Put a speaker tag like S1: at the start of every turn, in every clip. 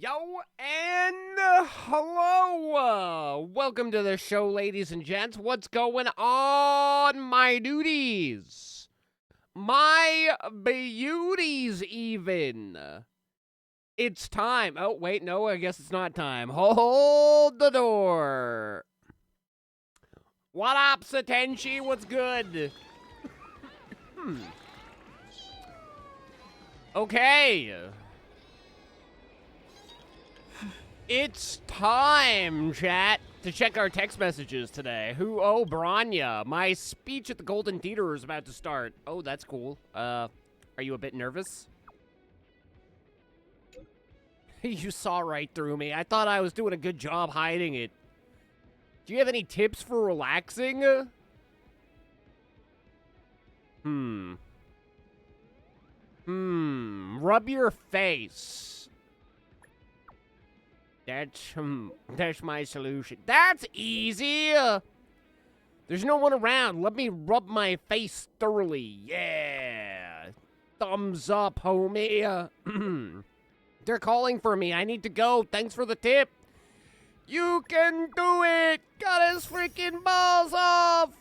S1: Yo, and hello! Welcome to the show, ladies and gents. What's going on, my duties? My beauties, even. It's time. Oh, wait, no, I guess it's not time. Hold the door. What up, Satenchi? What's good? Okay. It's time, chat, to check our text messages today. Oh, Branya. My speech at the Golden Theater is about to start. Oh, that's cool. Are you a bit nervous? You saw right through me. I thought I was doing a good job hiding it. Do you have any tips for relaxing? Rub your face. That's my solution. That's easy. There's no one around. Let me rub my face thoroughly. Yeah. Thumbs up, homie. They're calling for me. I need to go. Thanks for the tip. You can do it. Got his freaking balls off.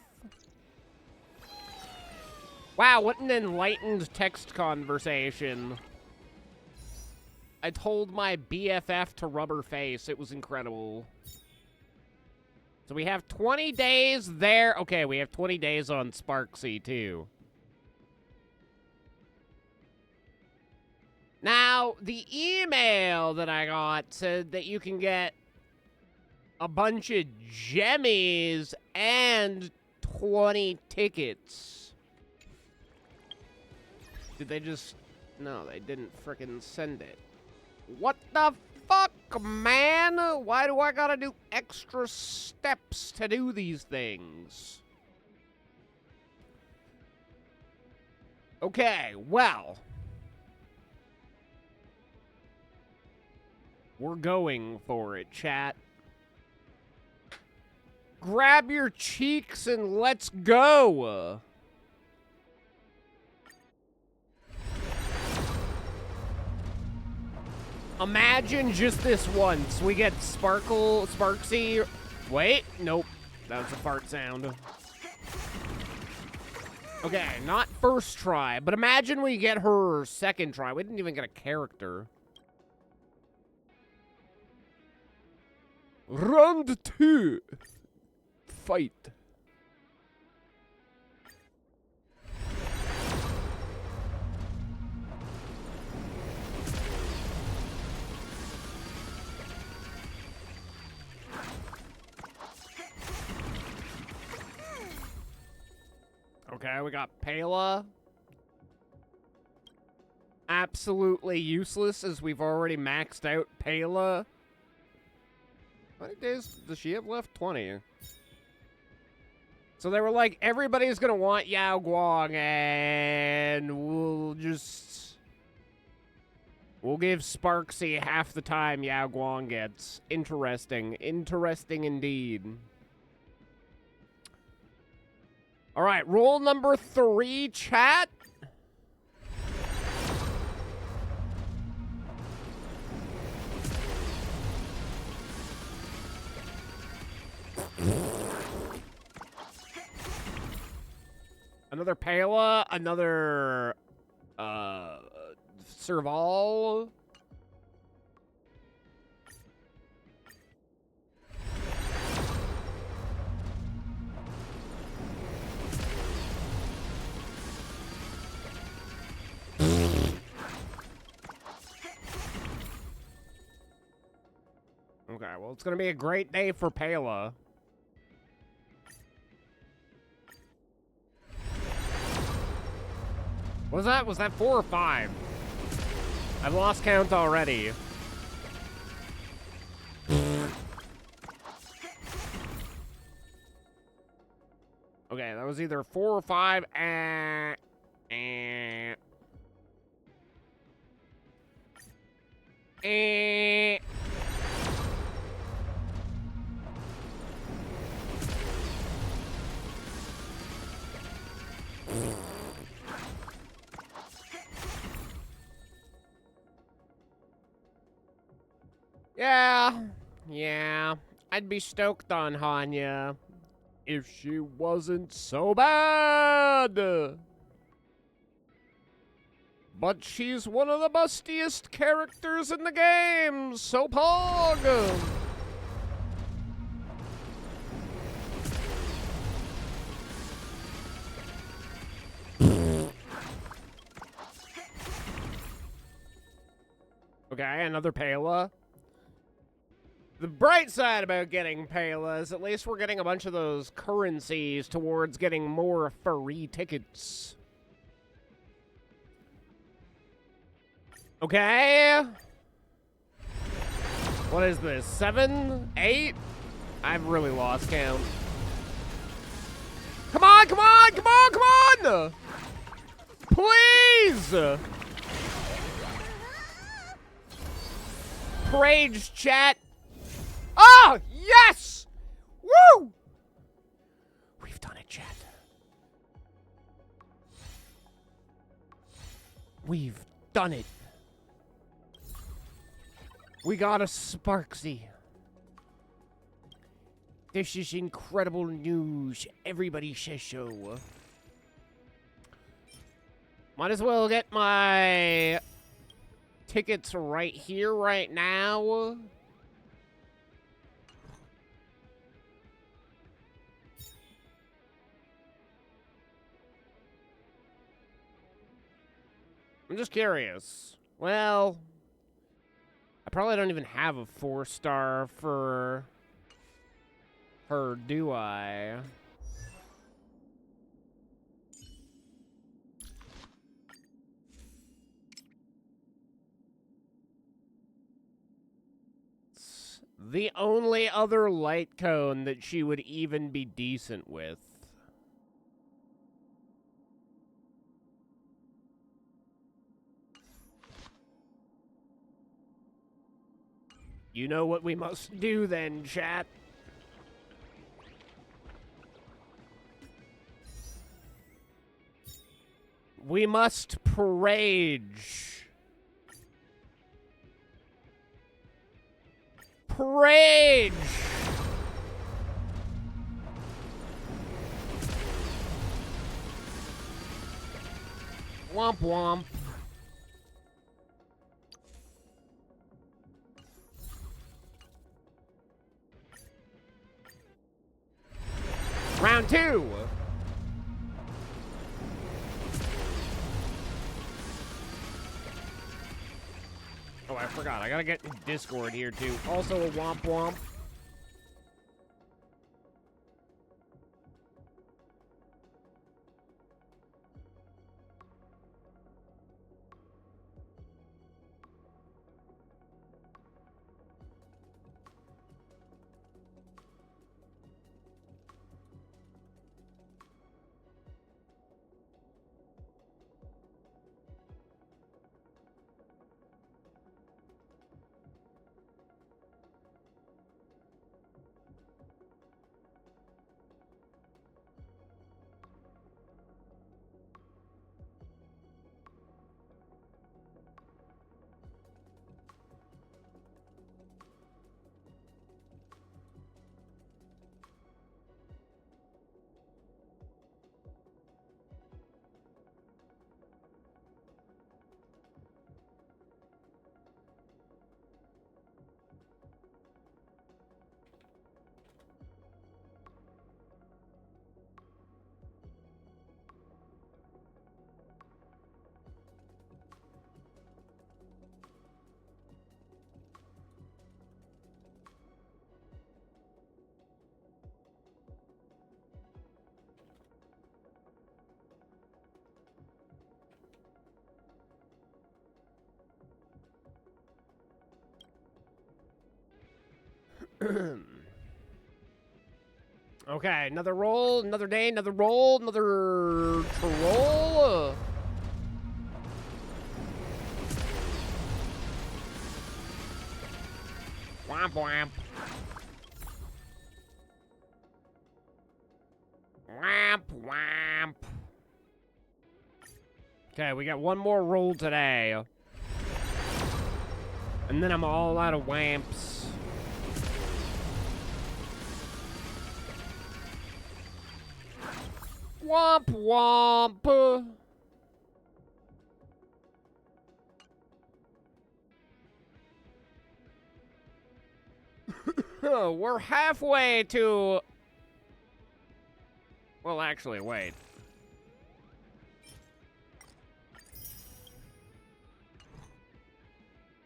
S1: Wow, what an enlightened text conversation. I told my BFF to rub her face. It was incredible. So we have 20 days there. Okay, we have 20 days on Sparksy, too. Now, the email that I got said that you can get a bunch of gemmies and 20 tickets. Did they just... No, they didn't frickin' send it. What the fuck, man? Why do I gotta do extra steps to do these things? Okay, well. We're going for it, chat. Grab your cheeks and let's go! Imagine just this once. We get Sparksy. Wait, nope. That was a fart sound. Okay, not first try, but imagine we get her second try. We didn't even get a character. Round 2. Fight. Okay, we got Pela. Absolutely useless, as we've already maxed out Pela. How many days does she have left? 20. So they were like, everybody's gonna want Yao Guang, and we'll give Sparksy half the time Yao Guang gets. Interesting. Interesting indeed. All right, rule number 3, chat. Another Pela, another Serval. Okay, well, it's gonna be a great day for Pela. What was that? Was that 4 or 5? I've lost count already. Okay, that was either 4 or 5. I'd be stoked on Hanya if she wasn't so bad. But she's one of the bustiest characters in the game, so pog. Okay, another Pela. The bright side about getting Pela is at least we're getting a bunch of those currencies towards getting more free tickets. Okay. What is this? 7? 8? I've really lost count. Come on, come on, come on, come on! Please! Rage chat. Oh, yes! Woo! We've done it, chat. We've done it. We got a Sparksy. This is incredible news. Everybody says so. Might as well get my tickets right here, right now. I'm just curious. Well, I probably don't even have a 4-star for her, do I? It's the only other light cone that she would even be decent with. You know what we must do then, chat? We must parage. Parage! Womp womp. Round 2. Oh, I forgot. I gotta get Discord here, too. Also a womp womp. Okay, another roll, another day, another roll, another troll. Womp womp. Womp womp. Okay, we got one more roll today. And then I'm all out of wamps. Womp womp. We're halfway to... Well, actually, wait.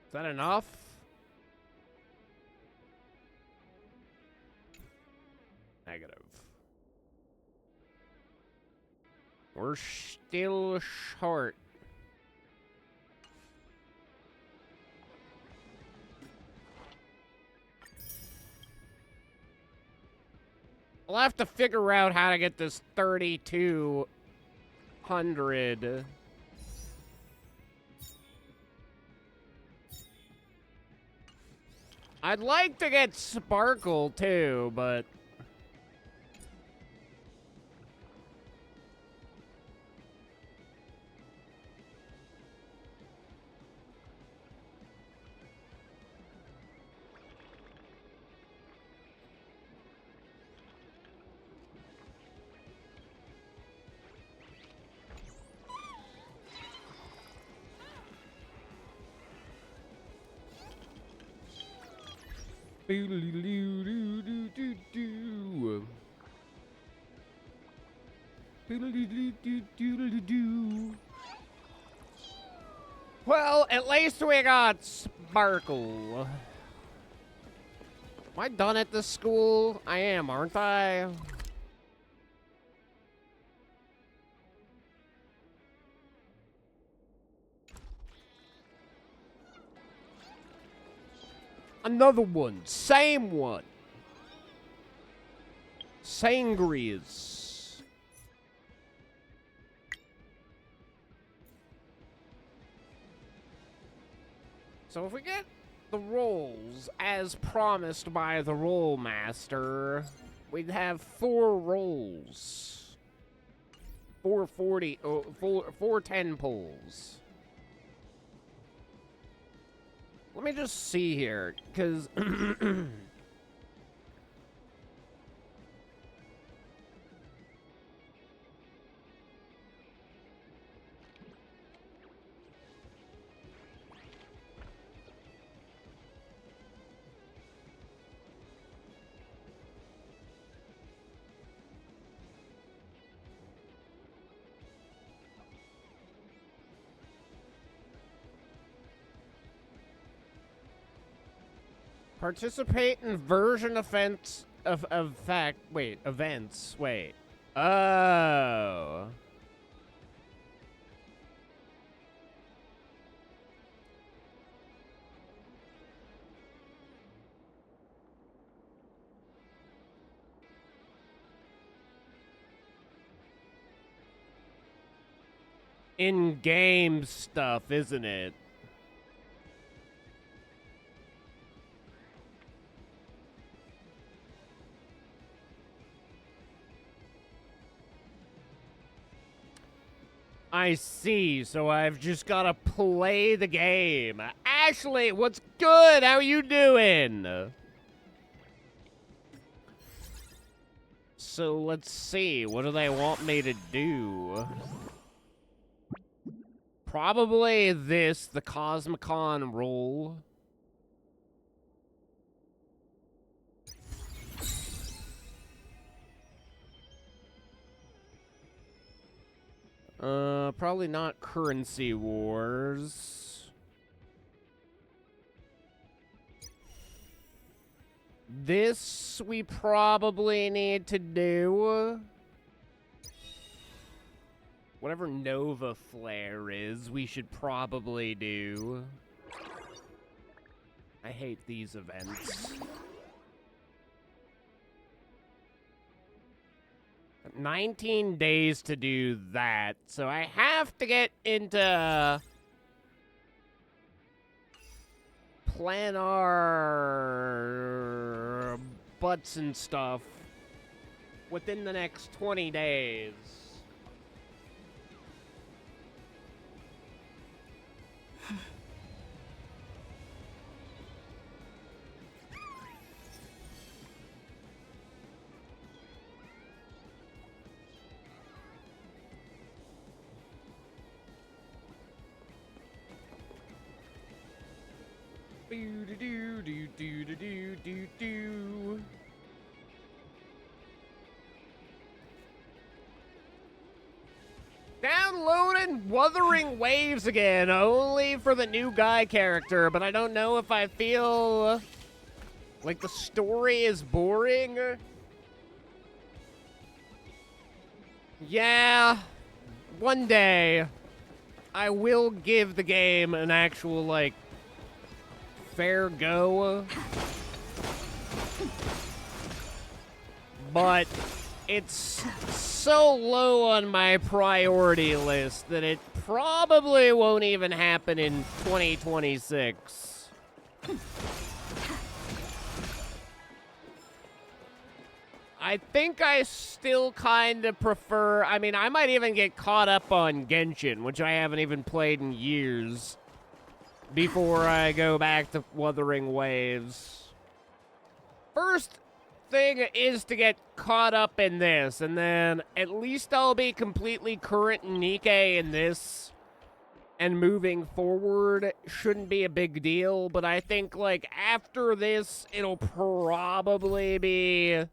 S1: Is that enough? Negative. We're still short. I'll have to figure out how to get this 3,200. I'd like to get Sparkle too, but... Well, at least we got Sparkle. Am I done at this school? I am, aren't I? Another one. Same one. Sangrias. So if we get the rolls as promised by the roll master, we'd have 4 rolls. 440, 410 pulls. Let me just see here, because... Participate in version events events. Wait. Oh. In-game stuff, isn't it? I see, so I've just gotta play the game. Ashley, what's good? How you doing? So let's see, what do they want me to do? Probably this, the Cosmicon roll. Probably not Currency Wars. This we probably need to do. Whatever Nova Flare is, we should probably do. I hate these events. 19 days to do that, so I have to get into planar butts and stuff within the next 20 days. Boo-doo-doo-doo-doo-doo-doo. Downloading Wuthering Waves again, only for the new guy character, but I don't know if I feel like the story is boring. Yeah, one day I will give the game an actual, like, fair go. But it's so low on my priority list that it probably won't even happen in 2026. I think I still kind of prefer... I mean, I might even get caught up on Genshin, which I haven't even played in years, before I go back to Wuthering Waves. First thing is to get caught up in this, and then at least I'll be completely current in Nikke in this, and moving forward shouldn't be a big deal, but I think, like, after this, it'll probably be...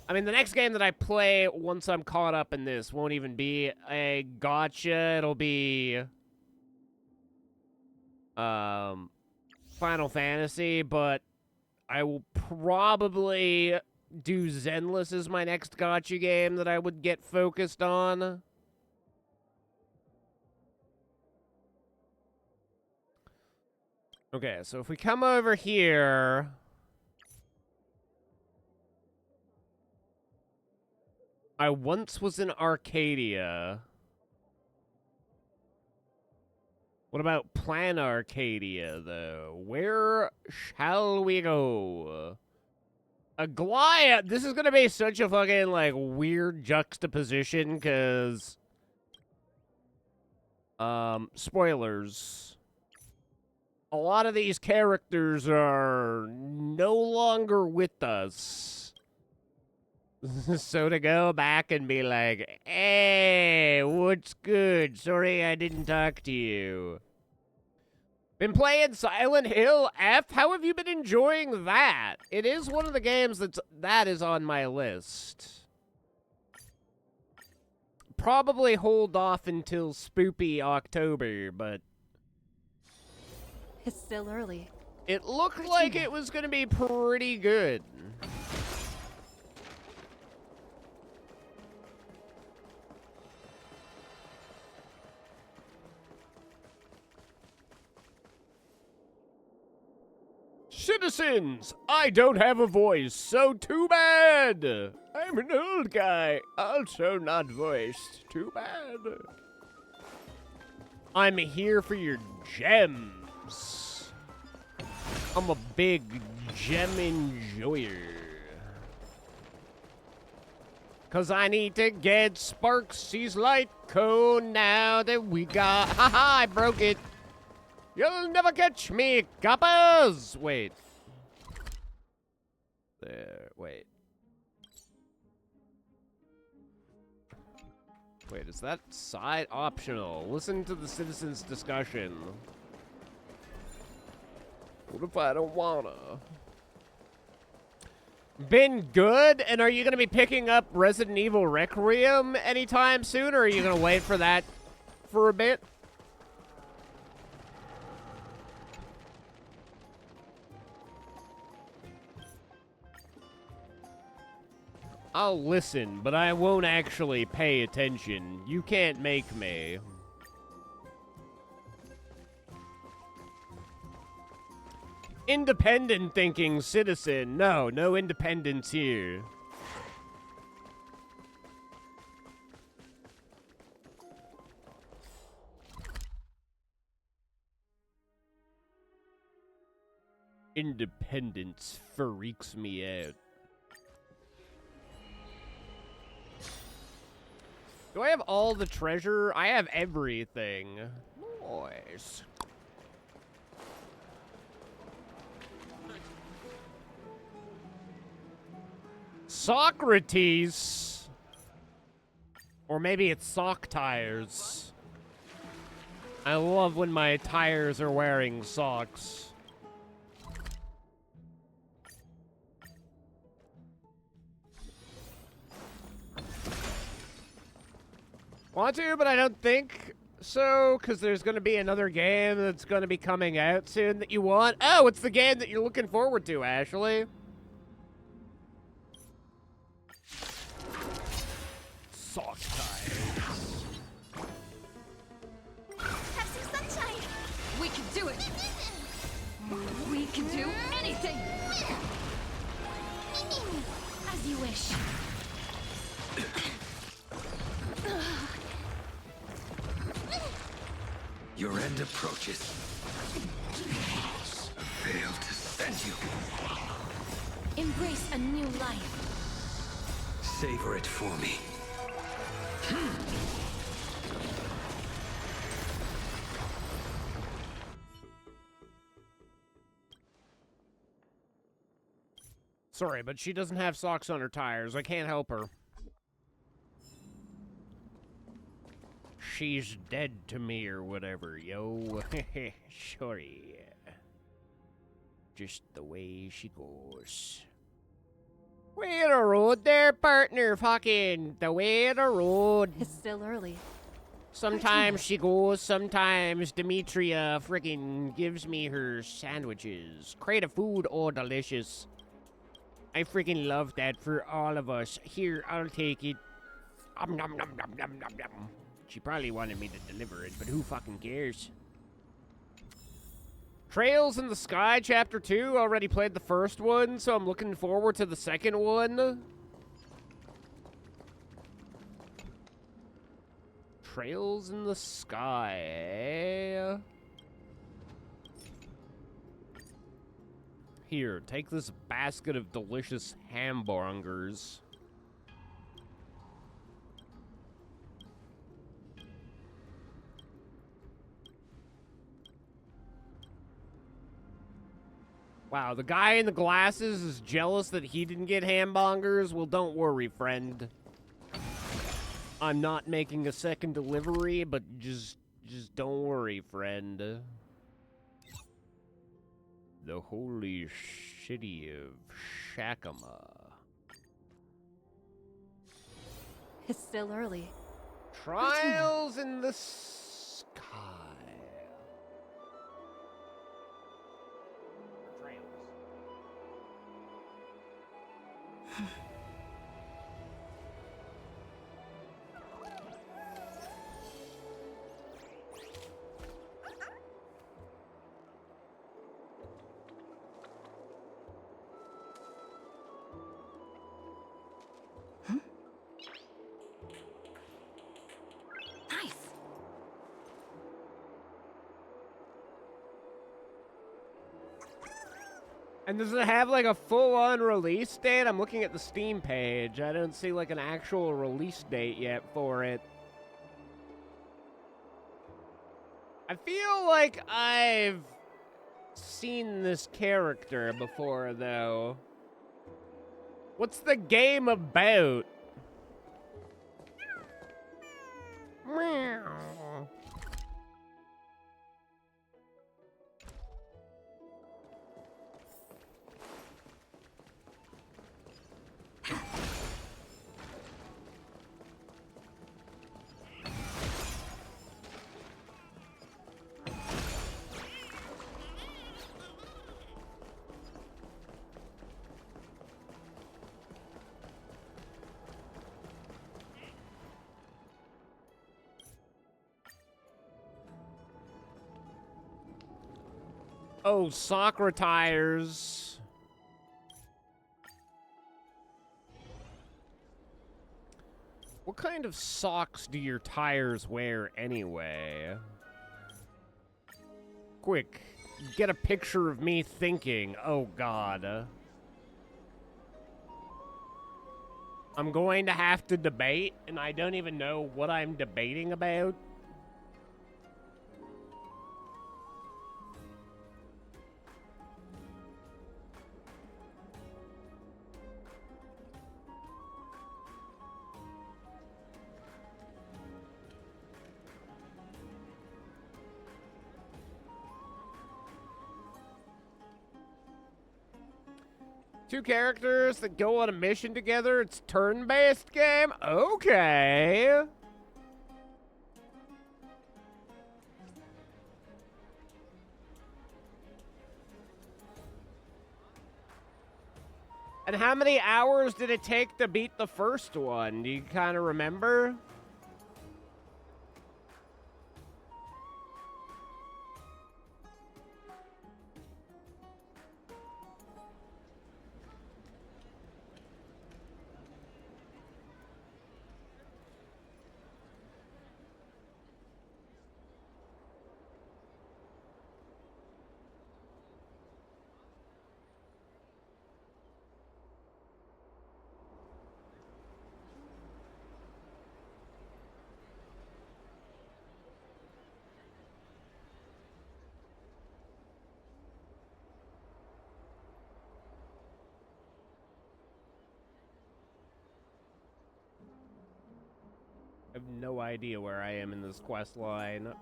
S1: I mean, the next game that I play once I'm caught up in this won't even be a gacha, it'll be... Final Fantasy, but I will probably do Zenless as my next gacha game that I would get focused on. Okay, so if we come over here... I once was in Arcadia. What about Plan Arcadia, though? Where shall we go? Aglaia! This is gonna be such a fucking, like, weird juxtaposition, because... spoilers. A lot of these characters are no longer with us. So to go back and be like, hey, what's good? Sorry I didn't talk to you. Been playing Silent Hill F? How have you been enjoying that? It is one of the games that is on my list. Probably hold off until spoopy October, but...
S2: It's still early.
S1: It looked like it was going to be pretty good. Citizens, I don't have a voice, so too bad. I'm an old guy, also not voiced. Too bad. I'm here for your gems. I'm a big gem enjoyer. 'Cause I need to get Sparksy's light cone now that we got... Haha, I broke it. You'll never catch me, coppers! Wait. There, wait. Wait, is that side optional? Listen to the citizens' discussion. What if I don't wanna? Been good? And are you gonna be picking up Resident Evil Requiem anytime soon, or are you gonna wait for that for a bit? I'll listen, but I won't actually pay attention. You can't make me. Independent thinking citizen. No, no independence here. Independence freaks me out. Do I have all the treasure? I have everything. Nice. Socrates. Or maybe it's sock tires. I love when my tires are wearing socks. Want to, but I don't think so, because there's going to be another game that's going to be coming out soon that you want. Oh, it's the game that you're looking forward to, Ashley. Sock ties.
S2: Have some sunshine.
S3: We can do it. We can do anything.
S2: As you wish.
S4: Your end approaches. I failed to send you.
S2: Embrace a new life.
S4: Savor it for me.
S1: Sorry, but she doesn't have socks on her tires. I can't help her. She's dead to me or whatever, yo. Sorry. Just the way she goes. Way of the road there, partner. Fucking the way of the road.
S3: It's still early.
S1: Sometimes she goes, sometimes Demetria friggin' gives me her sandwiches. Crate of food, oh delicious. I freaking love that for all of us. Here, I'll take it. Nom nom nom nom nom nom nom. She probably wanted me to deliver it, but who fucking cares? Trails in the Sky, Chapter 2. Already played the first one, so I'm looking forward to the second one. Trails in the Sky, eh? Here, take this basket of delicious hamburgers. Wow, the guy in the glasses is jealous that he didn't get hamburgers. Well, don't worry, friend. I'm not making a second delivery, but just don't worry, friend. The holy city of Shakama.
S3: It's still early.
S1: Trials in the Sky. Trails.
S3: Nice.
S1: And does it have like a full-on release date? I'm looking at the Steam page. I don't see like an actual release date yet for it. I feel like I've seen this character before, though. What's the game about? Meow. Oh, soccer tires. What kind of socks do your tires wear anyway? Quick, get a picture of me thinking. Oh, God. I'm going to have to debate, and I don't even know what I'm debating about. Two characters that go on a mission together. It's turn-based game? Okay. And how many hours did it take to beat the first one? Do you kind of remember? I have no idea where I am in this quest line.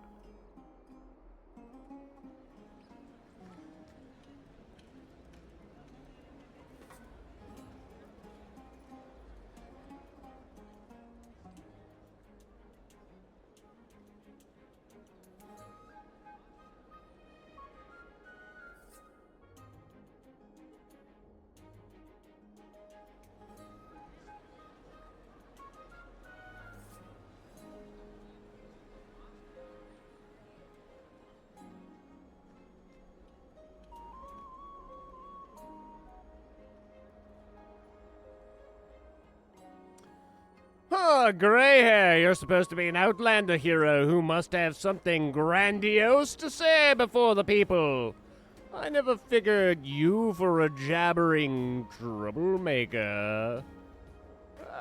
S1: Oh, gray hair, you're supposed to be an Outlander hero who must have something grandiose to say before the people. I never figured you for a jabbering troublemaker.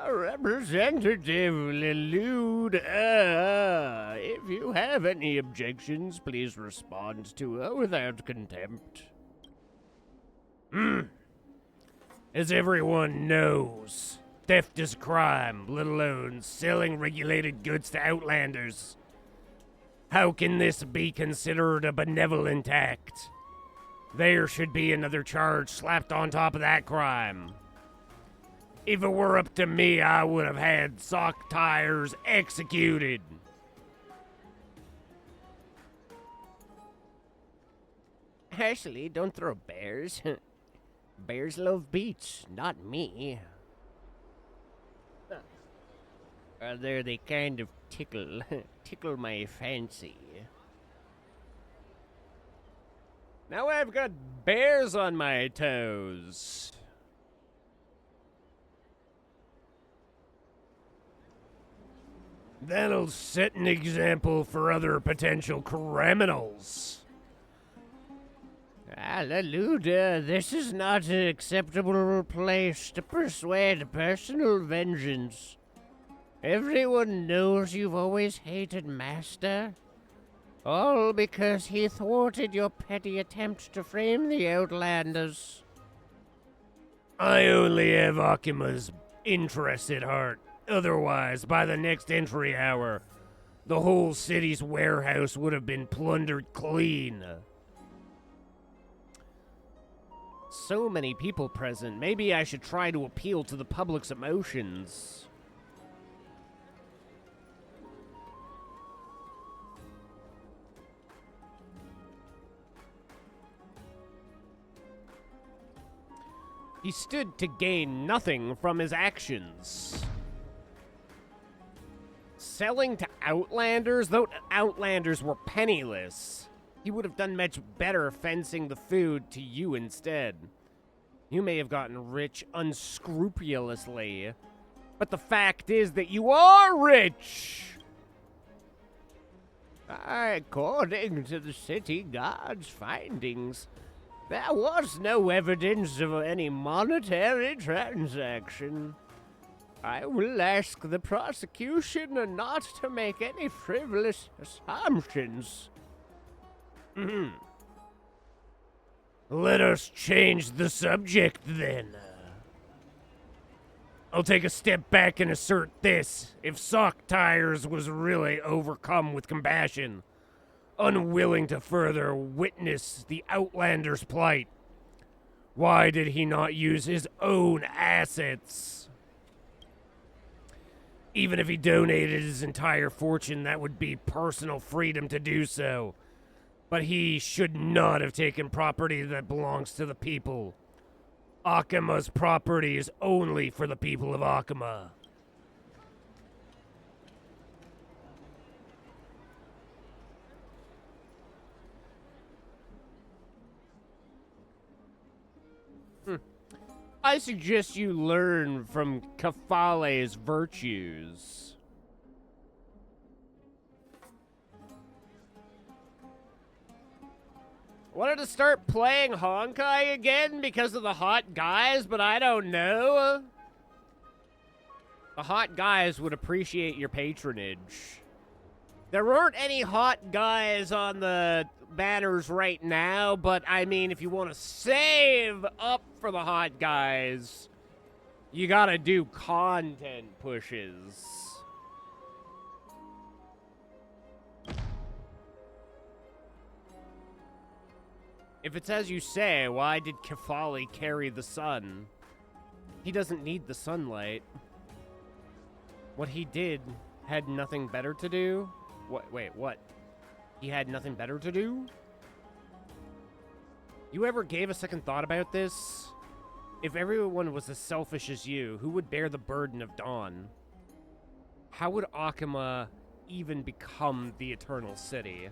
S1: Representative Lelude, if you have any objections, please respond to her without contempt. As everyone knows, theft is a crime, let alone selling regulated goods to Outlanders. How can this be considered a benevolent act? There should be another charge slapped on top of that crime. If it were up to me, I would have had sock tires executed. Ashley, don't throw bears. Bears love beach, not me. They're the kind of tickle my fancy. Now I've got bears on my toes. That'll set an example for other potential criminals. Leluda, this is not an acceptable place to persuade personal vengeance. Everyone knows you've always hated Master. All because he thwarted your petty attempt to frame the Outlanders. I only have Akima's interest at heart. Otherwise, by the next entry hour, the whole city's warehouse would have been plundered clean. So many people present. Maybe I should try to appeal to the public's emotions. He stood to gain nothing from his actions. Selling to Outlanders, though Outlanders were penniless, he would have done much better fencing the food to you instead. You may have gotten rich unscrupulously, but the fact is that you are rich! According to the city guard's findings, there was no evidence of any monetary transaction. I will ask the prosecution not to make any frivolous assumptions. Let us change the subject, then. I'll take a step back and assert this. If Sock Tires was really overcome with compassion, unwilling to further witness the Outlander's plight, why did he not use his own assets? Even if he donated his entire fortune, that would be personal freedom to do so. But he should not have taken property that belongs to the people. Akima's property is only for the people of Akima. I suggest you learn from Kafale's virtues. Wanted to start playing Honkai again because of the hot guys, but I don't know. The hot guys would appreciate your patronage. There aren't any hot guys on the banners right now, but I mean, if you want to save up for the hot guys, you gotta do content pushes. If it's as you say, why did Kefali carry the sun? He doesn't need the sunlight. What he did had nothing better to do? Wait, what? He had nothing better to do? You ever gave a second thought about this? If everyone was as selfish as you, who would bear the burden of Dawn? How would Akima even become the Eternal City?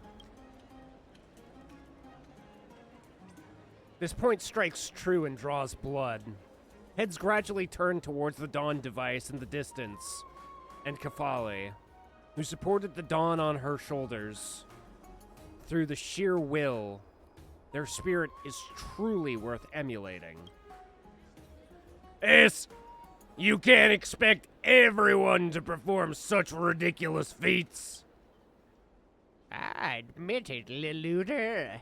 S1: This point strikes true and draws blood. Heads gradually turn towards the Dawn device in the distance, and Kefali, who supported the Dawn on her shoulders. Through the sheer will, their spirit is truly worth emulating. Yes, you can't expect everyone to perform such ridiculous feats. I admit it, Leluder.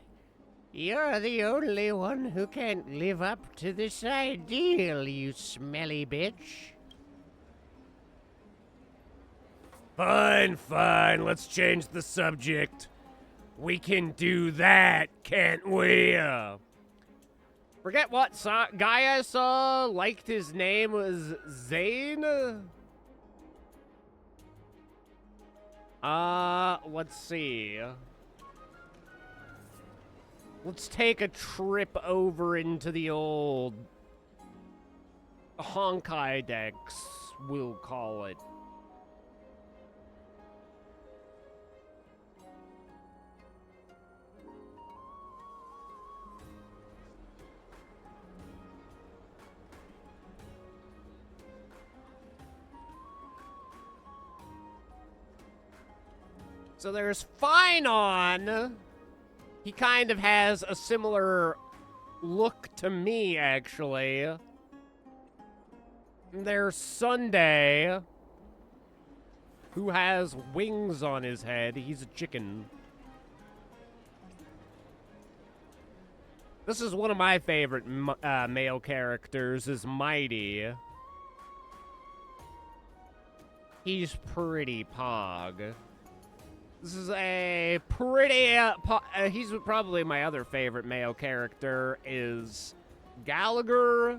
S1: You're the only one who can't live up to this ideal, you smelly bitch. Fine, let's change the subject. We can do that, can't we? Forget what guy I saw liked his name was Zane? Let's see. Let's take a trip over into the old Honkai decks, we'll call it. So there's Finon. He kind of has a similar look to me, actually. There's Sunday, who has wings on his head. He's a chicken. This is one of my favorite male characters, is Mighty. He's pretty pog. This is a pretty, he's probably my other favorite male character, is Gallagher.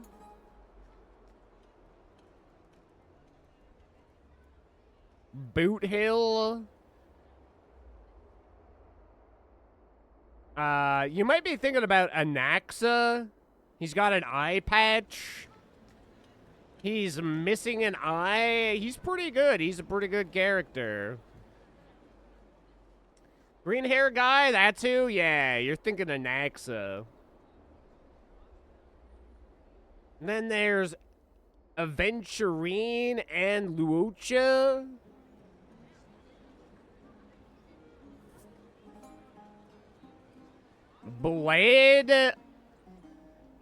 S1: Boot Hill. You might be thinking about Anaxa. He's got an eye patch. He's missing an eye. He's pretty good. He's a pretty good character. Green hair guy, that's who? Yeah, you're thinking of Naxa. And then there's Aventurine and Luocha. Blade.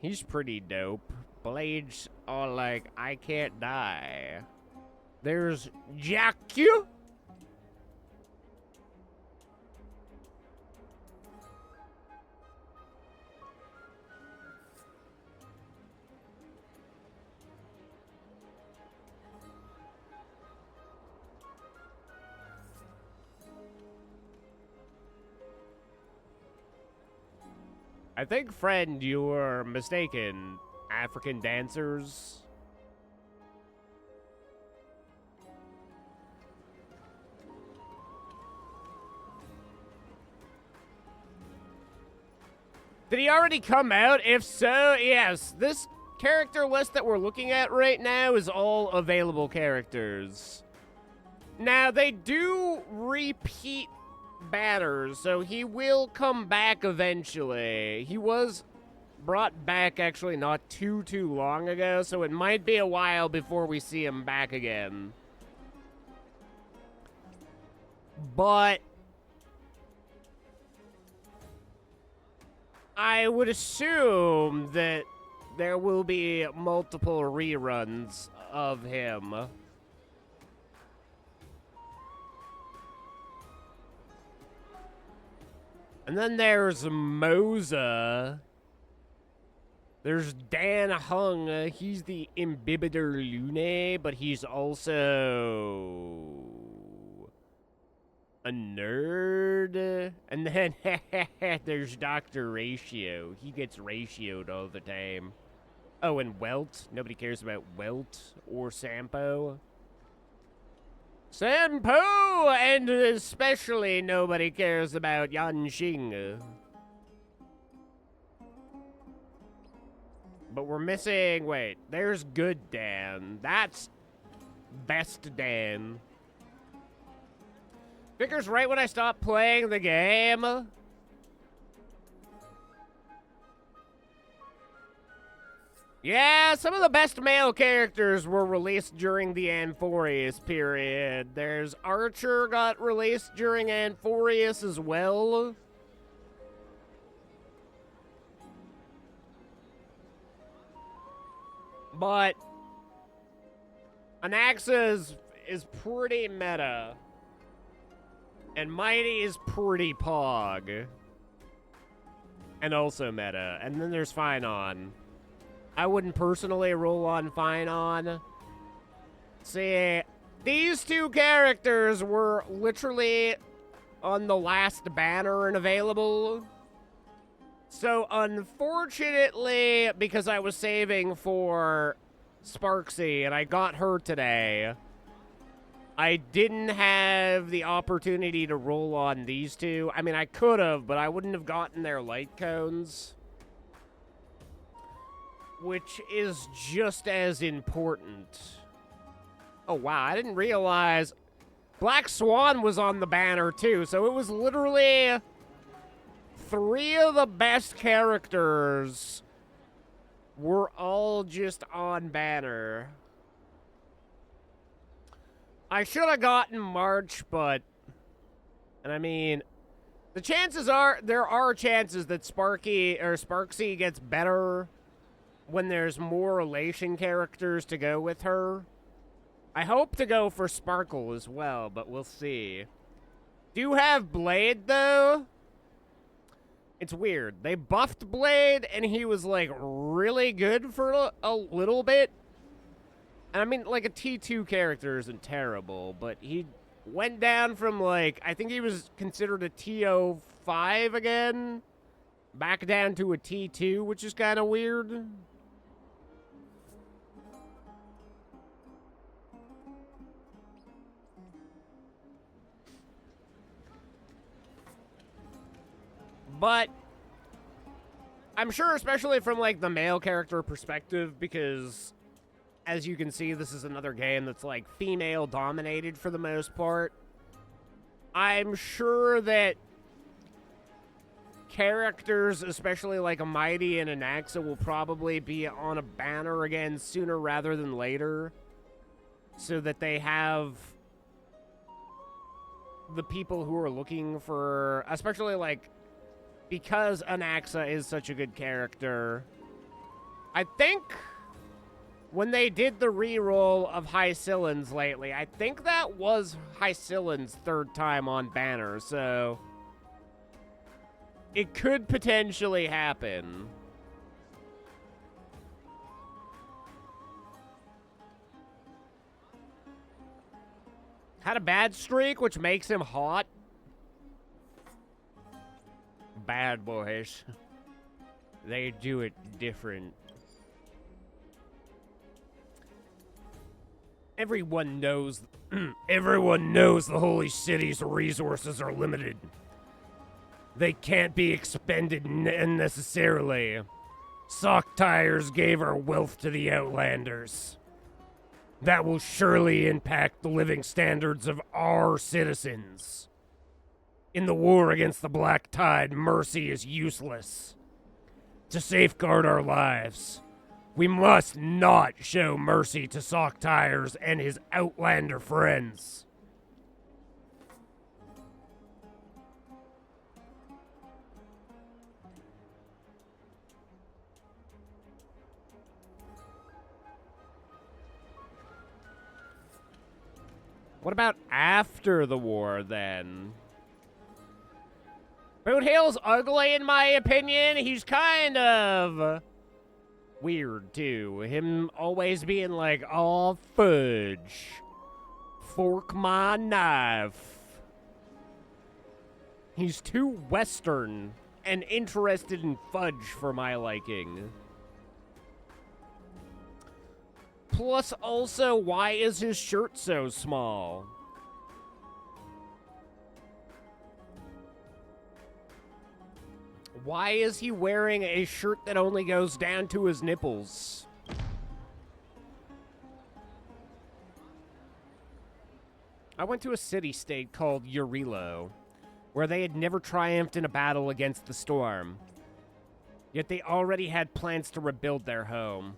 S1: He's pretty dope. Blade's all like, I can't die. There's Jakku. I think, friend, you were mistaken. African dancers. Did he already come out? If so, yes. This character list that we're looking at right now is all available characters. Now, they do repeat banners, so he will come back eventually. He was brought back actually not too long ago, so it might be a while before we see him back again. But I would assume that there will be multiple reruns of him. And then there's Moza. There's Dan Hung. He's the Imbibitor Lune, but he's also a nerd. And then there's Dr. Ratio. He gets ratioed all the time. Oh, and Welt. Nobody cares about Welt or Sampo. Sampo! And especially nobody cares about Yanxing. But we're missing... Wait, there's Good Dan. That's Best Dan. Figures right when I stopped playing the game. Yeah, some of the best male characters were released during the Anforius period. There's Archer got released during Anforius as well. But Anaxa is pretty meta. And Mighty is pretty pog. And also meta. And then there's Finon. I wouldn't personally roll on Finon. See, these two characters were literally on the last banner and available. So, unfortunately, because I was saving for Sparksy and I got her today, I didn't have the opportunity to roll on these two. I mean, I could have, but I wouldn't have gotten their light cones. Which is just as important. Oh, wow, I didn't realize Black Swan was on the banner, too. So it was literally 3 of the best characters were all just on banner. I should have gotten March, but... And I mean, the chances are, there are chances that Sparksy gets better when there's more relation characters to go with her. I hope to go for Sparkle as well, but we'll see. Do have Blade, though. It's weird. They buffed Blade, and he was, like, really good for a little bit. And I mean, like, a T2 character isn't terrible, but he went down from, like, I think he was considered a TO5 again, back down to a T2, which is kind of weird. But I'm sure, especially from, like, the male character perspective, because as you can see, this is another game that's, like, female-dominated for the most part. I'm sure that characters, especially, like, a Mighty and an Anaxa, will probably be on a banner again sooner rather than later, so that they have the people who are looking for, especially, like, because Anaxa is such a good character. I think when they did the reroll of Hycillans lately, I think that was Hycillan's 3rd time on banner, so it could potentially happen. Had a bad streak, which makes him hot. Bad boys. They do it different. Everyone knows everyone knows the holy city's resources are limited. They can't be expended unnecessarily. Sock Tires gave our wealth to the Outlanders. That will surely impact the living standards of our citizens. In the war against the Black Tide, mercy is useless. To safeguard our lives, we must not show mercy to Sock Tires and his Outlander friends. What about after the war, then? Boot Hill's ugly, in my opinion. He's kind of weird, too. Him always being like, "Oh, fudge. Fork my knife." He's too Western and interested in fudge for my liking. Plus, also, why is his shirt so small? Why is he wearing a shirt that only goes down to his nipples? I went to a city-state called Urilo, where they had never triumphed in a battle against the storm. Yet they already had plans to rebuild their home.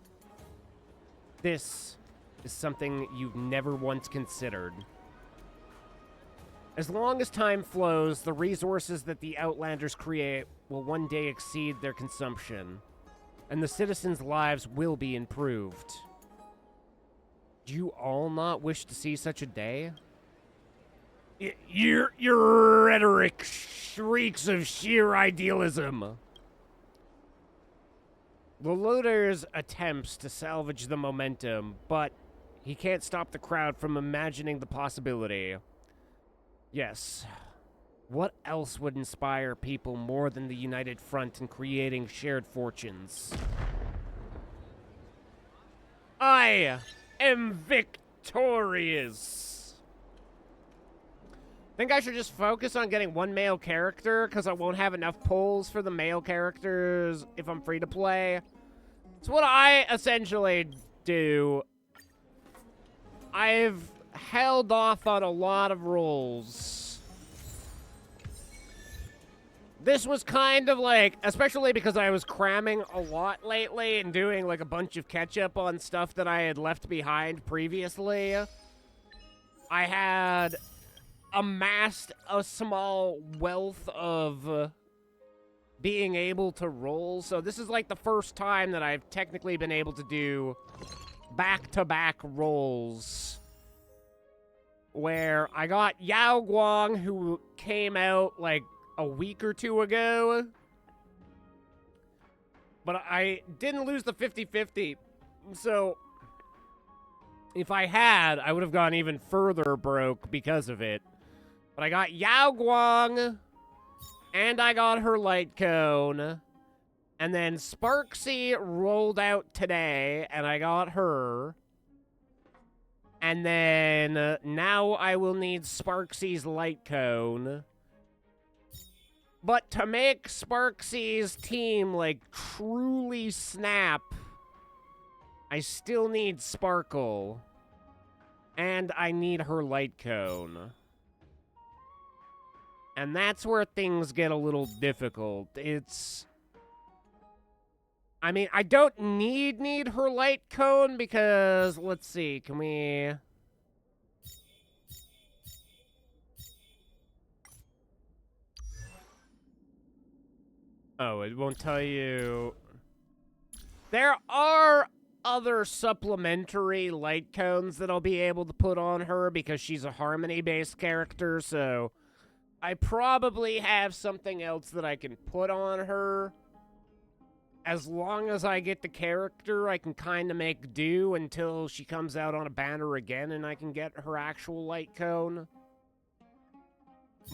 S1: This is something you've never once considered. As long as time flows, the resources that the Outlanders create will one day exceed their consumption, and the citizens' lives will be improved. Do you all not wish to see such a day? Your rhetoric shrieks of sheer idealism. The looter's attempts to salvage the momentum, but he can't stop the crowd from imagining the possibility. Yes. What else would inspire people more than the united front in creating shared fortunes? I am victorious! Think I should just focus on getting one male character, because I won't have enough polls for the male characters if I'm free to play. It's what I essentially do. I've held off on a lot of roles. This was kind of like, especially because I was cramming a lot lately and doing like a bunch of catch up on stuff that I had left behind previously. I had amassed a small wealth of being able to roll. So this is like the first time that I've technically been able to do back-to-back rolls. Where I got Yao Guang, who came out like a week or two ago. But I didn't lose the 50-50. So if I had, I would have gone even further broke because of it. But I got Yao Guang, and I got her light cone. And then Sparksy rolled out today, and I got her. And then now I will need Sparksy's light cone. But to make Sparksy's team, like, truly snap, I still need Sparkle. And I need her light cone. And that's where things get a little difficult. It's... I mean, I don't need her light cone because, let's see, can we... Oh, it won't tell you... There are other supplementary light cones that I'll be able to put on her because she's a Harmony-based character, so... I probably have something else that I can put on her. As long as I get the character, I can kind of make do until she comes out on a banner again and I can get her actual light cone.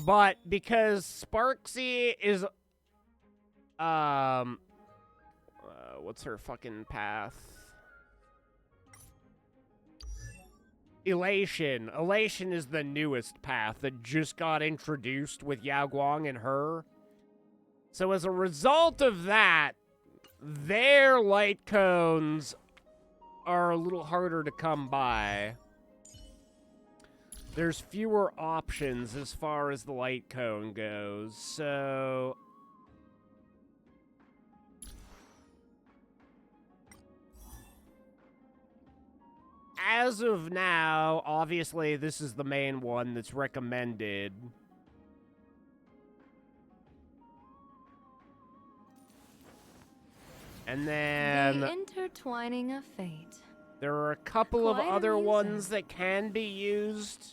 S1: But because Sparksy is... what's her fucking path? Elation. Elation is the newest path that just got introduced with Yao Guang and her. So as a result of that, their light cones are a little harder to come by. There's fewer options as far as the light cone goes, so... As of now, obviously, this is the main one that's recommended. And then...
S3: The intertwining of fate.
S1: There are a couple of
S3: Quite
S1: other
S3: amusing.
S1: ones that can be used.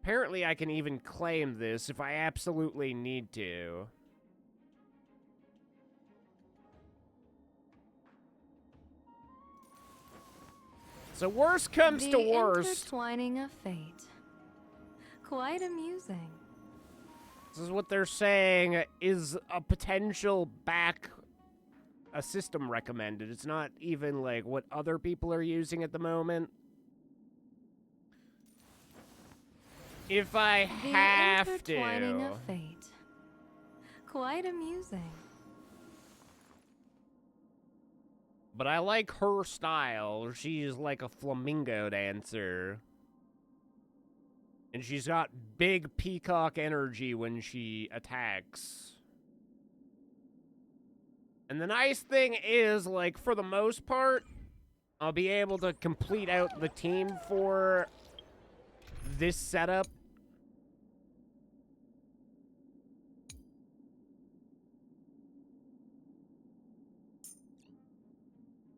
S1: Apparently, I can even claim this if I absolutely need to. So worst comes to worst.
S3: The intertwining of fate. Quite amusing.
S1: This is what they're saying is a potential a system recommended. It's not even like what other people are using at the moment. If I have
S3: The intertwining
S1: to.
S3: of fate. Quite amusing.
S1: But I like her style. She's like a flamingo dancer. And she's got big peacock energy when she attacks. And the nice thing is, like, for the most part, I'll be able to complete out the team for this setup.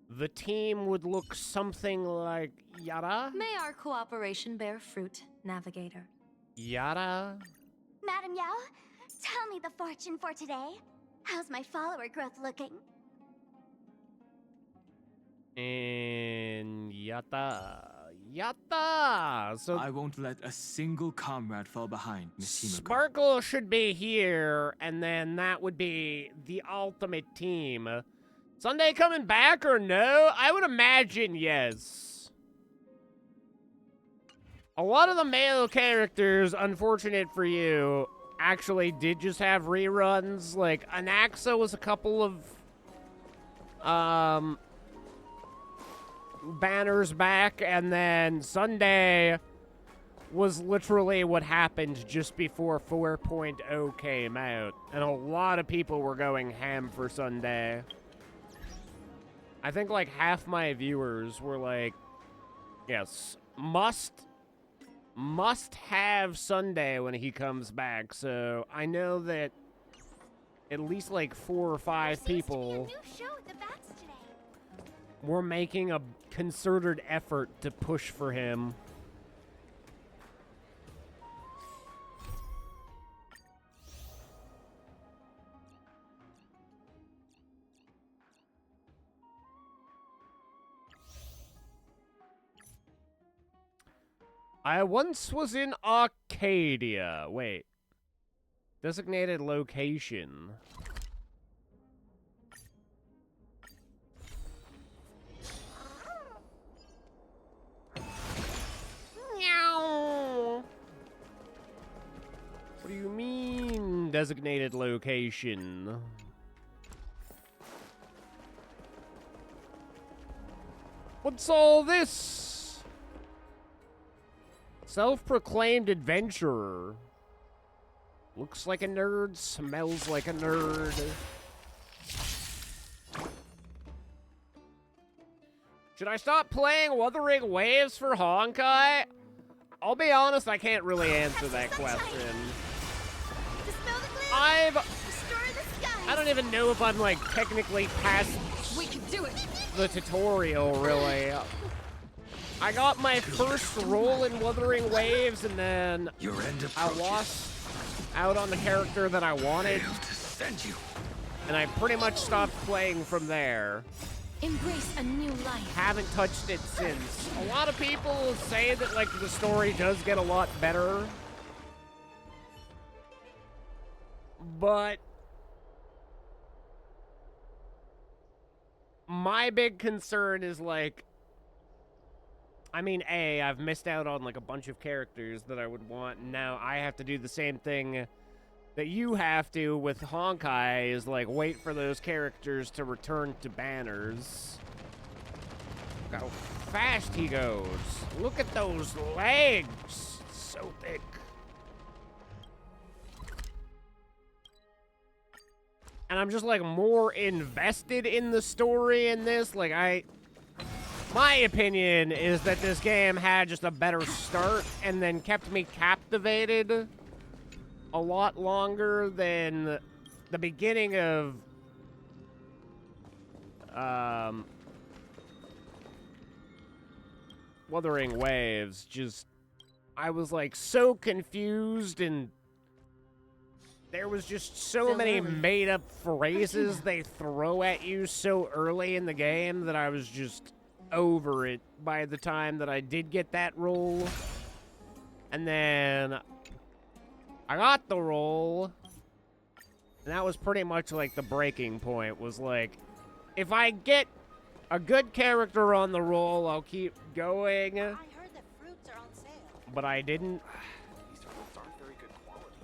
S1: The team would look something like Yara?
S2: May our cooperation bear fruit, Navigator.
S1: Yara?
S5: Madam Yao, tell me the fortune for today. How's my follower growth looking?
S1: And Yata. Yata! So
S6: I won't let a single comrade fall behind, Miss Himiko.
S1: Sparkle should be here, and then that would be the ultimate team. Sunday coming back or no? I would imagine yes. A lot of the male characters, unfortunate for you, actually did just have reruns. Like, Anaxa was a couple of banners back, and then Sunday was literally what happened just before 4.0 came out. And a lot of people were going ham for Sunday. I think like half my viewers were like, yes, must have Sunday when he comes back. So I know that at least like 4 or 5 people were making a concerted effort to push for him. I once was in Arcadia. Wait. Designated location. Meow. What do you mean, designated location? What's all this? Self-proclaimed adventurer. Looks like a nerd, smells like a nerd. Should I stop playing Wuthering Waves for Honkai? I'll be honest, I can't really answer that question. I don't even know if I'm like technically past
S3: We can do it.
S1: the tutorial, really. I got my first roll in Wuthering Waves, and then
S4: Your end
S1: I
S4: approaches.
S1: lost out on the character that I wanted,
S4: Failed to send you.
S1: and I pretty much stopped playing from there.
S2: Embrace a new life.
S1: Haven't touched it since. A lot of people say that, like, the story does get a lot better, but my big concern is, like, I mean, I've missed out on, like, a bunch of characters that I would want, and now I have to do the same thing that you have to with Honkai is like wait for those characters to return to banners. Look how fast he goes. Look at those legs. So thick. And I'm just like more invested in the story in this. Like my opinion is that this game had just a better start and then kept me captivated a lot longer than the beginning of Wuthering Waves. Just, I was like so confused, and there was just so many made up phrases they throw at you so early in the game that I was just over it by the time that I did get that role. And then I got the role, and that was pretty much like the breaking point. Was like, if I get a good character on the roll, I'll keep going.
S7: I heard that fruits are on sale.
S1: But I didn't.
S8: These fruits aren't very good quality.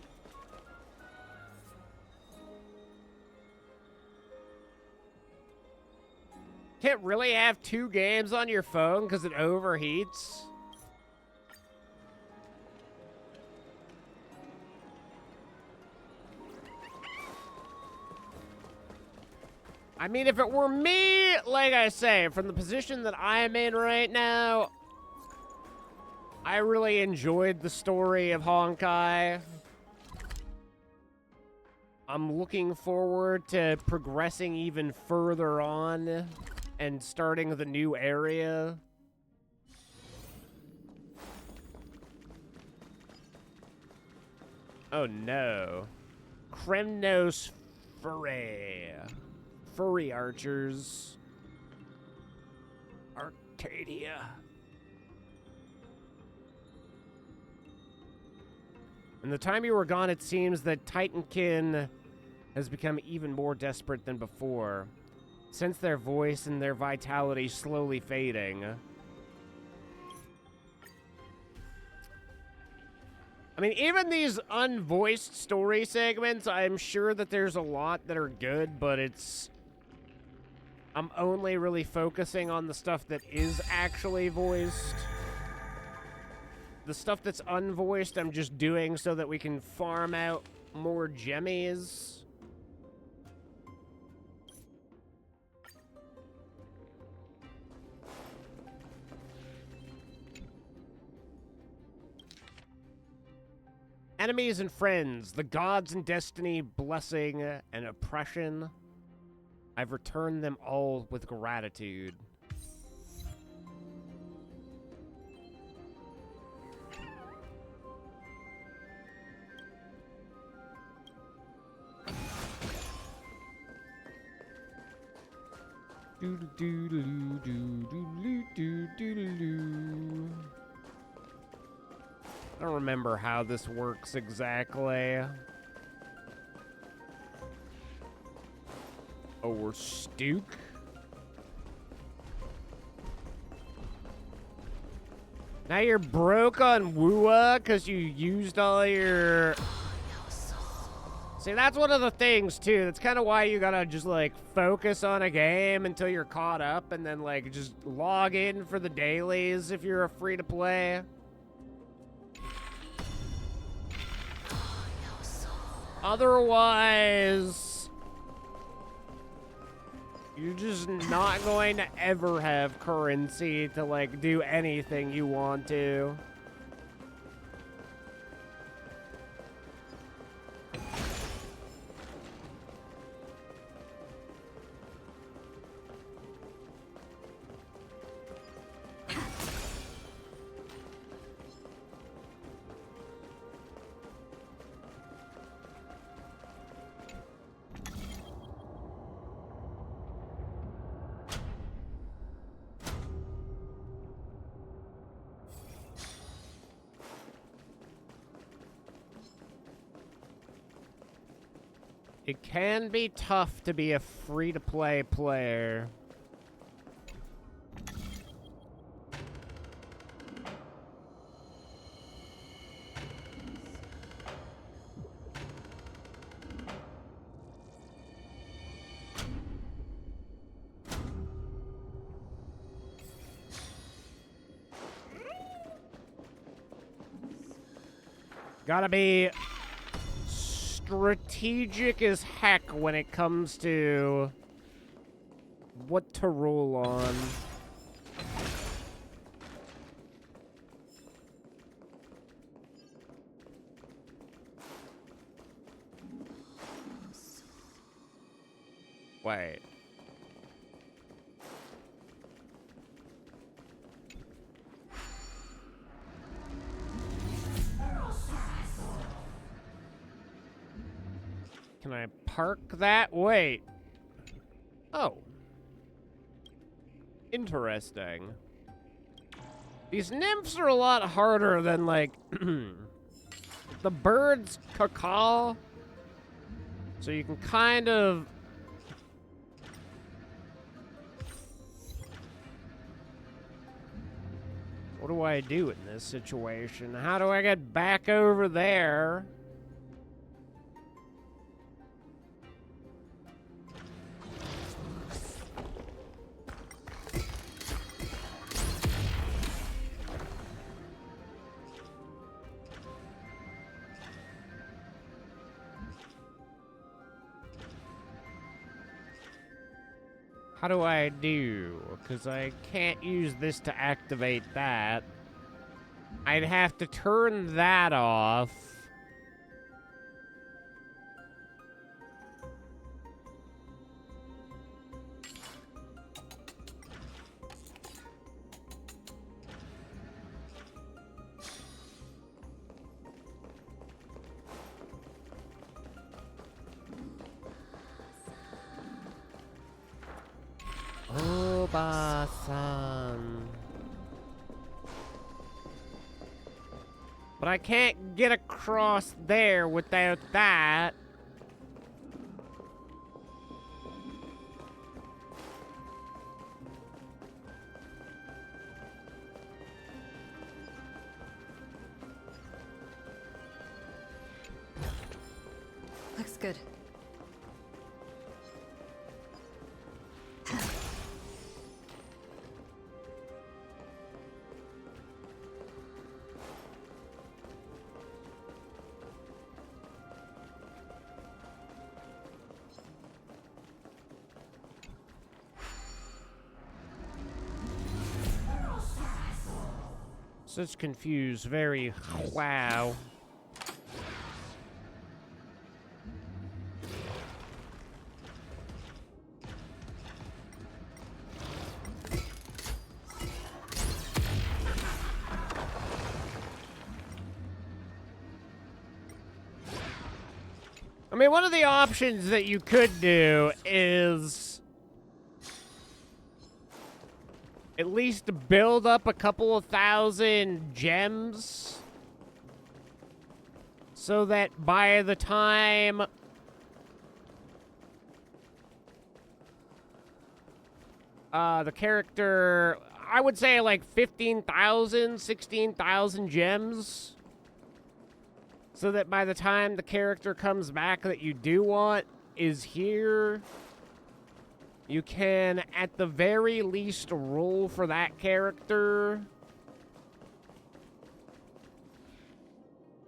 S1: Can't really have 2 games on your phone because it overheats. I mean, if it were me, like I say, from the position that I'm in right now, I really enjoyed the story of Honkai. I'm looking forward to progressing even further on and starting the new area. Oh no. Kremnos Furry archers. Arcadia. In the time you were gone, it seems that Titankin has become even more desperate than before. Sense their voice and their vitality slowly fading. I mean, even these unvoiced story segments, I'm sure that there's a lot that are good, but I'm only really focusing on the stuff that is actually voiced. The stuff that's unvoiced, I'm just doing so that we can farm out more gemmies. Enemies and friends, the gods and destiny, blessing and oppression. I've returned them all with gratitude. I don't remember how this works exactly. Oh, we're Stook? Now you're broke on Wua because you used all your... See, that's one of the things, too. That's kind of why you gotta just, like, focus on a game until you're caught up and then, like, just log in for the dailies if you're a free-to-play. Otherwise, you're just not going to ever have currency to, like, do anything you want to. It can be tough to be a free-to-play player. Gotta be strategic as heck when it comes to what to roll on. Wait. Can I park that? Wait. Oh. Interesting. These nymphs are a lot harder than, like, the birds cacaw. So you can kind of... What do I do in this situation? How do I get back over there? How do I do? Because I can't use this to activate that. I'd have to turn that off. Oba-san. But I can't get across there without that.
S3: Looks good.
S1: Such confused, very wow. I mean, one of the options that you could do is at least build up a couple of thousand gems so that by the time the character, I would say like 15,000, 16,000 gems, so that by the time the character comes back that you do want is here, you can, at the very least, roll for that character.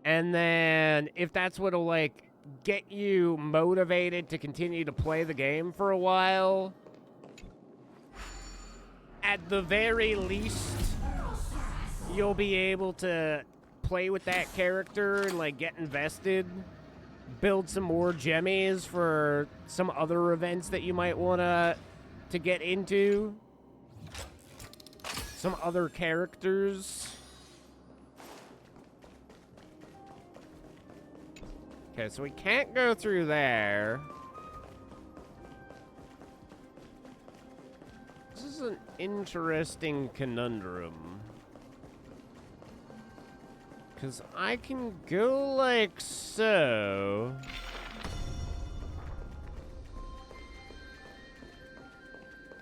S1: And then, if that's what'll, like, get you motivated to continue to play the game for a while, at the very least, you'll be able to play with that character and, like, get invested. Build some more gemmies for some other events that you might want to get into. Some other characters. Okay, so we can't go through there. This is an interesting conundrum. Because I can go like so.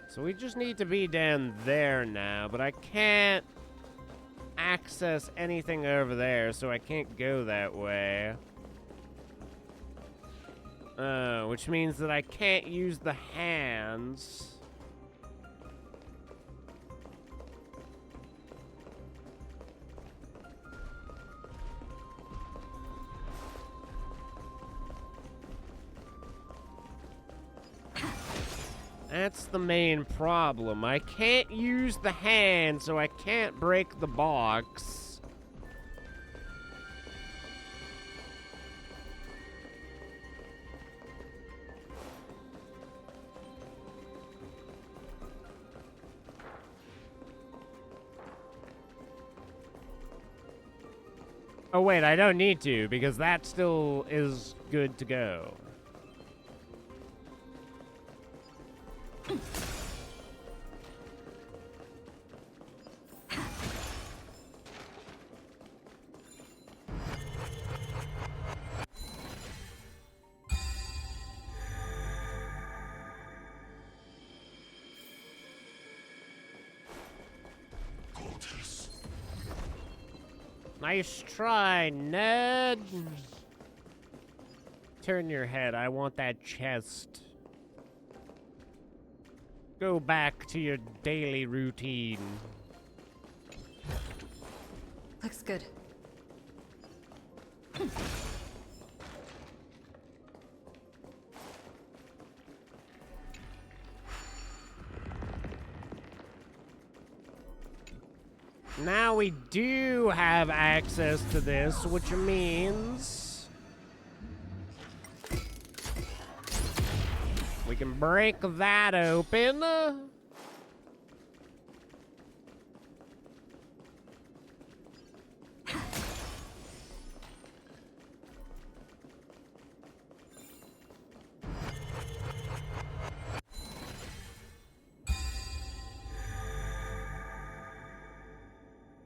S1: So we just need to be down there now, but I can't access anything over there, so I can't go that way. Which means that I can't use the hands. That's the main problem. I can't use the hand, so I can't break the box. Oh wait, I don't need to, because that still is good to go. Nice try, Ned. Turn your head. I want that chest. Go back to your daily routine.
S3: Looks good.
S1: Now we do have access to this, which means we can break that open.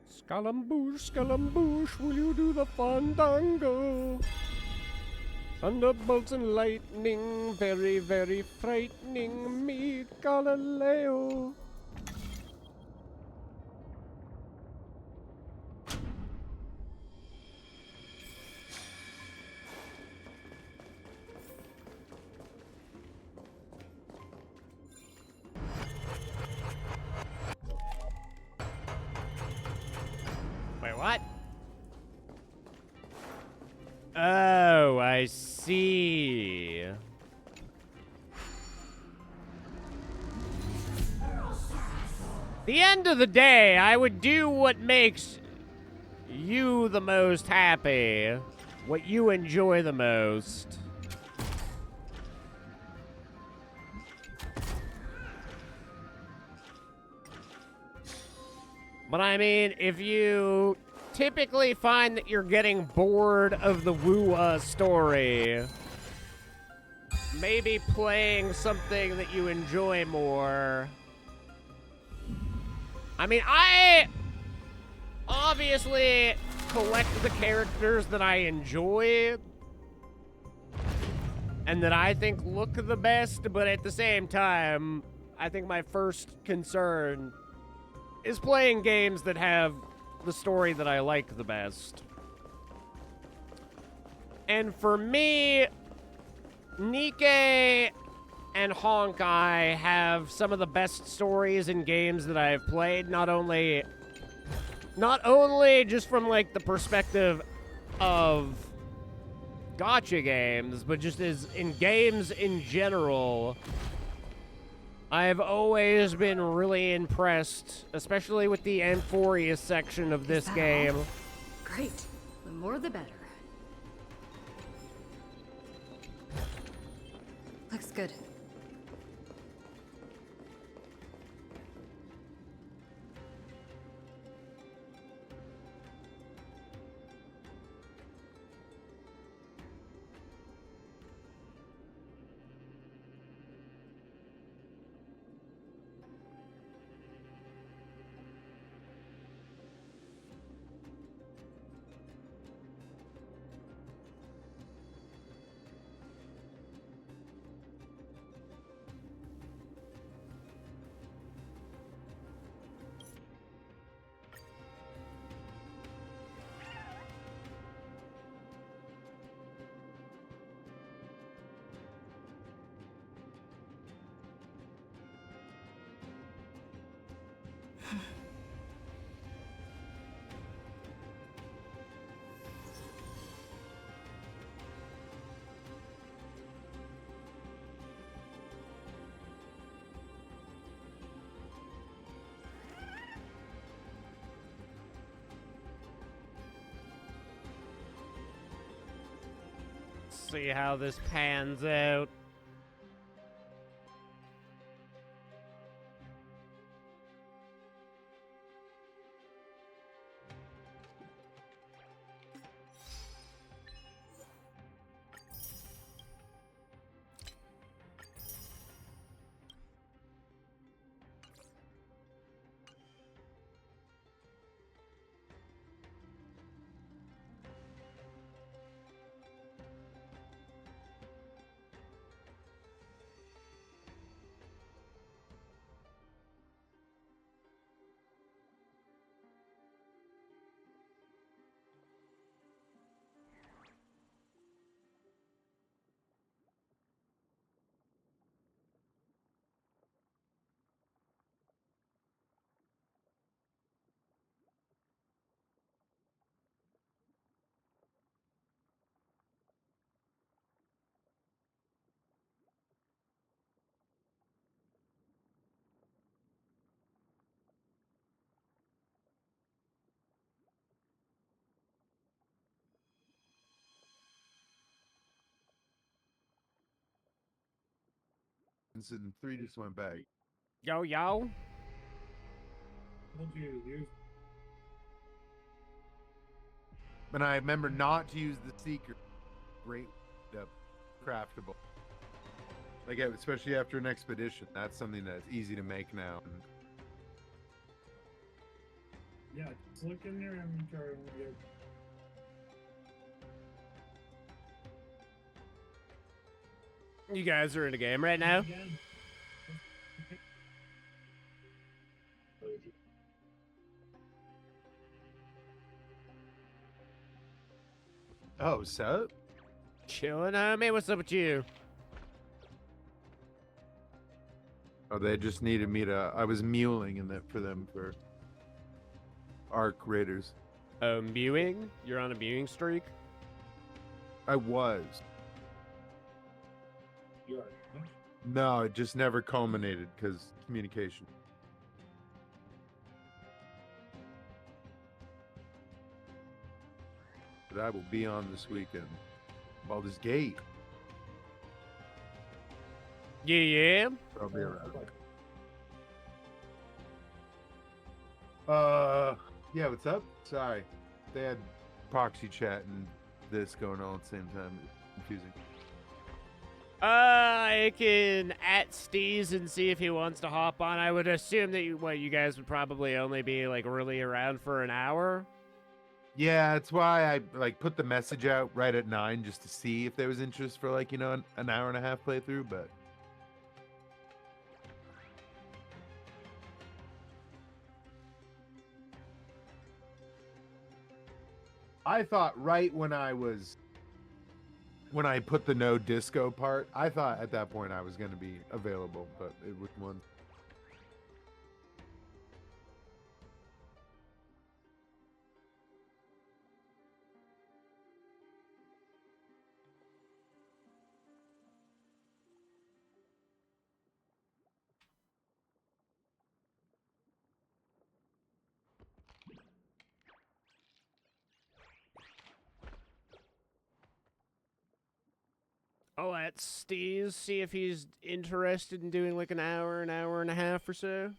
S1: Scaramouche, Scaramouche, will you do the fandango? Thunderbolts and lightning, very, very frightening. Meet Galileo. Wait, what? Oh, I see. The end of the day, I would do what makes you the most happy, what you enjoy the most. But I mean, if you typically find that you're getting bored of the Woo story, maybe playing something that you enjoy more. I mean, I obviously collect the characters that I enjoy and that I think look the best, but at the same time, I think my first concern is playing games that have the story that I like the best. And for me, Nikke and Honkai have some of the best stories in games that I've played, not only just from like the perspective of gacha games, but just as in games in general. I've always been really impressed, especially with the Amphoria section of this game.
S3: Great. The more the better. Looks good.
S1: see how this pans out.
S9: And 3 just went back.
S1: Yo, yo.
S9: And I remember not to use the seeker. Great, craftable. Like especially after an expedition, that's something that's easy to make now. And
S10: yeah, just look in your inventory when you
S1: You guys are in a game right now?
S10: again.
S9: oh, so
S1: Chilling, homie. What's up with you?
S9: oh, they just needed me to. I was muling in that for them for Arc Raiders.
S1: Oh, mewing? You're on a mewing streak?
S9: I was.
S10: You are.
S9: No, it just never culminated because communication. But I will be on this weekend. Baldur's Gate.
S1: Yeah, yeah.
S9: I'll be around. Yeah, what's up? Sorry. They had proxy chat and this going on at the same time. It's confusing.
S1: I can at Steez and see if he wants to hop on. I would assume that you guys would probably only be like really around for an hour.
S9: Yeah, that's why I like put the message out right at 9 just to see if there was interest for like, an hour and a half playthrough, but I thought right when I put the no disco part, I thought at that point I was going to be available, but it was one.
S1: I'll at Steez, see if he's interested in doing like an hour and a half or so.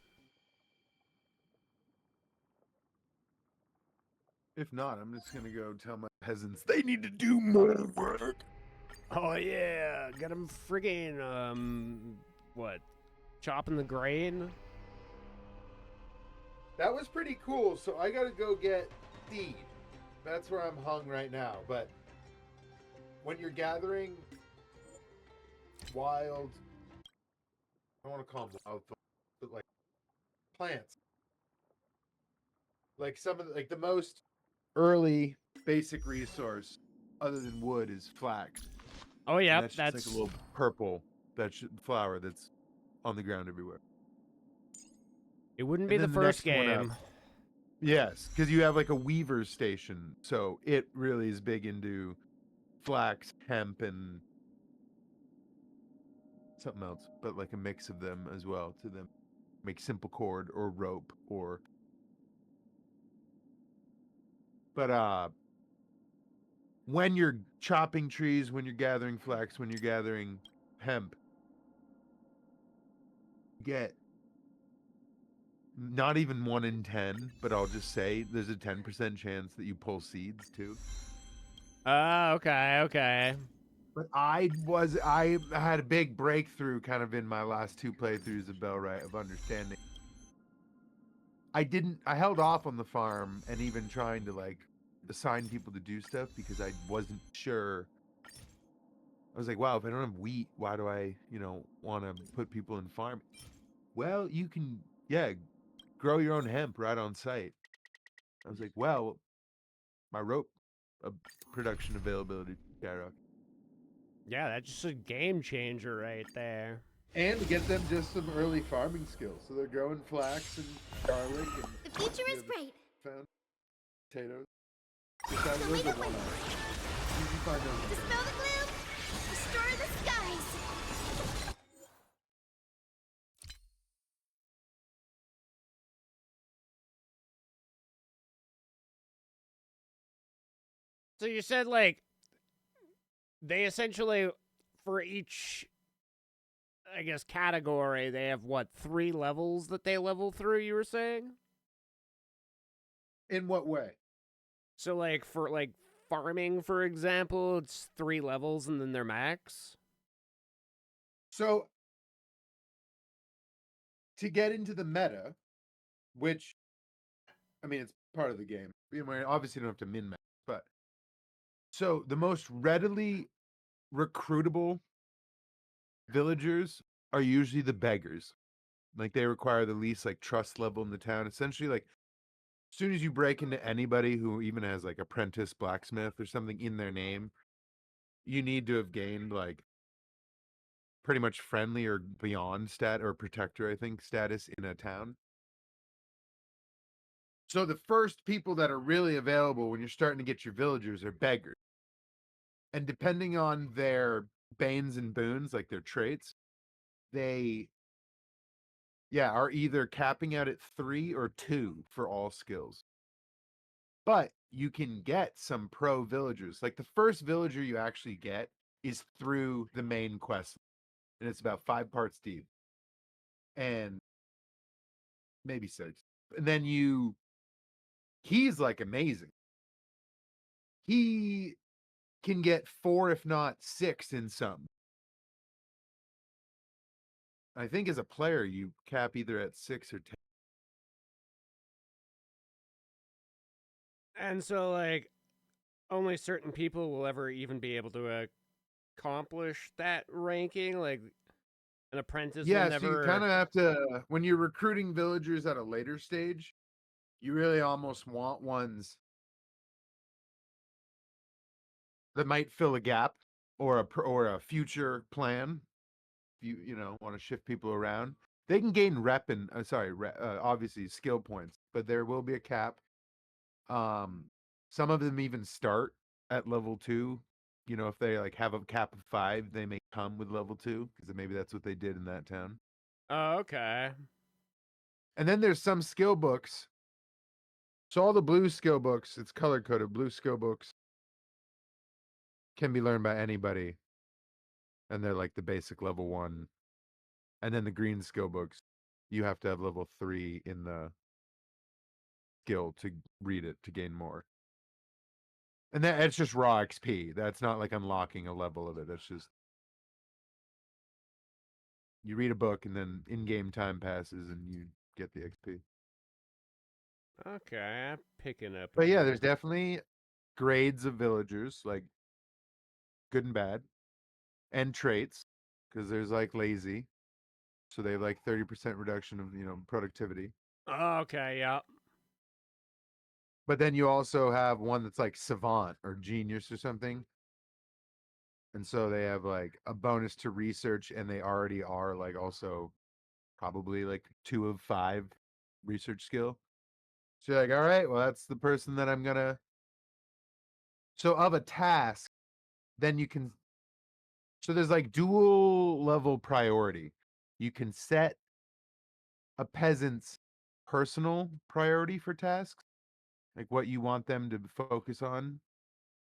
S9: If not, I'm just going to go tell my peasants they need to do more work.
S1: Oh yeah, got him friggin' what? Chopping the grain?
S9: That was pretty cool. So I got to go get seed. That's where I'm hung right now. But when you're gathering wild, I don't want to call them wild, but like plants. Like some of the most early basic resource other than wood is flax.
S1: Oh yeah,
S9: That's just like a little purple flower that's on the ground everywhere.
S1: It wouldn't
S9: And
S1: be the
S9: then
S1: first
S9: next one up-
S1: game.
S9: Yes, because you have like a weaver's station, so it really is big into flax, hemp, and something else, but like a mix of them as well to them make simple cord or rope or. But when you're chopping trees, when you're gathering flax, when you're gathering hemp, get not even 1 in 10, but I'll just say there's a 10% chance that you pull seeds too.
S1: Okay, okay.
S9: But I had a big breakthrough kind of in my last 2 playthroughs of Bellwright of understanding. I held off on the farm and even trying to like assign people to do stuff because I wasn't sure. I was like, wow, if I don't have wheat, why do I, want to put people in farm? Well, you can, grow your own hemp right on site. I was like, well, my rope production availability skyrocket.
S1: Yeah, that's just a game changer right there.
S9: And get them just some early farming skills. So they're growing flax and garlic and
S5: The future is bright.
S9: found potatoes.
S5: So lead the way.
S9: You find those.
S5: Dispel the gloom. Restore the skies.
S1: So you said, like, they essentially, for each, I guess, category, they have, what, 3 levels that they level through, you were saying?
S9: In what way?
S1: So, like, for, like, farming, for example, it's 3 levels and then they're max?
S9: So, to get into the meta, which, I mean, it's part of the game. Obviously, you don't have to min max, but so the most readily recruitable villagers are usually the beggars. Like they require the least like trust level in the town. Essentially, like as soon as you break into anybody who even has like apprentice blacksmith or something in their name, you need to have gained like pretty much friendly or beyond stat or protector, I think, status in a town. So the first people that are really available when you're starting to get your villagers are beggars. And depending on their banes and boons, like their traits, they are either capping out at 3 or 2 for all skills. But you can get some pro villagers. Like the first villager you actually get is through the main quest, and it's about 5 parts deep. And maybe 6. And then he's like amazing. He can get 4 if not 6 in some. I think as a player you cap either at 6 or 10.
S1: And so, like, only certain people will ever even be able to accomplish that ranking? Like, an apprentice will
S9: Yeah, so you
S1: never...
S9: kind of have to, when you're recruiting villagers at a later stage, you really almost want ones that might fill a gap or a future plan. If you want to shift people around, they can gain rep and obviously skill points, but there will be a cap. Some of them even start at level 2. If they like have a cap of 5, they may come with level 2 because maybe that's what they did in that town.
S1: Oh, okay.
S9: And then there's some skill books. So all the blue skill books, it's color coded. Blue skill books can be learned by anybody, and they're like the basic level 1. And then the green skill books, you have to have level 3 in the skill to read it to gain more. And it's just raw XP. That's not like unlocking a level of it. That's just you read a book and then in-game time passes and you get the XP.
S1: Okay, I'm picking up.
S9: But yeah, there's definitely grades of villagers, like good and bad, and traits, because there's like lazy. So they have like 30% reduction of, productivity.
S1: Okay, yeah.
S9: But then you also have one that's like savant or genius or something. And so they have like a bonus to research, and they already are like also probably like 2 of 5 research skill. So you're like, all right, well, that's the person that I'm gonna. So of a task, then you can. So there's like dual level priority. You can set a peasant's personal priority for tasks, like what you want them to focus on.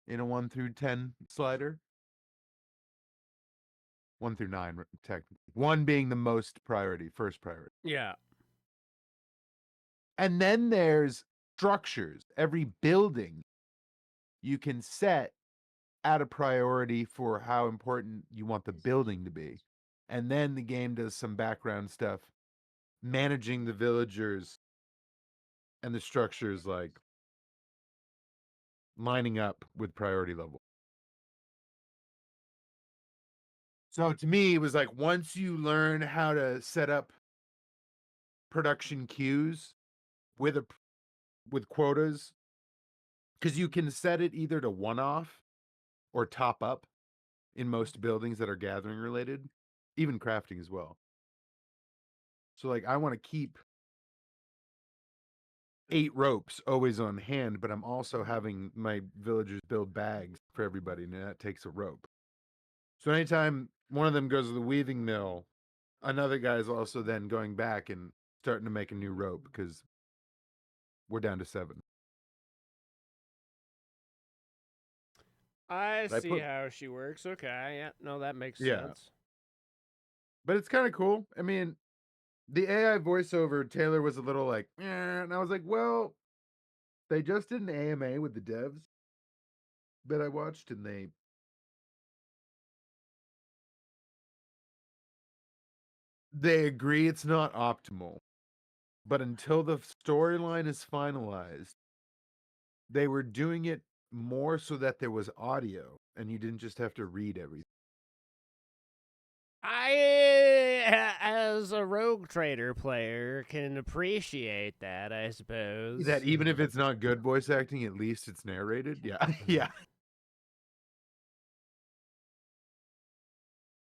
S9: in a 1 through 10 slider. 1 through 9, technically. 1 being the most priority, first priority.
S1: Yeah.
S9: And then there's structures. Every building you can set at a priority for how important you want the building to be. And then the game does some background stuff, managing the villagers and the structures, like lining up with priority level. So to me, it was like once you learn how to set up production queues with quotas, because you can set it either to one-off or top up in most buildings that are gathering related, even crafting as well. So like I want to keep 8 ropes always on hand, but I'm also having my villagers build bags for everybody, and that takes a rope. So anytime one of them goes to the weaving mill, another guy is also then going back and starting to make a new rope because we're down to 7.
S1: I
S9: I
S1: see
S9: put-
S1: how she works. Okay, yeah, no, that makes
S9: Yeah.
S1: sense.
S9: But it's kind of cool. I mean, the AI voiceover, Taylor was a little like, and I was like, well, they just did an AMA with the devs that I watched, and they agree it's not optimal. But until the storyline is finalized, they were doing it more so that there was audio and you didn't just have to read everything.
S1: As a Rogue Trader player, can appreciate that, I suppose.
S9: That even if it's not good voice acting, at least it's narrated. Yeah. Yeah.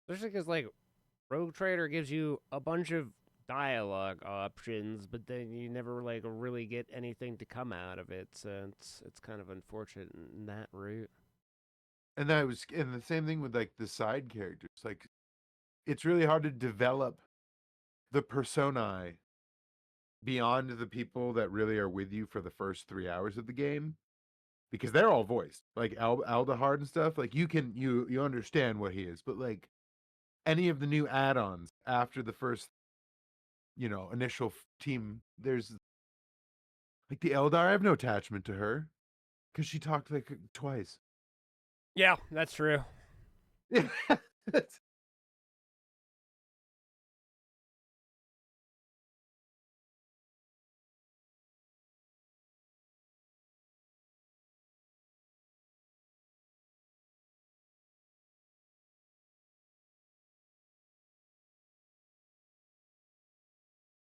S1: Especially because, like, Rogue Trader gives you a bunch of dialogue options, but then you never, like, really get anything to come out of it, so it's kind of unfortunate in that route.
S9: And the same thing with like the side characters. Like it's really hard to develop the personae beyond the people that really are with you for the first 3 hours of the game, because they're all voiced. Like Aldehard and stuff. Like you understand what he is, but like any of the new add-ons after the first, initial team, there's like the Eldar. I have no attachment to her because she talked like twice.
S1: Yeah, that's true.
S9: Yeah.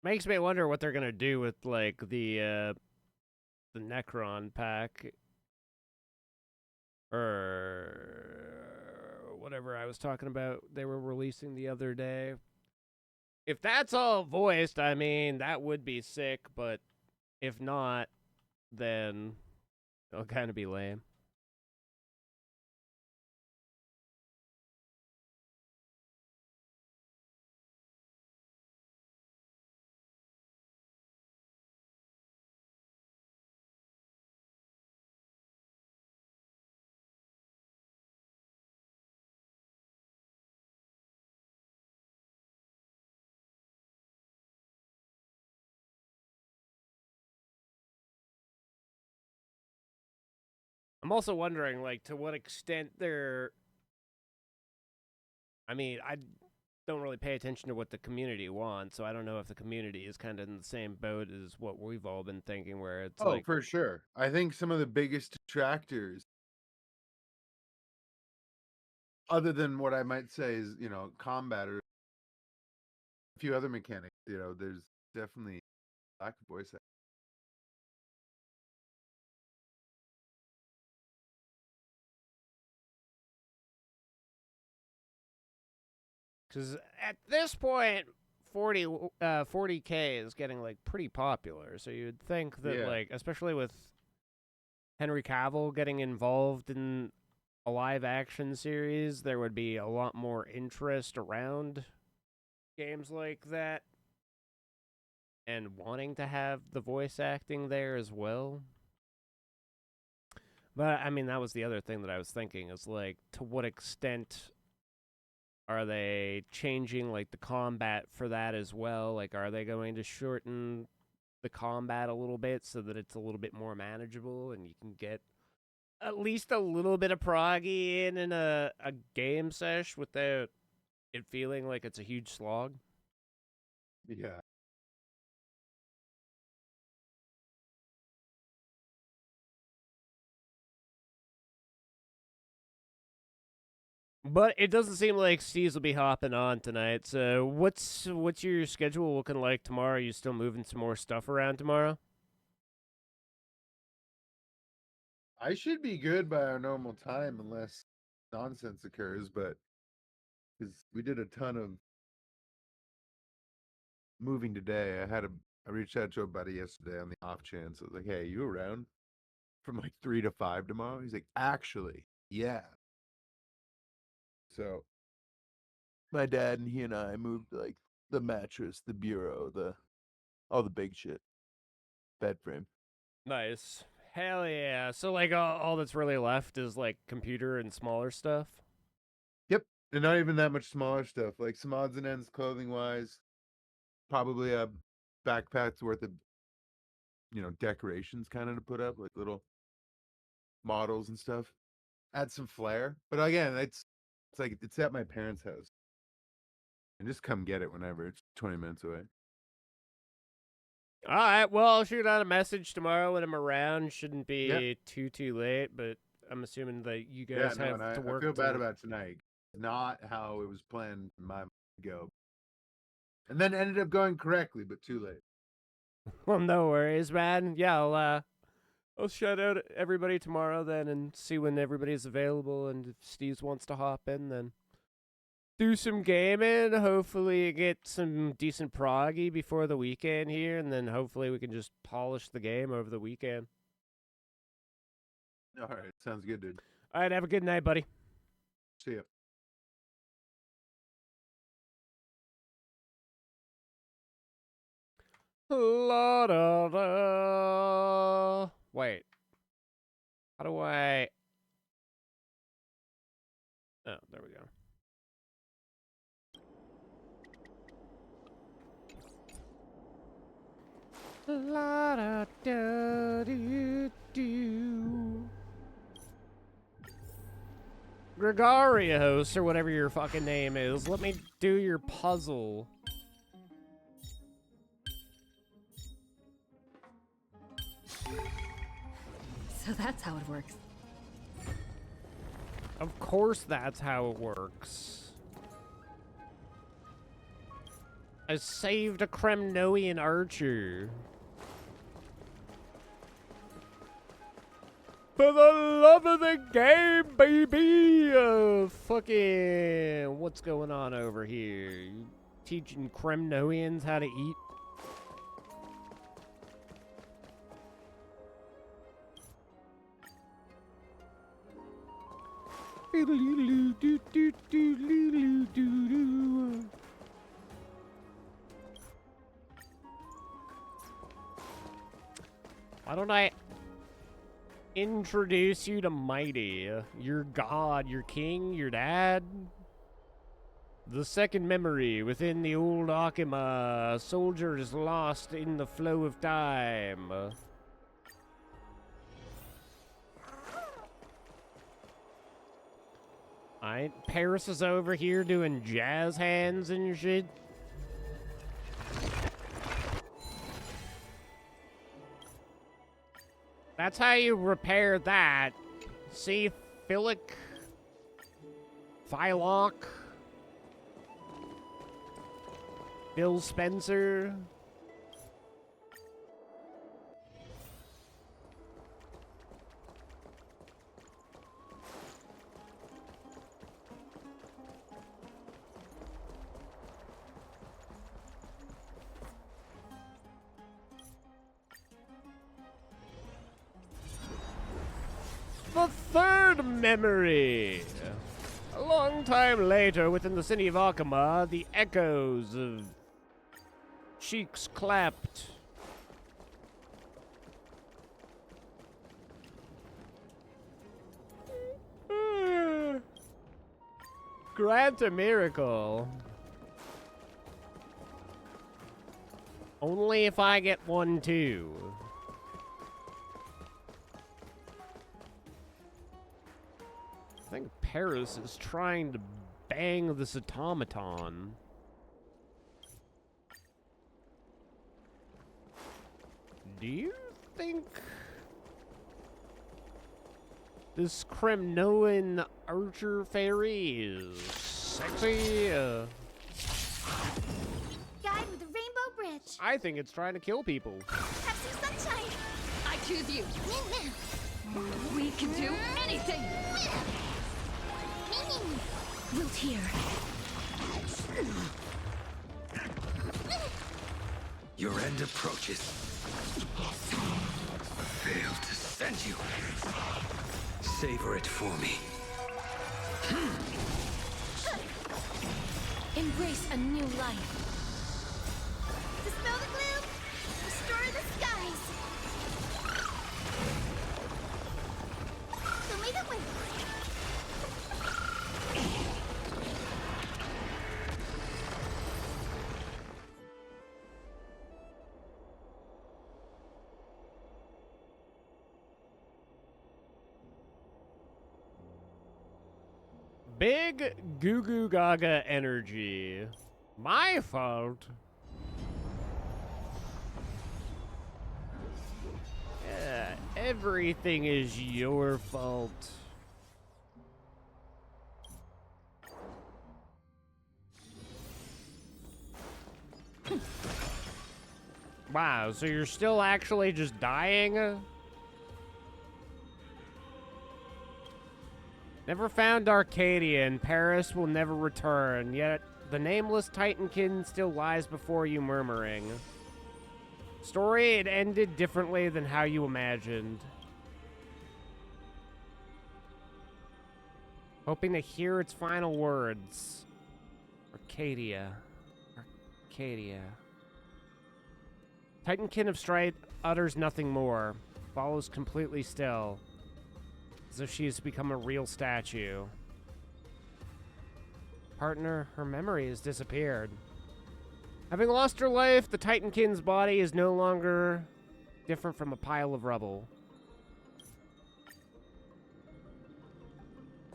S1: Makes me wonder what they're gonna do with, like, the Necron pack. Or whatever I was talking about they were releasing the other day. If that's all voiced, I mean, that would be sick, but if not, then it'll kind of be lame. I'm also wondering, like, to what extent they're. I mean, I don't really pay attention to what the community wants, so I don't know if the community is kind of in the same boat as what we've all been thinking, where it's like.
S9: For sure. I think some of the biggest detractors, other than what I might say is, combat or a few other mechanics, there's definitely lack of voice acting.
S1: Because at this point, 40K is getting, like, pretty popular. So you'd think that,
S9: Yeah.
S1: like, especially with Henry Cavill getting involved in a live action series, there would be a lot more interest around games like that and wanting to have the voice acting there as well. But I mean, that was the other thing that I was thinking is like, to what extent are they changing like the combat for that as well? Like, are they going to shorten the combat a little bit so that it's a little bit more manageable and you can get at least a little bit of proggy in a game sesh without it feeling like it's a huge slog?
S9: Yeah.
S1: But it doesn't seem like Steve's will be hopping on tonight. So what's your schedule looking like tomorrow? Are you still moving some more stuff around tomorrow?
S9: I should be good by our normal time unless nonsense occurs, but because we did a ton of moving today, I reached out to a buddy yesterday on the off chance. I was like, "Hey, you around from like 3 to 5 tomorrow?" He's like, "Actually, yeah." So my dad and he and I moved like the mattress, the bureau, all the big shit, bed frame.
S1: Nice. Hell yeah. So like all that's really left is like computer and smaller stuff.
S9: Yep, and not even that much smaller stuff, like some odds and ends clothing wise. Probably a backpack's worth of decorations kind of to put up, like little models and stuff. Add some flair. But again, it's like it's at my parents' house. And just come get it whenever. It's 20 minutes away.
S1: All right. Well, I'll shoot out a message tomorrow when I'm around. Shouldn't
S9: Yeah.
S1: be too late, but I'm assuming that you
S9: Yeah,
S1: guys
S9: no,
S1: have
S9: and
S1: to
S9: I
S1: work.
S9: feel bad about tonight. Not how it was planned in my mind to go. And then ended up going correctly, but too late.
S1: Well, no worries, man. Yeah, I'll shout out everybody tomorrow then and see when everybody's available. And if Steve wants to hop in, then do some gaming. Hopefully, get some decent proggy before the weekend here, and then hopefully we can just polish the game over the weekend.
S9: All right. Sounds good, dude.
S1: All right, have a good night, buddy.
S9: See ya.
S1: La da da. Wait. How do I? Oh, there we go. La da da do do. Gregarios, or whatever your fucking name is, let me do your puzzle.
S3: So that's how it works.
S1: Of course that's how it works. I saved a Kremnoian archer. For the love of the game, baby! Fucking... What's going on over here? You teaching Kremnoians how to eat? Why don't I introduce you to Mighty, your god, your king, your dad? The second memory within the old Akima, soldiers lost in the flow of time. Alright, Paris is over here doing jazz hands and shit. That's how you repair that. See, Philic, Phylock, Bill Spencer. The third memory. A long time later, within the city of Akima, the echoes of cheeks clapped. Grant a miracle. Only if I get one too. I think Paris is trying to bang this automaton. Do you think this Kremnoan archer fairy is sexy?
S5: Guide with a rainbow bridge.
S1: I think it's trying to kill people.
S5: Have some sunshine.
S3: I choose you. We can do anything.
S2: Wilt here.
S4: Your end approaches. Failed to send you. Savor it for me.
S2: Embrace a new life.
S5: Dispel the gloom. Restore the skies. Show me the way.
S1: Big goo goo gaga energy. My fault. Yeah, everything is your fault. Wow, so you're still actually just dying? Never found Arcadia, and Paris will never return, yet the nameless Titankin still lies before you murmuring. Story, it ended differently than how you imagined. Hoping to hear its final words. Arcadia. Arcadia. Titankin of Strife utters nothing more, follows completely still, as if she has become a real statue. Partner, her memory has disappeared. Having lost her life, the Titankin's body is no longer different from a pile of rubble.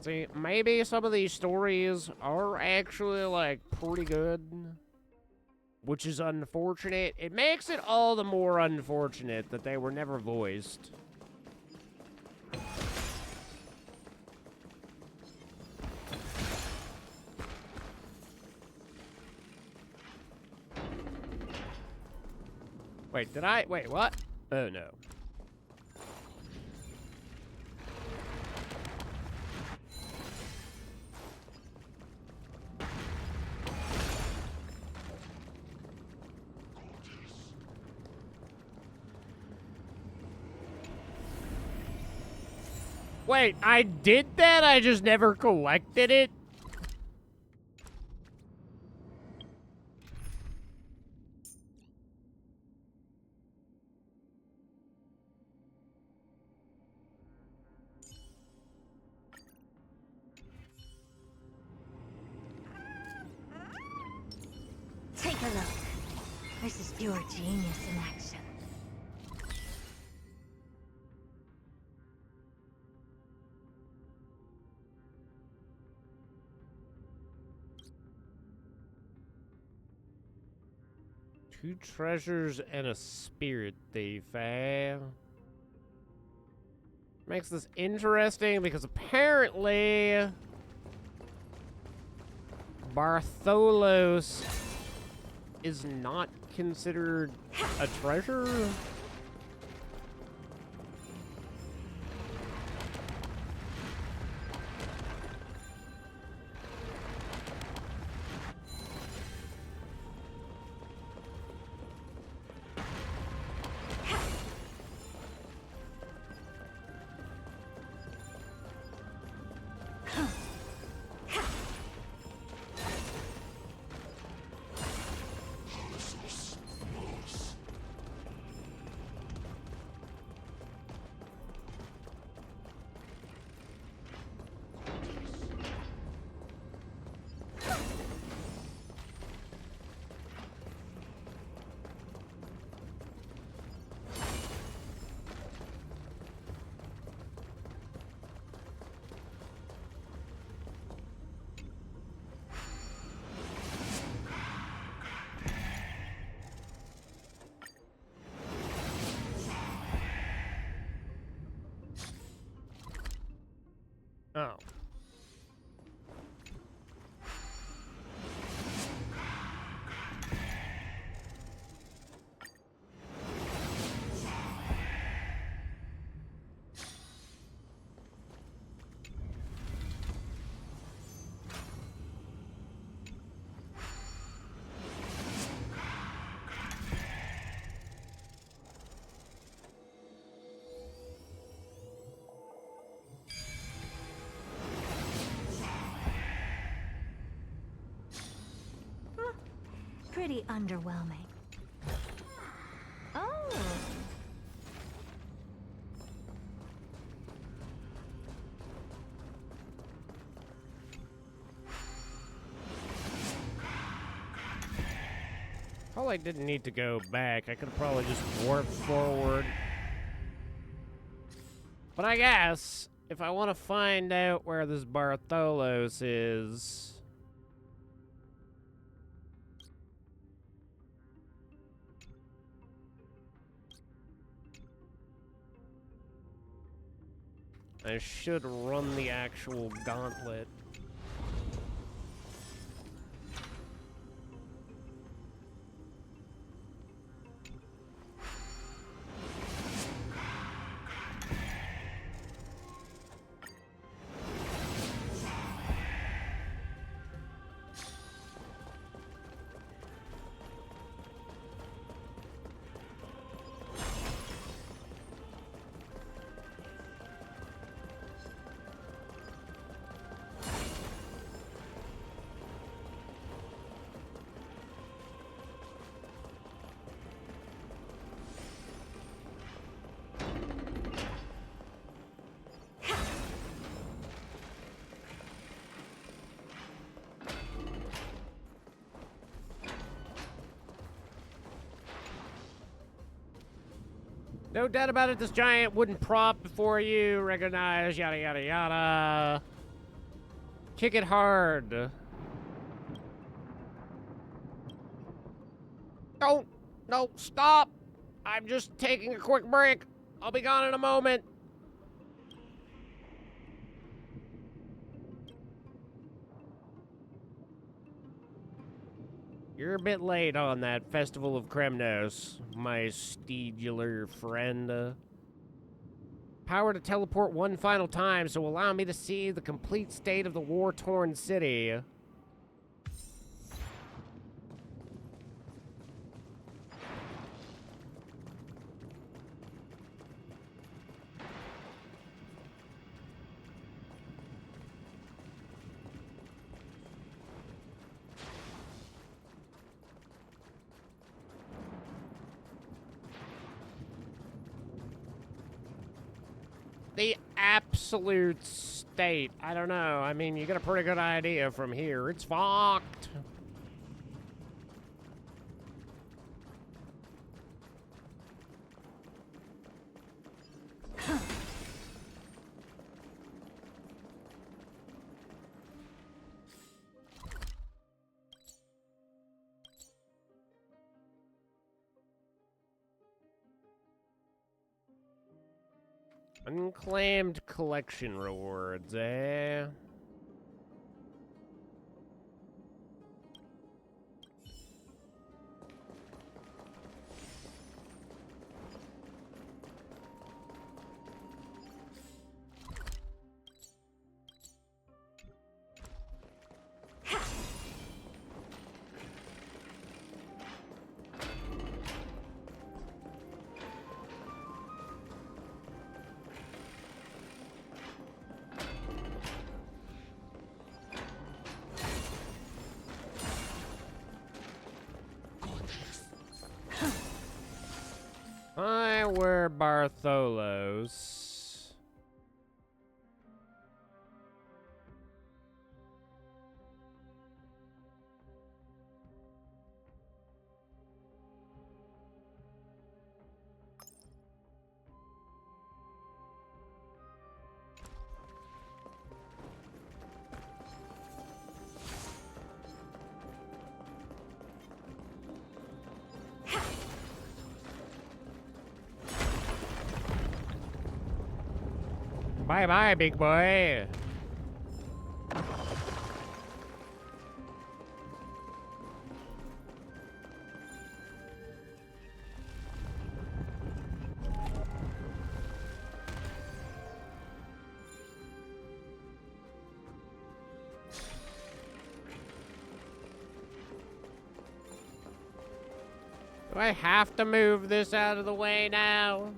S1: See, maybe some of these stories are actually, like, pretty good, which is unfortunate. It makes it all the more unfortunate that they were never voiced. Wait, did I? Wait, what? Oh, no. Wait, I did that? I just never collected it?
S5: Take a look. This is pure genius in action.
S1: Two treasures and a spirit thief, eh? Makes this interesting because apparently Bartholos is not considered a treasure.
S5: pretty underwhelming. Oh.
S1: Probably didn't need to go back. I could have probably just warped forward. But I guess if I want to find out where this Bartholos is, I should run the actual gauntlet. No doubt about it, this giant wooden prop before you, recognize, yada yada yada. Kick it hard. Don't, no, stop. I'm just taking a quick break. I'll be gone in a moment. You're a bit late on that Festival of Kremnos, my steedular friend. Power to teleport one final time, so allow me to see the complete state of the war-torn city. The absolute state. I don't know. I mean, you get a pretty good idea from here. It's fucked. Unclaimed collection rewards, eh? Hi, we're Bartholos. Bye-bye, big boy. Do I have to move this out of the way now?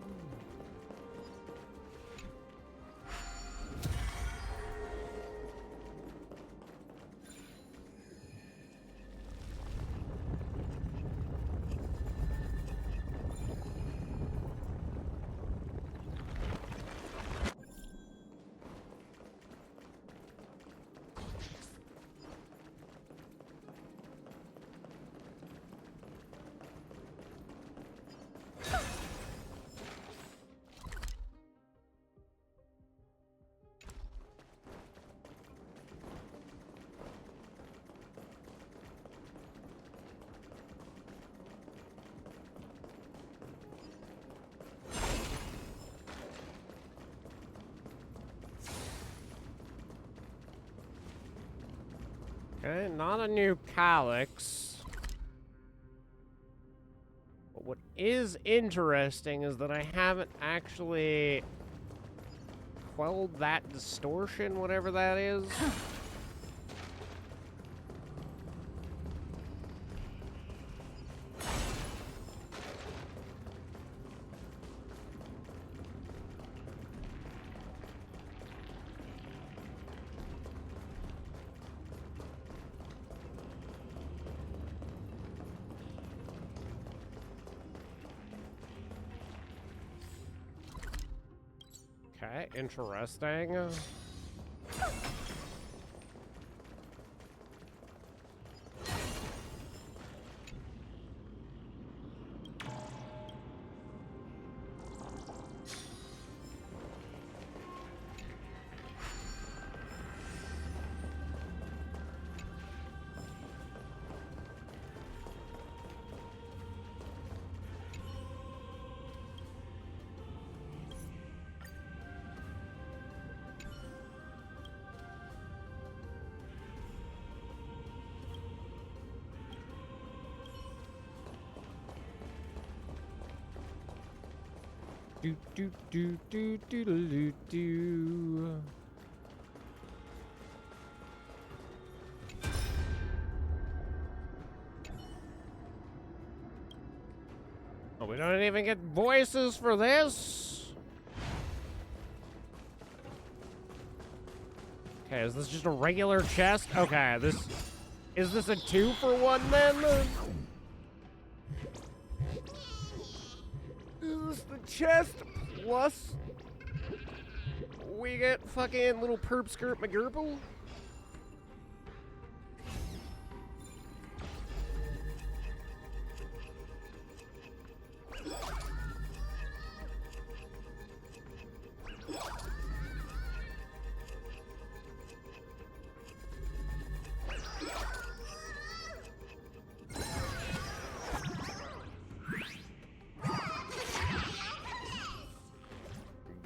S1: Okay, not a new calyx. But what is interesting is that I haven't actually quelled that distortion, whatever that is. Okay, interesting. Do do do do do do do. Oh, we don't even get voices for this? Okay, is this just a regular chest? Okay, is this a 2-for-1 then? Is this the chest plus we get fucking little perp skirt McGurple?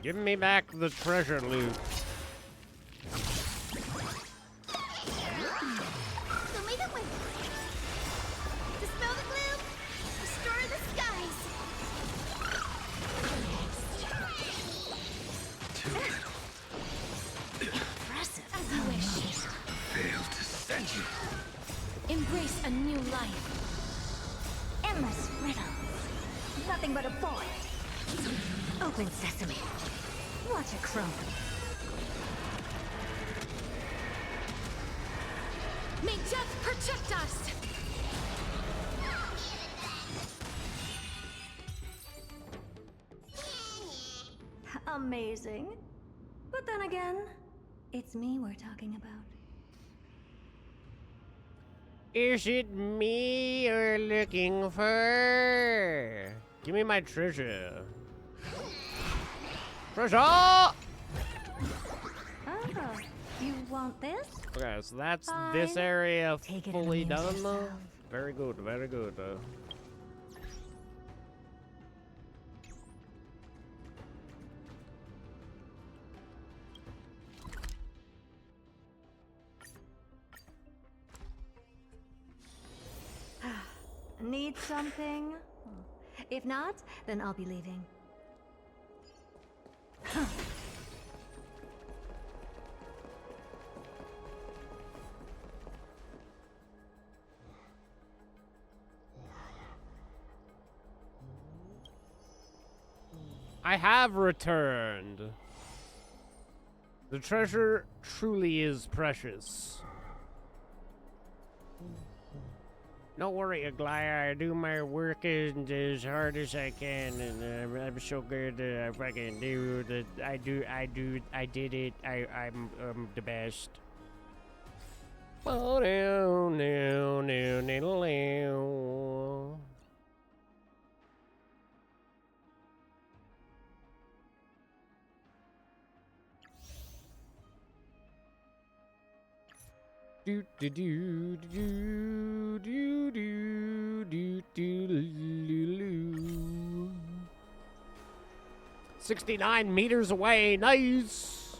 S1: Give me back the treasure loot.
S5: So leave it with me. Dispel the gloom, restore the skies.
S4: Too little.
S2: Impressive. As you wish.
S4: Failed to send you.
S2: Embrace a new life.
S5: Endless riddles. Nothing but a boy.
S2: Open sesame. Watch it crumble. May death protect us!
S3: Amazing. But then again, it's me we're talking about.
S1: Is it me you're looking for? Give me my treasure. Treasure!
S3: Oh, you want this?
S1: Okay, so that's this
S3: Fine.
S1: area
S2: Take it
S1: fully
S2: and amuse
S1: done.
S2: yourself.
S1: Very good, very good.
S3: Need something? If not, then I'll be leaving.
S1: I have returned. The treasure truly is precious. Don't worry, Aglaya. I do my work as hard as I can, and I'm so good. I fucking do that. I did it. I'm the best. Oh no, no, no, no, no. Do do do do do do do do. 69 meters away, nice.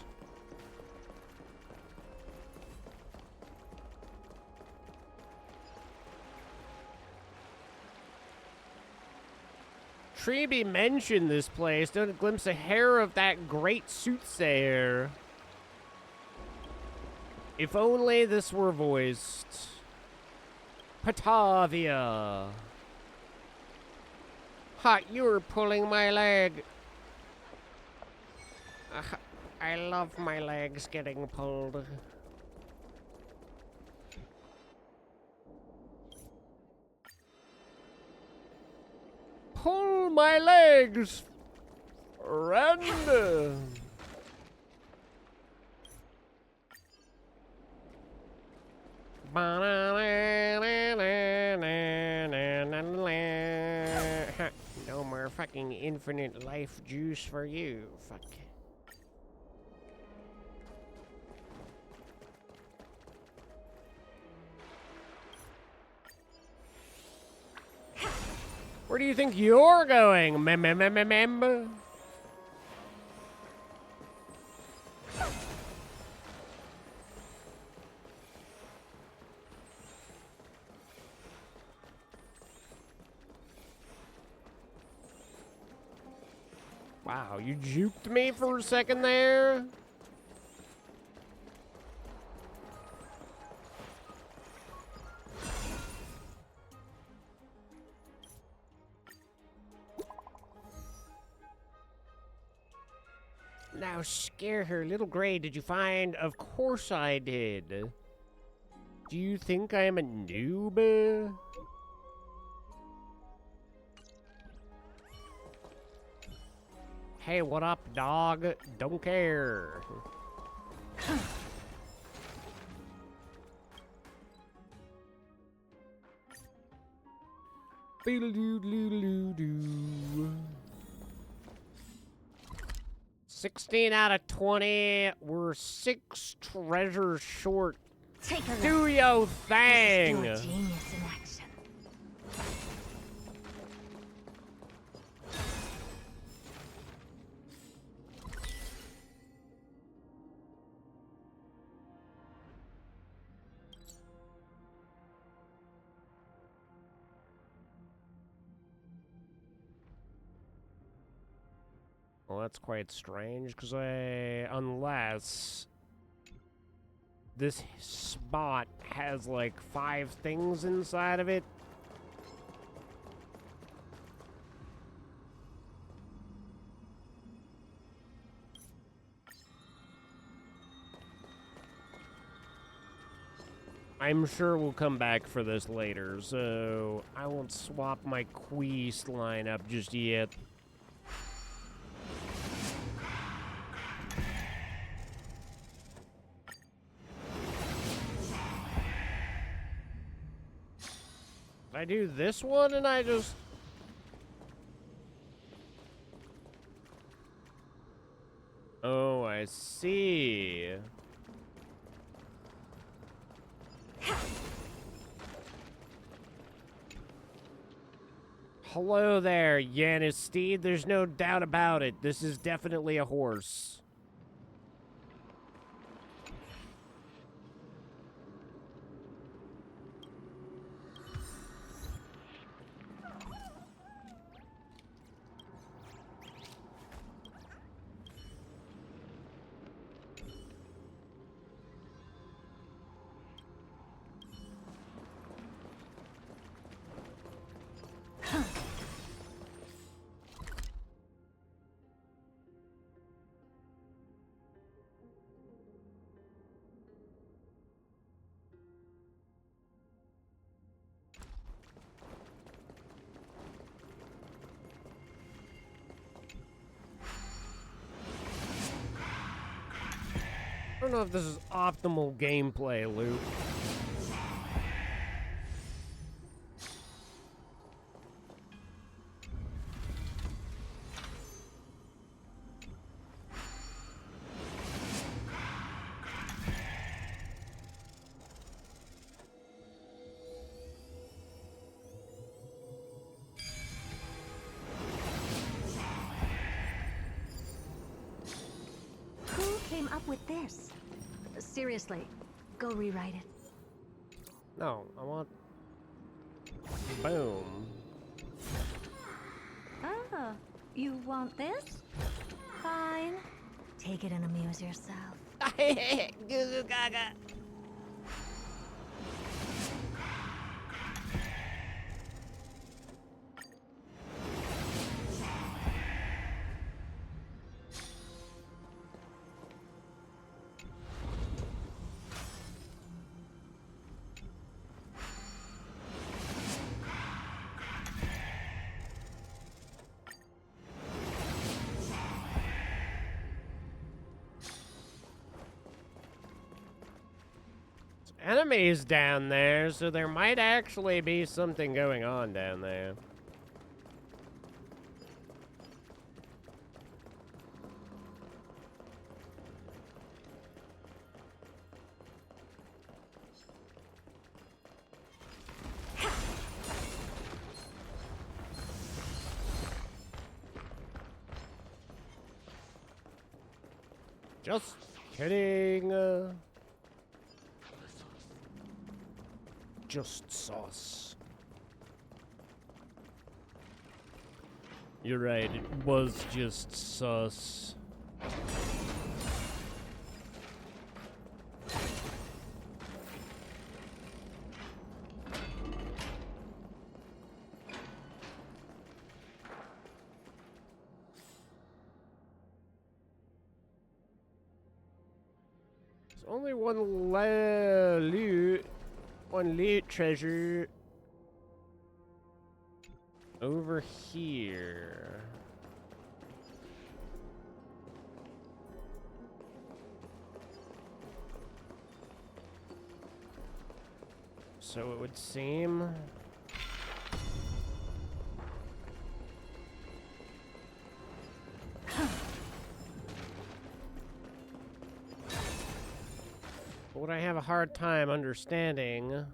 S1: tree be mentioned this place? Don't glimpse a hair of that great soothsayer. If only this were voiced. Patavia. Ha, you're pulling my leg. I love my legs getting pulled. Pull my legs, friend. No more fucking infinite life juice for you. Fuck. Where do you think you're going, mem? Wow, you juked me for a second there? Now scare her. Little Gray, did you find? Of course I did. Do you think I am a noob? Hey, what up, dog? Don't care. Beedle-doo-doo-doo-doo. 16 out of 20. We're 6 treasures short.
S2: Take a look.
S1: Do yo
S2: This
S1: thing.
S2: is still a genius in action.
S1: Well, that's quite strange, because unless this spot has like 5 things inside of it. I'm sure we'll come back for this later, so I won't swap my quest lineup just yet. I do this one and I just... Oh, I see. Hello there, Yanis Steed. There's no doubt about it. This is definitely a horse. I don't know if this is optimal gameplay, Luke.
S2: Who came up with this? Seriously, go rewrite it.
S1: No, I want... Boom.
S2: Huh. You want this? Fine. Take it and amuse yourself.
S1: Goo goo gaga. Enemies down there, so there might actually be something going on down there. Just kidding. Just sauce. You're right, it was just sauce. There's only one loot. One loot treasure over here. So it would seem. What I have a hard time understanding.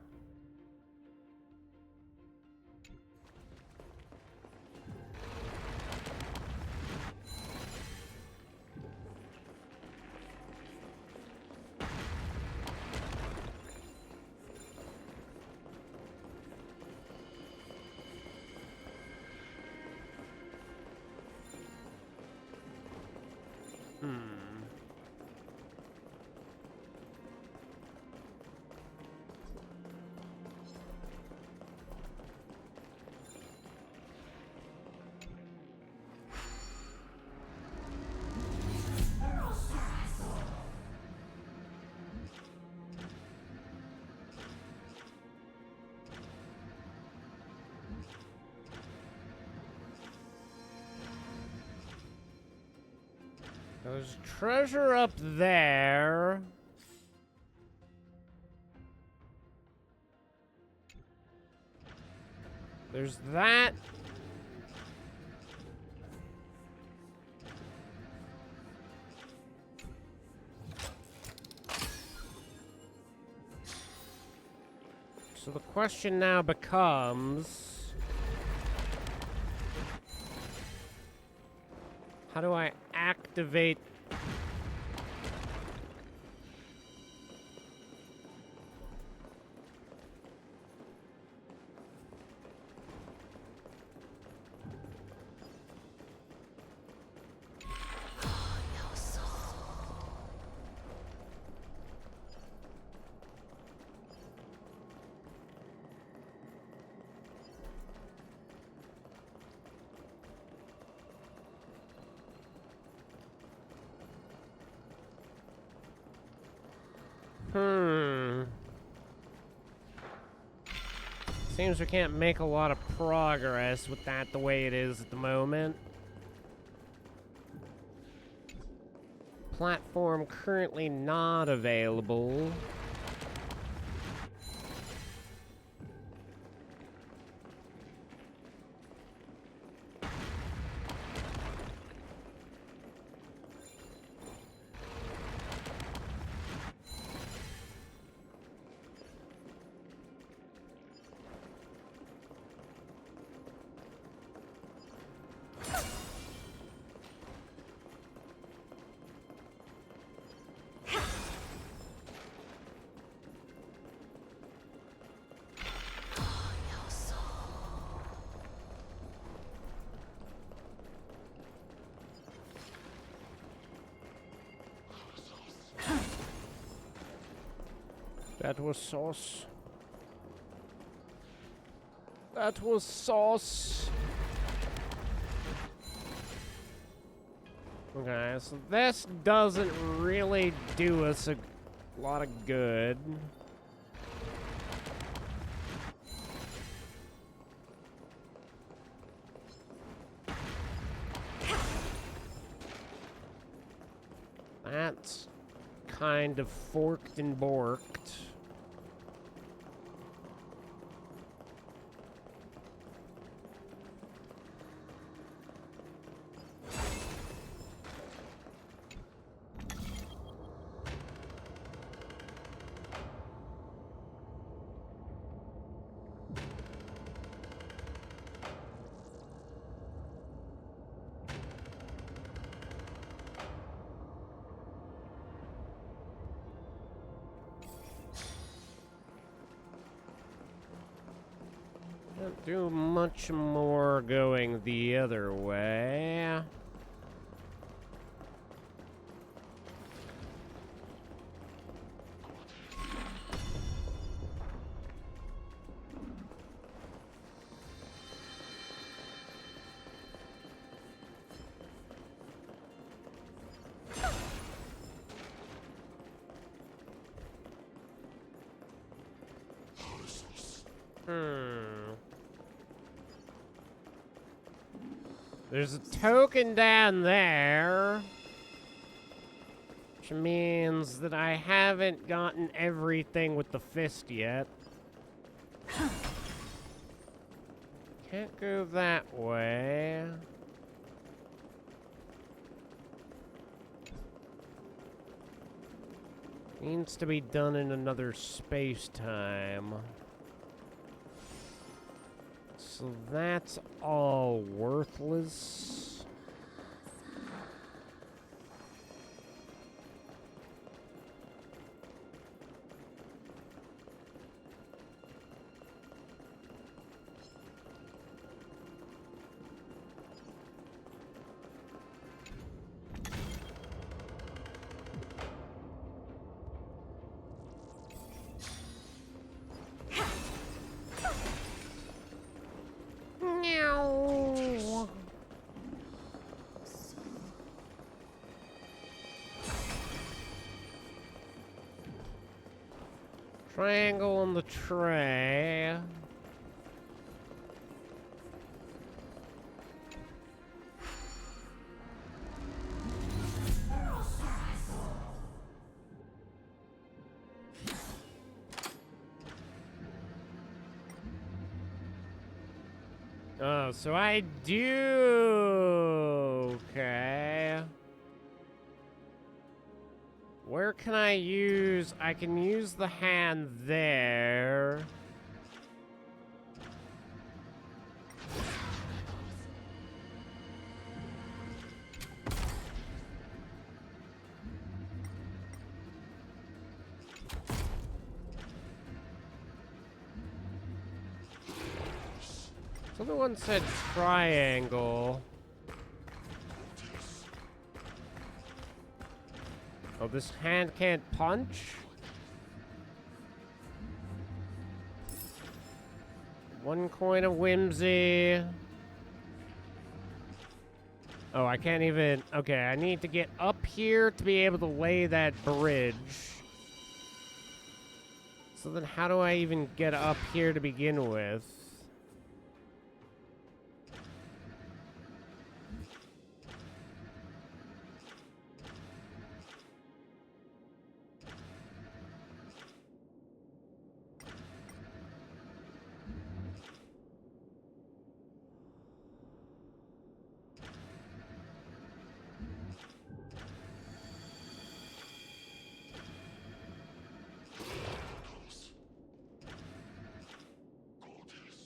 S1: There's treasure up there. There's that. So the question now becomes, how do I activate? Seems we can't make a lot of progress with that the way it is at the moment. Platform currently not available. That was sauce. That was sauce. Okay, so this doesn't really do us a lot of good. That's kind of forked and borked. Can't do much more going the other way. There's a token down there, which means that I haven't gotten everything with the fist yet. Can't go that way. Needs to be done in another space-time. So that's all worthless. Meow. Triangle on the tray. Oh, so I do. Okay. Where can I use? I can use the hand there. So the one said triangle. Oh, this hand can't punch? One coin of whimsy. Oh, I can't even... Okay, I need to get up here to be able to lay that bridge. So then how do I even get up here to begin with?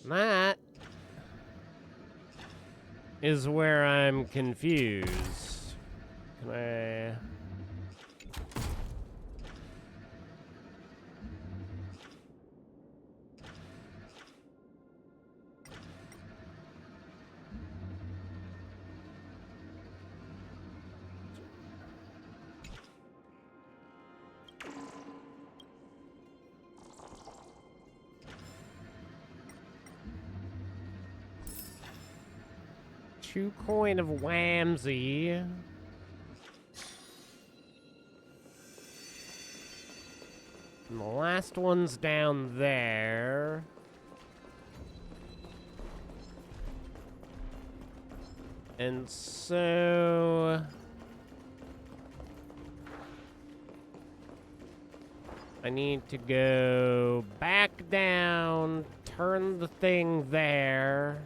S1: That is where I'm confused. Can I... 2 coin of whamsy. And the last one's down there. And so... I need to go back down, turn the thing there.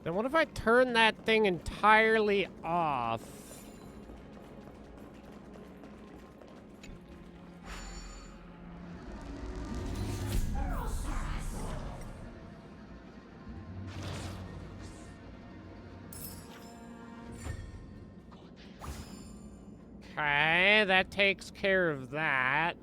S1: Then what if I turn that thing entirely off? Okay, that takes care of that.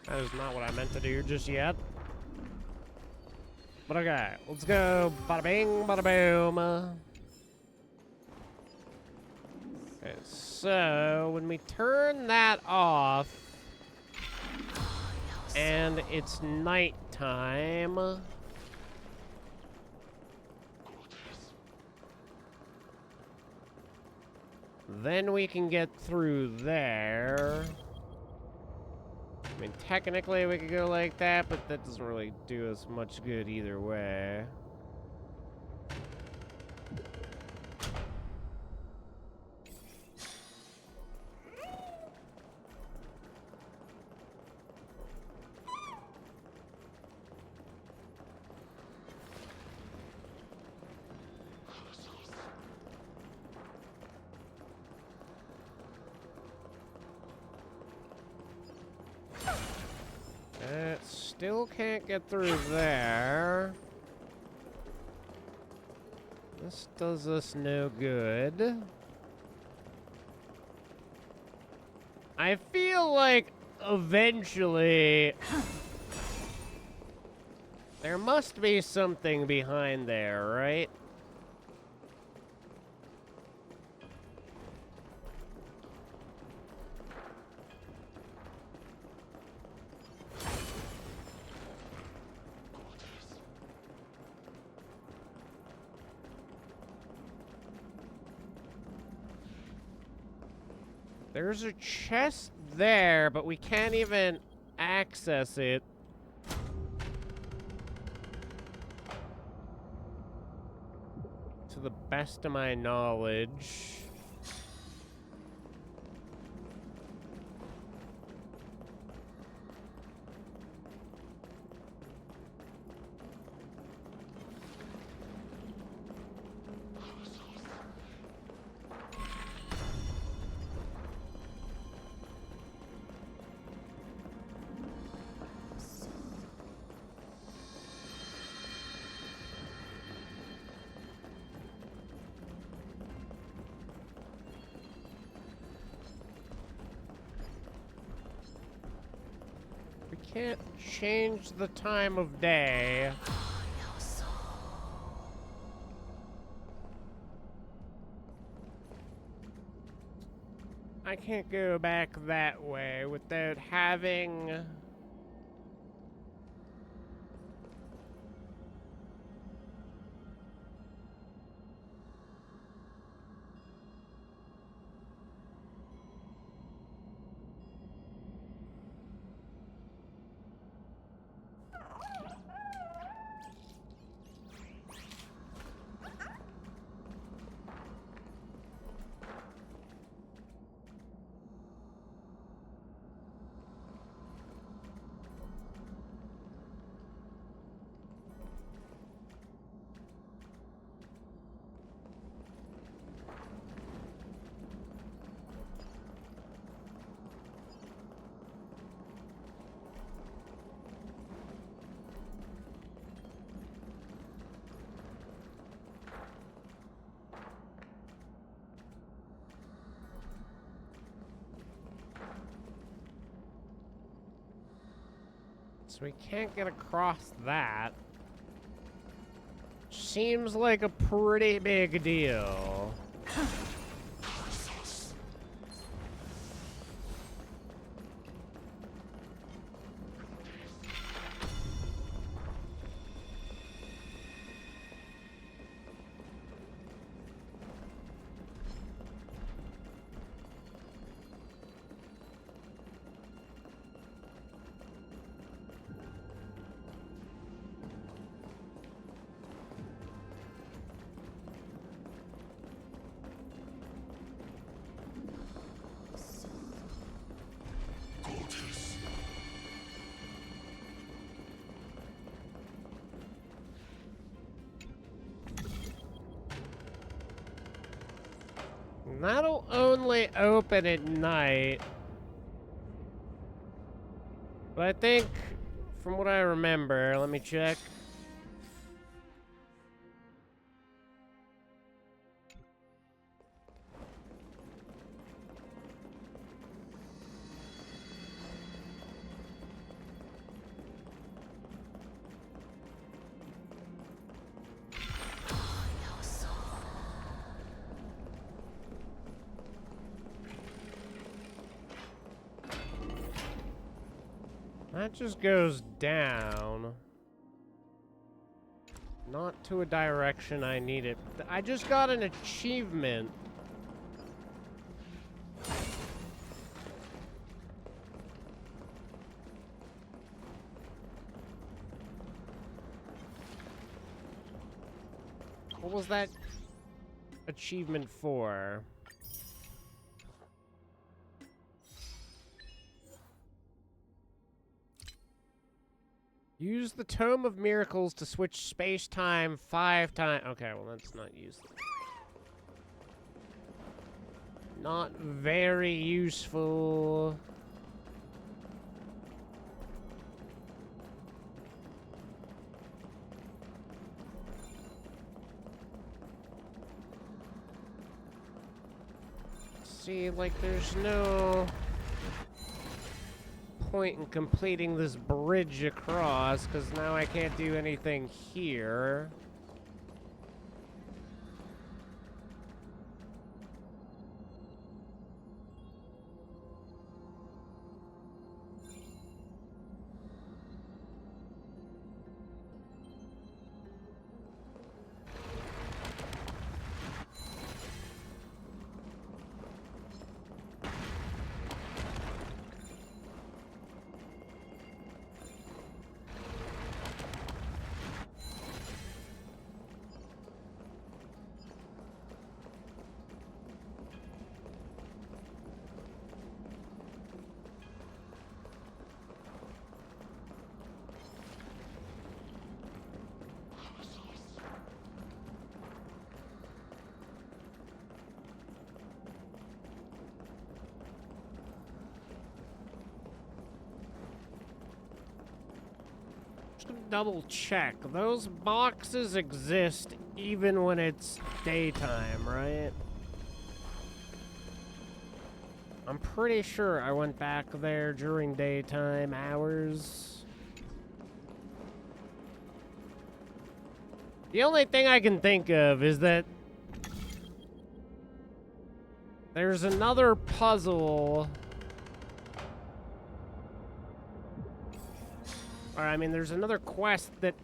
S1: That is not what I meant to do just yet. But okay, let's go. Bada bing, bada boom. Okay, so when we turn that off, and it's nighttime, then we can get through there. I mean, technically we could go like that, but that doesn't really do us much good either way. Still can't get through there. This does us no good. I feel like eventually there must be something behind there, right? There's a chest there, but we can't even access it. To the best of my knowledge. Can't change the time of day. I can't go back that way without having... So we can't get across that. Seems like a pretty big deal. That'll only open at night. But I think, from what I remember, let me check. That just goes down. Not to a direction I need it. I just got an achievement. What was that achievement for? Use the Tome of Miracles to switch space-time 5 times. Okay, well, that's not useful. Not very useful. See, like, there's no point in completing this bridge across, because now I can't do anything here. Double check. Those boxes exist even when it's daytime, right? I'm pretty sure I went back there during daytime hours. The only thing I can think of is that there's another puzzle. Or, I mean, there's another quest that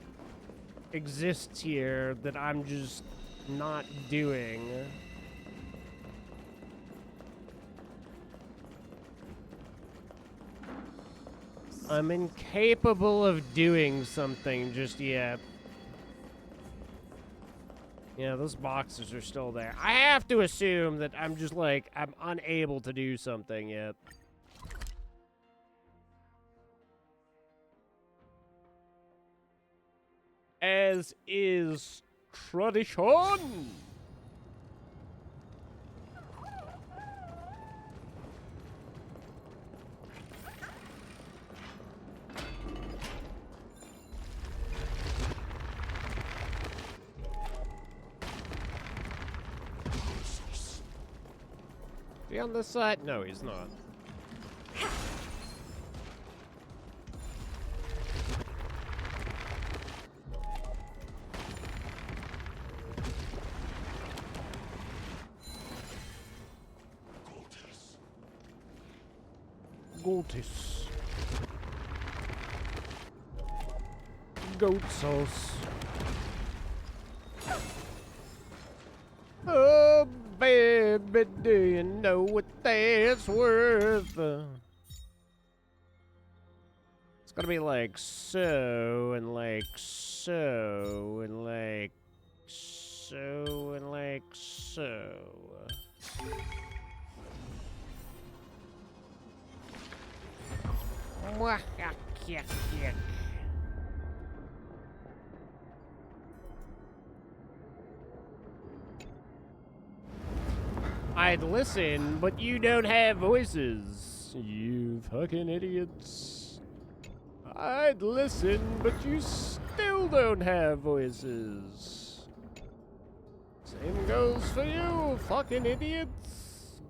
S1: exists here that I'm just not doing. I'm incapable of doing something just yet. Yeah, those boxes are still there. I have to assume that I'm just like, I'm unable to do something yet. As is tradition. Is he on this side? No, he's not. Goatis. Goat sauce. Oh, baby, do you know what that's worth? It's gonna be like so, and like so, and like so, and like so. Mwah, yuck, yuck, yuck. I'd listen, but you don't have voices. You fucking idiots. I'd listen, but you still don't have voices. Same goes for you, fucking idiots.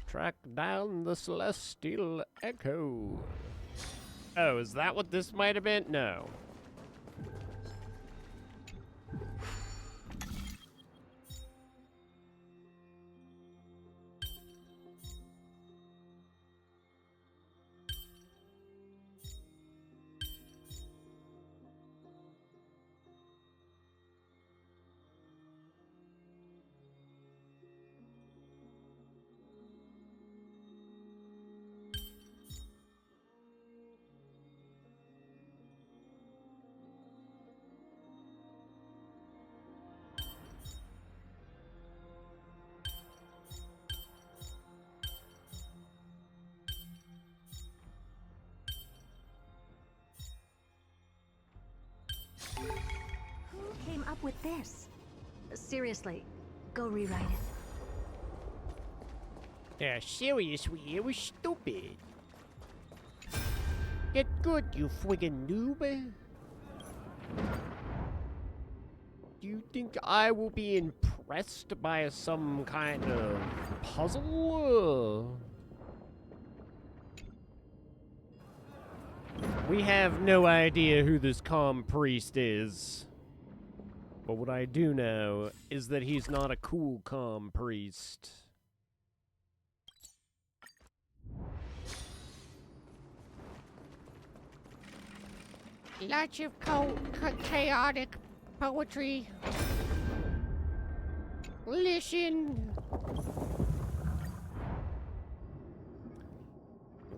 S1: Track down the celestial echo. Oh, is that what this might have been? No.
S2: Who came up with this? Seriously, go rewrite it.
S1: Yeah, seriously, it was stupid. Get good, you friggin' noob. Do you think I will be impressed by some kind of puzzle? We have no idea who this calm priest is. But what I do know is that he's not a cool calm priest. Lots of chaotic poetry. Listen.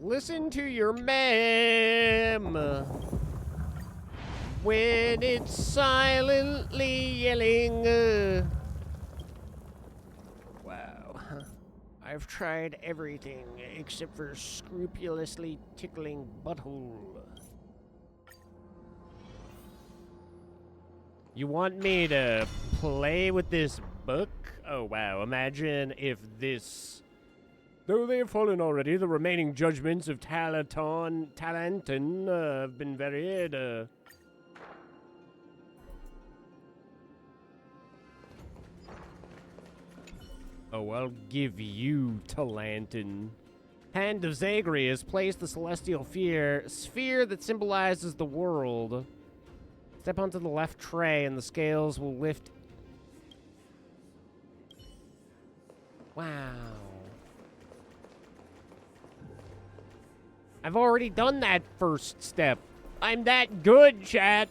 S1: Listen to your ma'am when it's silently yelling. Wow. I've tried everything except for scrupulously tickling butthole. You want me to play with this book? Oh wow, imagine if this... Though they have fallen already, the remaining judgments of Talanton have been varied. Oh, I'll give you Talanton. Hand of Zagreus, place the celestial sphere that symbolizes the world. Step onto the left tray and the scales will lift. Wow. I've already done that first step. I'm that good, chat.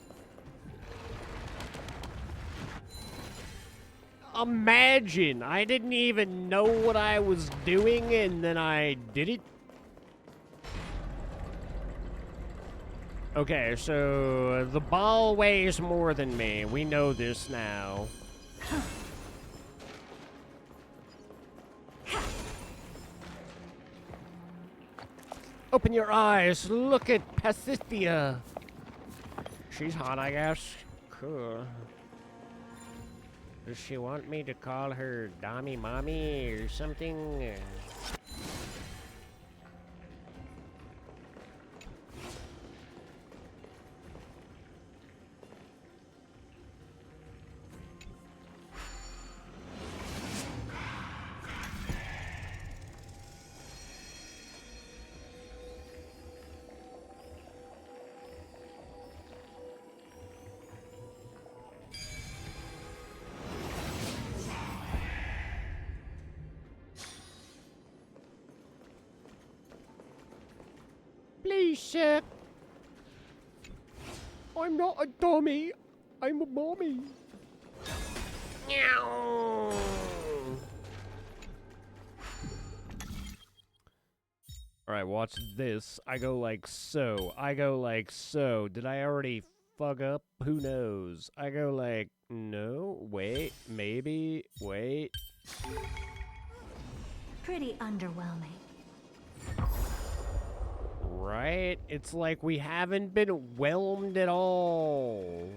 S1: Imagine, I didn't even know what I was doing and then I did it. Okay, so the ball weighs more than me. We know this now. Open your eyes. Look at Pasithia. She's hot, I guess. Cool. Does she want me to call her Dommy Mommy or something? Please, sir. I'm not a dummy. I'm a mommy. Meow. Alright, watch this. I go like so. I go like so. Did I already fuck up? Who knows? I go like, no, wait, maybe, wait.
S2: Pretty underwhelming.
S1: Right? It's like we haven't been whelmed at all.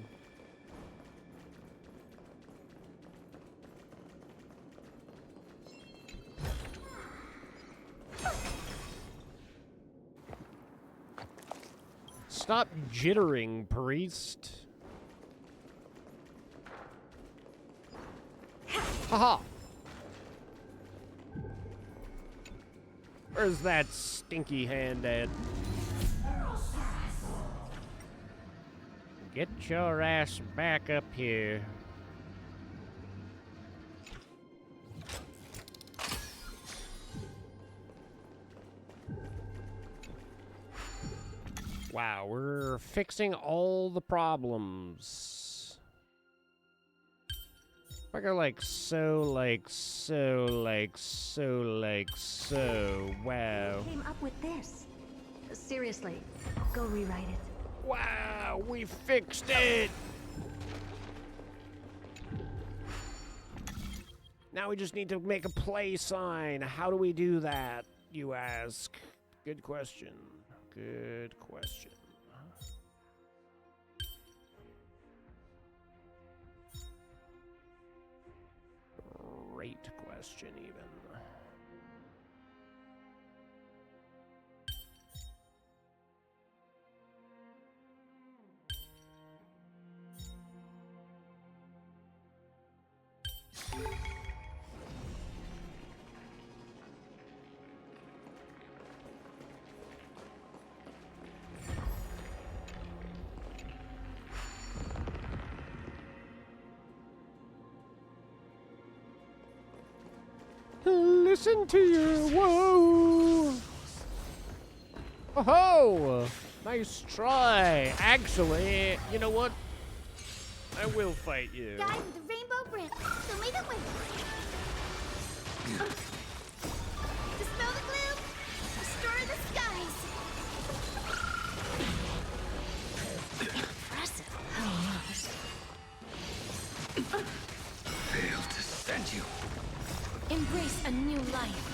S1: Stop jittering, priest. Haha. Where's that stinky hand at? Get your ass back up here. Wow, we're fixing all the problems. If I go like so, like so, like so, like so, wow.
S2: Came up with this. Seriously, go rewrite it.
S1: Wow, we fixed it! Now we just need to make a play sign. How do we do that, you ask? Good question. Good question. Great question, even. Listen to your woe. Oh, nice try. Actually, you know what? I will fight you.
S5: Guy with the rainbow brim. So make it win. Dispel the gloom. Destroy the skies.
S2: Impressive. How nice.
S4: Failed to send you.
S3: Embrace a new life.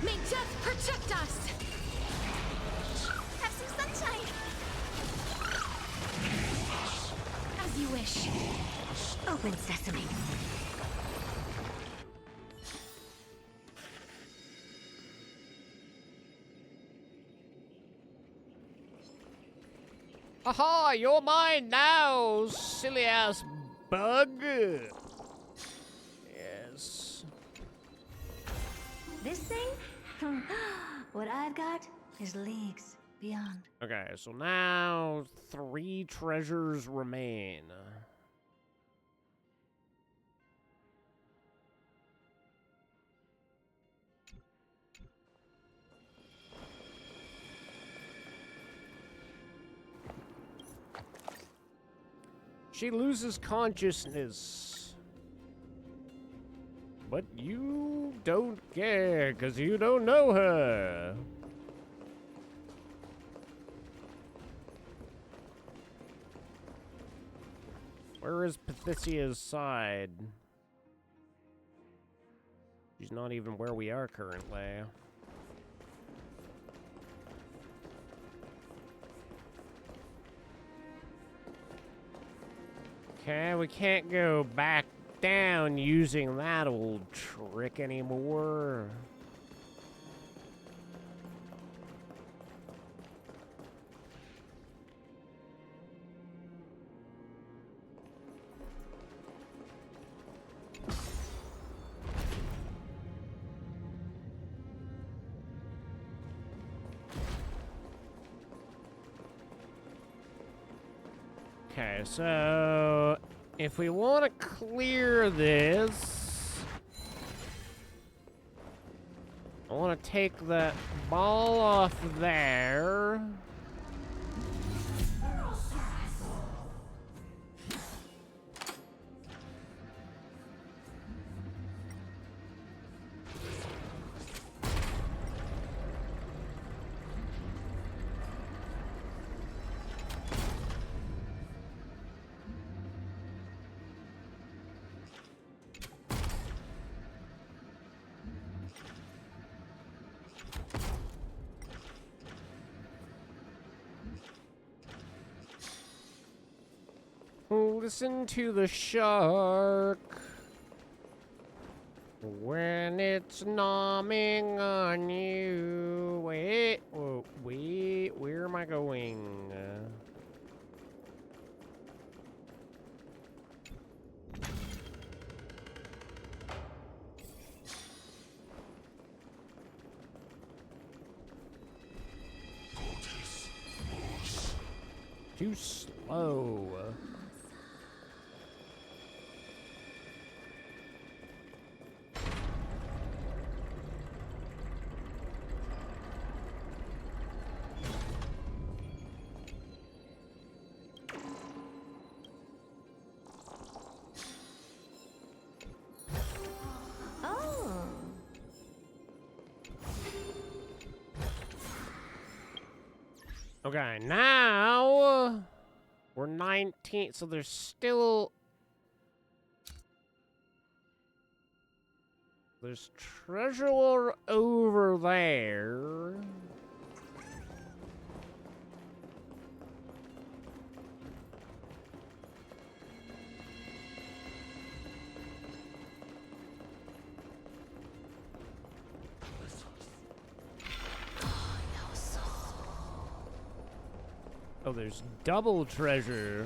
S3: May death protect us!
S5: Have some sunshine.
S3: As you wish.
S2: Open sesame.
S1: Aha, you're mine now, silly ass bug. Yes.
S2: This thing? What I've got is leagues beyond.
S1: Okay, so now 3 treasures remain. She loses consciousness. But you don't care, because you don't know her. Where is Pathicia's side? She's not even where we are currently. Okay, we can't go back down using that old trick anymore. Okay, so if we want to clear this, I want to take that ball off there. Listen to the shark when it's nomming on you. Wait, wait, where am I going? Too slow. Okay, now we're 19, so there's still treasure over there. Oh, there's double treasure.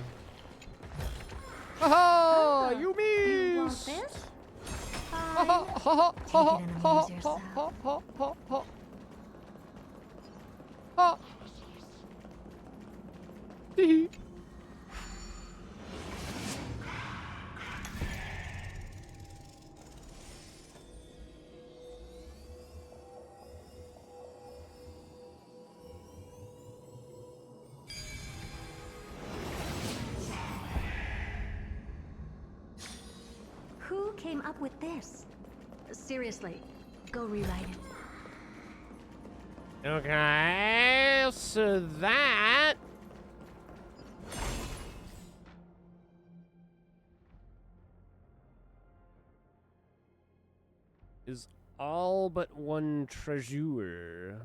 S1: Ha! You
S2: You want
S1: missed!
S2: this?
S1: Ha
S2: Fine.
S1: ha ha
S2: Take
S1: ha
S2: it and
S1: ha
S2: amuse yourself.
S1: ha ha ha ha. Ha. Hee.
S2: Who came up with this? Seriously, go rewrite it.
S1: Okay, so that is all but one treasure.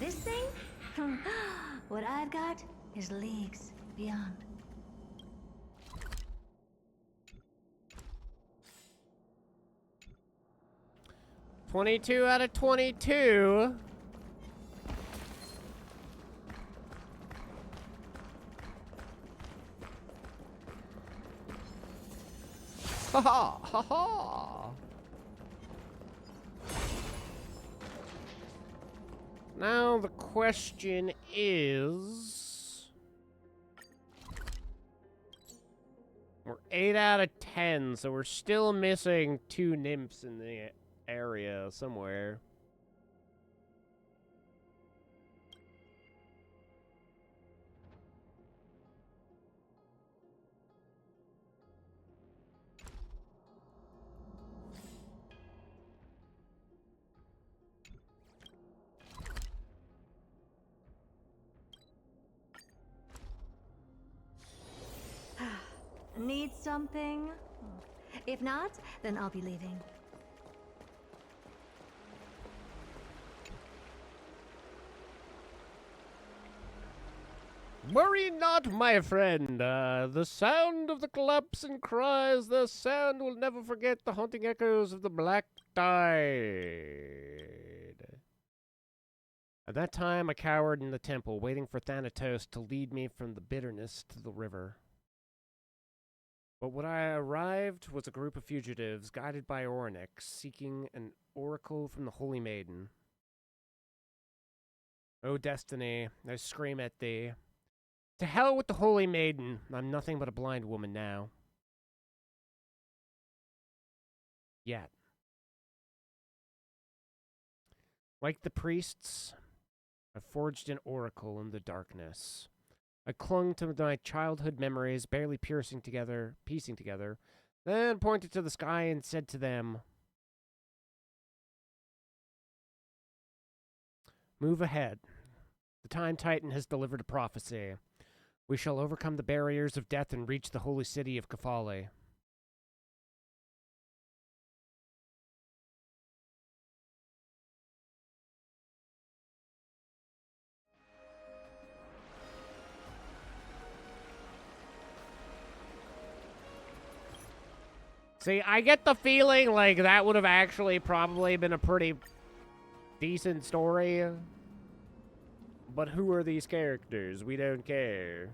S2: This thing? What I've got is leagues beyond.
S1: $22 out of 22. Ha ha ha ha. Now the question is, we're 8 out of 10, so we're still missing 2 nymphs in the area somewhere.
S2: Need something? If not, then I'll be leaving.
S1: Worry not, my friend. The sound of the collapsing cries, the sound will never forget the haunting echoes of the Black Tide. At that time, I cowered in the temple, waiting for Thanatos to lead me from the bitterness to the river. But when I arrived was a group of fugitives, guided by Oryx, seeking an oracle from the Holy Maiden. O destiny, I scream at thee. To hell with the Holy Maiden. I'm nothing but a blind woman now. Yet. Like the priests, I forged an oracle in the darkness. I clung to my childhood memories, barely piecing together, then pointed to the sky and said to them, "Move ahead. The Time Titan has delivered a prophecy. We shall overcome the barriers of death and reach the holy city of Kefali." See, I get the feeling like that would have actually probably been a pretty decent story. But who are these characters? We don't care.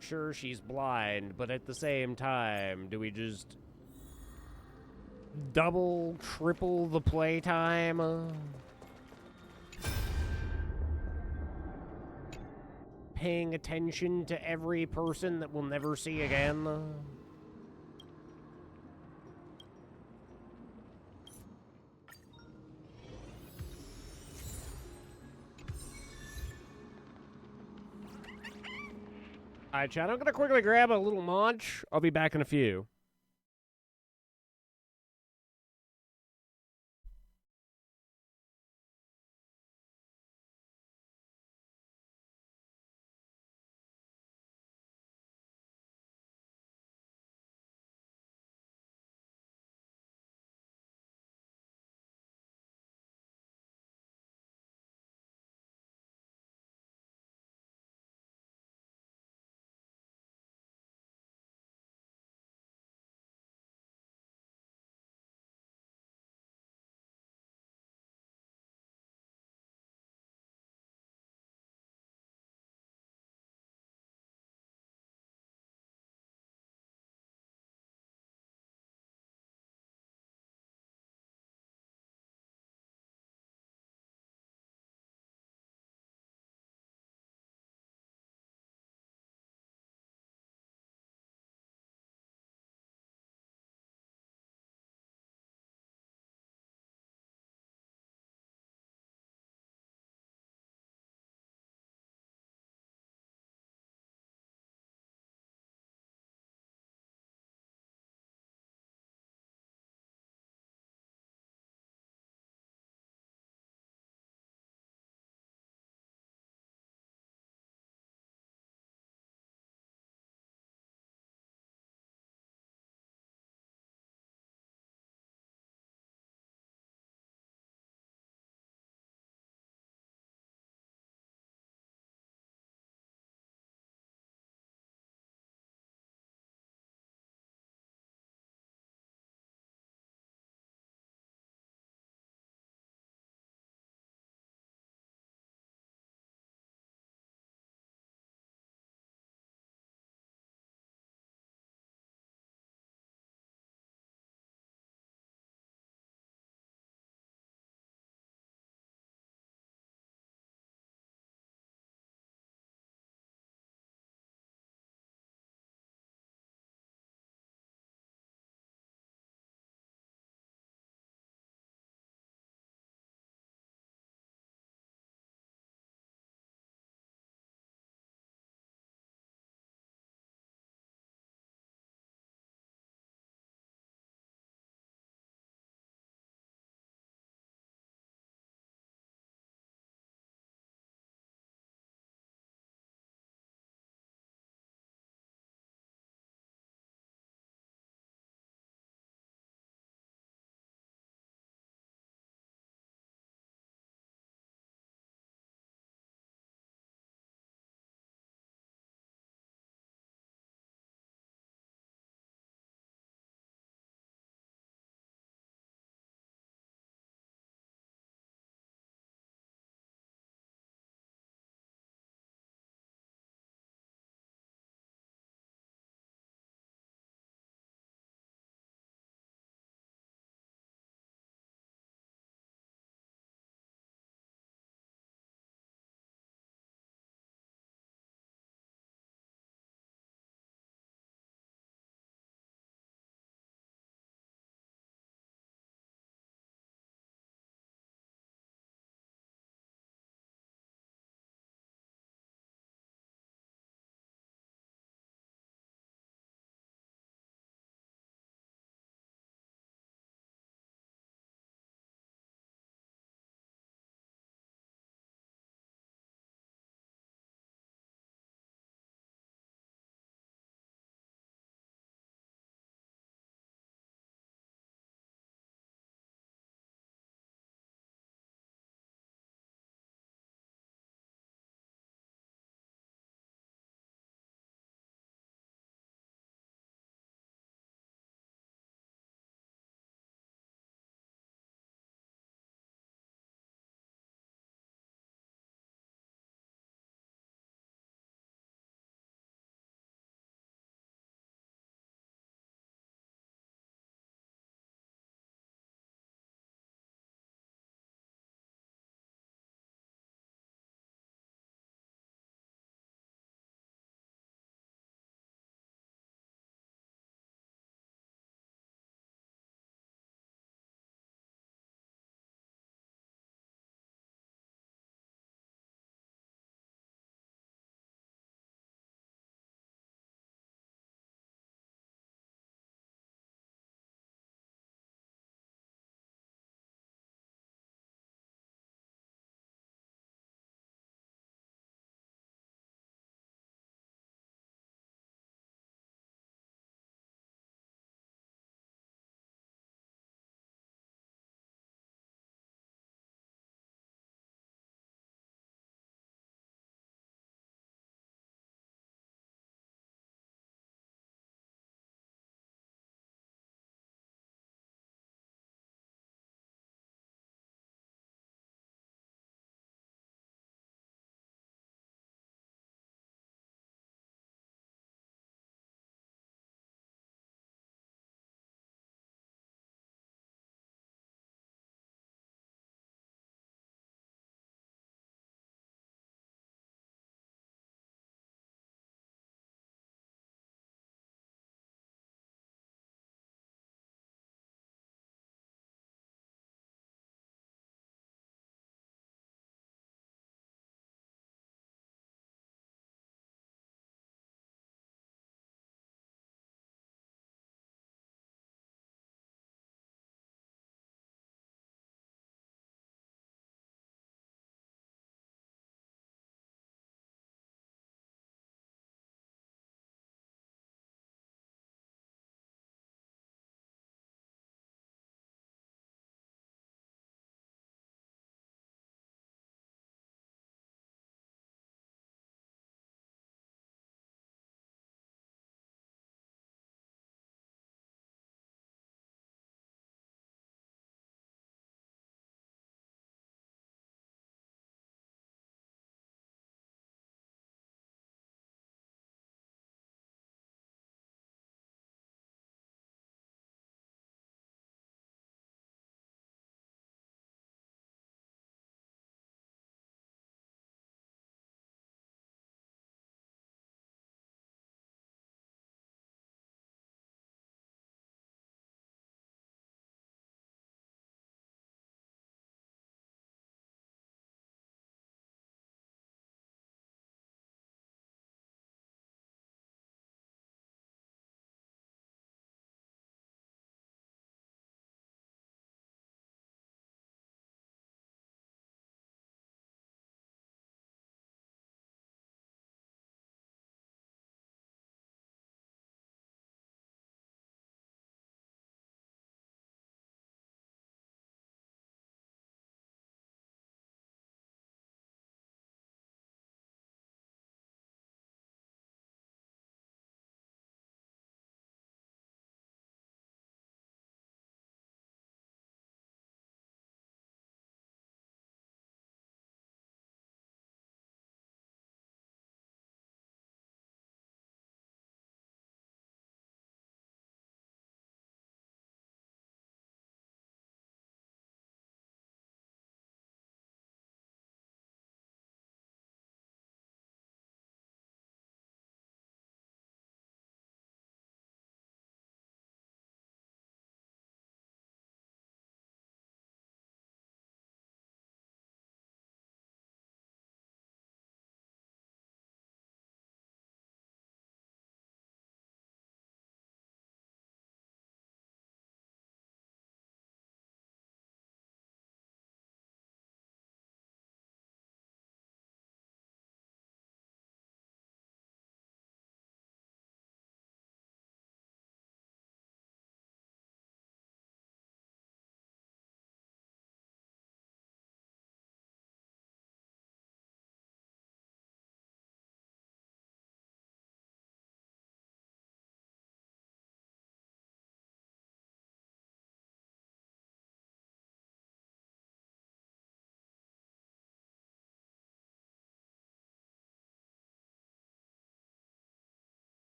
S1: Sure, she's blind, but at the same time, do we just double, triple the playtime? Paying attention to every person that we'll never see again? Alright, chat, I'm gonna quickly grab a little munch. I'll be back in a few.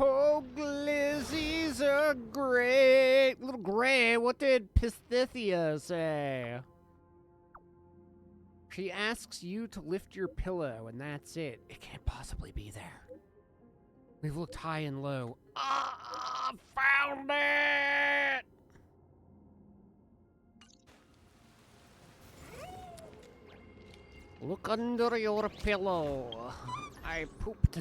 S1: Oh, glizzies are great. Little Gray, what did Pisthithia say? She asks you to lift your pillow, and that's it. It can't possibly be there. We've looked high and low. Ah, found it! Look under your pillow. I pooped.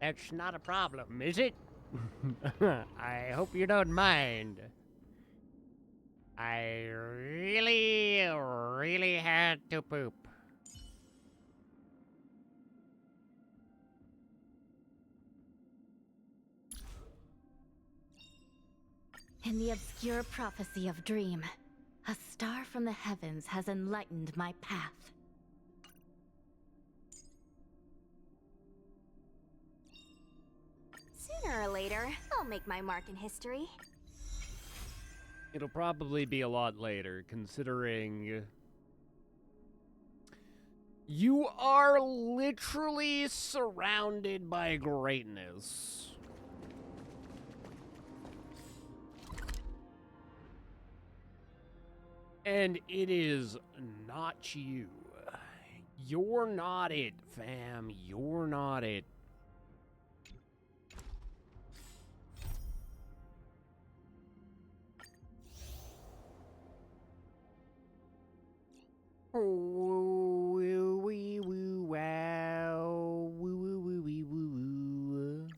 S1: That's not a problem, is it? I hope you don't mind. I really had to poop.
S2: In the obscure prophecy of Dream, a star from the heavens has enlightened my path.
S5: Sooner or later, I'll make my mark in history.
S1: It'll probably be a lot later, considering you are literally surrounded by greatness. And it is not you. You're not it, fam. You're not it. Woo wee woo wow. Woo woo woo wee woo woo.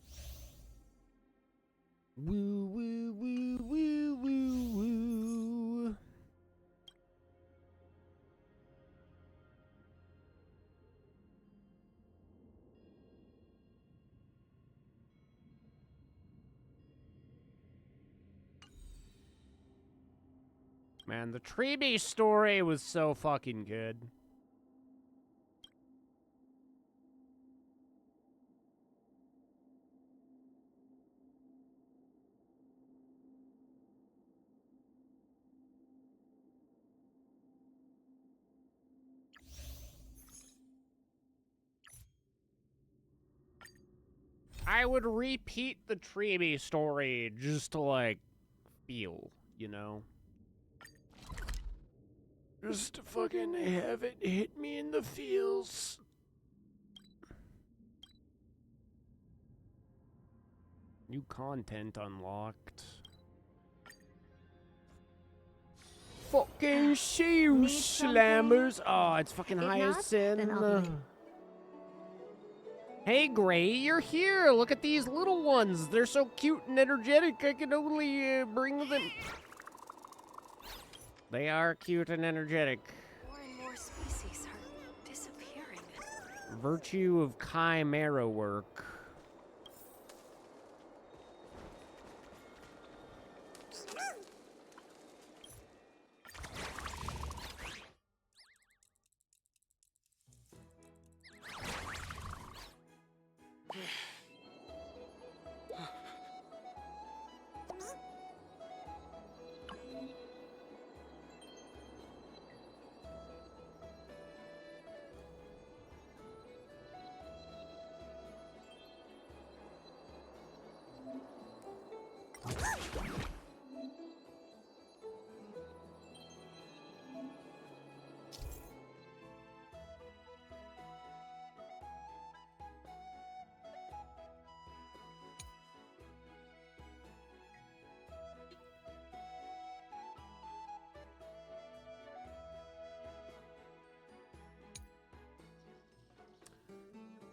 S1: Woo woo woo woo woo woo. Man, the Treeby story was so fucking good. I would repeat the Treeby story just to, like, feel, you know? Just to fucking have it hit me in the feels. New content unlocked. Fucking shoe
S2: Need
S1: slammers. Oh, it's fucking
S2: If not,
S1: Hyacinth.
S2: then I'll be-
S1: Hey, Gray, you're here. Look at these little ones. They're so cute and energetic. I can only bring them. They are cute and energetic.
S3: More and more species are disappearing.
S1: Virtue of chimera work.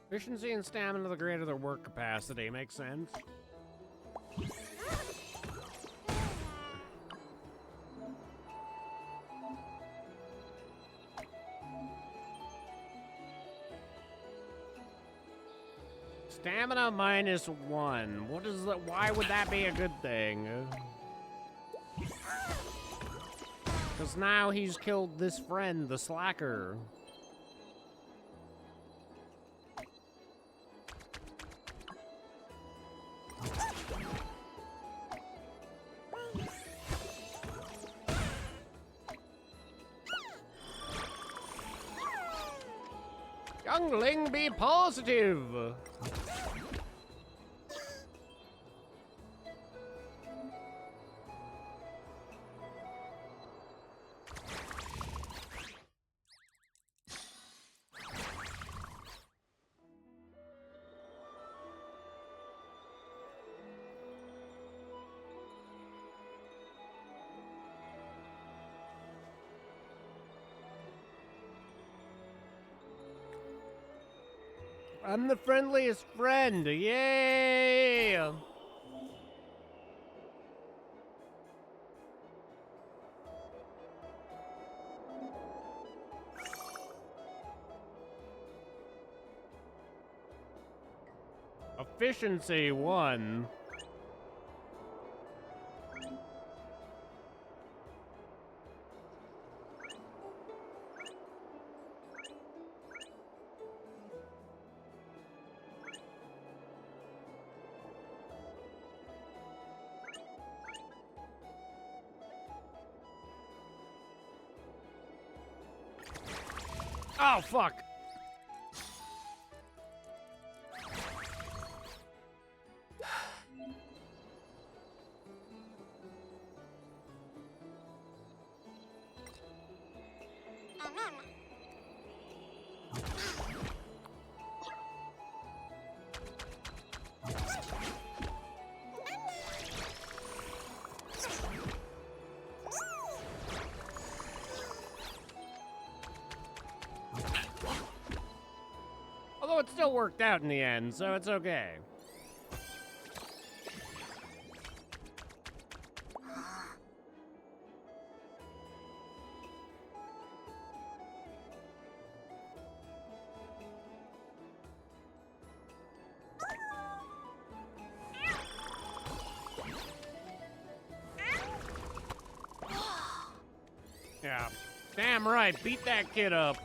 S1: Efficiency and stamina, the greater the work capacity. Makes sense. Stamina -1. What is that? Why would that be a good thing? Because now he's killed this friend, the slacker. Youngling, be positive. I'm the friendliest friend. Yay! Efficiency 1. Oh, fuck. Although it still worked out in the end, so it's okay. Yeah, damn right, beat that kid up.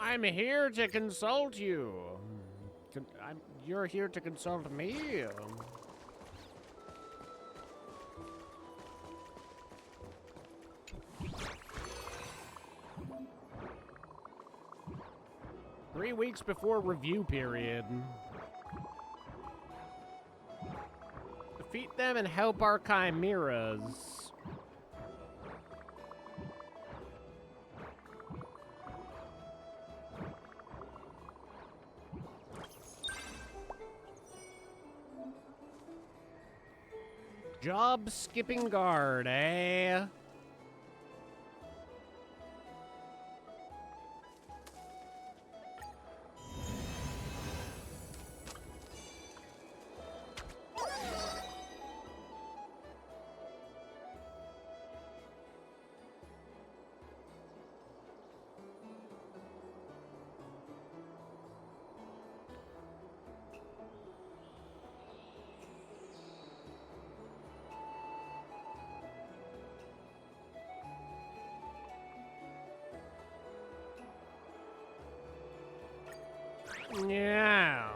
S1: I'm here to consult you. You're here to consult me. 3 weeks before review period. Defeat them and help our chimeras. Job skipping guard, eh? Yeah.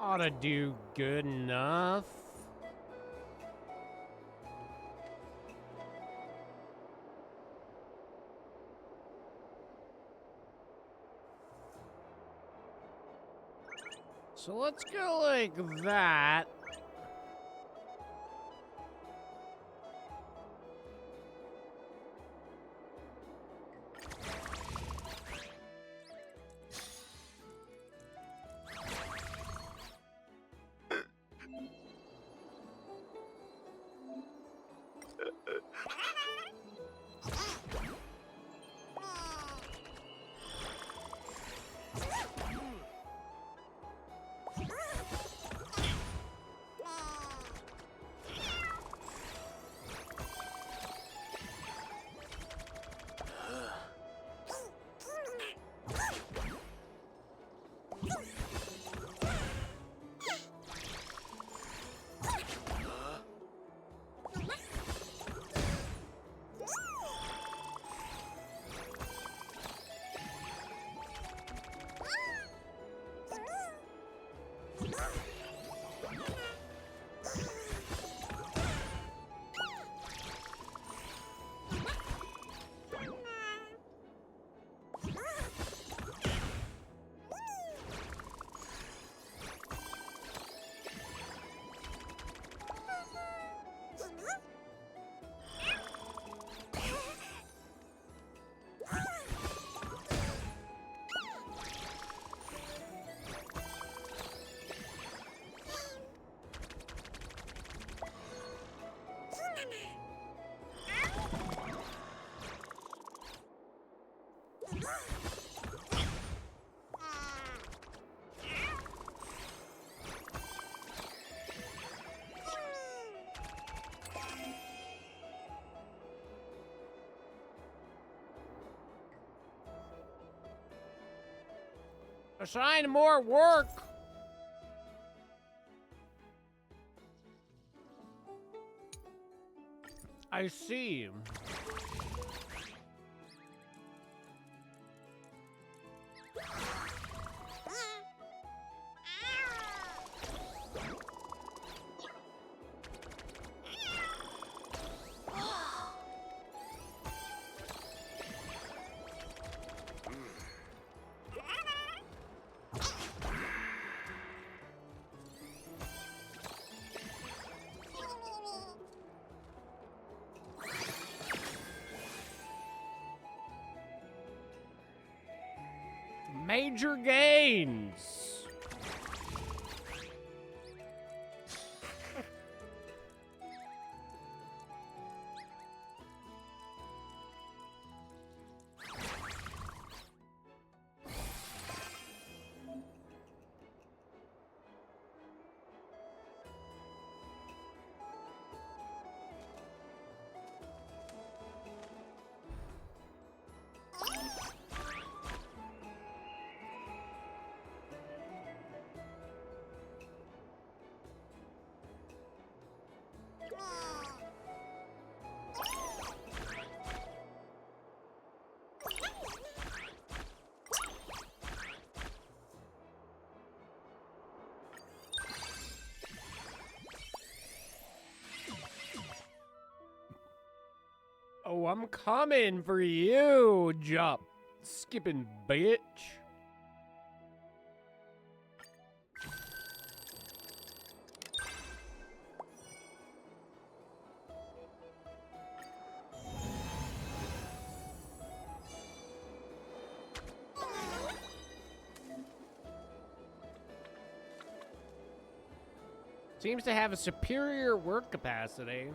S1: Ought to do good enough. So let's go like that. Assign more work. I see. Major gains. Oh, I'm coming for you, jump skipping bitch. Seems to have a superior work capacity.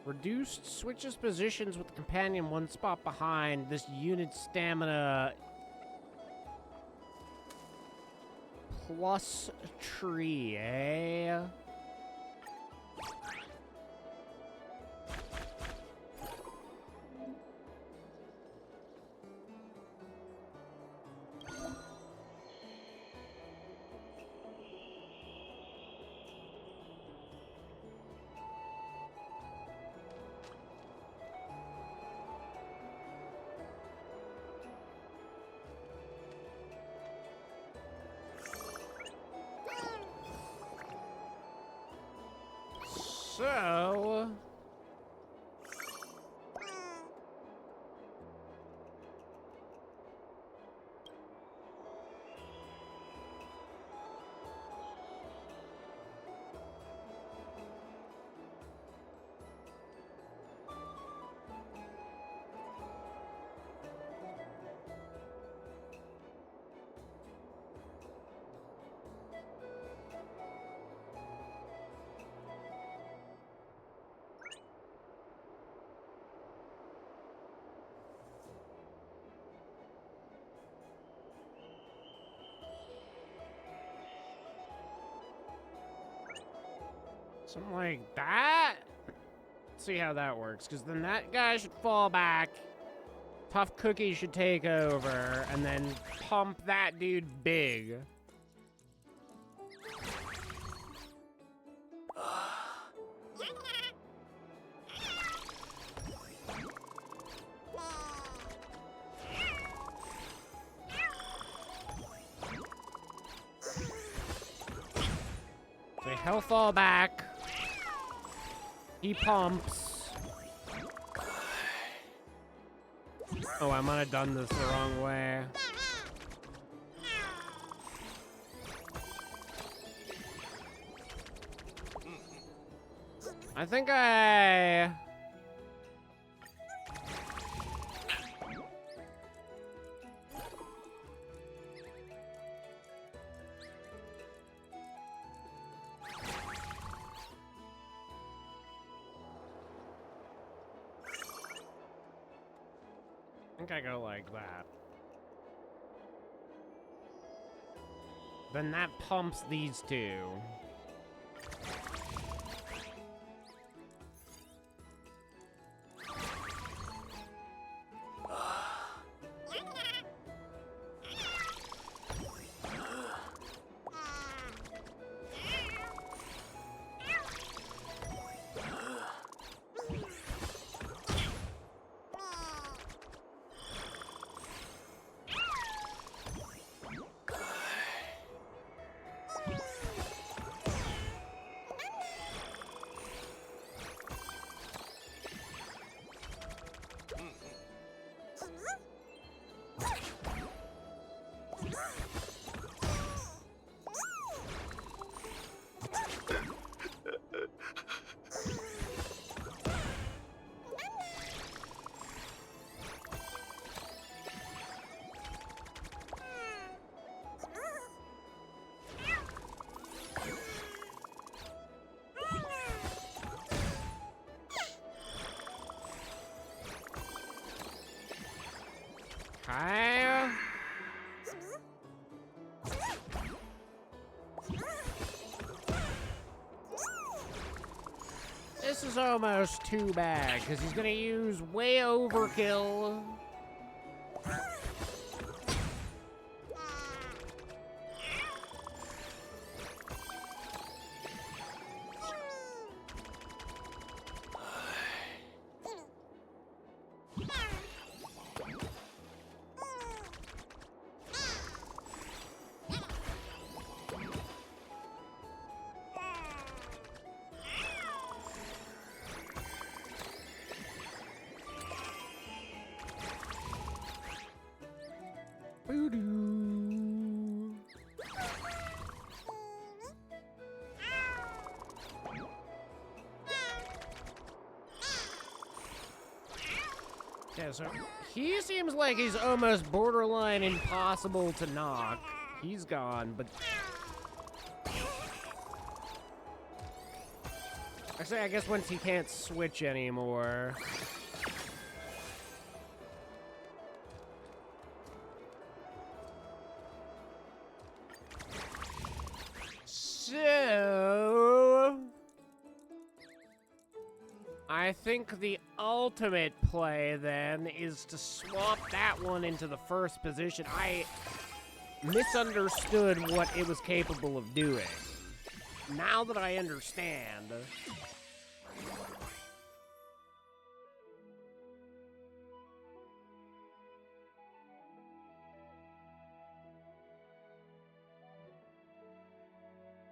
S1: Reduced switches positions with the companion one spot behind. This unit stamina plus tree, eh? So Something like that? Let's see how that works, because then that guy should fall back. Tough Cookie should take over, and then pump that dude big. So he'll fall back. He pumps. Oh, I might have done this the wrong way. I think I go like that. Then that pumps these two. Okay. This is almost too bad, because he's gonna use way overkill. Voodoo. Yeah, so he seems like he's almost borderline impossible to knock. He's gone, but actually, I guess once he can't switch anymore. So I think the ultimate play then is to swap that one into the first position. I misunderstood what it was capable of doing. Now that I understand,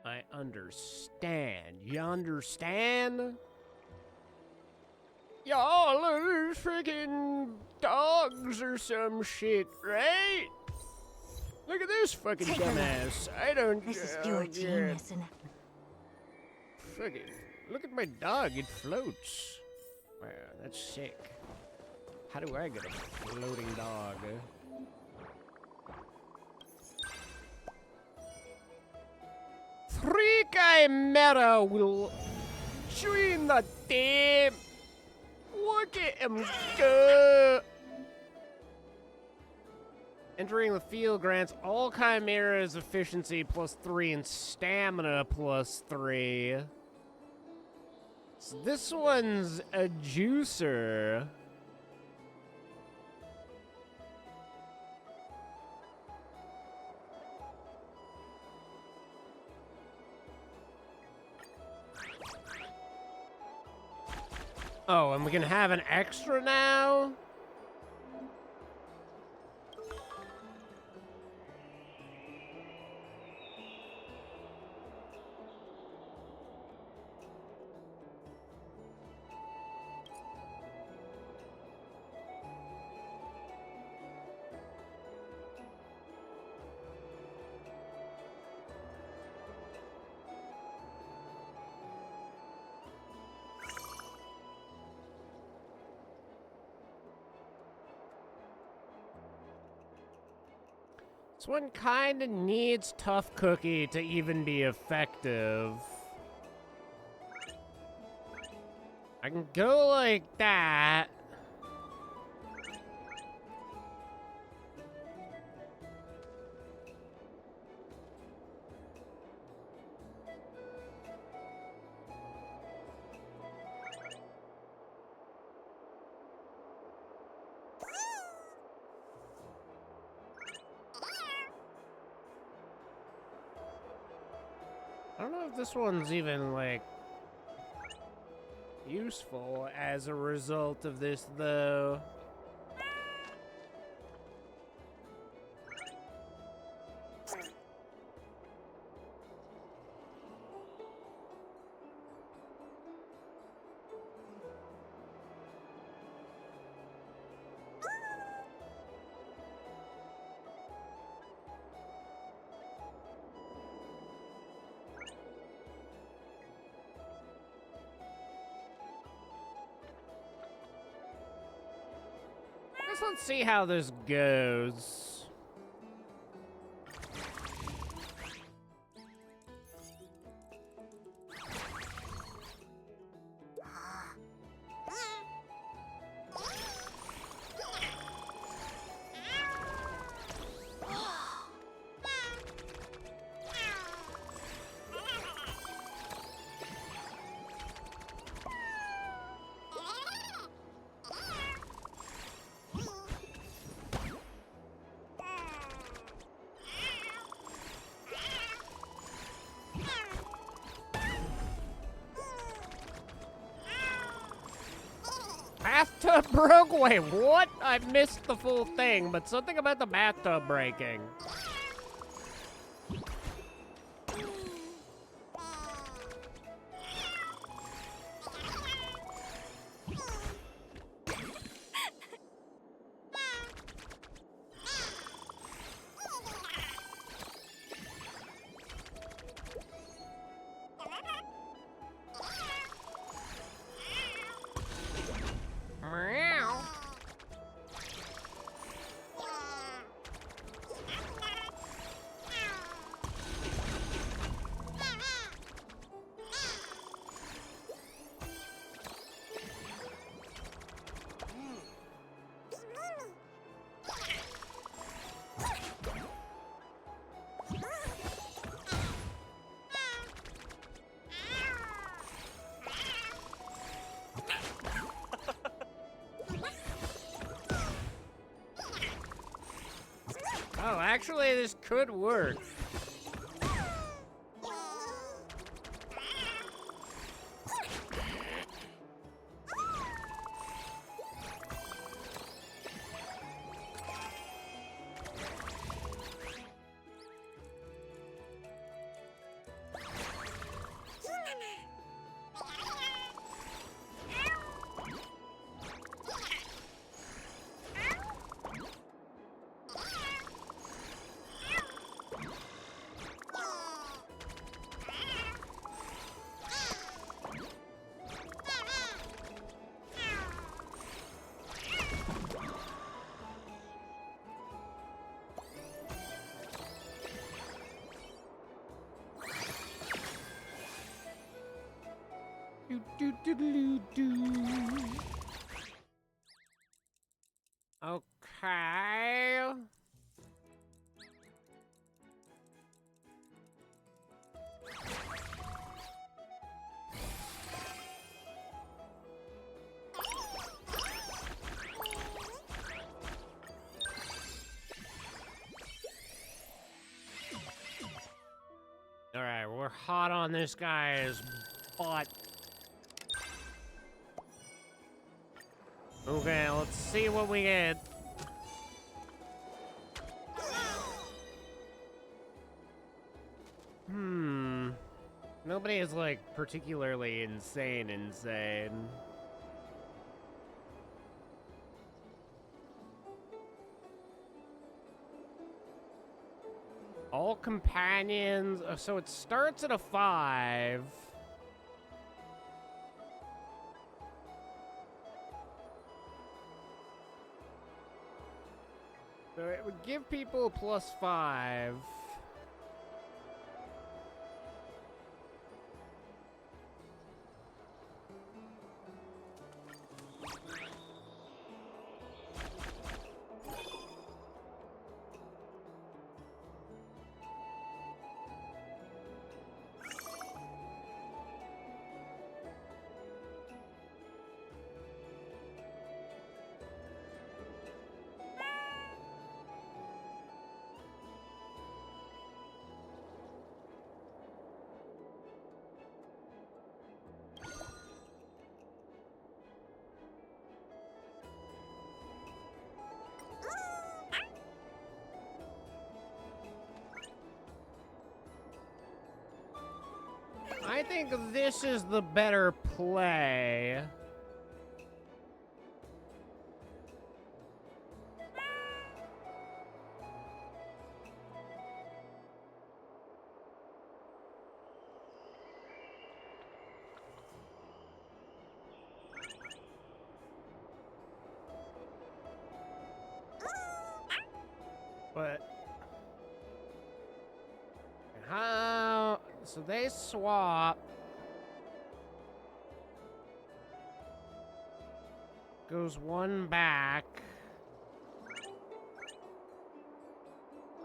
S1: I understand. You understand? Y'all are freaking dogs or some shit, right? Look at this fucking
S7: Take a
S1: dumbass. I don't.
S7: This is pure genius and
S1: Fucking. Look at my dog. It floats. Wow, that's sick. How do I get a floating dog? Three Chimera will join the team. Look at him go. Entering the field grants all Chimeras efficiency +3 and stamina +3. So this one's a juicer. Oh, and we can have an extra now? This one kinda needs Tough Cookie to even be effective. I can go like that. I don't know if this one's even, like, useful as a result of this, though. Guess let's see how this goes. Bathtub broke? Wait, what? I missed the full thing, but something about the bathtub breaking. Meow. Oh, actually, this could work. Okay. hot on this guy's butt. Okay, let's see what we get. Nobody is, like, particularly insane. All companions, so it starts at a 5. So it would give people a +5. I think this is the better play. But how? So they swap. Goes one back.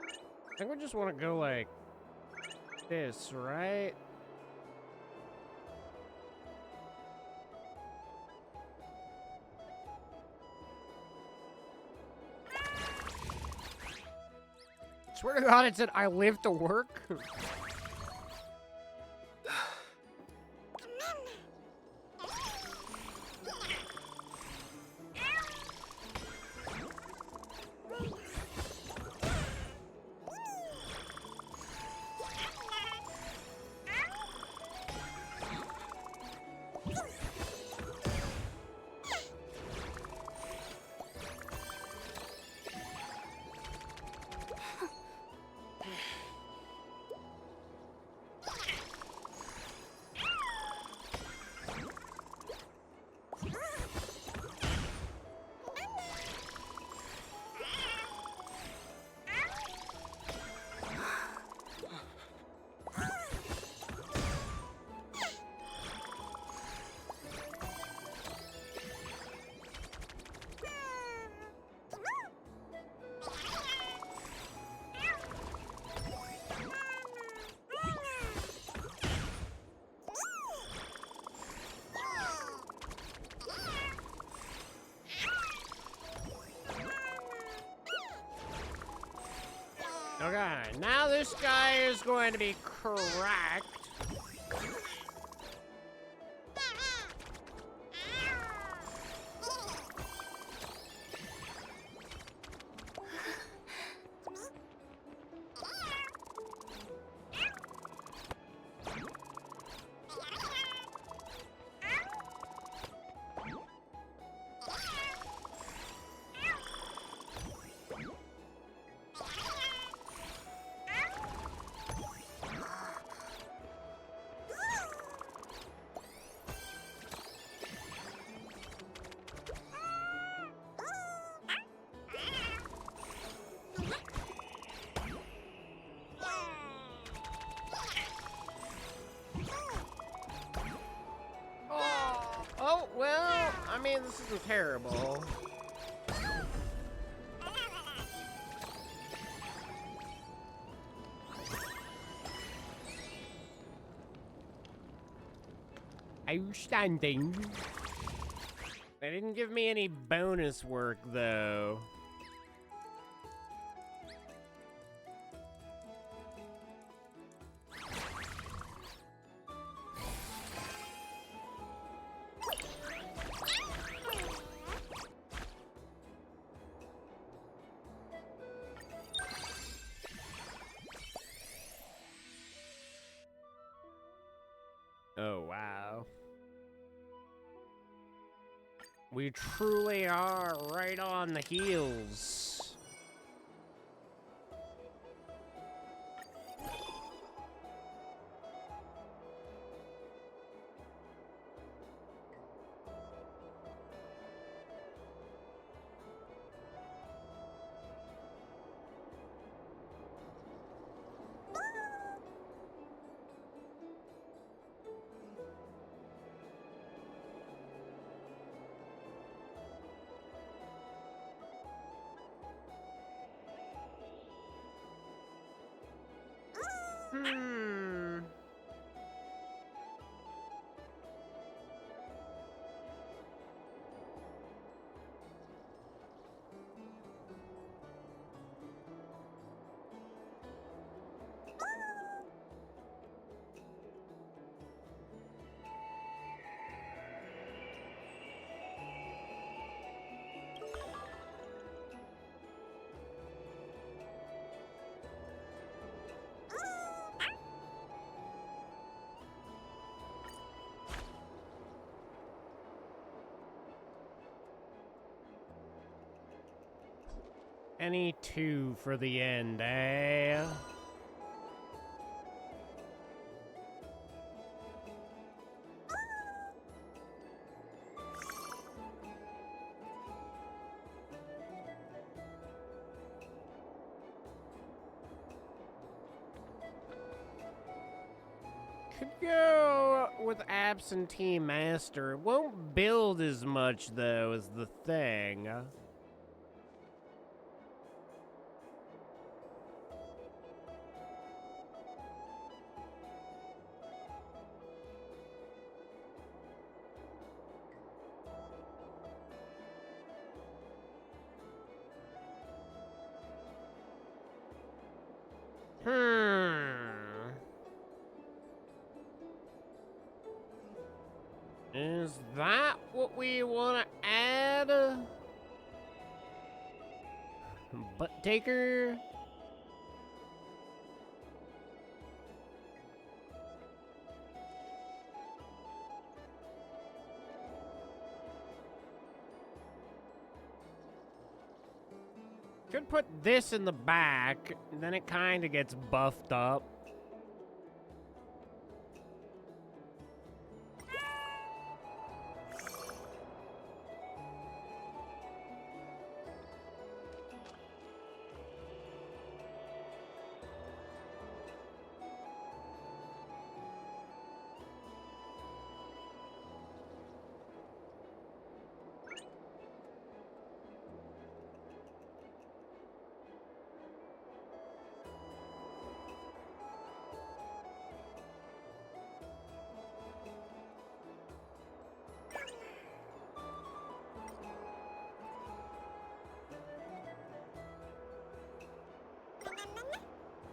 S1: I think we just want to go like this, right? Swear to God, it said I live to work. Okay, now this guy is going to be cracked. Oh, well, I mean, this isn't terrible. Outstanding. They didn't give me any bonus work, though. Oh, wow. We truly are right on the heels. Hmm. Any two for the end, eh? Could go with absentee master. It won't build as much, though, is the thing. Is that what we want to add? Butt taker? Could put this in the back, then it kind of gets buffed up.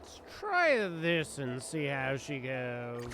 S1: Let's try this and see how she goes.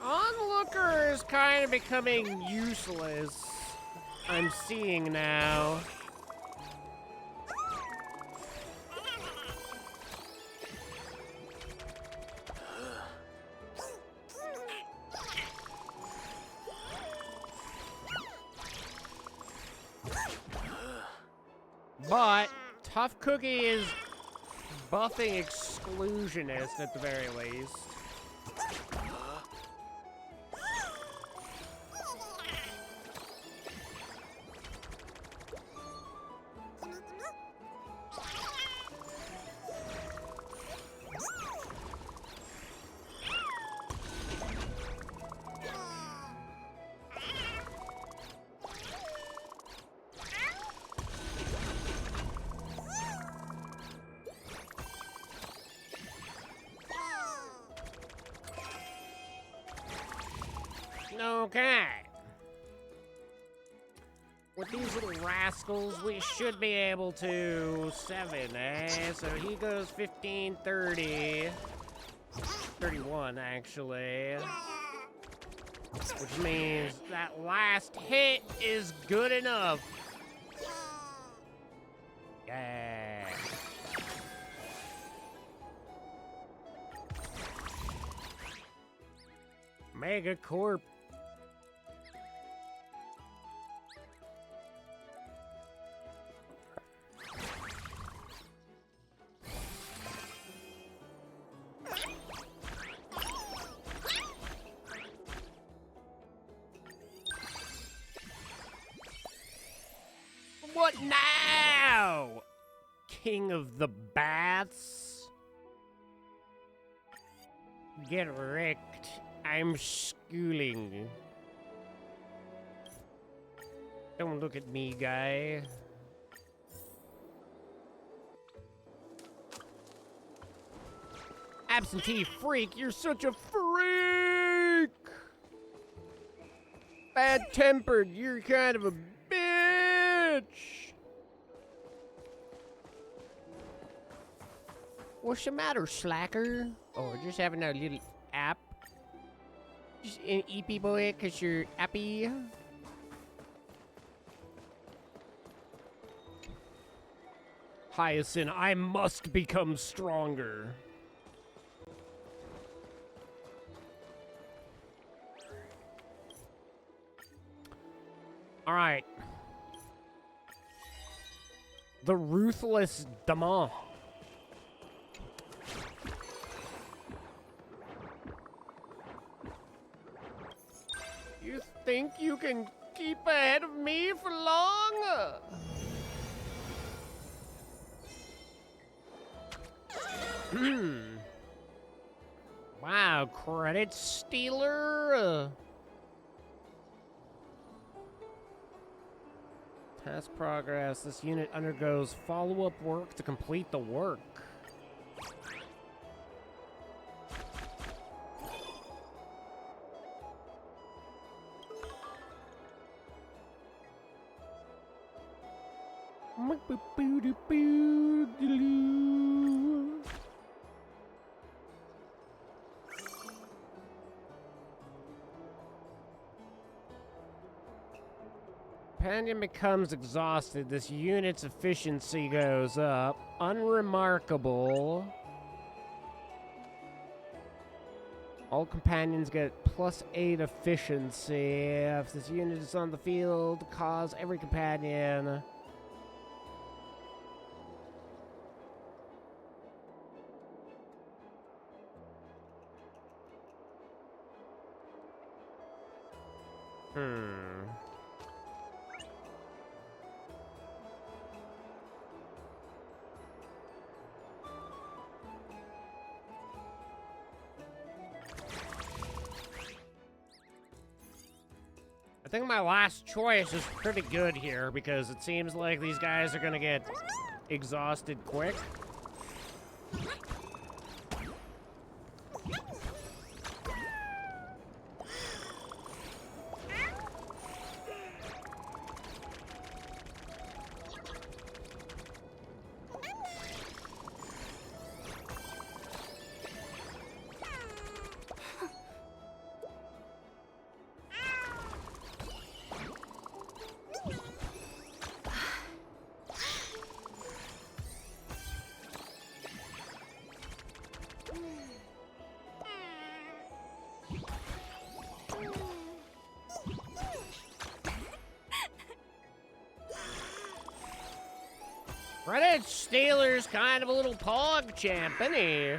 S1: Onlooker is kind of becoming useless. I'm seeing now. But Tough Cookie is buffing Exclusionist at the very least. Okay. With these little rascals, we should be able to 7, eh? So he goes 15, 30. 31, actually. Which means that last hit is good enough. Yeah. Megacorp. What now? King of the Baths? Get wrecked. I'm schooling. Don't look at me, guy. Absentee freak, you're such a freak! Bad-tempered, you're kind of a bitch! What's the matter, slacker? Oh, just having a little app. Just an EP boy, cause you're happy. Hyacinth, I must become stronger. All right. The Ruthless Damon. You think you can keep ahead of me for long? Wow, credit stealer. Task progress. This unit undergoes follow-up work to complete the work. Companion becomes exhausted. This unit's efficiency goes up. Unremarkable. All companions get +8 efficiency. If this unit is on the field, cause every companion. I think my last choice is pretty good here because it seems like these guys are gonna get exhausted quick. Credit Stealer's kind of a little pog champ, isn't he?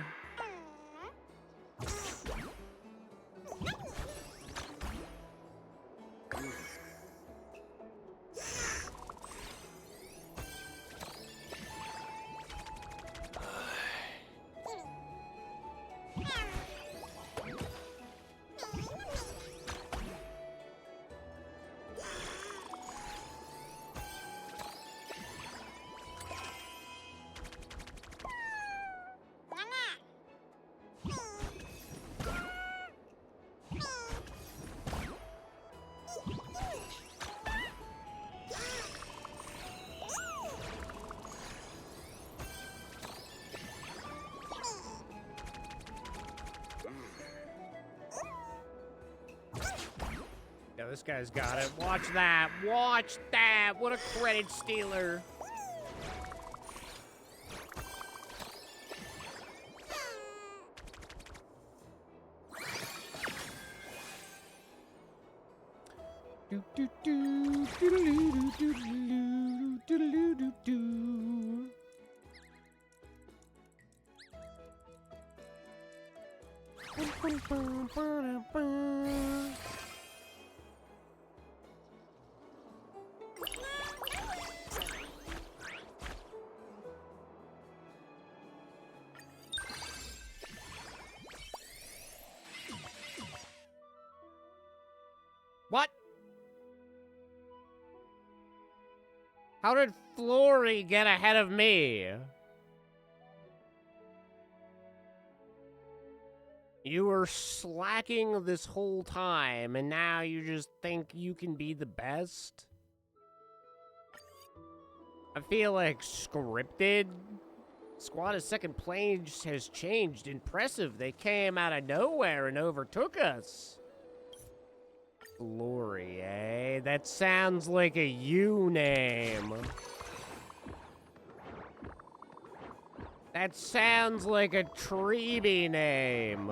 S1: this guy's got it. Watch that. Watch that. What a credit stealer. Do do do doodaloo doodaloo doodaloo doo. What? How did Flory get ahead of me? You were slacking this whole time, and now you just think you can be the best? I feel like scripted. Squad's second place has changed. Impressive. They came out of nowhere and overtook us. Flory, eh? That sounds like a U name. That sounds like a Treeby name.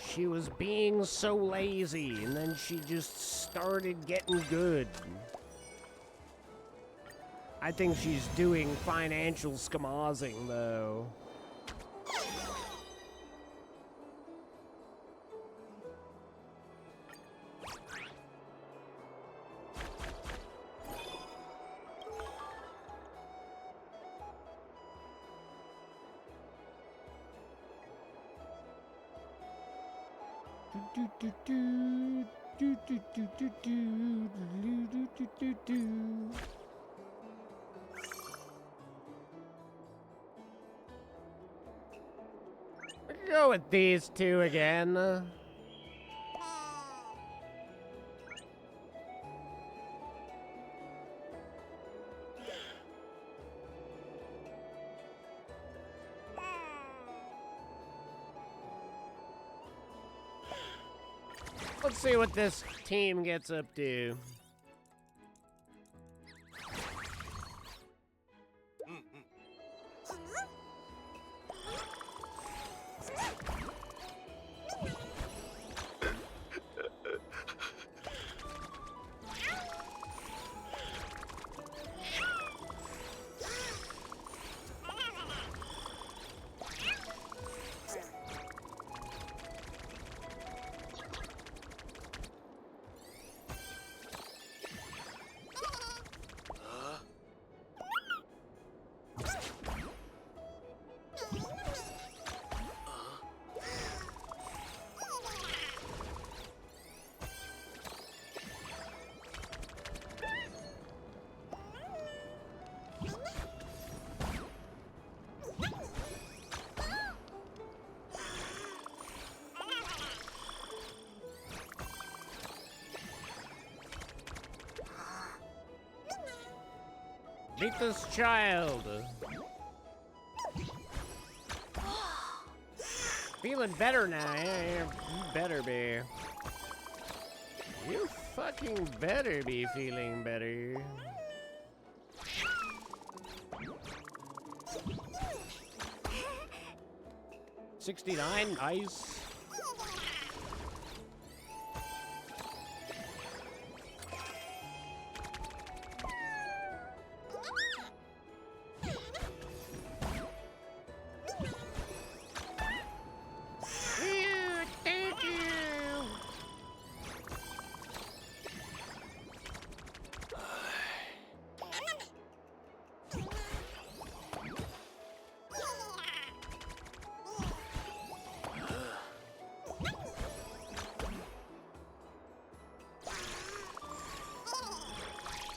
S1: She was being so lazy, and then she just started getting good. I think she's doing financial schmozzing, though. Go with these two again. Let's see what this team gets up to. Beat this child. Feeling better now. Yeah, you better be. You fucking better be feeling better. $69, nice.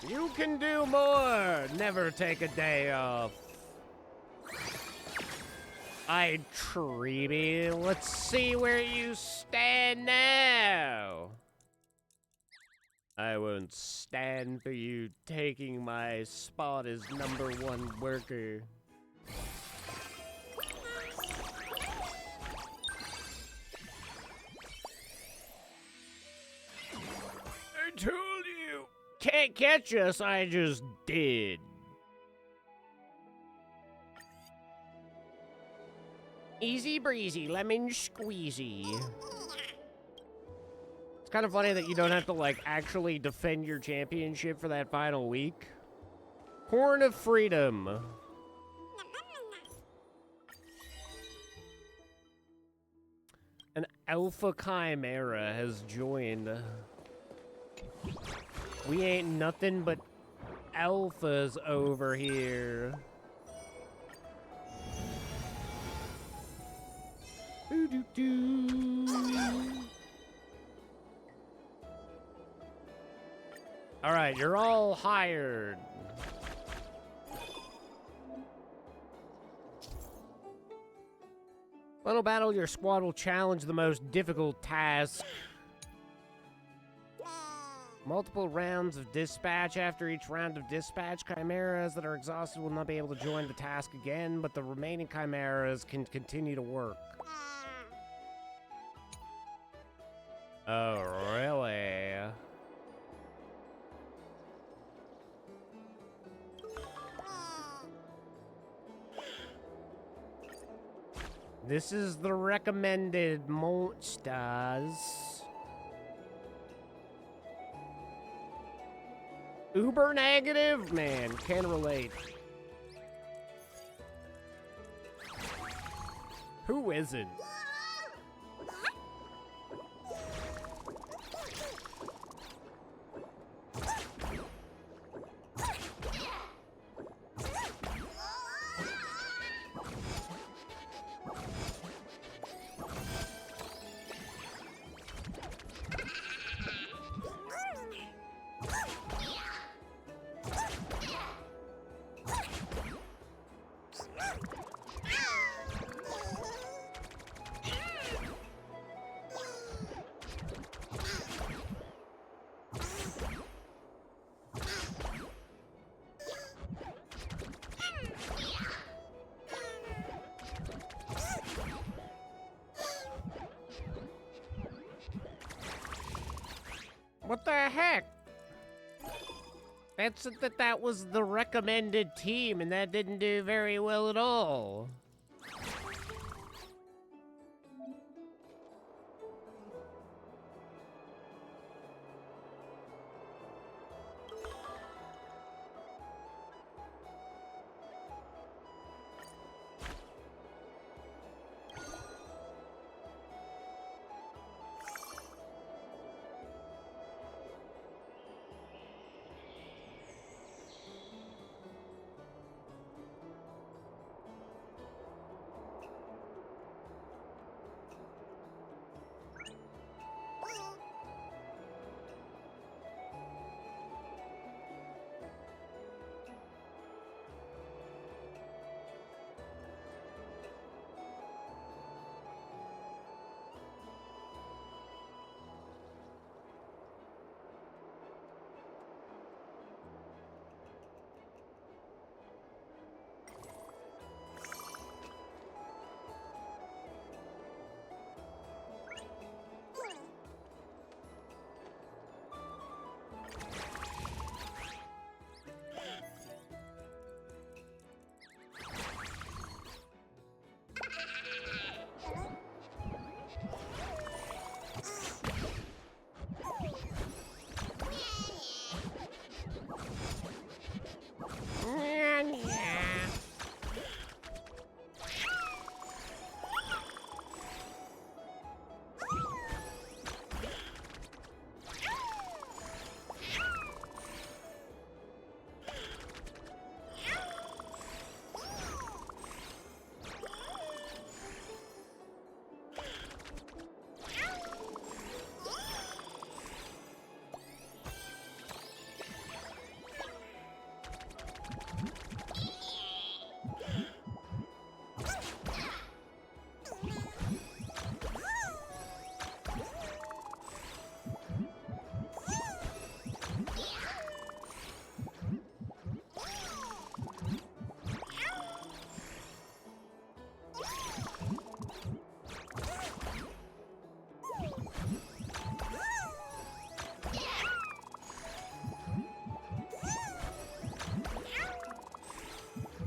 S1: You can do more. Never take a day off. Treeby, let's see where you stand now. I won't stand for you taking my spot as #1 worker. told you. Can't catch us, I just did. Easy breezy, lemon squeezy. It's kind of funny that you don't have to, like, actually defend your championship for that final week. Horn of Freedom. An Alpha Chimera has joined. We ain't nothing but alphas over here. All right, you're all hired. Final battle, your squad will challenge the most difficult task. Multiple rounds of dispatch. After each round of dispatch, chimeras that are exhausted will not be able to join the task again, but the remaining chimeras can continue to work. Oh, really? This is the recommended monsters. Uber negative? Man, can relate. Who isn't? What the heck? That was the recommended team, and that didn't do very well at all.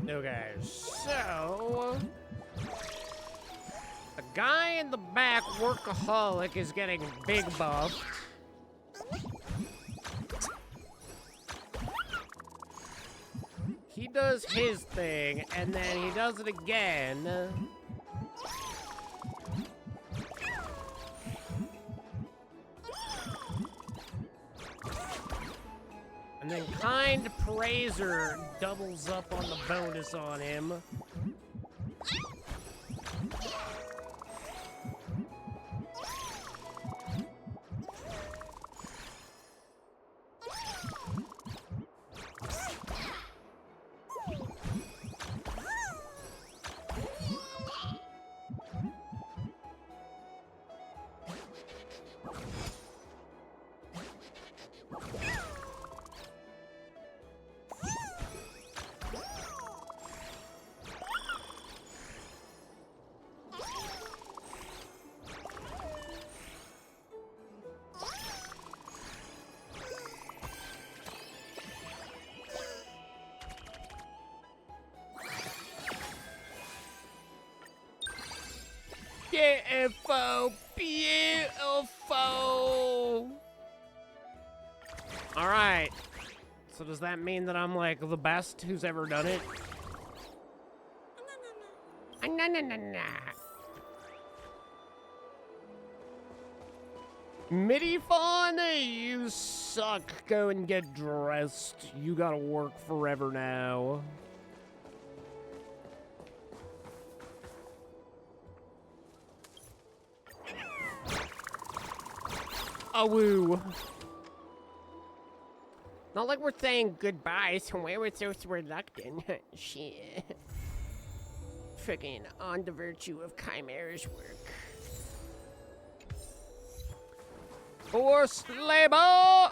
S1: Okay, so the guy in the back, workaholic, is getting big buffed. He does his thing, and then he does it again. And then Kind Praiser doubles up on the bonus on him. Beautiful, beautiful. All right. So does that mean that I'm like the best who's ever done it? Na. Midifon, you suck. Go and get dressed. You gotta work forever now. Awoo. Not like we're saying goodbye, so why we're so reluctant. Shit. Freaking on the virtue of Chimera's work. Forced labor!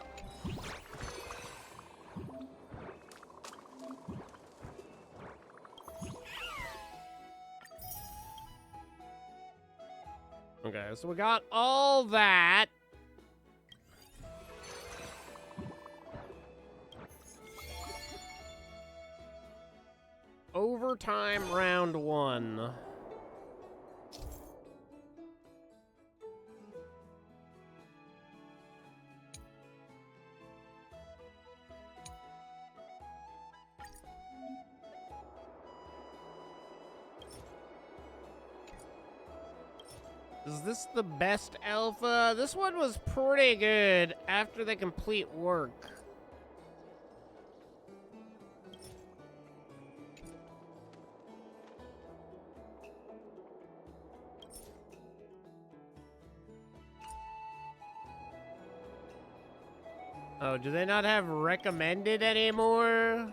S1: Okay, so we got all that. Overtime round 1. Is this the best alpha? This one was pretty good after the complete work. Oh, do they not have recommended anymore?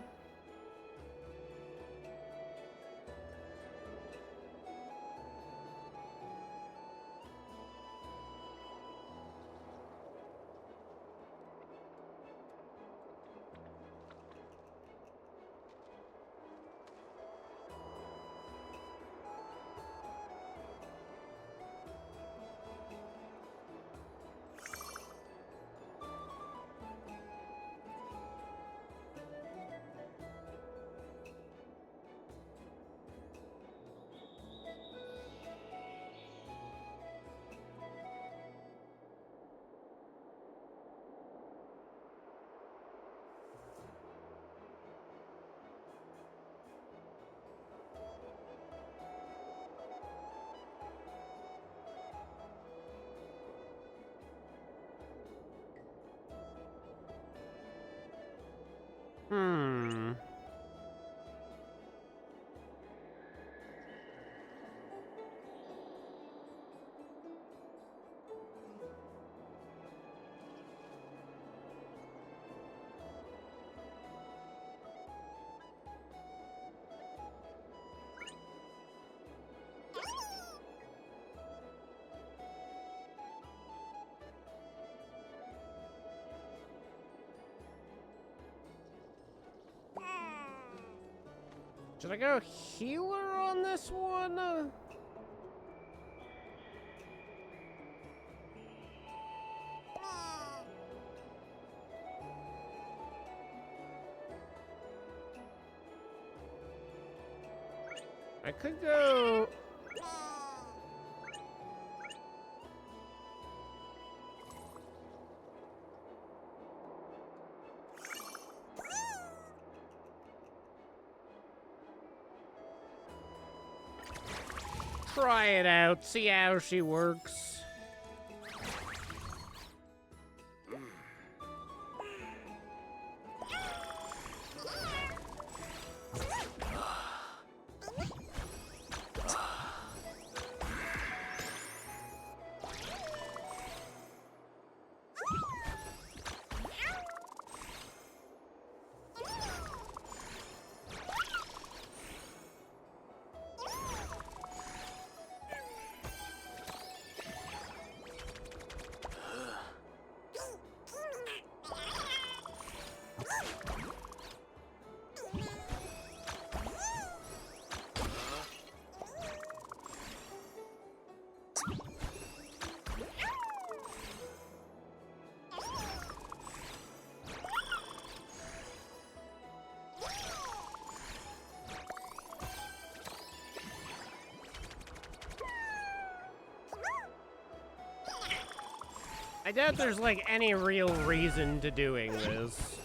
S1: Hmm. Should I go healer on this one? I could go... Try it out, see how she works. I doubt there's like any real reason to doing this.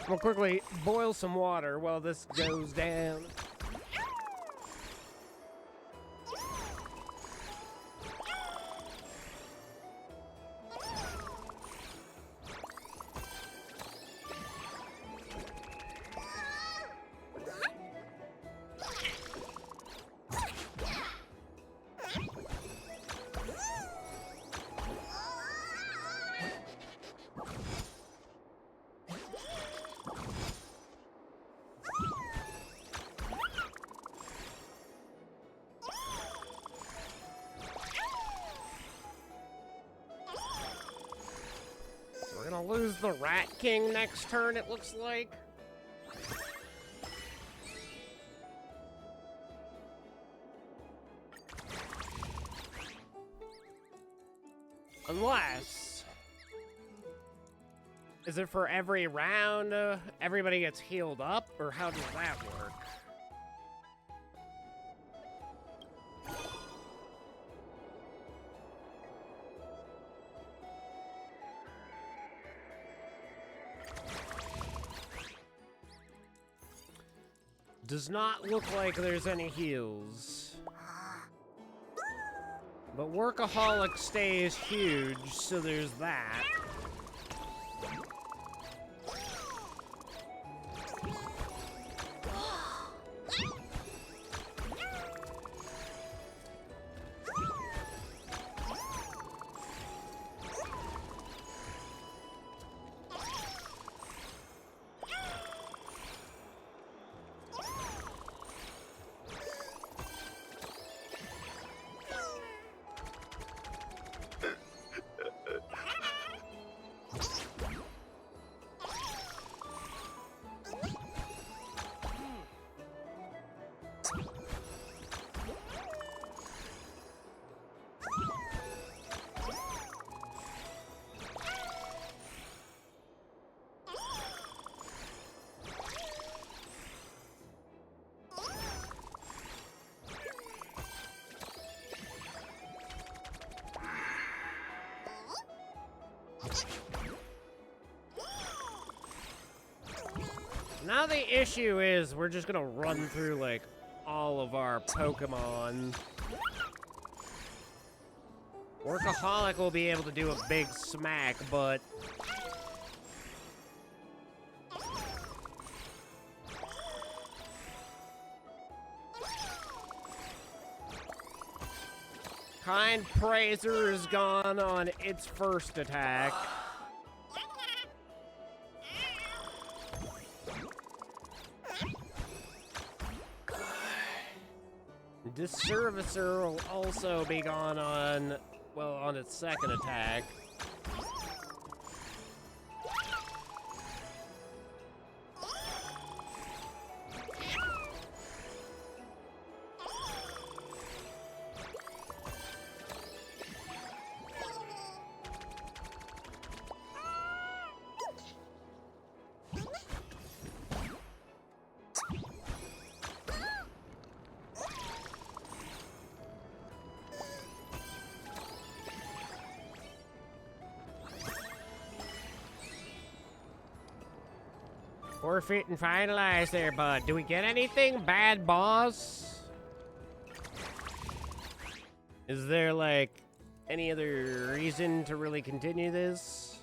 S1: We'll quickly boil some water while this goes down. We're gonna lose the Rat King next turn, it looks like. Unless... Is it for every round everybody gets healed up, or how does that work? Does not look like there's any heals. But Workaholic stays huge, so there's that. Now the issue is we're just gonna run through like all of our Pokemon. Workaholic will be able to do a big smack, but Kind Praiser is gone on its first attack. This servicer will also be gone on, well, on its second attack. Forfeit and finalize there, bud. Do we get anything, bad boss? Is there, like, any other reason to really continue this?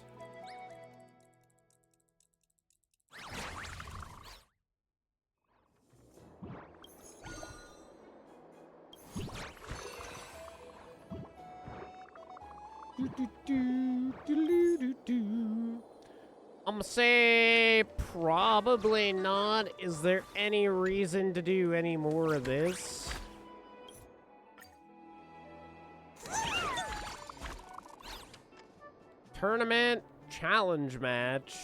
S1: I'm gonna say probably not. Is there any reason to do any more of this? Tournament challenge match.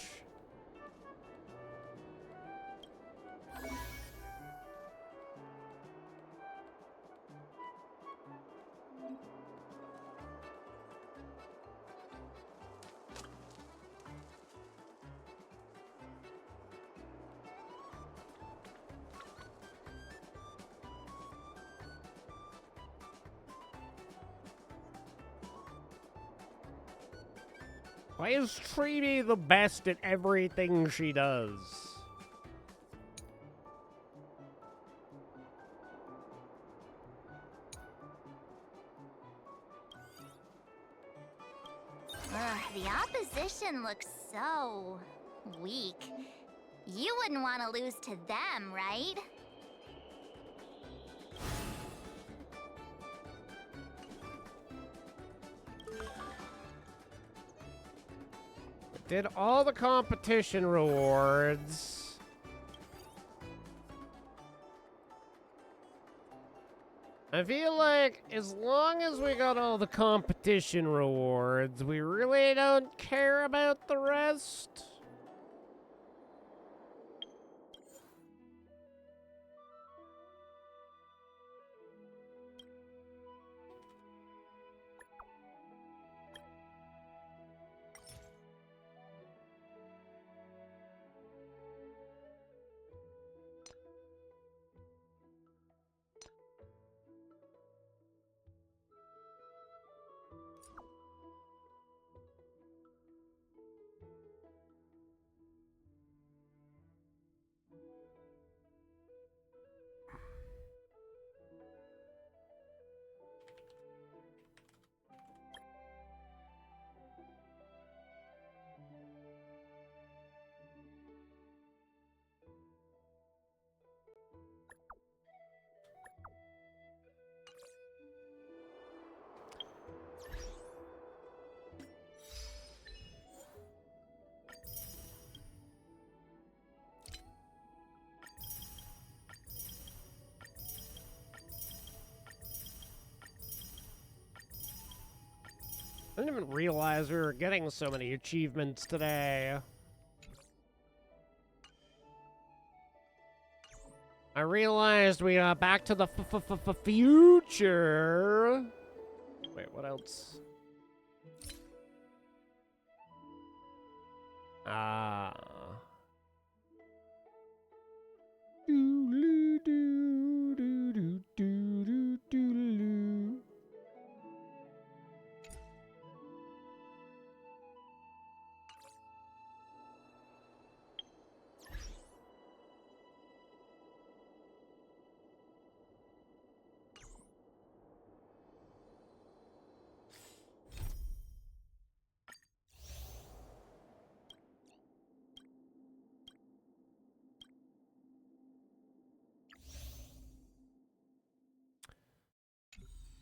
S1: Why is Treaty the best at everything she does?
S5: The opposition looks so weak. You wouldn't want to lose to them, right?
S1: Did all the competition rewards. I feel like as long as we got all the competition rewards, we really don't care about the rest. I didn't even realize we were getting so many achievements today. I realized we got Back to the Future. Wait, what else? Ah.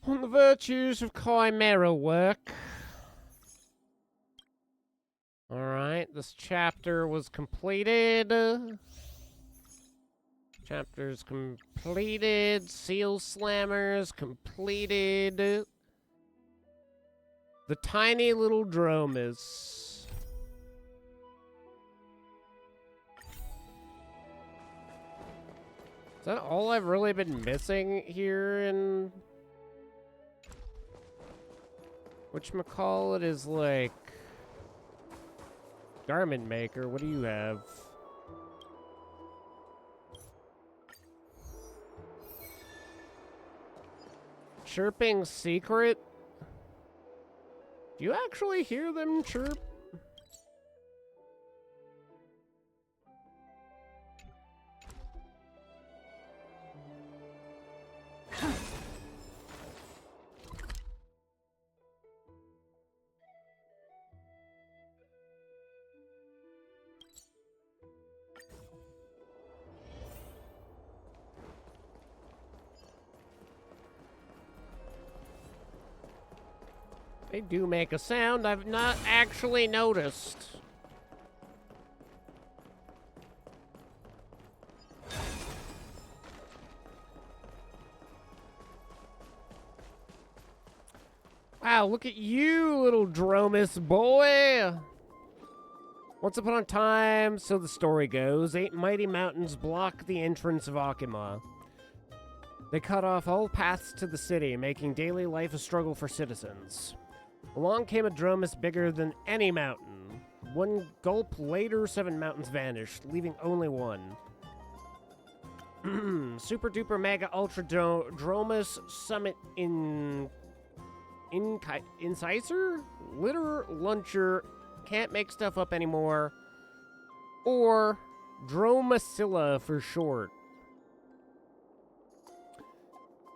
S1: On the virtues of Chimera work. Alright, this chapter was completed. Chapters completed. Seal slammers completed. The tiny little dromus. Is that all I've really been missing here in... Whatchamacallit is like... Garment maker, what do you have? Chirping secret? Do you actually hear them chirp? They do make a sound I've not actually noticed. Wow, look at you, little dromus boy! Once upon a time, so the story goes, 8 mighty mountains block the entrance of Akima. They cut off all paths to the city, making daily life a struggle for citizens. Along came a dromus bigger than any mountain. One gulp later, 7 mountains vanished, leaving only one. Super duper mega ultra dromus summit Incisor? Litter Luncher, can't make stuff up anymore. Or Dromacilla for short.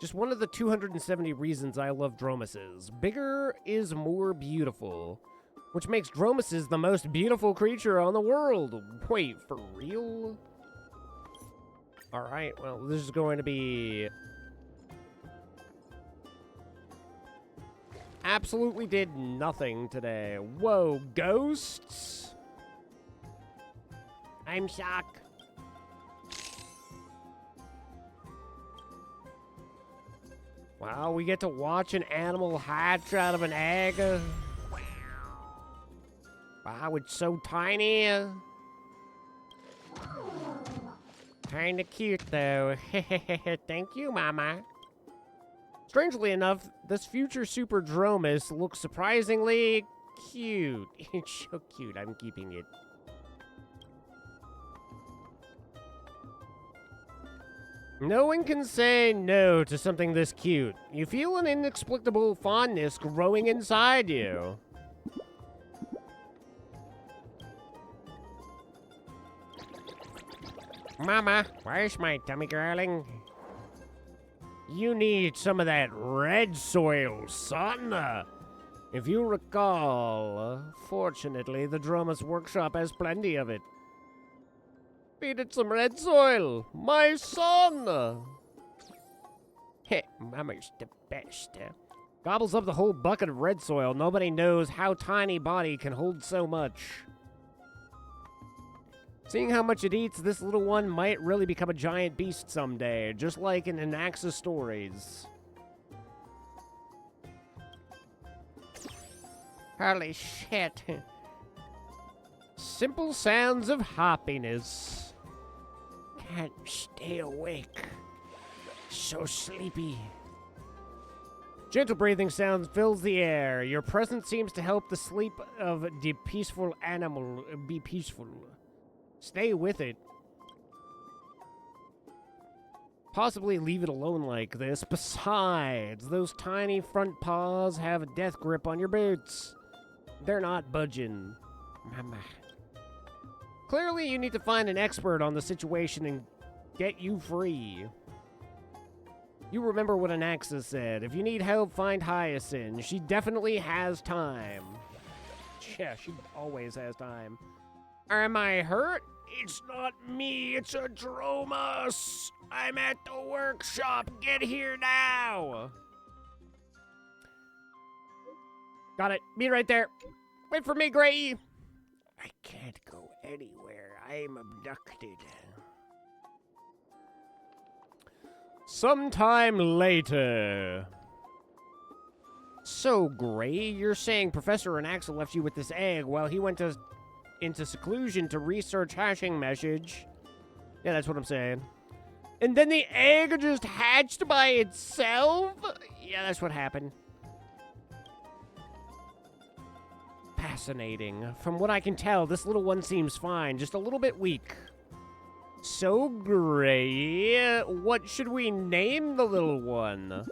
S1: Just one of the 270 reasons I love dromuses. Bigger is more beautiful, which makes dromuses the most beautiful creature on the world. Wait, for real? Alright, well, this is going to be... Absolutely did nothing today. Whoa, ghosts? I'm shocked. Wow, we get to watch an animal hatch out of an egg. Wow, it's so tiny. Kinda cute, though. Thank you, Mama. Strangely enough, this future Super Dromus looks surprisingly cute. It's so cute, I'm keeping it. No one can say no to something this cute. You feel an inexplicable fondness growing inside you. Mama, where's my tummy growling? You need some of that red soil, son. If you recall, fortunately, the Dromus workshop has plenty of it. Feed it some red soil, my son! Heh, Mama's the best. Gobbles up the whole bucket of red soil. Nobody knows how tiny body can hold so much. Seeing how much it eats, this little one might really become a giant beast someday, just like in Anaxa's stories. Holy shit. Simple sounds of happiness. Can't stay awake. So sleepy. Gentle breathing sounds fills the air. Your presence seems to help the sleep of the peaceful animal be peaceful. Stay with it. Possibly leave it alone like this. Besides, those tiny front paws have a death grip on your boots. They're not budging. Mama. Clearly, you need to find an expert on the situation and get you free. You remember what Anaxa said. If you need help, find Hyacinth. She definitely has time. Yeah, she always has time. Am I hurt? It's not me, it's a Dromus. I'm at the workshop. Get here now. Got it. Be right there. Wait for me, Gray. I can't go anywhere. I'm abducted. Sometime later. So, Gray, you're saying Professor and Axel left you with this egg while he went into seclusion to research hashing message. Yeah, that's what I'm saying. And then the egg just hatched by itself? Yeah, that's what happened. Fascinating. From what I can tell, this little one seems fine, just a little bit weak. So, Gray, what should we name the little one?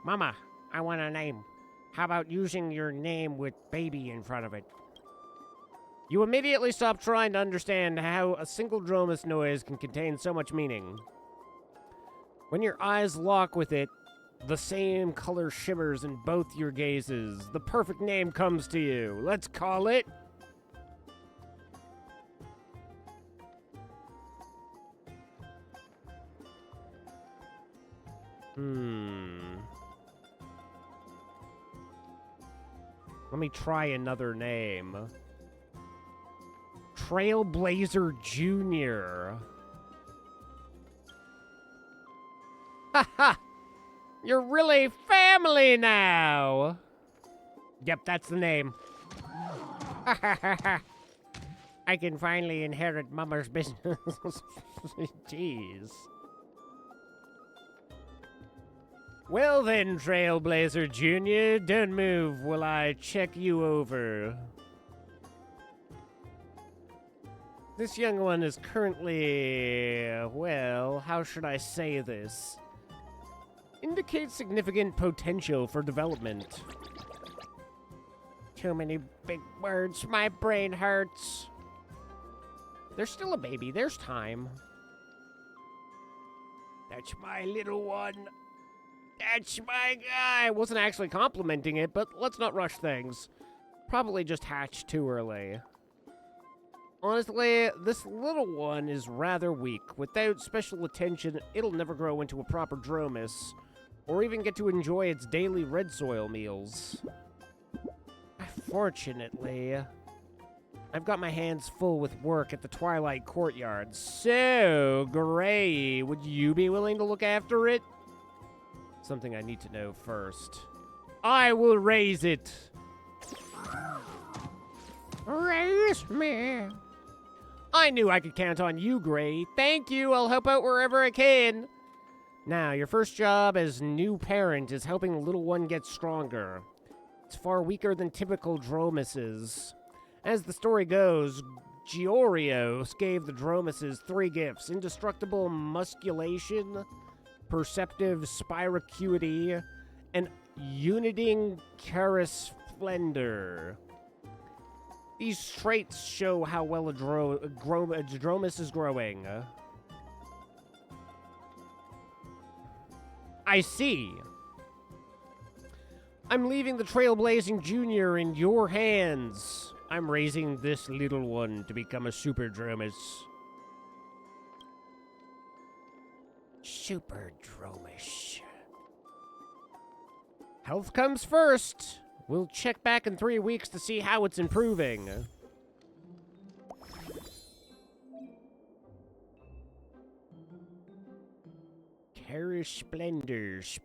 S1: Mama, I want a name. How about using your name with baby in front of it? You immediately stop trying to understand how a single Dromus noise can contain so much meaning. When your eyes lock with it, the same color shimmers in both your gazes. The perfect name comes to you. Let's call it... Let me try another name. Trailblazer Jr. Haha! You're really family now! Yep, that's the name. I can finally inherit Mama's business. Jeez. Well then, Trailblazer Jr., don't move while I check you over. This young one is currently, well, how should I say this? Indicates significant potential for development. Too many big words, my brain hurts. They're still a baby, there's time. That's my little one. That's my guy! I wasn't actually complimenting it, but let's not rush things. Probably just hatched too early. Honestly, this little one is rather weak. Without special attention, it'll never grow into a proper Dromus, or even get to enjoy its daily red soil meals. Fortunately, I've got my hands full with work at the Twilight Courtyard. So, Gray, would you be willing to look after it? Something I need to know first. I will raise it. Raise me. I knew I could count on you, Gray. Thank you. I'll help out wherever I can. Now, your first job as new parent is helping the little one get stronger. It's far weaker than typical Dromuses. As the story goes, Giorios gave the Dromuses 3 gifts: indestructible musculation, perceptive spiracuity, and uniting charisplendor. These traits show how well a Dromus is growing. I see. I'm leaving the Trailblazing Jr. in your hands. I'm raising this little one to become a Super Dromus. Super Dromus. Health comes first. We'll check back in 3 weeks to see how it's improving. Charisplendor,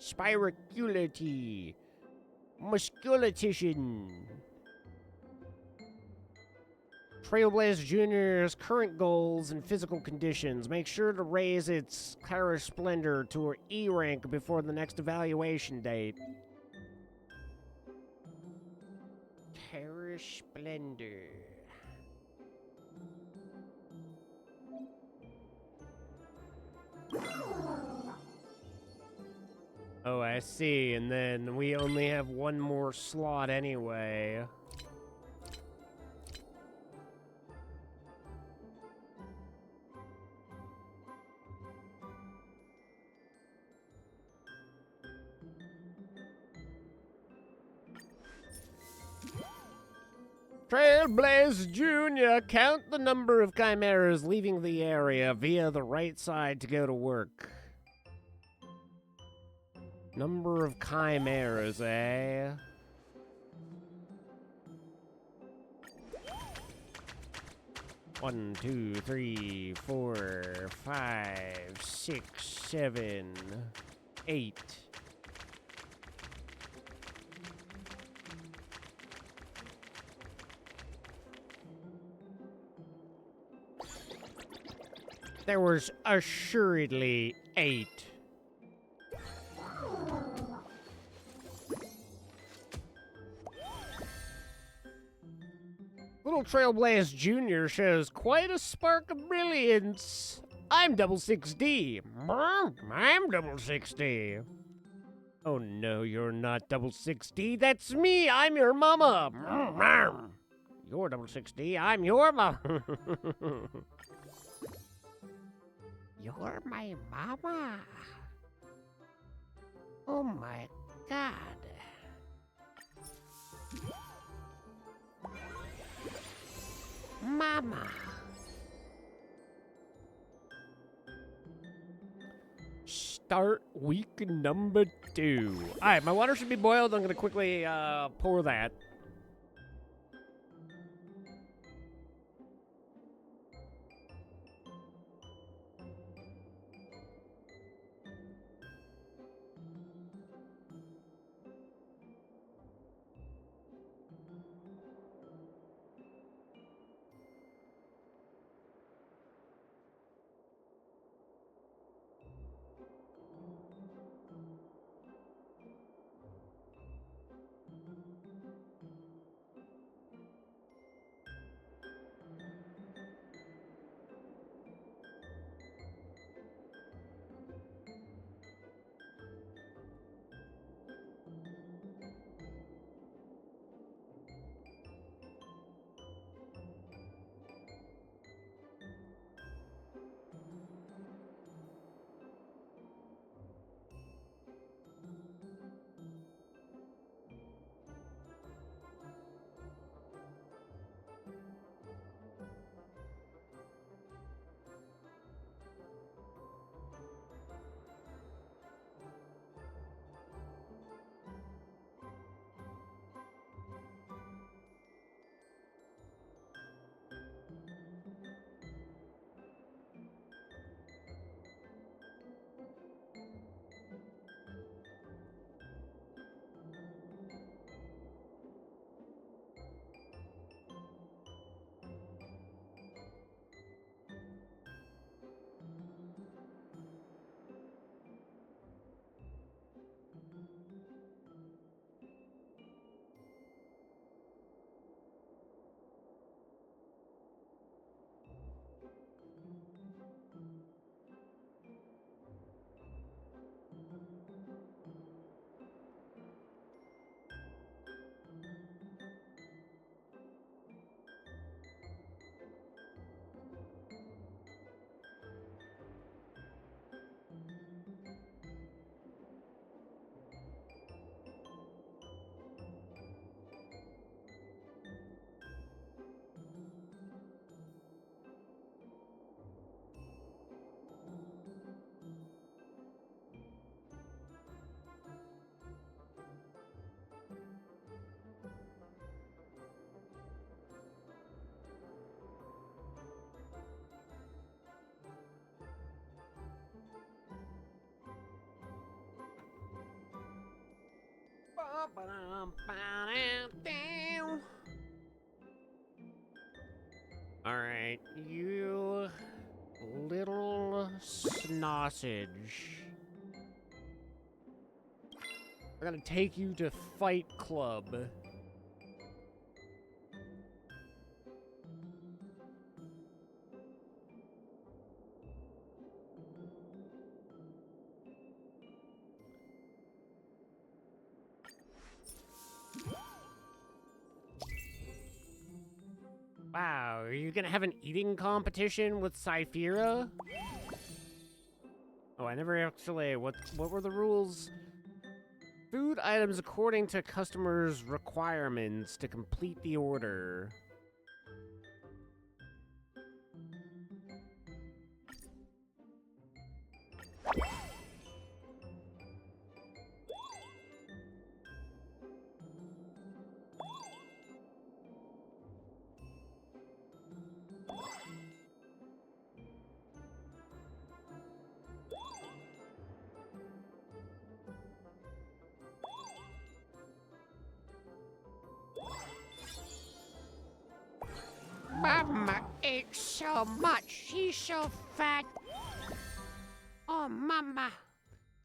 S1: spiraculity, musculation. Trailblazer Jr.'s current goals and physical conditions. Make sure to raise its Charisplendor to her E rank before the next evaluation date. Charisplendor. Oh, I see. And then we only have one more slot anyway. Trailblaze Jr., count the number of chimeras leaving the area via the right side to go to work. Number of chimeras, eh? 1, 2, 3, 4, 5, 6, 7, 8. There was assuredly 8. Little Trailblaze Jr. shows quite a spark of brilliance. I'm Double 6D. I'm Double 6D. Oh no, you're not Double 6D. That's me. I'm your mama. You're Double 6D. I'm your mama. You're my mama. Oh my god. Mama. Start week number 2. All right, my water should be boiled. I'm going to quickly pour that. All right, you little sausage. We're gonna take you to Fight Club. Wow, are you gonna have an eating competition with Cyphera? Oh, I never actually. What were the rules? Food items according to customers' requirements to complete the order. Mama ate so much. She's so fat. Oh, Mama.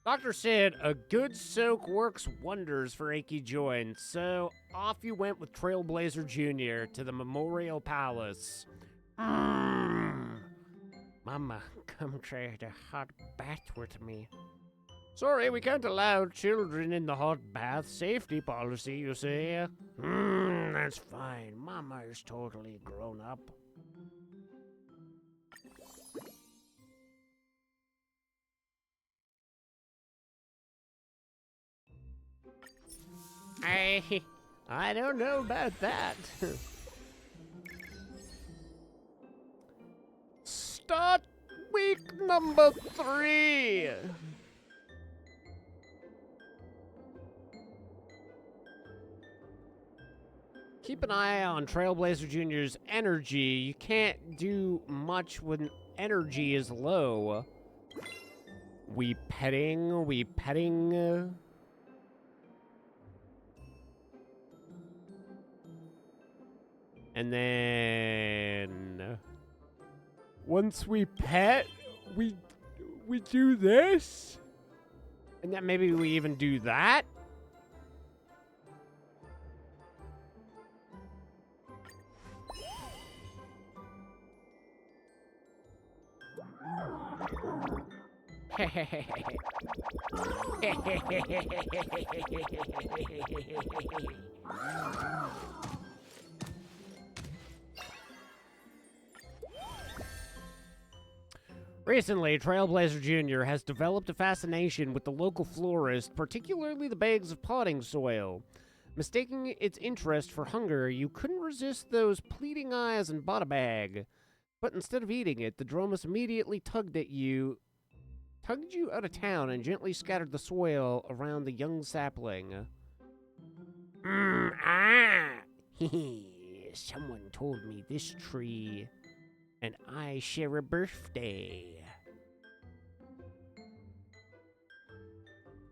S1: Doctor said a good soak works wonders for achy joints, so off you went with Trailblazer Jr. to the Memorial Palace. Mama, come try the hot bath with me. Sorry, we can't allow children in the hot bath. Safety policy, you see. That's fine. Mama is totally grown up. I don't know about that. Start week number 3. Keep an eye on Trailblazer Jr.'s energy. You can't do much when energy is low. We petting. And then once we pet, we do this? And then maybe we even do that? Recently, Trailblazer Jr. has developed a fascination with the local florist, particularly the bags of potting soil. Mistaking its interest for hunger, you couldn't resist those pleading eyes and bought a bag. But instead of eating it, the Dromus immediately tugged you out of town and gently scattered the soil around the young sapling. Someone told me this tree and I share a birthday.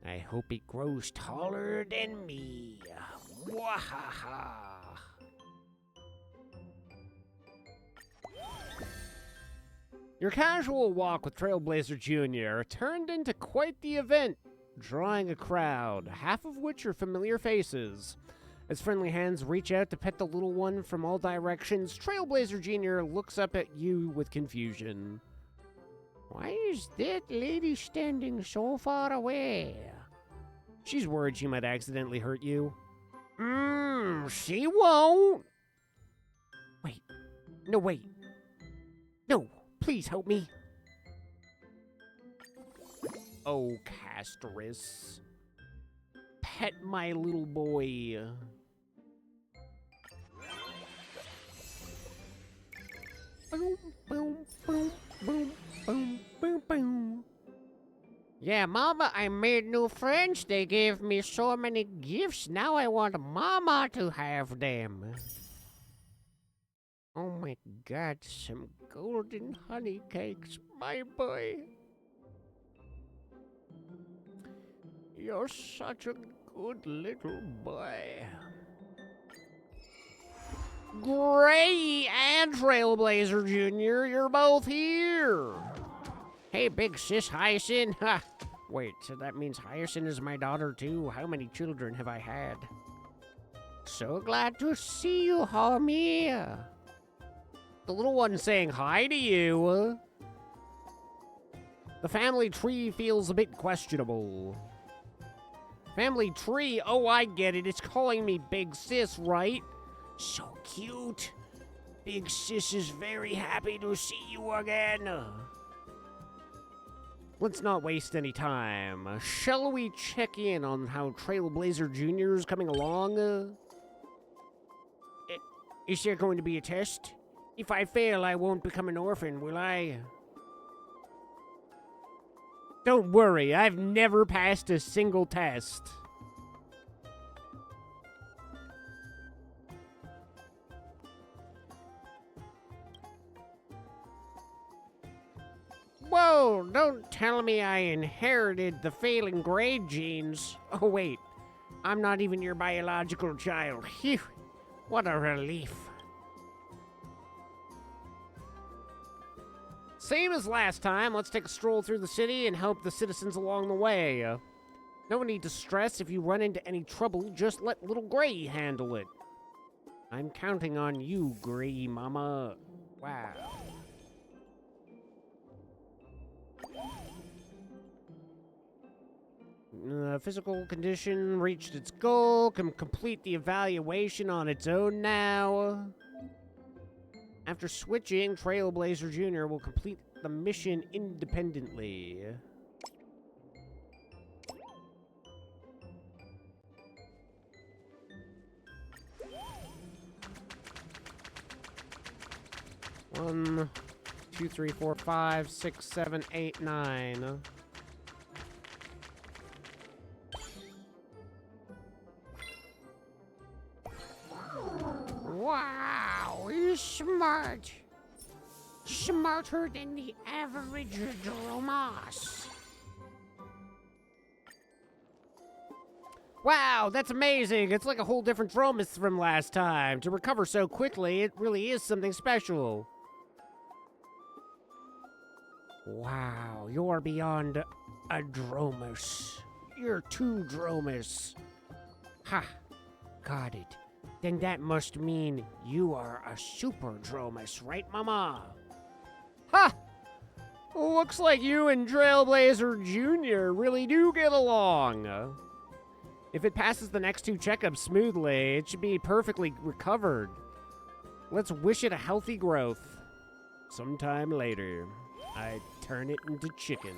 S1: I hope it grows taller than me. Wahaha. Your casual walk with Trailblazer Jr. turned into quite the event, drawing a crowd, half of which are familiar faces. As friendly hands reach out to pet the little one from all directions, Trailblazer Jr. looks up at you with confusion. Why is that lady standing so far away? She's worried she might accidentally hurt you. She won't. Wait. No, wait. No, please help me. Oh, Castris. Pet my little boy. Boom, boom, boom, boom, boom, boom, boom. Yeah, Mama, I made new friends. They gave me so many gifts. Now I want Mama to have them. Oh my God, some golden honey cakes, my boy. You're such a good little boy. Gray and Trailblazer Jr., you're both here. Hey, big sis Hyacinth. Ha. Wait, so that means Hyacinth is my daughter too? How many children have I had? So glad to see you, homie. The little one saying hi to you. The family tree feels a bit questionable. Family tree? Oh, I get it. It's calling me Big Sis, right? So cute. Big Sis is very happy to see you again. Let's not waste any time. Shall we check in on how Trailblazer Jr. is coming along? Is there going to be a test? If I fail, I won't become an orphan, will I? Don't worry, I've never passed a single test. Whoa, don't tell me I inherited the failing grade genes. Oh, wait. I'm not even your biological child. Phew, what a relief. Same as last time, let's take a stroll through the city and help the citizens along the way. No need to stress. If you run into any trouble, just let little Gray handle it. I'm counting on you, Gray Mama. Wow. Physical condition reached its goal. Can complete the evaluation on its own now. After switching, Trailblazer Jr. will complete the mission independently. One, 2, 3, 4, 5, 6, 7, 8, 9. Wow, he's smart. Smarter than the average Dromas. Wow, that's amazing. It's like a whole different Dromas from last time. To recover so quickly, it really is something special. Wow, you're beyond a Dromas. You're two Dromas. Ha, got it. Then that must mean you are a super Dromas, right, Mama? Ha! Looks like you and Trailblazer Jr. really do get along. If it passes the next 2 checkups smoothly, it should be perfectly recovered. Let's wish it a healthy growth. Sometime later, I turn it into chicken.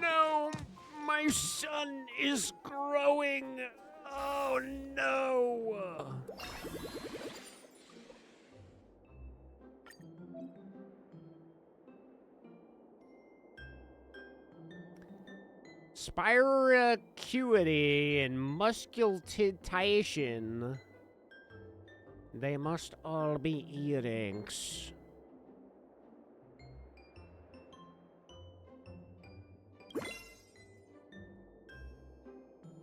S1: No! My son is growing! Oh no! Spiroacuity and musculation. They must all be earrings.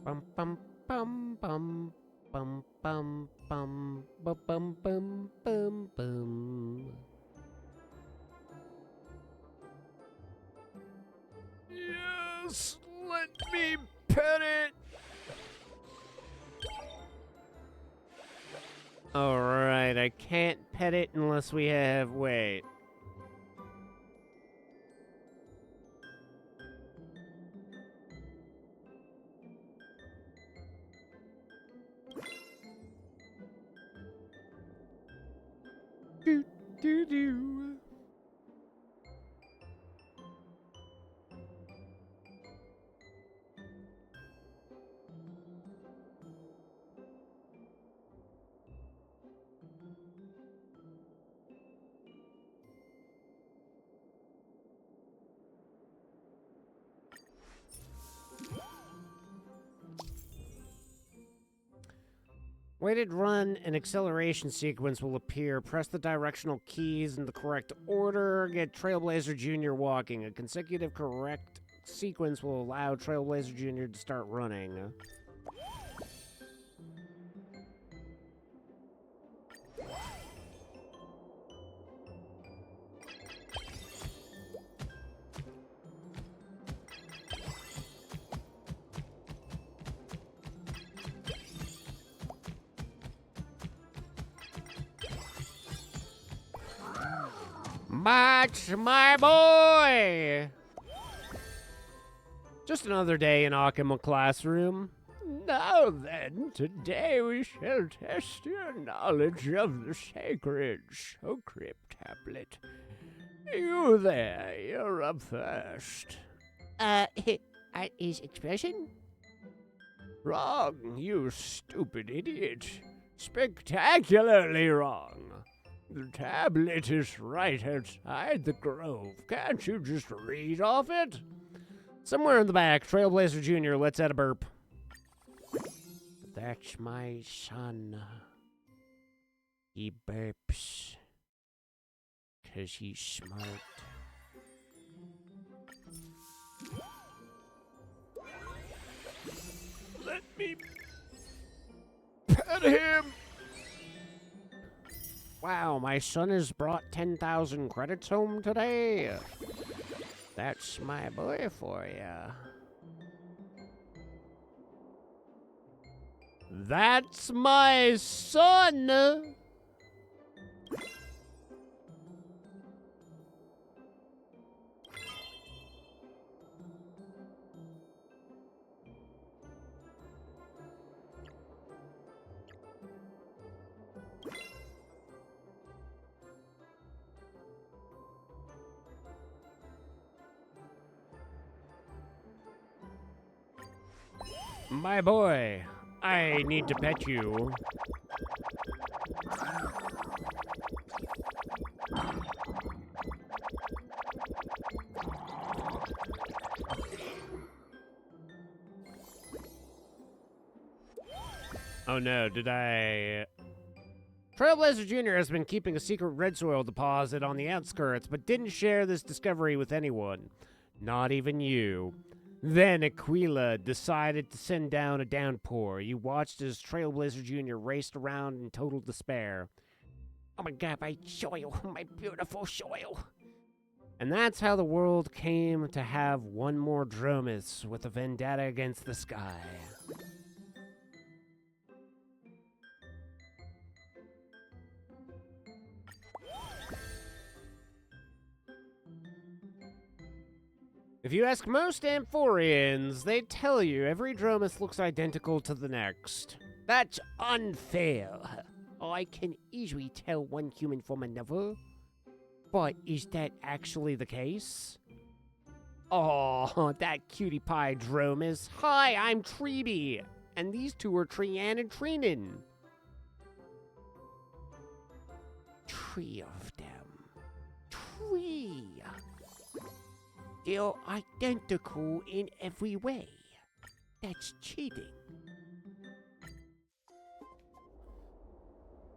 S1: Bum bum bum bum bum bum bum bum bum bum bum bum. Yes, let me pet it. All right, I can't pet it unless we have wait. Do do do. Weighted run and acceleration sequence will appear. Press the directional keys in the correct order. Get Trailblazer Jr. walking. A consecutive correct sequence will allow Trailblazer Jr. to start running. Max, my boy! Just another day in Akuma classroom. Now then, today we shall test your knowledge of the sacred Socrypt tablet. You there, you're up first. Is expression? Wrong, you stupid idiot. Spectacularly wrong. The tablet is right outside the grove. Can't you just read off it? Somewhere in the back, Trailblazer Jr. lets out a burp. That's my son. He burps. 'Cause he's smart. Let me pet him. Wow, my son has brought 10,000 credits home today. That's my boy for ya. That's my son! My boy, I need to pet you. Oh no, did I... Trailblazer Jr. has been keeping a secret red soil deposit on the outskirts, but didn't share this discovery with anyone. Not even you. Then Aquila decided to send down a downpour. You watched as Trailblazer Jr. raced around in total despair. Oh my god, my soil, my beautiful soil. And that's how the world came to have one more Dromus with a vendetta against the sky. If you ask most Amphorians, they tell you every Dromus looks identical to the next. That's unfair. I can easily tell one human from another. But is that actually the case? Oh, that cutie pie Dromus. Hi, I'm Treeby. And these two are Trian and Trinan. Three of them. Three. They're identical in every way. That's cheating.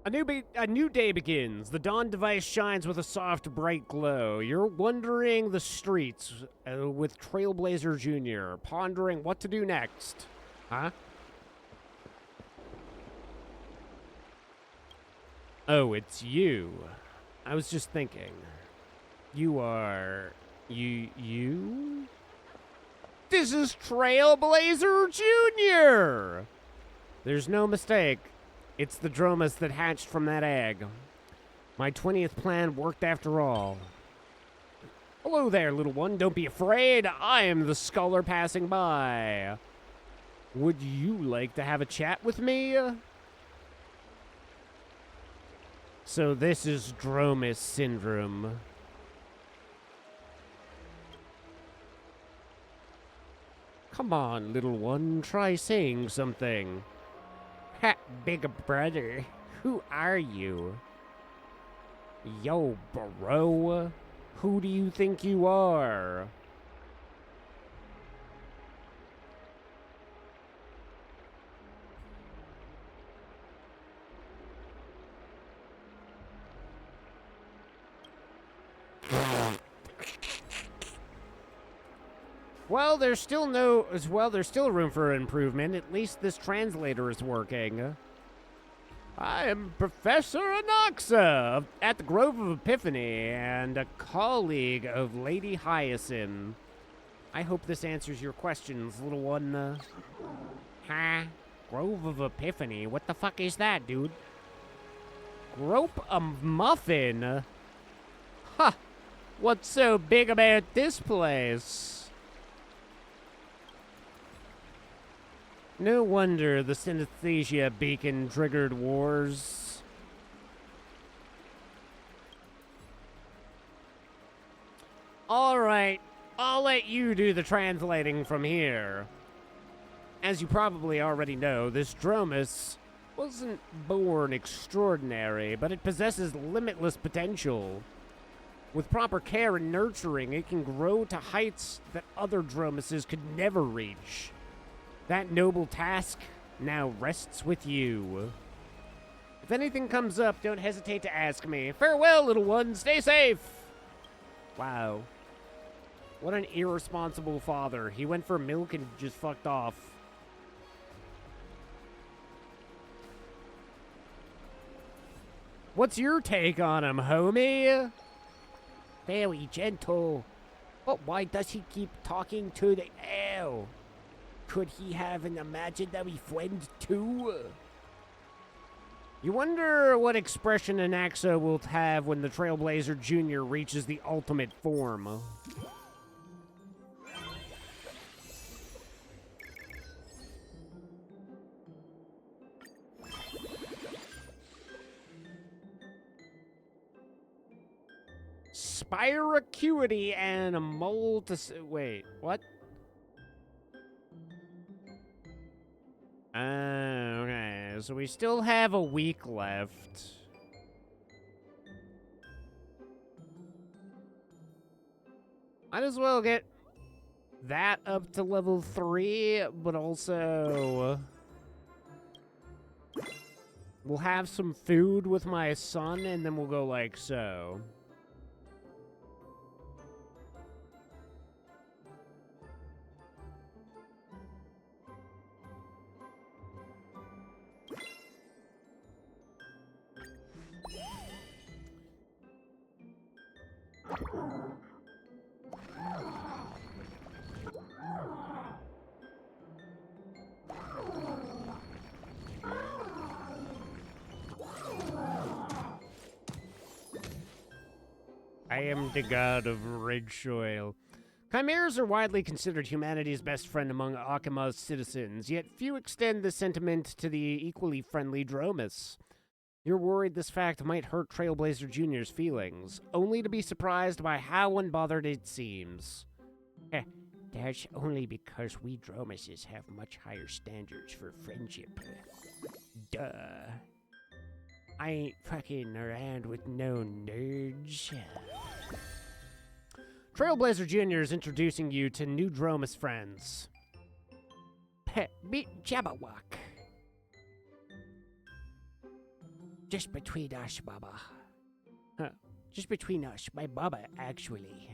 S1: A new day begins. The dawn device shines with a soft, bright glow. You're wandering the streets with Trailblazer Jr., pondering what to do next. Huh? Oh, it's you. I was just thinking. You are... You? This is Trailblazer Jr.! There's no mistake. It's the Dromus that hatched from that egg. My 20th plan worked after all. Hello there, little one. Don't be afraid. I am the scholar passing by. Would you like to have a chat with me? So this is Dromus syndrome. Come on, little one, try saying something. Ha, big brother, who are you? Yo, bro, who do you think you are? Well, there's still room for improvement. At least this translator is working. I am Professor Anoxa at the Grove of Epiphany and a colleague of Lady Hyacinth. I hope this answers your questions, little one. Huh? Grove of Epiphany? What the fuck is that, dude? Grope a muffin? Huh. What's so big about this place? No wonder the synesthesia beacon triggered wars. Alright, I'll let you do the translating from here. As you probably already know, this Dromus wasn't born extraordinary, but it possesses limitless potential. With proper care and nurturing, it can grow to heights that other Dromuses could never reach. That noble task now rests with you. If anything comes up, don't hesitate to ask me. Farewell, little one. Stay safe. Wow. What an irresponsible father. He went for milk and just fucked off. What's your take on him, homie? Very gentle. But why does he keep talking to the owl? Could he have an imaginary friend too? You wonder what expression Anaxa will have when the Trailblazer Jr. reaches the ultimate form. Spire Acuity and a wait, what? Okay, so we still have a week left. Might as well get that up to level 3, but also we'll have some food with my son, and then we'll go like so. I am the god of red soil. Chimeras are widely considered humanity's best friend among Akima's citizens, yet few extend the sentiment to the equally friendly Dromus. You're worried this fact might hurt Trailblazer Jr.'s feelings, only to be surprised by how unbothered it seems. That's only because we Dromuses have much higher standards for friendship. Duh. I ain't fucking around with no nerds. Trailblazer Jr. is introducing you to new Dromus friends. Meet Jabberwock. Just between us, Baba. Just between us, my Baba, actually.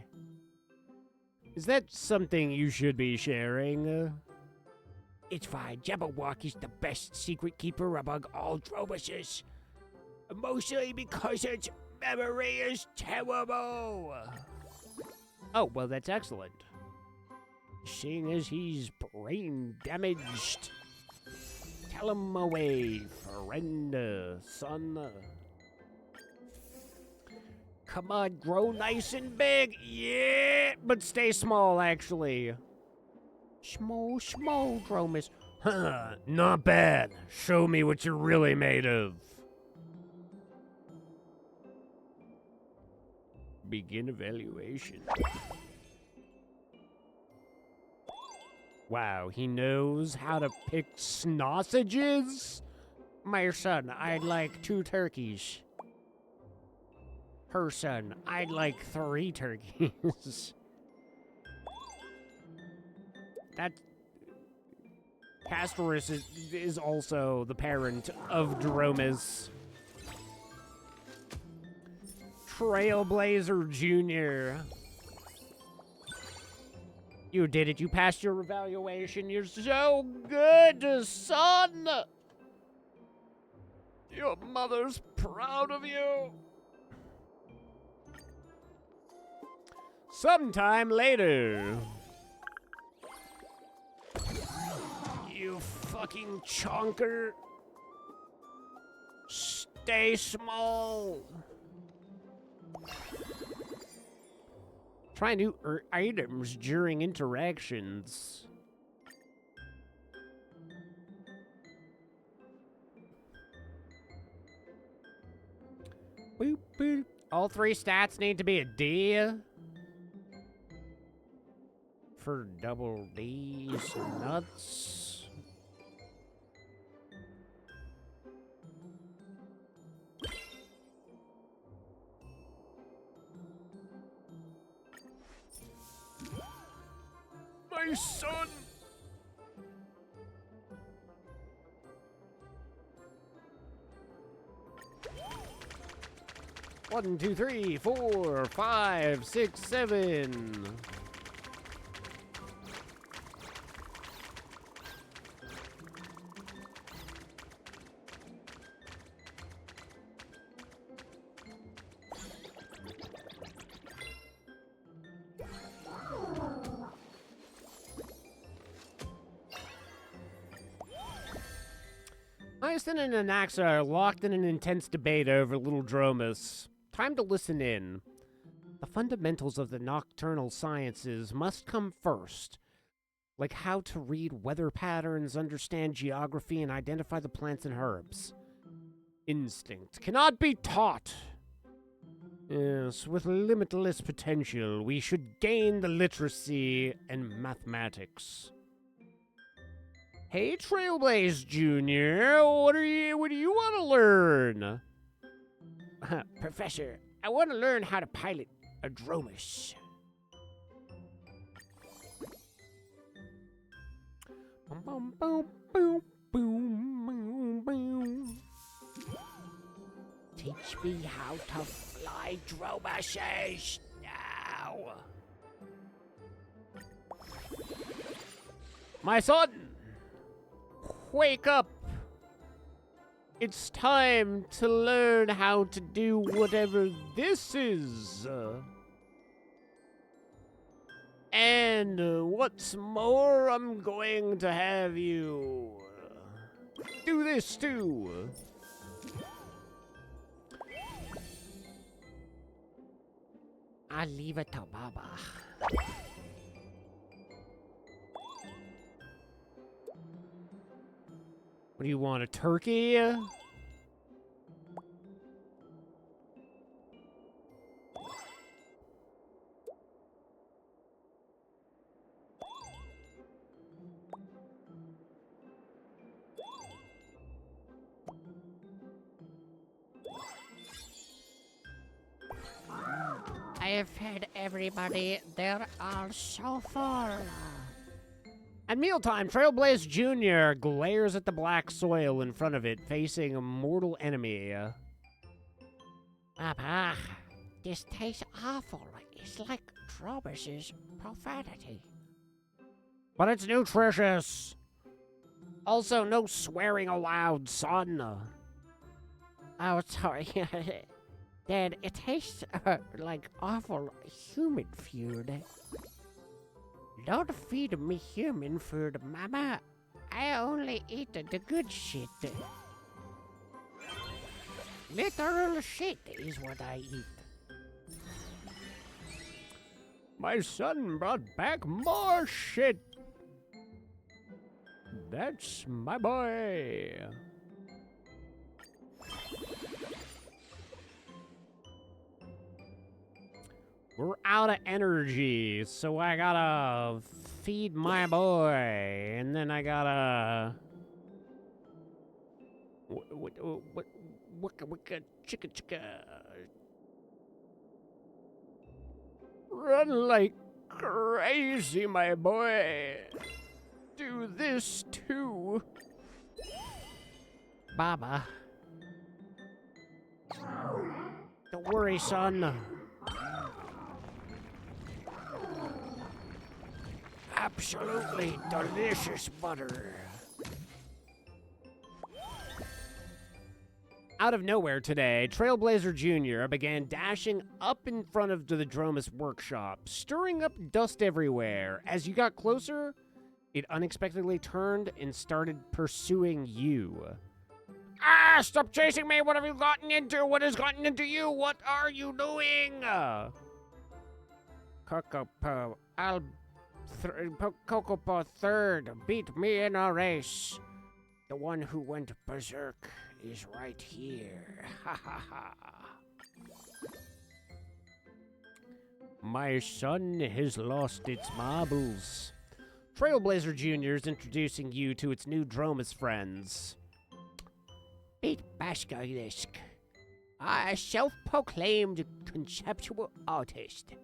S1: Is that something you should be sharing? It's fine. Jabberwock is the best secret keeper among all Dromuses. Mostly because its memory is terrible. Oh, well, that's excellent. Seeing as he's brain damaged. Tell him away, friend, son. Come on, grow nice and big. Yeah, but stay small, actually. Small, Dromus. Huh, not bad. Show me what you're really made of. Begin evaluation. Wow, he knows how to pick sausages? My son, I'd like 2 turkeys. Her son, I'd like 3 turkeys. That Castorus is also the parent of Dromus. Trailblazer Jr. You did it. You passed your evaluation. You're so good, son. Your mother's proud of you. Sometime later. You fucking chonker. Stay small. Try new items during interactions. Boop, boop. All 3 stats need to be a D. For double D's nuts. My son! One, 2, 3, 4, 5, 6, 7. Hyacin and Anaxa are locked in an intense debate over Little Dromus. Time to listen in. The fundamentals of the nocturnal sciences must come first, like how to read weather patterns, understand geography, and identify the plants and herbs. Instinct cannot be taught. Yes, with limitless potential, we should gain the literacy and mathematics. Hey, Trailblaze Jr., what do you want to learn? Professor, I want to learn how to pilot a Dromus. Boom, boom, boom, boom, boom, boom. Teach me how to fly Dromuses now. My son, wake up. It's time to learn how to do whatever this is. And what's more, I'm going to have you do this too. I'll leave it to Baba. What do you want, a turkey? I have fed everybody. They're all so full. At mealtime, Trailblaze Jr. glares at the black soil in front of it, facing a mortal enemy. Papa, this tastes awful. It's like Dromus's profanity. But it's nutritious. Also, no swearing aloud, son. Oh, sorry. Dad, it tastes like awful human food. Don't feed me human food, Mama. I only eat the good shit. Literal shit is what I eat. My son brought back more shit. That's my boy. We're out of energy, so I gotta feed my boy, and then I gotta chicka. Run like crazy, my boy. Do this too, Baba. Don't worry, son. Absolutely delicious butter. Out of nowhere today, Trailblazer Jr. began dashing up in front of the Dromus workshop, stirring up dust everywhere. As you got closer, it unexpectedly turned and started pursuing you. Ah! Stop chasing me! What have you gotten into? What has gotten into you? What are you doing? Cocopo, Cocopo third beat me in a race. The one who went berserk is right here. Ha ha ha. My son has lost its marbles. Trailblazer Jr. is introducing you to its new Dromus friends. Beat Bashkalisk, a self-proclaimed conceptual artist.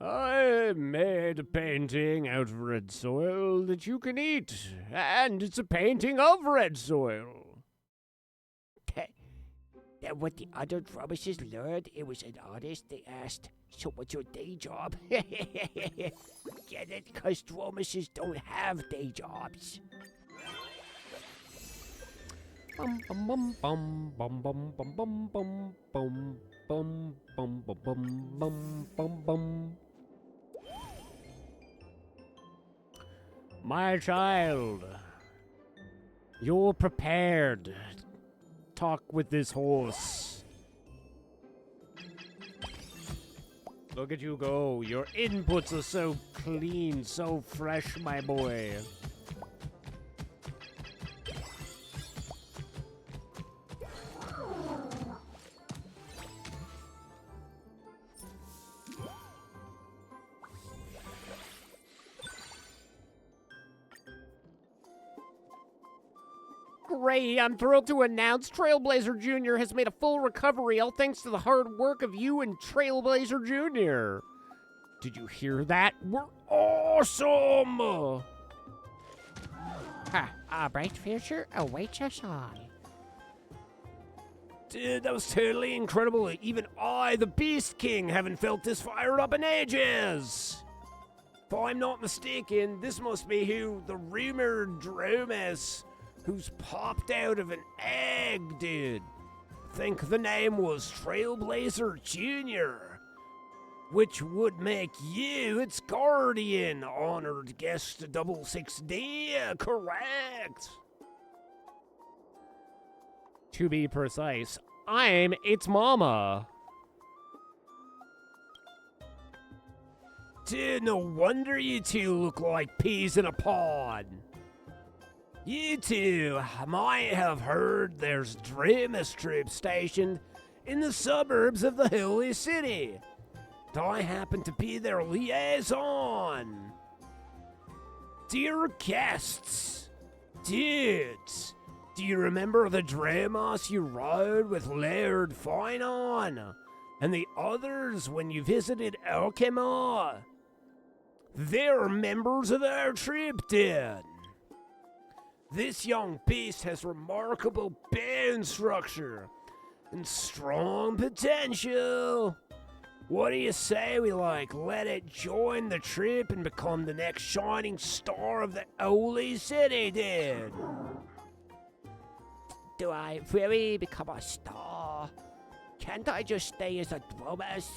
S1: I made a painting out of red soil that you can eat, and it's a painting of red soil. That what the other Dromuses learned? It was an artist, they asked. So what's your day job? Get it? Because Dromuses don't have day jobs. Bum bum bum bum bum bum bum bum bum bum bum bum bum bum bum bum. My child, You're prepared. Talk with this horse. Look at you go. Your inputs are so clean, so fresh, my boy. Great, I'm thrilled to announce Trailblazer Jr. has made a full recovery, all thanks to the hard work of you and Trailblazer Jr. Did you hear that? We're awesome! A bright future awaits us all. Dude, that was totally incredible. Even I, the Beast King, haven't felt this fired up in ages. If I'm not mistaken, this must be who the rumored Dromus who's popped out of an egg did. Think the name was Trailblazer Jr., which would make you its guardian, honored guest 66D, correct? To be precise, I'm its mama. Dude, no wonder you two look like peas in a pod. You two might have heard there's Dromus troops stationed in the suburbs of the Holy City. I happen to be their liaison. Dear guests, dudes, do you remember the Dromos you rode with Laird Finon and the others when you visited Alchema? They're members of our troop, dude. This young beast has remarkable bone structure and strong potential. What do you say we let it join the troop and become the next shining star of the Holy City, dude? Do I really become a star? Can't I just stay as a Dromus?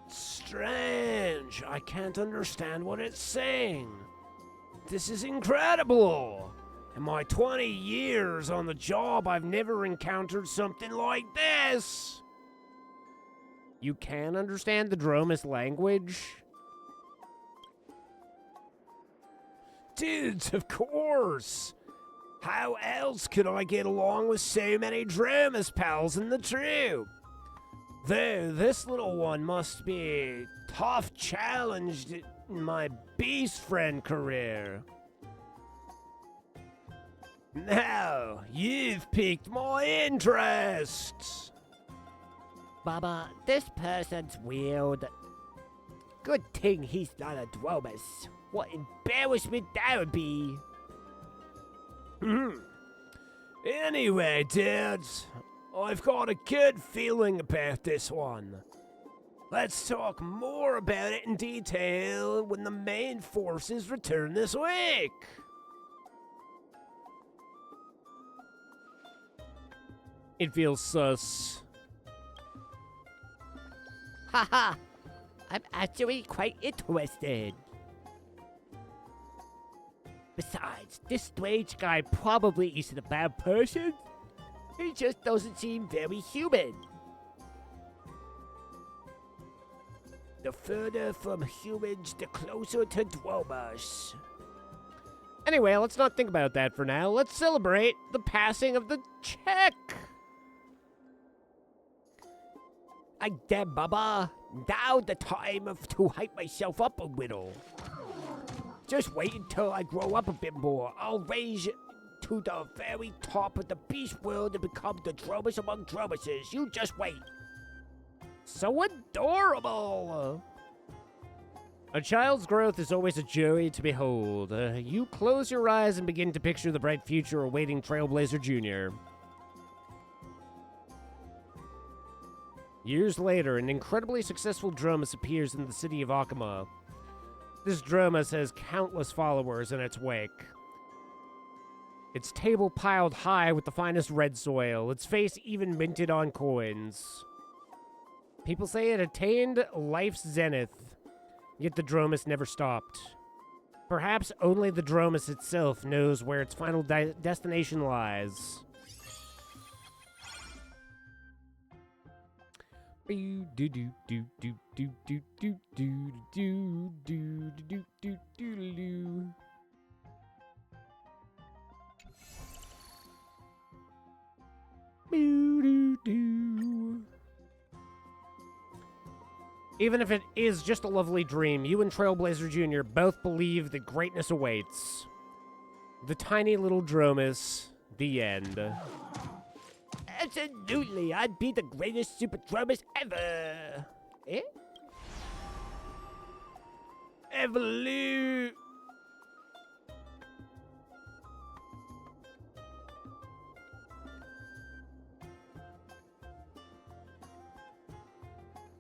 S1: Strange. I can't understand what it's saying. This is incredible! In my 20 years on the job, I've never encountered something like this! You can understand the Dromus language? Dudes, of course! How else could I get along with so many Dromus pals in the troop? Though this little one must be a tough challenge in my beast friend career. Now, you've piqued my interest. Baba, this person's weird. Good thing he's not a Dromus. What embarrassment that would be. Anyway, dudes, I've got a good feeling about this one. Let's talk more about it in detail when the main forces return this week. It feels sus. Haha, I'm actually quite interested. Besides, this strange guy probably isn't a bad person. He just doesn't seem very human. The further from humans, the closer to Dromus. Anyway, let's not think about that for now. Let's celebrate the passing of the check. I damn, Baba. Now the time to hype myself up a little. Just wait until I grow up a bit more. I'll raise to the very top of the beast world and become the Dromus among Dromuses. You just wait. So adorable! A child's growth is always a joy to behold. You close your eyes and begin to picture the bright future awaiting Trailblazer Jr. Years later, an incredibly successful Dromus appears in the city of Akama. This Dromus has countless followers in its wake. Its table piled high with the finest red soil, its face even minted on coins. People say it attained life's zenith, yet the Dromus never stopped. Perhaps only the Dromus itself knows where its final destination lies. Even if it is just a lovely dream, you and Trailblazer Jr. both believe that greatness awaits. The tiny little Dromus, the end. Absolutely, I'd be the greatest Super Dromus ever. Eh? Evolute.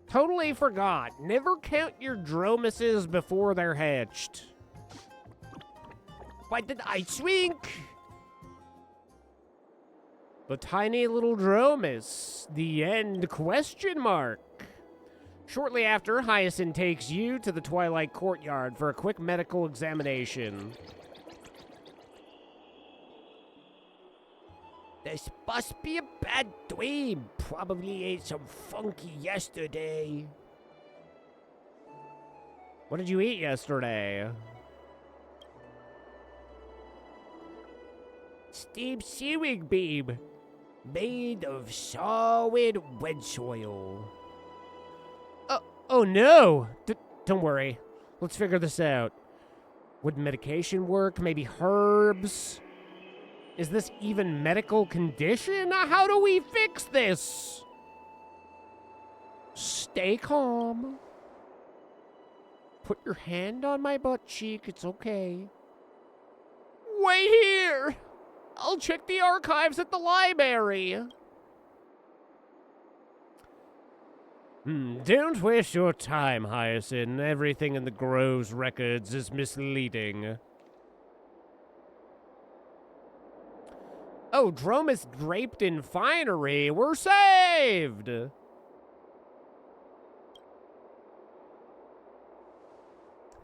S1: Totally forgot. Never count your Dromuses before they're hatched. Why did I shrink? The tiny little Dromus. The end question mark. Shortly after, Hyacinth takes you to the Twilight Courtyard for a quick medical examination. This must be a bad dream. Probably ate some funky yesterday. What did you eat yesterday? Steamed seaweed beam. Made of solid red soil. Oh no! Don't worry. Let's figure this out. Would medication work? Maybe herbs? Is this even medical condition? How do we fix this? Stay calm. Put your hand on my butt cheek. It's okay. Wait here! I'll check the archives at the library. Don't waste your time, Hyacinth. Everything in the Grove's records is misleading. Oh, Dromus draped in finery. We're saved!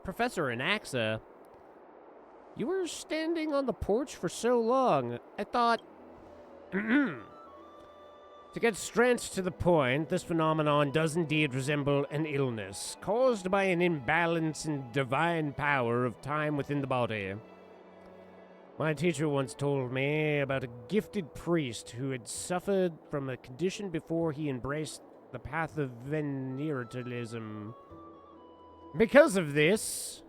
S1: Professor Anaxa, you were standing on the porch for so long. I thought... To get straight to the point, this phenomenon does indeed resemble an illness, caused by an imbalance in divine power of time within the body. My teacher once told me about a gifted priest who had suffered from a condition before he embraced the path of veneratalism. Because of this,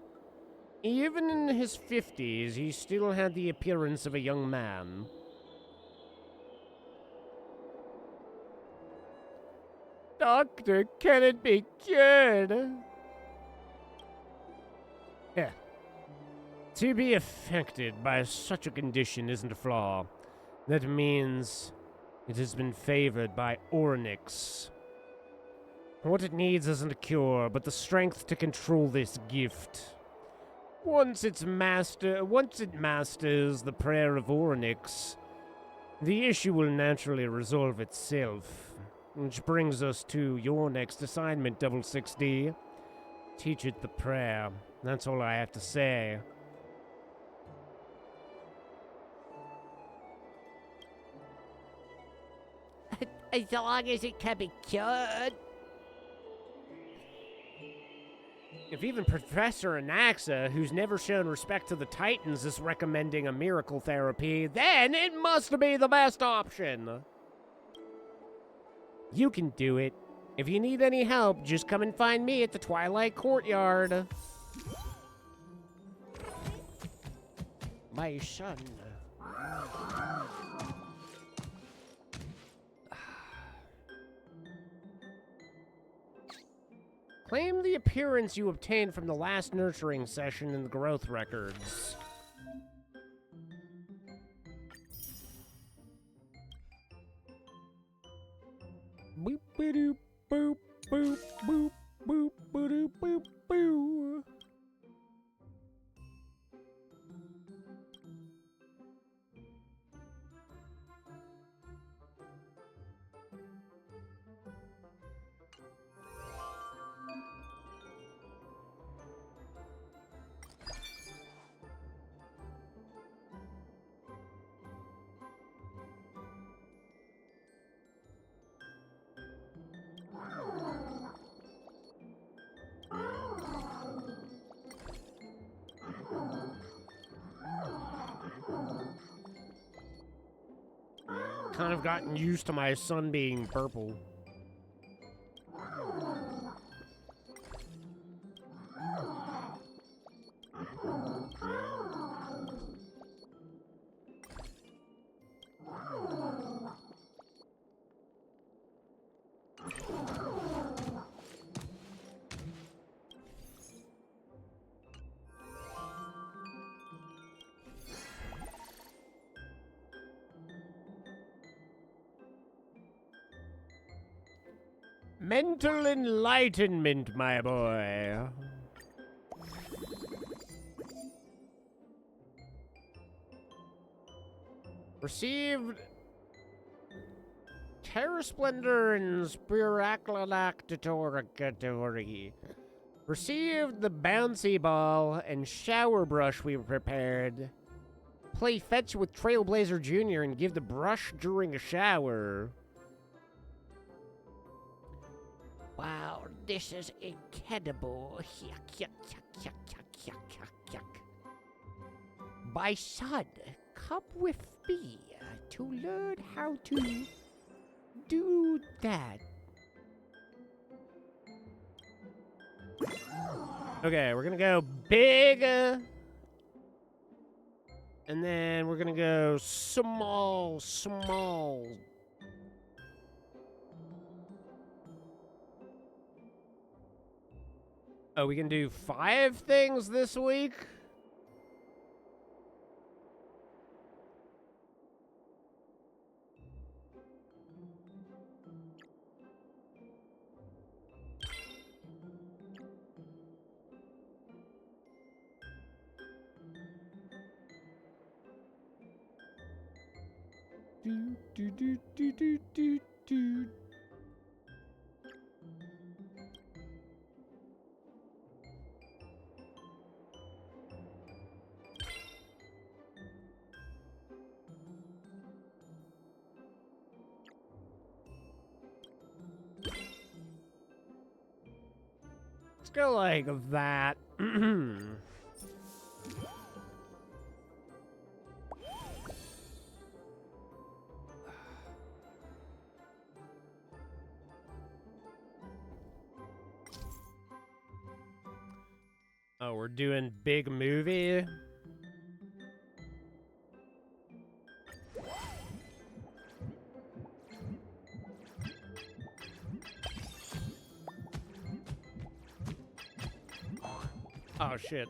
S1: even in his 50s, he still had the appearance of a young man. Doctor, can it be cured? Yeah. To be affected by such a condition isn't a flaw. That means it has been favored by Ornyx. What it needs isn't a cure, but the strength to control this gift. Once it masters the prayer of Ornyx, the issue will naturally resolve itself. Which brings us to your next assignment, 6D. Teach it the prayer. That's all I have to say. As long as it can be cured. If even Professor Anaxa, who's never shown respect to the Titans, is recommending a miracle therapy, then it must be the best option. You can do it. If you need any help, just come and find me at the Twilight Courtyard. My son. Claim the appearance you obtained from the last nurturing session in the growth records. Boop boop boop boop boop boop boop boop boop. kind of gotten used to my sun being purple. Mental enlightenment, my boy. Received Terror Splendor and Spiraclalactatory. Received the bouncy ball and shower brush we prepared. Play fetch with Trailblazer Jr. and give the brush during a shower. Wow, this is incredible. Yuck, yuck, yuck, yuck, yuck, yuck, yuck, yuck. My son, come with me to learn how to do that. Okay, we're gonna go big, and then we're gonna go small, small. Oh, we can do 5 things this week? Do, do, do, do, do, do, do. Let's go like that. Oh, we're doing big movie? Oh, shit.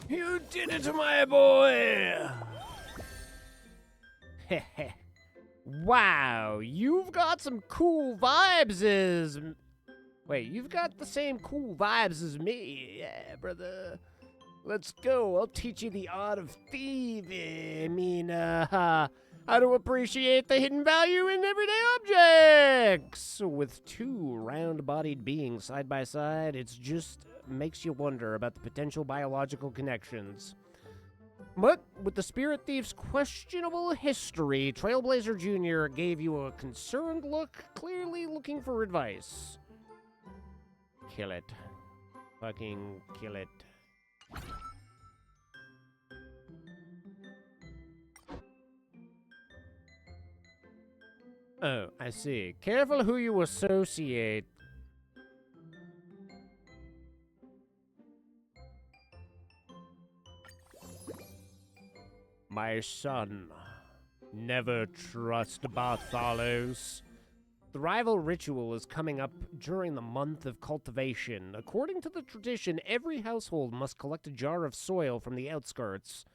S1: You did it, my boy! Wow, you've got some cool vibes as... Wait, you've got the same cool vibes as me. Yeah, brother. Let's go. I'll teach you the art of thieving. I mean, how to appreciate the hidden value in everyday objects. With 2 round-bodied beings side by side, it's just makes you wonder about the potential biological connections. But with the Spirit Thief's questionable history, Trailblazer Jr. gave you a concerned look, clearly looking for advice. Kill it. Fucking kill it. Oh, I see. Careful who you associate. My son, never trust Barthalos. The rival ritual is coming up during the month of cultivation. According to the tradition, every household must collect a jar of soil from the outskirts,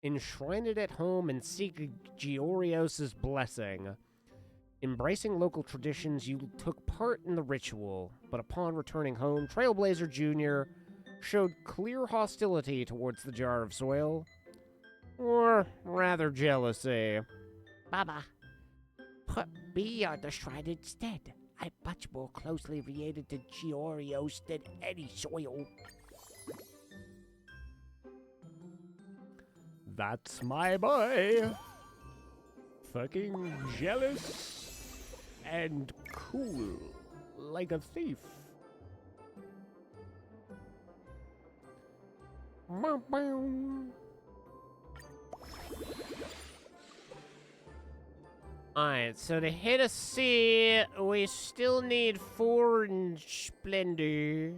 S1: enshrine it at home, and seek Georios' blessing. Embracing local traditions, you took part in the ritual, but upon returning home, Trailblazer Jr. showed clear hostility towards the jar of soil. Or rather jealousy.
S11: Baba, put me on the shrine instead.
S1: I'm much more closely related to Georios than any soil. That's my boy. Fucking jealous and cool like a thief. Alright, so to hit a C, we still need foreign splendor.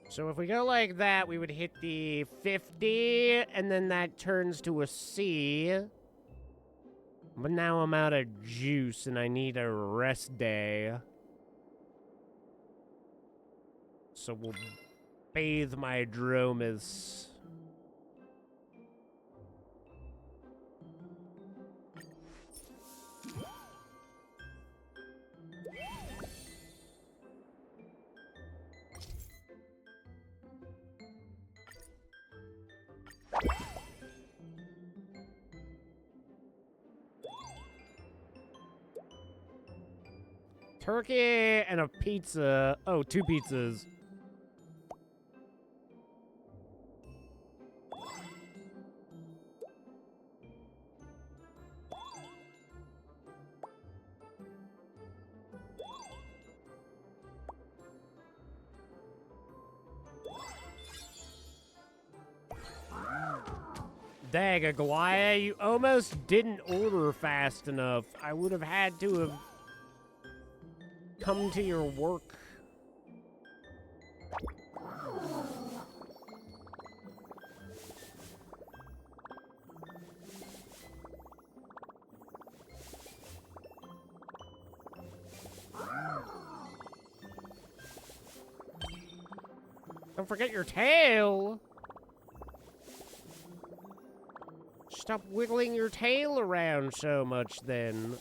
S1: So if we go like that, we would hit the 50, and then that turns to a C. But now I'm out of juice, and I need a rest day. So we'll bathe my dromas. Turkey and a pizza. Oh, 2 pizzas. Dang, Aguaya, you almost didn't order fast enough. I would have had to have come to your work. Don't forget your tail. Stop wiggling your tail around so much then.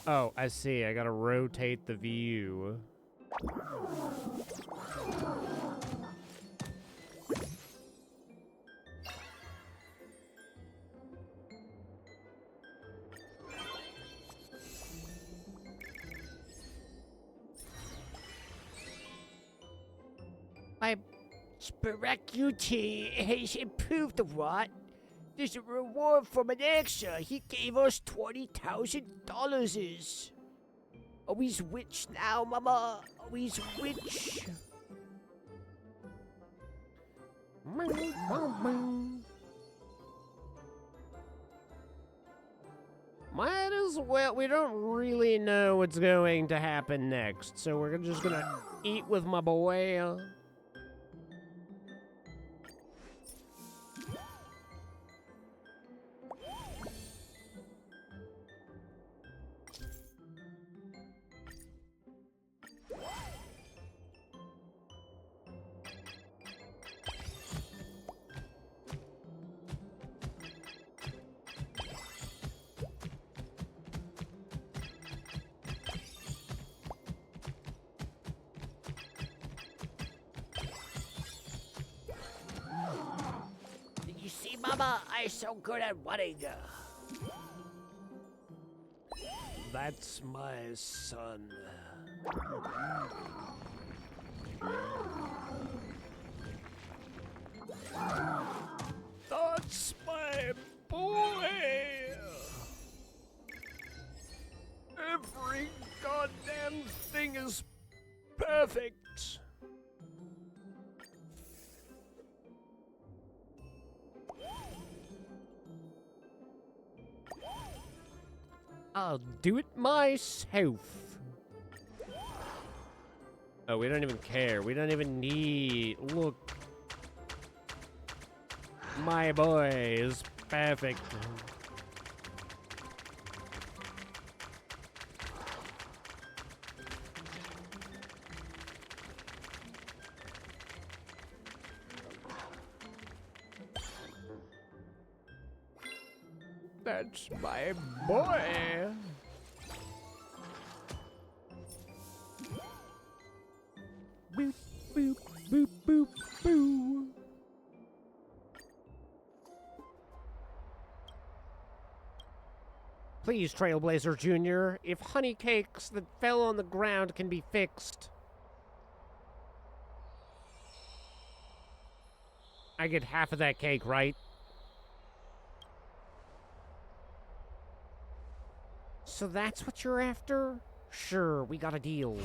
S1: Oh, I see. I gotta rotate the view. My Spiracuti has improved a lot. There's a reward from an extra. He gave us $20,000. Are we rich now, Mama? Are we rich? Might as well. We don't really know what's going to happen next, so we're just gonna eat with my boy. You see, Mama, I'm so good at running. That's my son. That's my boy. Every goddamn thing is perfect. I'll do it myself. Oh, we don't even care. We don't even need... Look. My boy is perfect. That's my boy. Boop, boop, boop, boop, boo. Please, Trailblazer Jr., if honey cakes that fell on the ground can be fixed, I get half of that cake, right? So that's what you're after? Sure, we got a deal.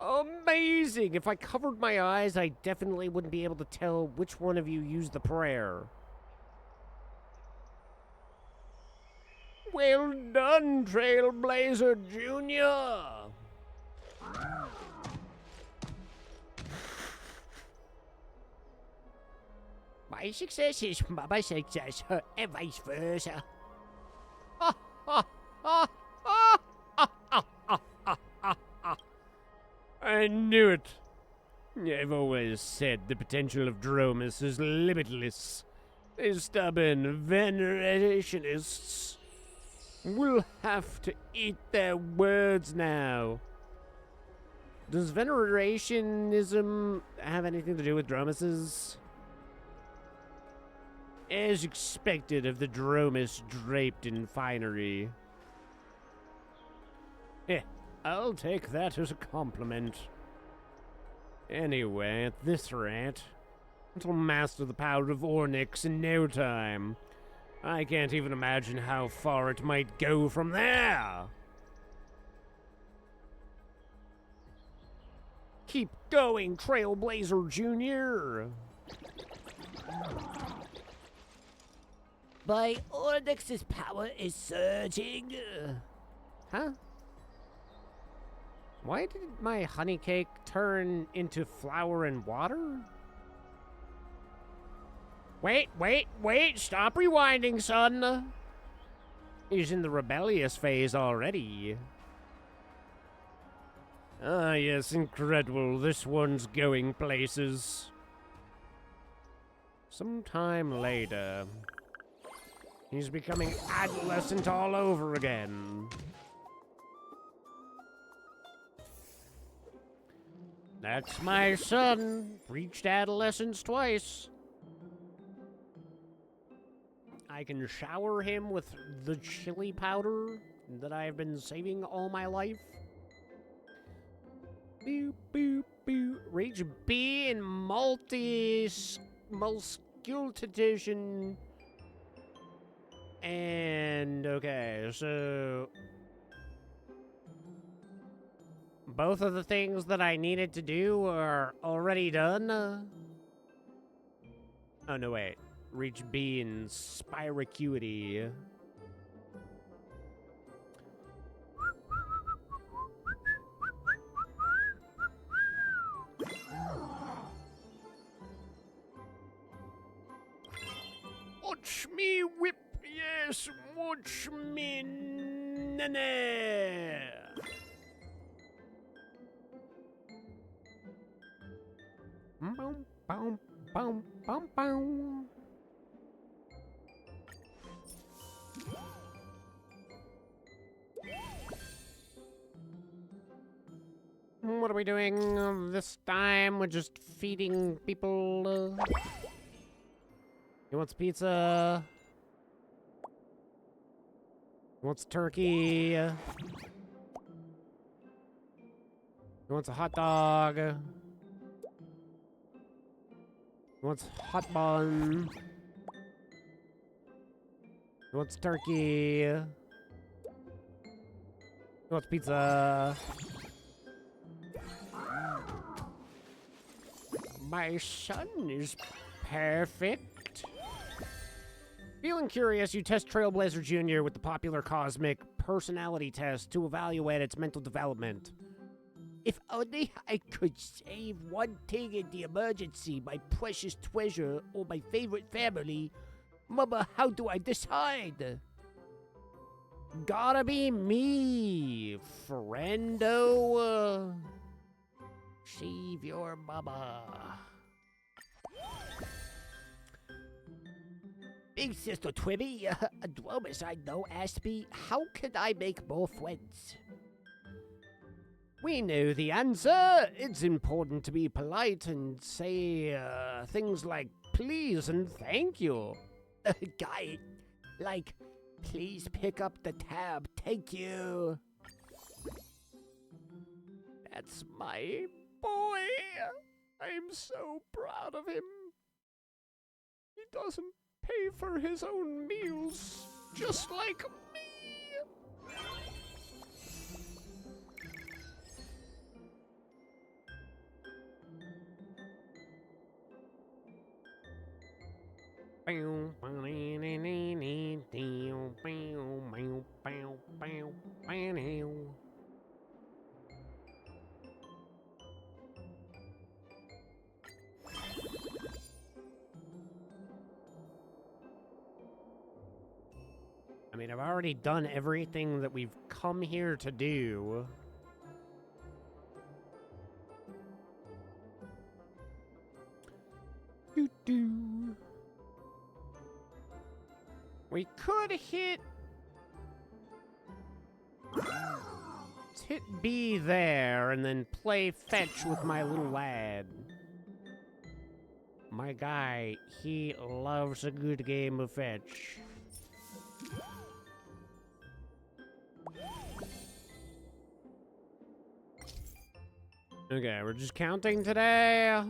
S1: Amazing! If I covered my eyes, I definitely wouldn't be able to tell which one of you used the prayer. Well done, Trailblazer Jr. My success is my success, and vice versa. I knew it. I've always said the potential of Dromus is limitless. These stubborn venerationists will have to eat their words now. Does venerationism have anything to do with Dromuses? As expected of the Dromus draped in finery. I'll take that as a compliment. Anyway, at this rate, it'll master the power of Ornyx in no time. I can't even imagine how far it might go from there. Keep going, Trailblazer Jr. By Ornyx's power is surging. Huh? Why did my honey cake turn into flour and water? Wait, stop rewinding, son. He's in the rebellious phase already. Ah, yes, incredible. This one's going places. Sometime later, he's becoming adolescent all over again. That's my son. Reached adolescence twice. I can shower him with the chili powder that I've been saving all my life. Boop, boop, boop. Reach B in multi-muscultation. And, okay, so both of the things that I needed to do are already done. Oh, no, wait. Reach B in Spiracuity. Watch me whip, yes, watch me nana. Boom, boom, boom, boom, boom. What are we doing this time? We're just feeding people. He wants pizza. He wants turkey. He wants a hot dog. He wants hot bun. He wants turkey. He wants pizza. My son is perfect. Feeling curious, you test Trailblazer Jr. with the popular cosmic personality test to evaluate its mental development. If only I could save one thing in the emergency, my precious treasure or my favorite family. Mama, how do I decide? Gotta be me, friendo. Save your Bubba. Big Sister Twibby, a Dwomus I know asked me, how can I make more friends? We know the answer. It's important to be polite and say things like please and thank you. Guy, like, please pick up the tab, thank you. That's my boy. I'm so proud of him. He doesn't pay for his own meals, just like me. I mean, I've already done everything that we've come here to do. Doo-doo. We could hit... Let's hit B there, and then play fetch with my little lad. My guy, he loves a good game of fetch. Okay, we're just counting today.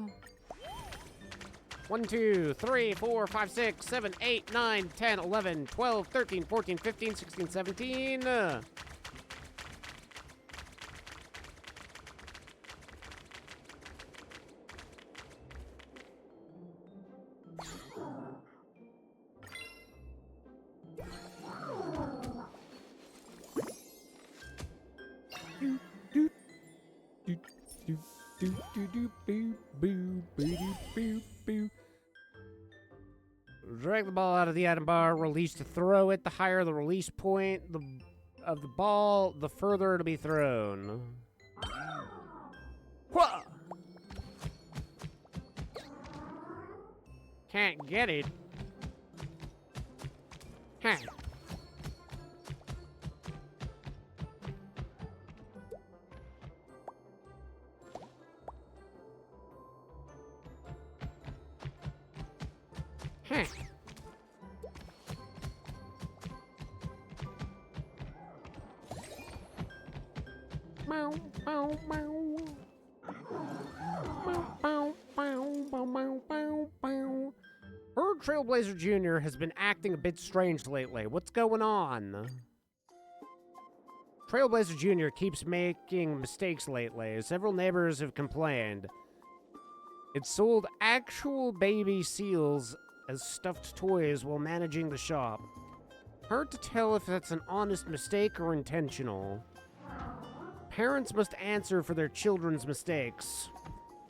S1: 1, 2, 3, 4, 5, 6, 7, 8, 9, 10, 11, 12, 13, 14, 15, 16, 17. Drag the ball out of the item bar, release to throw it. The higher the release point of the ball, the further it'll be thrown. Whoa! Can't get it. Huh. Huh. Bow, bow, bow. Bow, bow, bow, bow, bow, bow, bow. Bird Trailblazer Jr. has been acting a bit strange lately. What's going on? Trailblazer Jr. keeps making mistakes lately. Several neighbors have complained. It sold actual baby seals as stuffed toys while managing the shop. Hard to tell if that's an honest mistake or intentional. Parents must answer for their children's mistakes.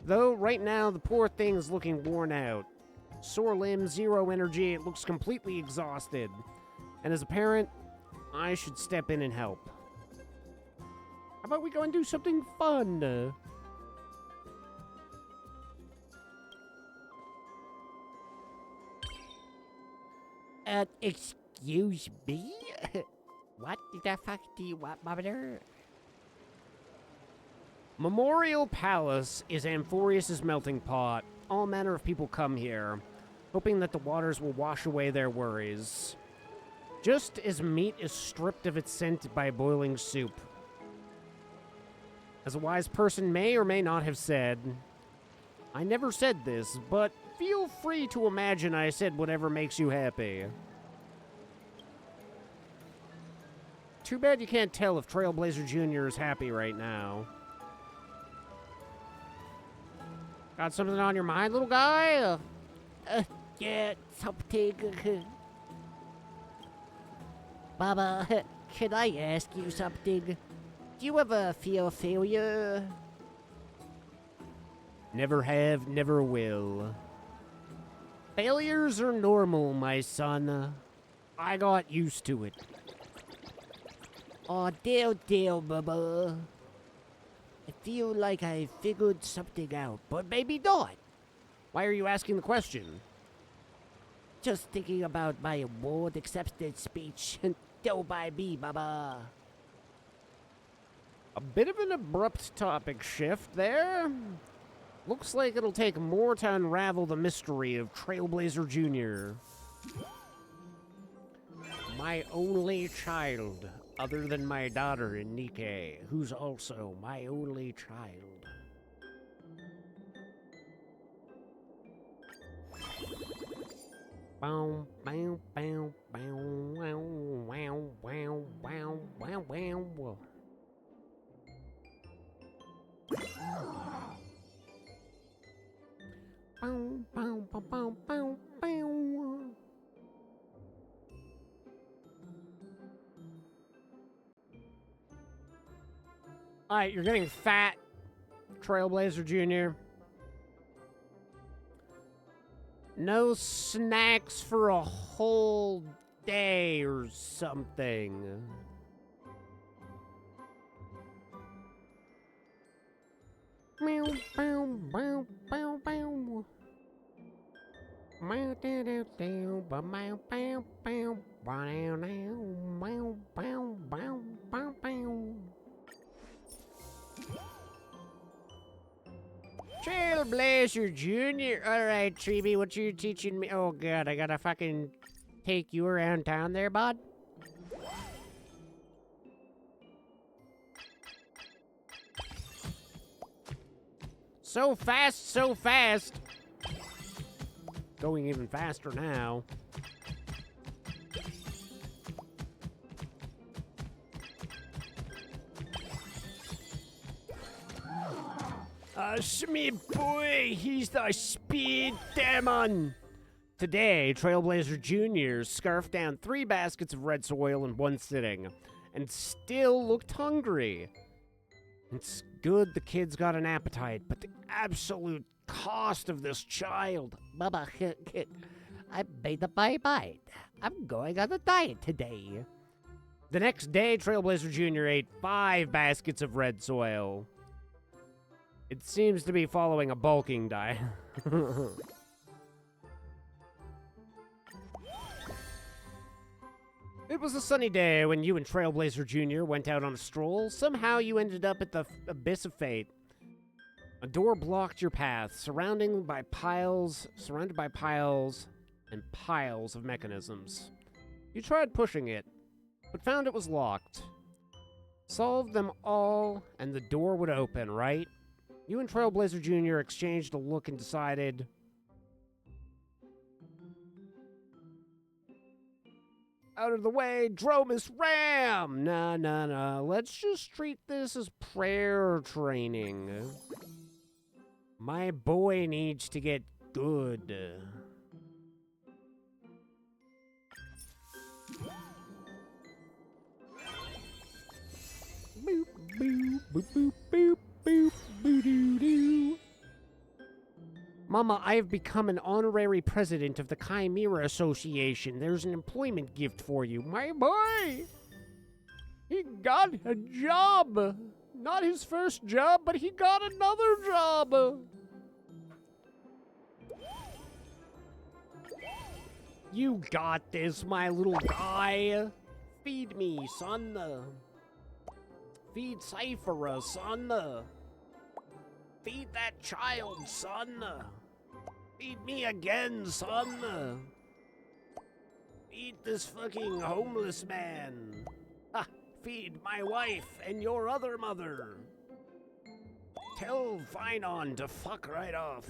S1: Though, right now, the poor thing is looking worn out. Sore limbs, zero energy, it looks completely exhausted. And as a parent, I should step in and help. How about we go and do something fun? Excuse me? What the fuck do you want, mother? Memorial Palace is Amphorius' melting pot. All manner of people come here, hoping that the waters will wash away their worries. Just as meat is stripped of its scent by boiling soup. As a wise person may or may not have said, I never said this, but feel free to imagine I said whatever makes you happy. Too bad you can't tell if Trailblazer Jr. is happy right now. Got something on your mind, little guy? Yeah, something. Baba, can I ask you something? Do you ever feel failure? Never have, never will. Failures are normal, my son. I got used to it. Aw, deal, Baba. I feel like I figured something out, but maybe not. Why are you asking the question? Just thinking about my award acceptance speech. Don't mind me, Baba. A bit of an abrupt topic shift there. Looks like it'll take more to unravel the mystery of Trailblazer Jr. My only child, other than my daughter Nike, who's also my only child. Bow, bow, bow, bow, wow, wow, wow, wow, wow, wow. Bow, bow, bow, bow, bow, bow. Alright, you're getting fat, Trailblazer Jr. No snacks for a whole day or something. Meow, bow, bow, bow, bow. Meow, do, do, do, ba, meow, bow, bow, bow, now, meow, bow, bow, bow, bow. Trailblazer Jr. Alright, Treeby, what you teaching me? Oh, God, I gotta fucking take you around town there, bud? So fast, so fast. Going even faster now. Smee boy, he's the speed demon. Today, Trailblazer Jr. scarfed down 3 baskets of red soil in one sitting, and still looked hungry. It's good the kid's got an appetite, but the absolute cost of this child. Baba, I made the bye-bye. I'm going on a diet today. The next day, Trailblazer Jr. ate 5 baskets of red soil. It seems to be following a bulking diet. It was a sunny day when you and Trailblazer Jr. went out on a stroll. Somehow you ended up at the abyss of fate. A door blocked your path, surrounded by piles and piles of mechanisms. You tried pushing it, but found it was locked. Solved them all, and the door would open, right? You and Trailblazer Jr. exchanged a look and decided... Out of the way, Dromus Ram! Nah. Let's just treat this as prayer training. My boy needs to get good. Boop, boop, boop, boop, boop, boop, boo-doo-doo. Mama, I have become an honorary president of the Chimera Association. There's an employment gift for you. My boy! He got a job! Not his first job, but he got another job! You got this, my little guy. Feed me, son. Feed Cyphera, son. Feed that child, son. Feed me again, son. Feed this fucking homeless man. Ha! Feed my wife and your other mother. Tell Finon to fuck right off.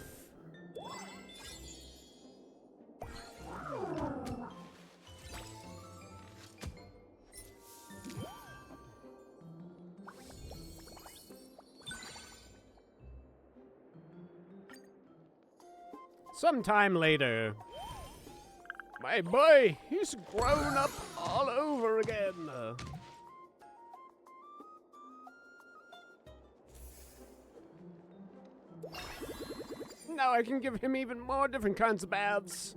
S1: Sometime later. My boy, he's grown up all over again. Now I can give him even more different kinds of baths.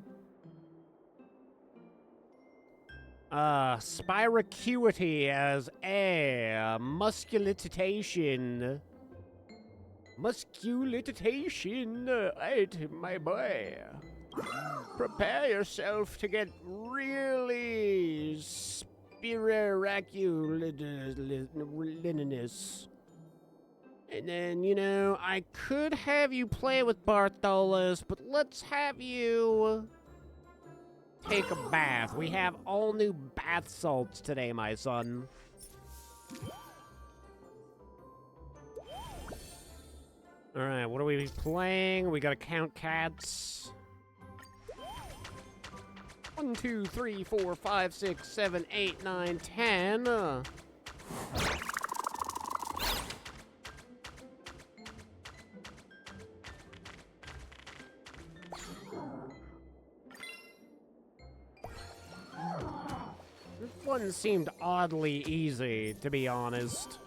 S1: Spiracuity as air, musculation. Musculation, my boy. Prepare yourself to get really spiraculinous. And then, you know, I could have you play with Bartholus, but let's have you take a bath. We have all new bath salts today, my son. Alright, what are we playing? We gotta count cats. 1, 2, 3, 4, 5, 6, 7, 8, 9, 10. This one seemed oddly easy, to be honest.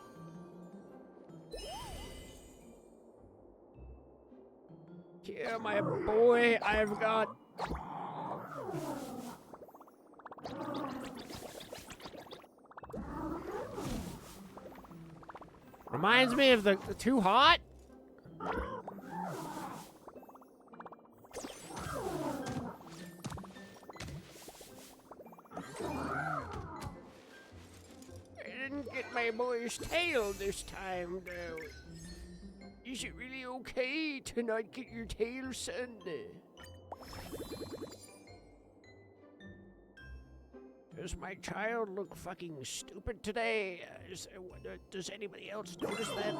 S1: Yeah, my boy, I've got... Reminds me of the Too Hot? I didn't get my boy's tail this time, though. Is it really okay to not get your tail, son? Does my child look fucking stupid today? Does anybody else notice that?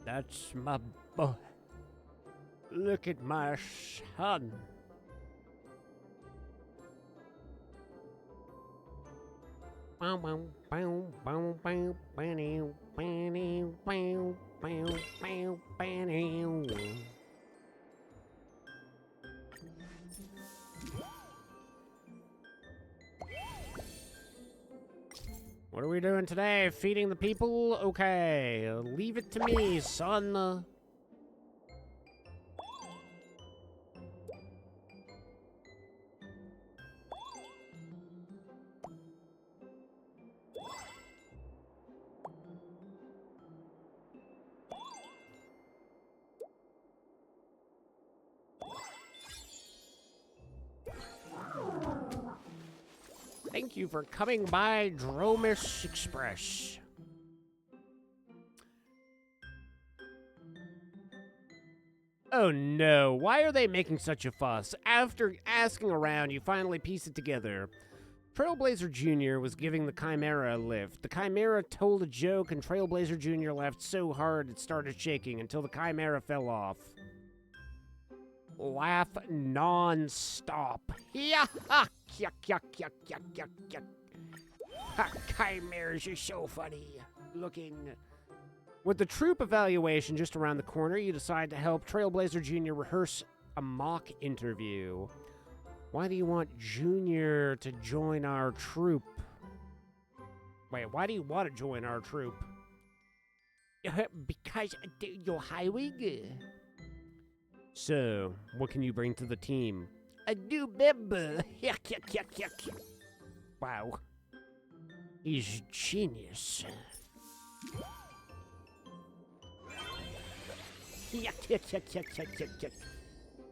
S1: That's my boy. Look at my son. What are we doing today? Feeding the people? Okay, leave it to me, son. Thank you for coming by Dromish Express. Oh no, why are they making such a fuss? After asking around, you finally piece it together. Trailblazer Jr. was giving the Chimera a lift. The Chimera told a joke and Trailblazer Jr. laughed so hard it started shaking until the Chimera fell off. Laugh non-stop. Yeah, ha, yuck, yuck, yuck, yuck, yuck, yuck. Ha, chimeras are so funny looking. With the troop evaluation just around the corner, you decide to help Trailblazer Jr. rehearse a mock interview. Why do you want Junior to join our troop? Wait, why do you want to join our troop? Because you're hiring. So, what can you bring to the team? A new member. Yuck, yuck, yuck, yuck. Wow. He's genius. Yuck, yuck, yuck, yuck, yuck, yuck, yuck.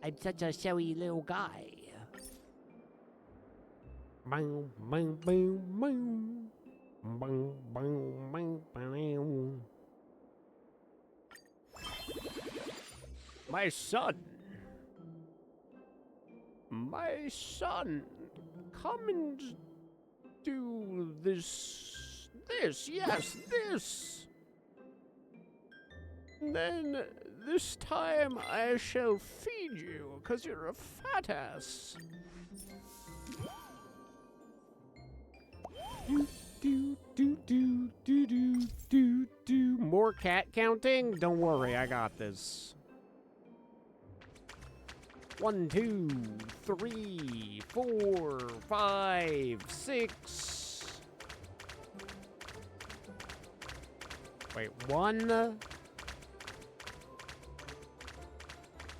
S1: I'm such a showy little guy. Boom, boom, boom, boom. Boom, boom, boom, boom. My son. My son. Come and do this. Yes, this. And then this time I shall feed you, 'cause you're a fat ass. Do. More cat counting? Don't worry, I got this. 1, 2, 3, 4, 5, 6. Wait, 1?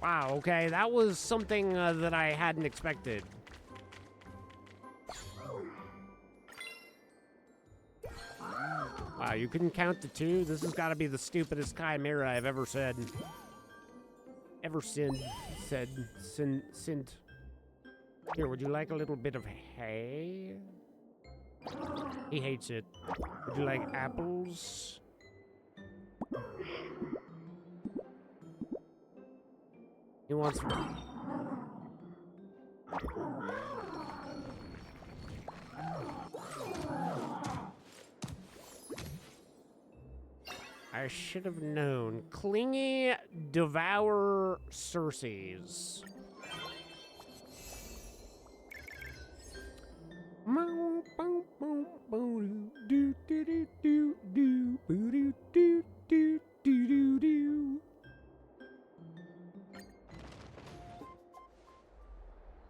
S1: Wow, okay, that was something that I hadn't expected. Wow, you couldn't count to 2? This has got to be the stupidest chimera I've ever said. Sinned. Here, would you like a little bit of hay? He hates it. Would you like apples? He wants... I should have known. Clingy devour Circes.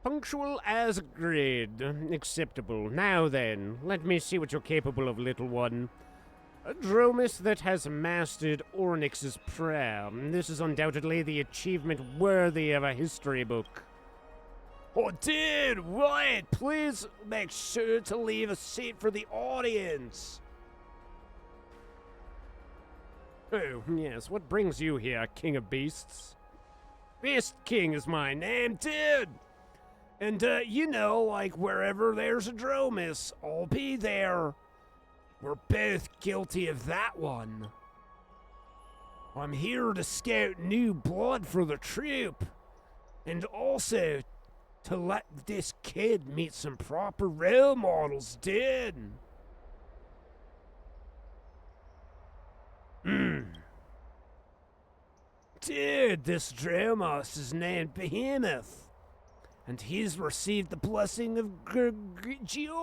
S1: Punctual as agreed. Acceptable. Now then, let me see what you're capable of, little one. A Dromus that has mastered Ornyx's prayer. This is undoubtedly the achievement worthy of a history book. Oh, dude, right! Please make sure to leave a seat for the audience. Oh, yes, what brings you here, King of Beasts? Beast King is my name, dude! And, you know, like, wherever there's a Dromus, I'll be there. We're both guilty of that one. I'm here to scout new blood for the troop. And also to let this kid meet some proper role models, dude. Dude, this Dromos is named Behemoth. And he's received the blessing of Gregory,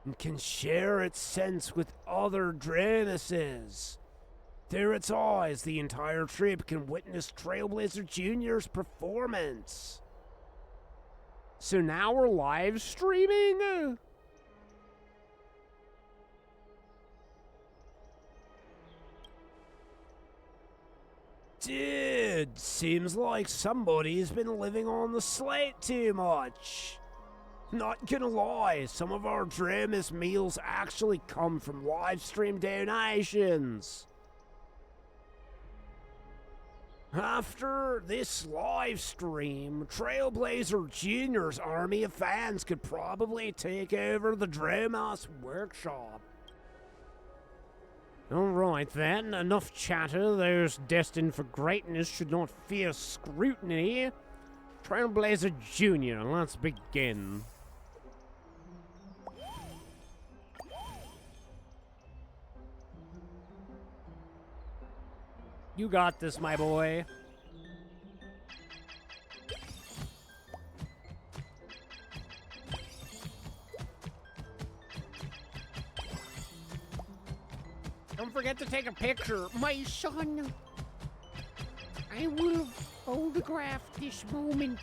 S1: and can share its sense with other Dromuses. Through its eyes, the entire troop can witness Trailblazer Jr.'s performance. So now we're live streaming? Dude, seems like somebody's been living on the slate too much. Not gonna lie, some of our Dromus meals actually come from livestream donations. After this live stream, Trailblazer Jr.'s army of fans could probably take over the Dromos workshop. Alright then, enough chatter. Those destined for greatness should not fear scrutiny. Trailblazer Jr., let's begin. You got this, my boy. Don't forget to take a picture, my son. I will photograph this moment.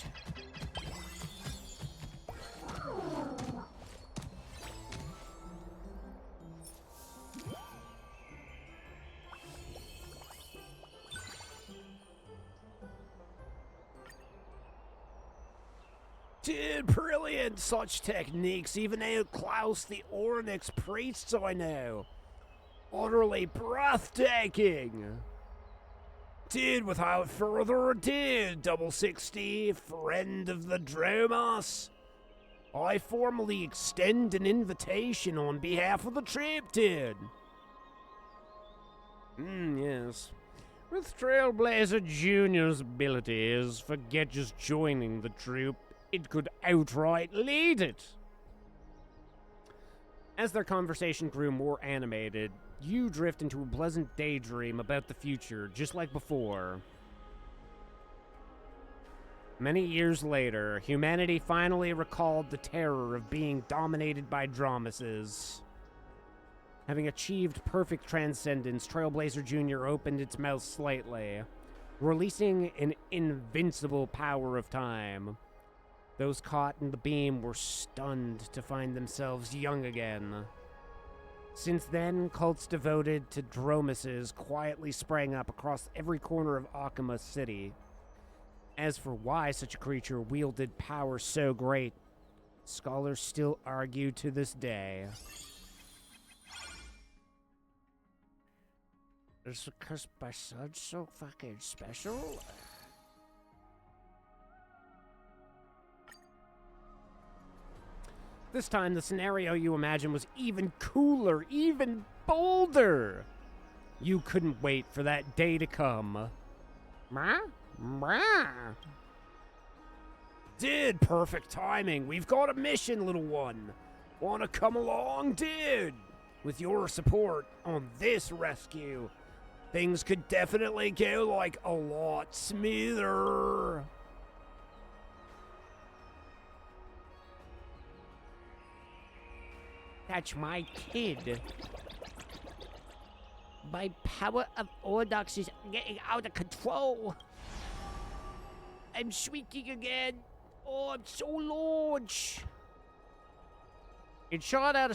S1: Dude, brilliant! Such techniques even outclass the Ornyx priests I know. Utterly breathtaking! Dude, without further ado, 60, friend of the Dromos, I formally extend an invitation on behalf of the troop, dude. Yes. With Trailblazer Jr.'s abilities, forget just joining the troop. It could outright lead it. As their conversation grew more animated, you drift into a pleasant daydream about the future, just like before. Many years later, humanity finally recalled the terror of being dominated by Dromuses. Having achieved perfect transcendence, Trailblazer Jr. opened its mouth slightly, releasing an invincible power of time. Those caught in the beam were stunned to find themselves young again. Since then, cults devoted to Dromuses quietly sprang up across every corner of Akama City. As for why such a creature wielded power so great, Scholars still argue to this day. Is it because my son's so fucking special? This time, the scenario you imagined was even cooler, even bolder. You couldn't wait for that day to come. Dude, perfect timing. We've got a mission, little one. Wanna come along, dude? With your support on this rescue, things could definitely go like a lot smoother. That's my kid. My power of Ordox is getting out of control. I'm shrieking again. Oh, I'm so large. It shot out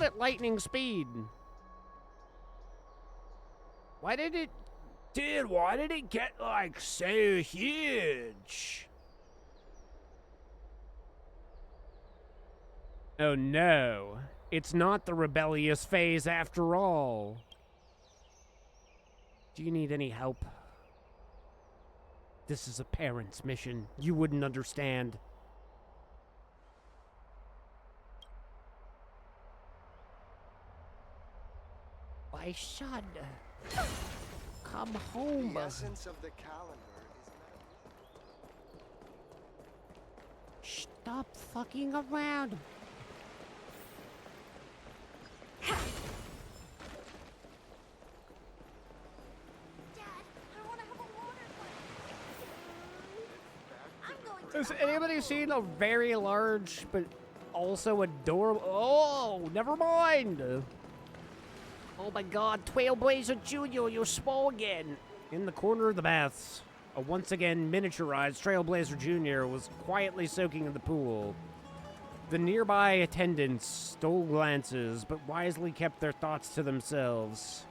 S1: at lightning speed. Why did it get like so huge? Oh no, it's not the rebellious phase after all. Do you need any help? This is a parent's mission. You wouldn't understand. My son, come home.
S8: The essence of the calendar is
S1: Stop fucking around. Has anybody seen a very large but also adorable? Oh, never mind. Oh my god, Trailblazer Jr., you're small again. In the corner of the baths, a once again miniaturized Trailblazer Jr. was quietly soaking in the pool. The nearby attendants stole glances, but wisely kept their thoughts to themselves.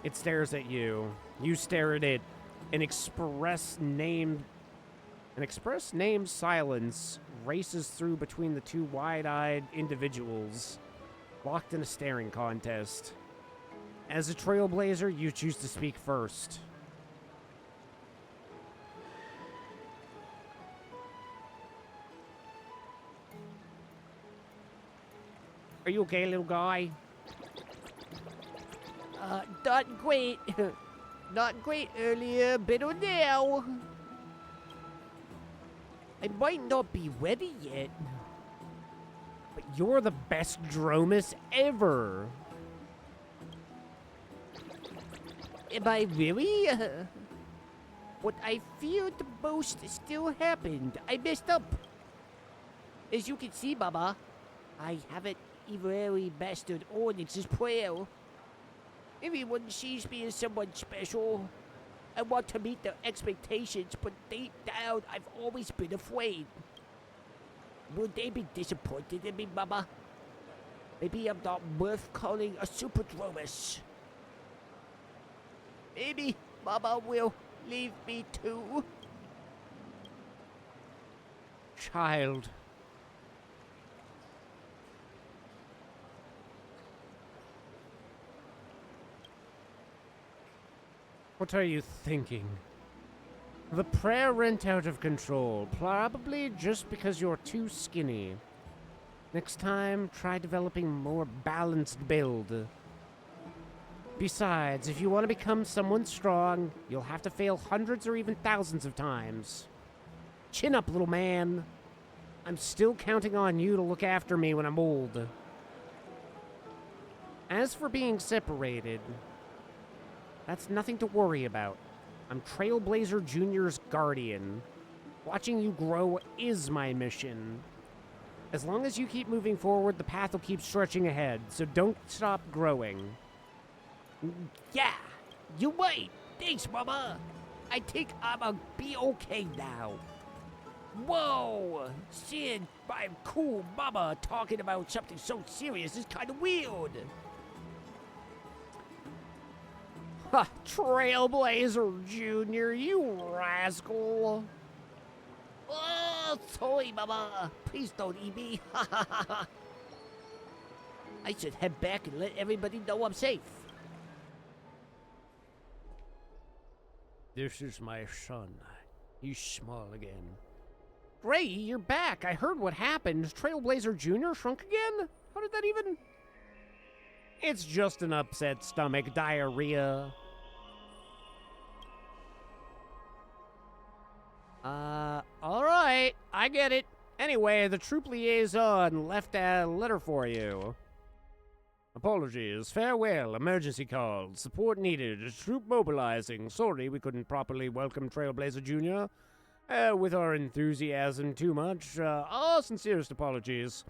S1: It stares at you. You stare at it. An express named silence races through between the two wide-eyed individuals, locked in a staring contest. As a Trailblazer, you choose to speak first. Are you okay, little guy? Not great. Not great earlier, better now. I might not be ready yet, but you're the best Dromus ever. Am I really? What I feared the most still happened. I messed up. As you can see, Mama, I haven't really mastered Onyx's prayer. Everyone sees me as someone special. I want to meet their expectations, but deep down, I've always been afraid. Will they be disappointed in me, Mama? Maybe I'm not worth calling a Super Dromus. Maybe Mama will leave me too. Child. What are you thinking? The prayer went out of control, probably just because you're too skinny. Next time, try developing a more balanced build. Besides, if you want to become someone strong, you'll have to fail hundreds or even thousands of times. Chin up, little man. I'm still counting on you to look after me when I'm old. As for being separated, that's nothing to worry about. I'm Trailblazer Jr.'s guardian. Watching you grow is my mission. As long as you keep moving forward, the path will keep stretching ahead, so don't stop growing. Yeah, you're right. Thanks, Mama. I think I'ma be okay now. Whoa, seeing my cool Mama talking about something so serious is kind of weird. Ha, Trailblazer Jr., you rascal. Oh, sorry, Mama. Please don't eat me. I should head back and let everybody know I'm safe. This is my son. He's small again. Gray, you're back. I heard what happened. Trailblazer Jr. shrunk again? How did that even... It's just an upset stomach, diarrhea. Alright. I get it. Anyway, the troop liaison left a letter for you. Apologies. Farewell. Emergency call. Support needed. Troop mobilizing. Sorry we couldn't properly welcome Trailblazer Jr. With our enthusiasm too much. Our sincerest apologies.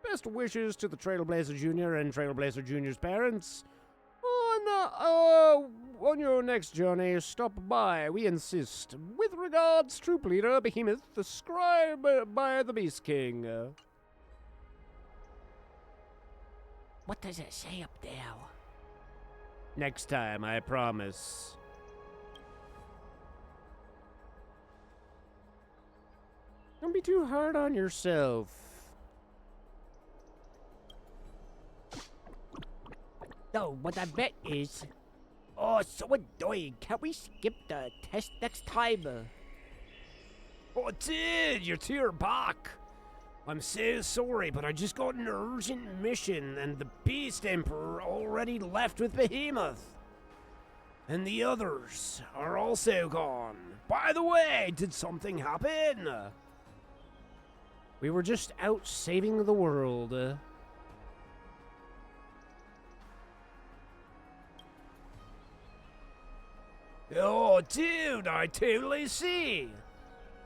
S1: Best wishes to the Trailblazer Jr. and Trailblazer Jr.'s parents. On your next journey, stop by. We insist. With regards, Troop Leader Behemoth, the scribe by the Beast King. What does it say up there? Next time, I promise. Don't be too hard on yourself. No, what I bet is... Oh, so annoying. Can't we skip the test next time? Oh, dude, you're back. I'm so sorry, but I just got an urgent mission, and the Beast Emperor already left with Behemoth. And the others are also gone. By the way, did something happen? We were just out saving the world. Oh, dude, I totally see.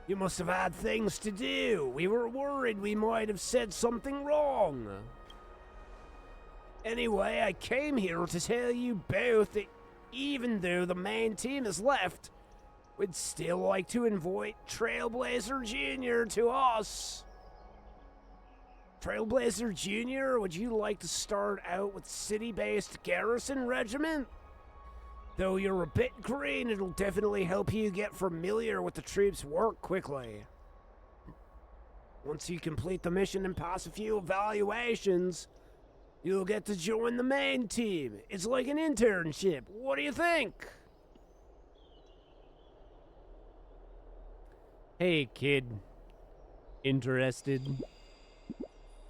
S1: You must have had things to do. We were worried we might have said something wrong. Anyway, I came here to tell you both that even though the main team has left, we'd still like to invite Trailblazer Jr. to us. Trailblazer Jr., would you like to start out with city-based garrison regiment? Though you're a bit green, it'll definitely help you get familiar with the troops' work quickly. Once you complete the mission and pass a few evaluations, you'll get to join the main team. It's like an internship. What do you think? Hey, kid. Interested?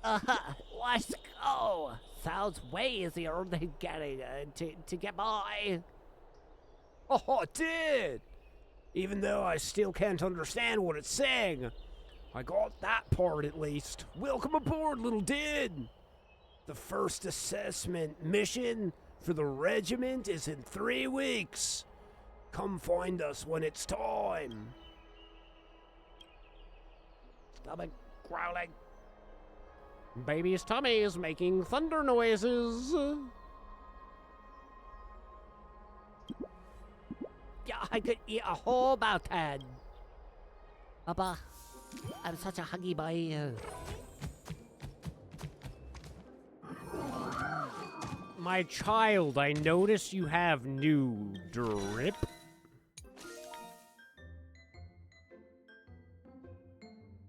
S1: Let's go. Sounds way easier than getting to get by. Oh, it did! Even though I still can't understand what it's saying. I got that part at least. Welcome aboard, little dude! The first assessment mission for the regiment is in 3 weeks. Come find us when it's time. Stomach growling. Baby's tummy is making thunder noises. Yeah, I could eat a whole mountain. Papa, I'm such a huggy boy. My child, I notice you have new drip.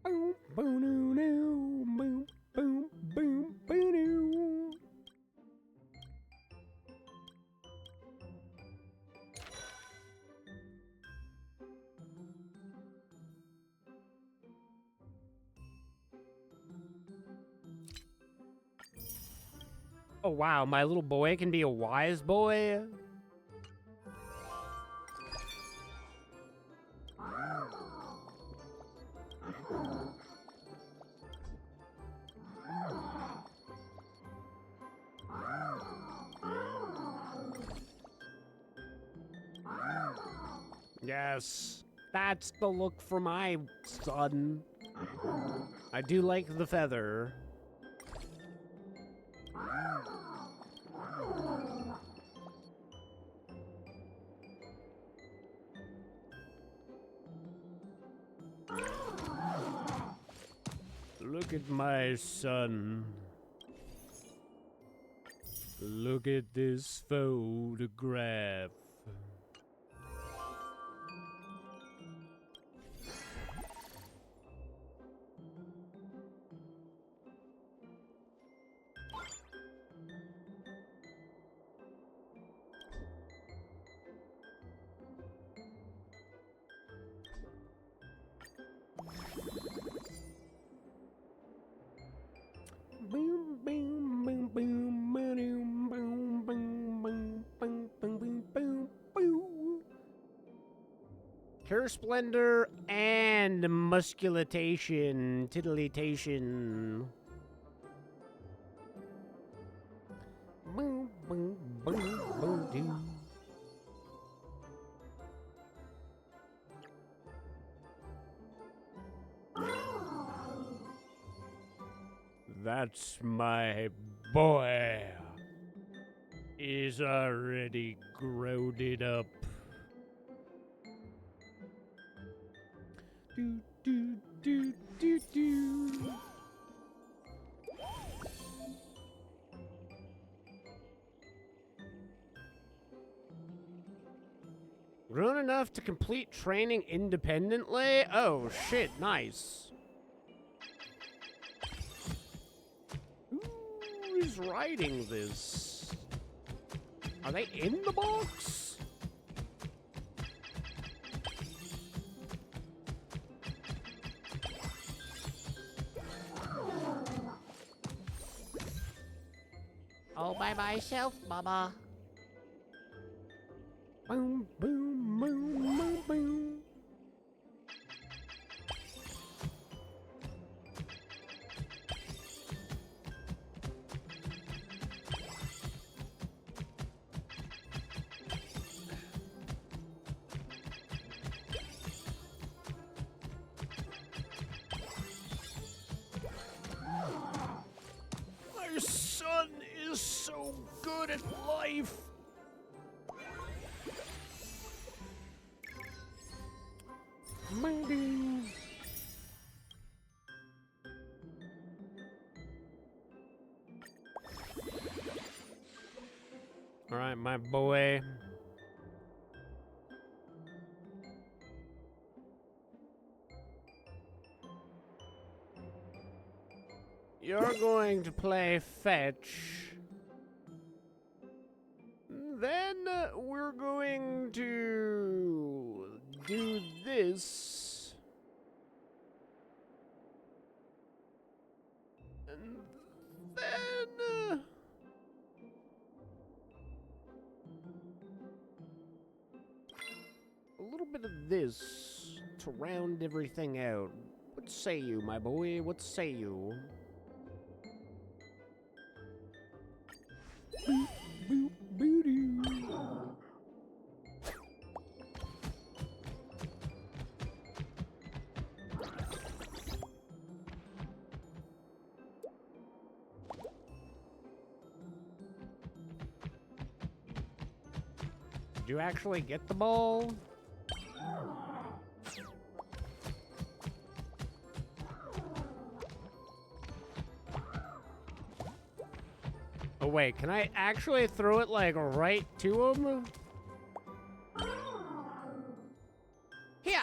S1: Boom, boom, boom, boom, boom, boom. Oh wow, my little boy can be a wise boy? Yes, that's the look for my son. I do like the feather. Look at my son. Look at this photograph. power splendor and musculatation, titillation. Boom, boom, boom, boom, doo. That's my boy. He's already growed it up. Do, do, do, do, do. Grown enough to complete training independently? Oh shit, nice. Who is writing this? Are they in the box? All by myself, mama. Boom, boom, boom, boom, boom. My son is so good at life. Maybe. All right, my boy. You're going to play fetch. Then we're going to do this. And then a little bit of this to round everything out. What say you, my boy? What say you? Boop, boop, boo-doo. Did you actually get the ball? Oh wait, can I actually throw it like right to him? Yeah.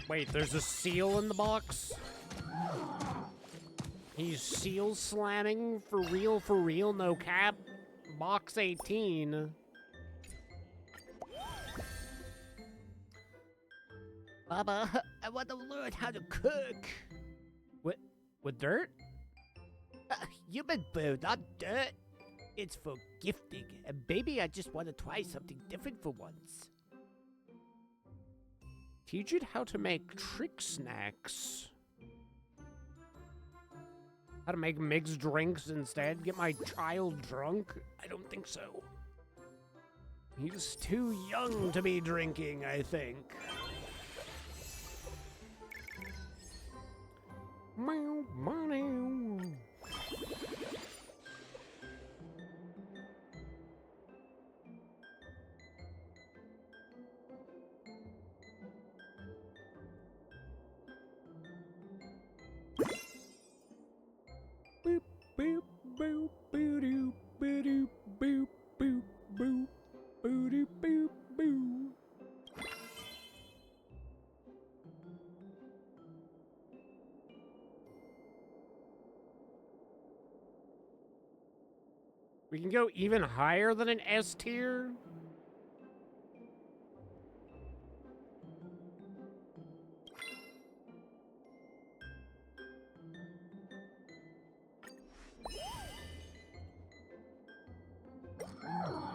S1: Wait, there's a seal in the box? He's seal slamming for real, no cap? Box 18. Baba, I want to learn how to cook. With dirt? Human food, not dirt. It's for gifting, and baby, I just want to try something different for once. Teach it how to make trick snacks. How to make mixed drinks instead? Get my child drunk? I don't think so. He's too young to be drinking, I think. Meow, meow. Boop, boop, boop, boop, boop, boop, boop, boop, boop, boop, boop, We can go even higher than an S tier?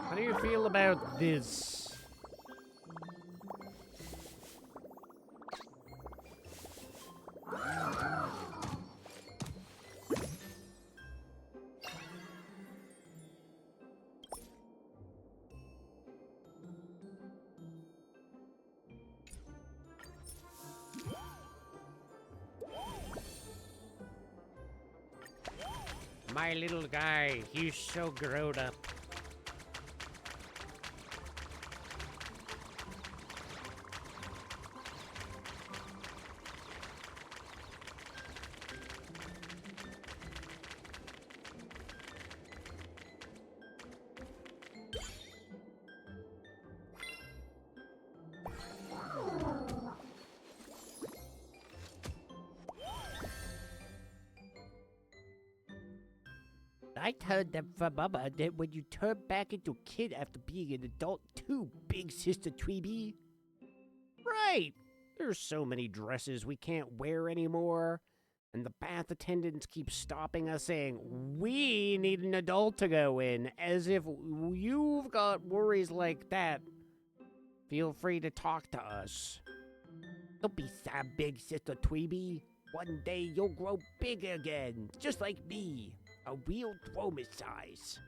S1: How do you feel about this? My little guy, he's so grown up. I heard that from Mama that when you turn back into a kid after being an adult too, big sister Tweeby. Right! There's so many dresses we can't wear anymore, and the bath attendants keep stopping us saying, we need an adult to go in, as if you've got worries like that. Feel free to talk to us. Don't be sad, big sister Tweeby. One day you'll grow big again, just like me. A real Dromus size.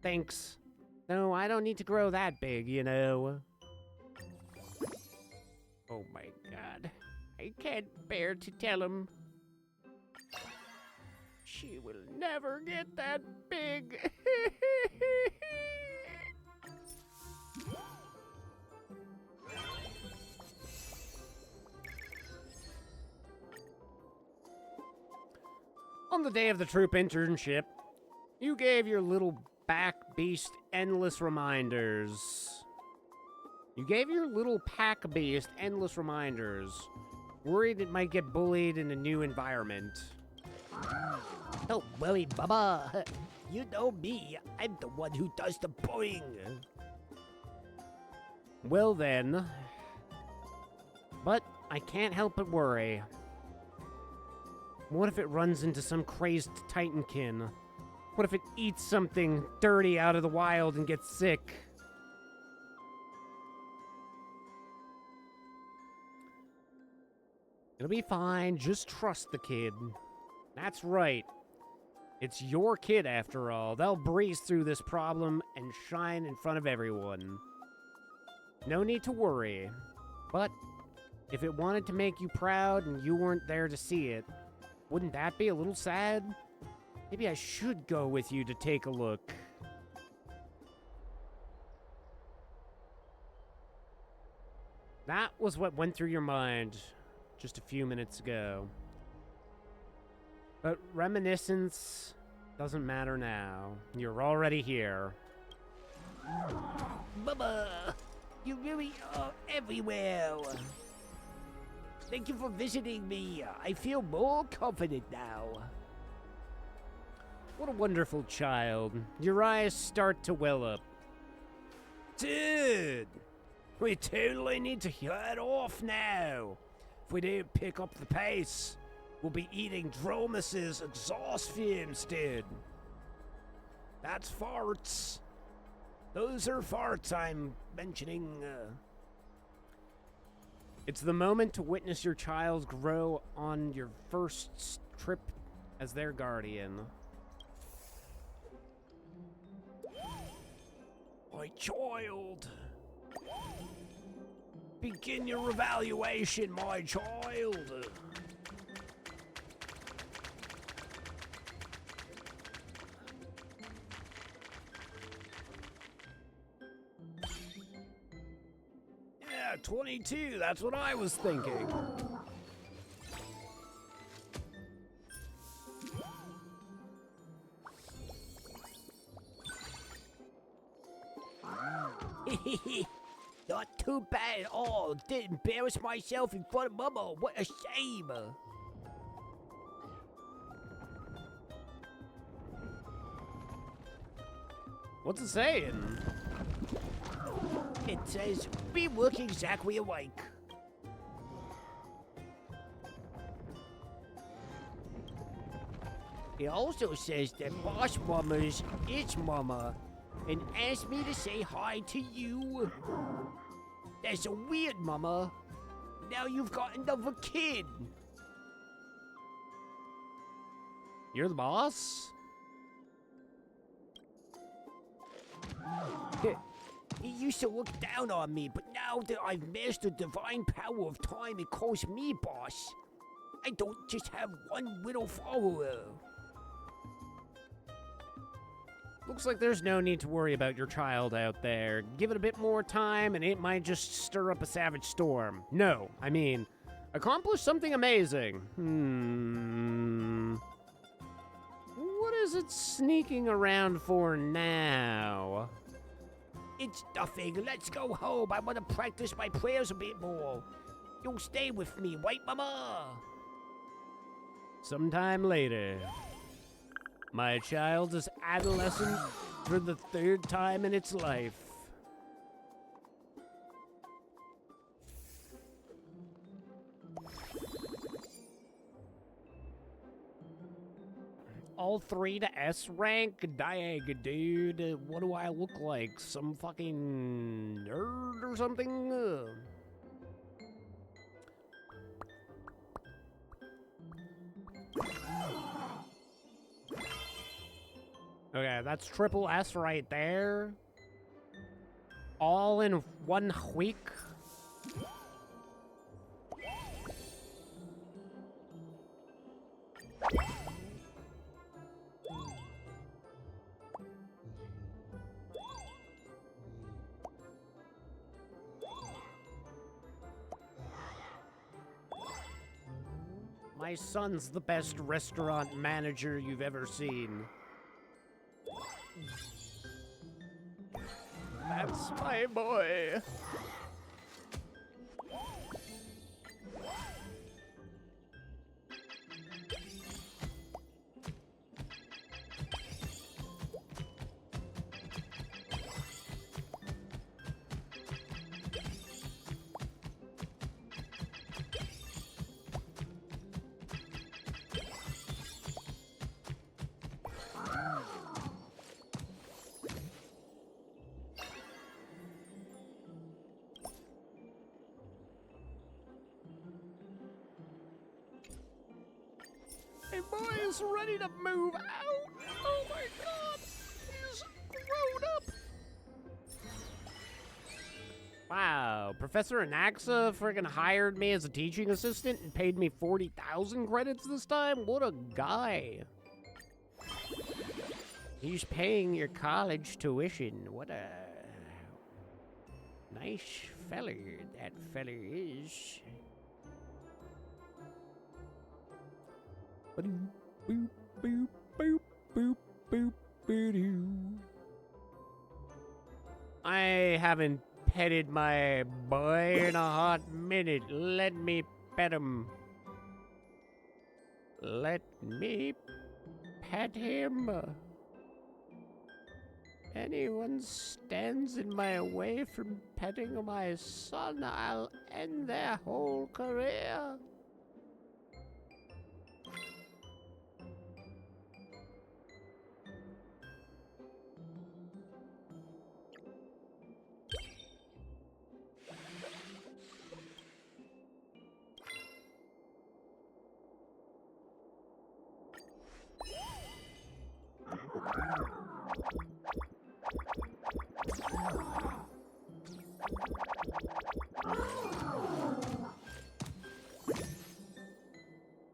S1: Thanks. No, I don't need to grow that big, you know. Oh my god. I can't bear to tell him. She will never get that big. On the day of the troop internship, you gave your little back beast endless reminders. Worried it might get bullied in a new environment.
S11: Don't worry, Baba. You know me. I'm the one who does the bullying.
S1: Well then. But I can't help but worry. What if it runs into some crazed Titankin? What if it eats something dirty out of the wild and gets sick? It'll be fine, just trust the kid. That's right. It's your kid after all. They'll breeze through this problem and shine in front of everyone. No need to worry. But if it wanted to make you proud and you weren't there to see it, wouldn't that be a little sad? Maybe I should go with you to take a look. That was what went through your mind just a few minutes ago. But reminiscence doesn't matter now. You're already here.
S11: Baba, you really are everywhere. Thank you for visiting me. I feel more confident now.
S1: What a wonderful child. Your eyes start to well up.
S11: Dude, we totally need to head off now. If we don't pick up the pace, we'll be eating Dromus's exhaust fumes, dude. That's farts. Those are farts I'm mentioning.
S1: It's the moment to witness your child grow on your first trip as their guardian.
S11: My child. Begin your evaluation, my child. Yeah, 22, that's what I was thinking. Not too bad at all. Didn't embarrass myself in front of Mama. What a shame.
S1: What's it saying?
S11: It says, we work exactly alike. It also says that Boss Mama's its mama and asked me to say hi to you. That's a weird, Mama. Now you've got another kid.
S1: You're the boss?
S11: He used to look down on me, but now that I've mastered the divine power of time, it calls me boss. I don't just have one little follower.
S1: Looks like there's no need to worry about your child out there. Give it a bit more time and it might just stir up a savage storm. No, I mean, accomplish something amazing. What is it sneaking around for now?
S11: It's nothing. Let's go home. I want to practice my prayers a bit more. You'll stay with me, right, Mama?
S1: Sometime later. My child is adolescent for the third time in its life. All 3 to S rank? Dang, dude. What do I look like? Some fucking nerd or something? Okay, that's triple S right there. All in 1 week. My son's the best restaurant manager you've ever seen. That's my boy. My boy is ready to move out. Oh my god. He's grown up. Wow. Professor Anaxa friggin' hired me as a teaching assistant and paid me 40,000 credits this time? What a guy. He's paying your college tuition. What a nice feller that feller is. Boop, boop, boop, boop, boop, boop, boop. I haven't petted my boy in a hot minute. Let me pet him. Let me pet him. Anyone stands in my way from petting my son, I'll end their whole career.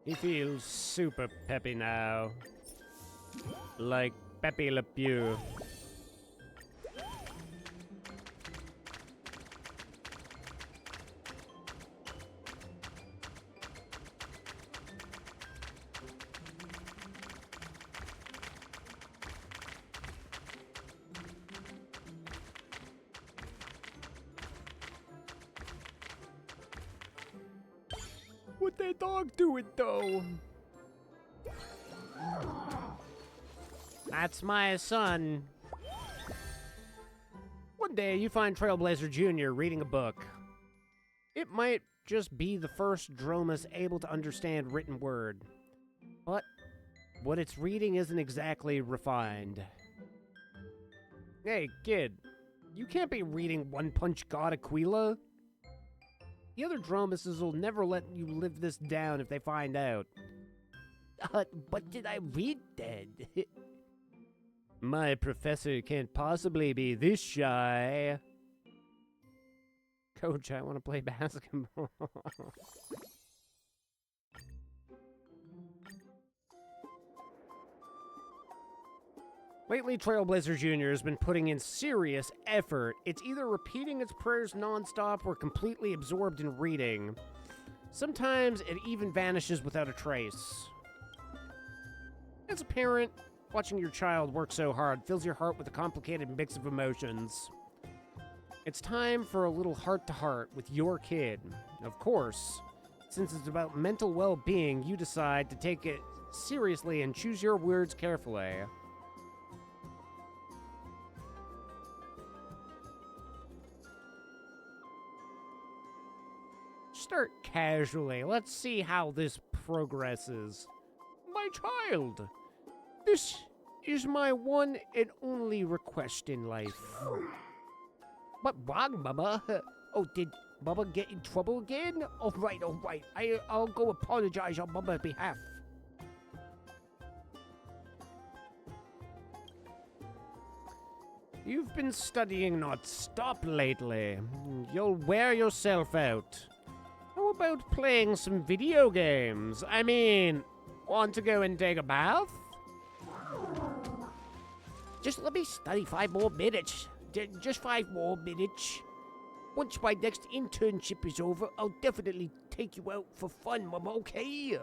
S1: He feels super peppy now. Like Pepe Le Pew. What that dog doing, though? That's my son. One day you find Trailblazer Jr. reading a book. It might just be the first Dromus able to understand written word, but what it's reading isn't exactly refined. Hey, kid, you can't be reading One Punch God Aquila. The other Dromuses will never let you live this down if they find out. What did I read then? My professor can't possibly be this shy. Coach, I want to play basketball. Lately, Trailblazer Jr. has been putting in serious effort. It's either repeating its prayers nonstop or completely absorbed in reading. Sometimes it even vanishes without a trace. As a parent, watching your child work so hard fills your heart with a complicated mix of emotions. It's time for a little heart-to-heart with your kid. Of course, since it's about mental well-being, you decide to take it seriously and choose your words carefully. Start casually. Let's see how this progresses. My child, this is my one and only request in life. What wrong, Mama? Oh, did Mama get in trouble again? All right. I'll go apologize on Mama's behalf. You've been studying not stop lately. You'll wear yourself out. How about playing some video games? I mean, want to go and take a bath? Just let me study 5 more minutes. Just 5 more minutes. Once my next internship is over, I'll definitely take you out for fun, Mama, okay?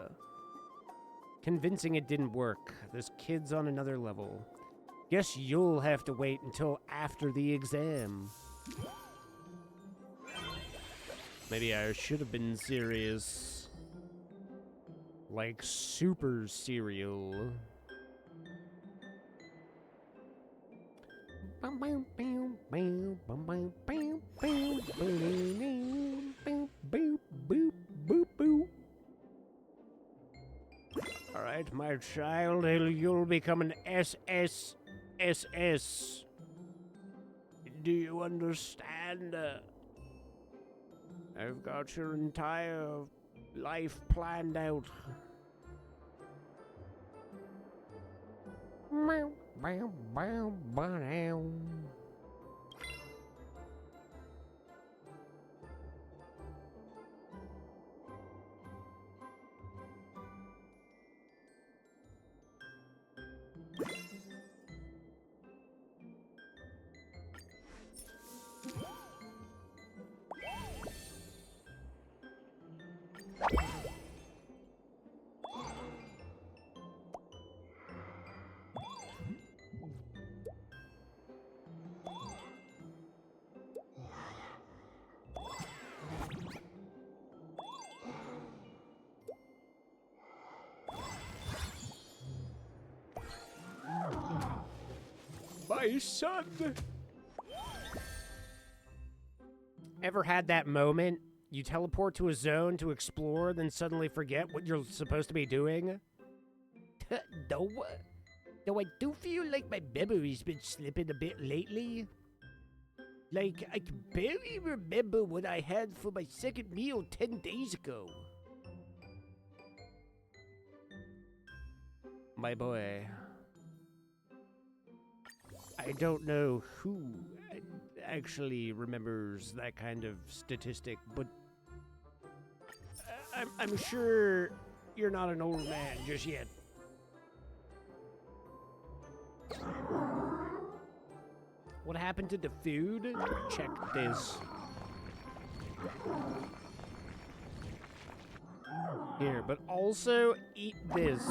S1: Convincing it didn't work. This kid's on another level. Guess you'll have to wait until after the exam. Maybe I should have been serious. Like super cereal. Alright, my child, you'll become an SSSS. Do you understand? I've got your entire life planned out. My son! Ever had that moment? You teleport to a zone to explore, then suddenly forget what you're supposed to be doing? No. Though I do feel like my memory's been slipping a bit lately. Like, I can barely remember what I had for my second meal 10 days ago. My boy. I don't know who actually remembers that kind of statistic, but I'm sure you're not an old man just yet. What happened to the food? Check this. Here, but also eat this.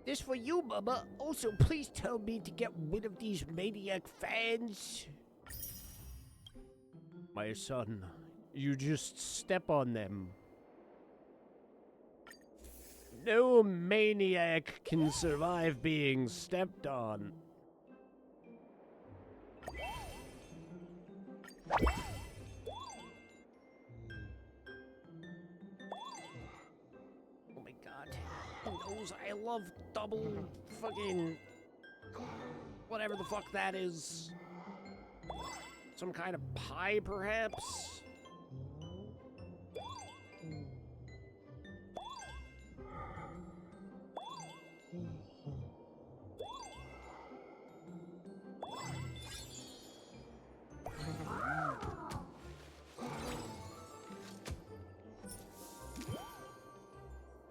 S1: This for you, Mama. Also, please tell me to get rid of these maniac fans. My son, you just step on them. No maniac can survive being stepped on. Oh my god. Who knows? I love double fucking... whatever the fuck that is. Some kind of pie, perhaps?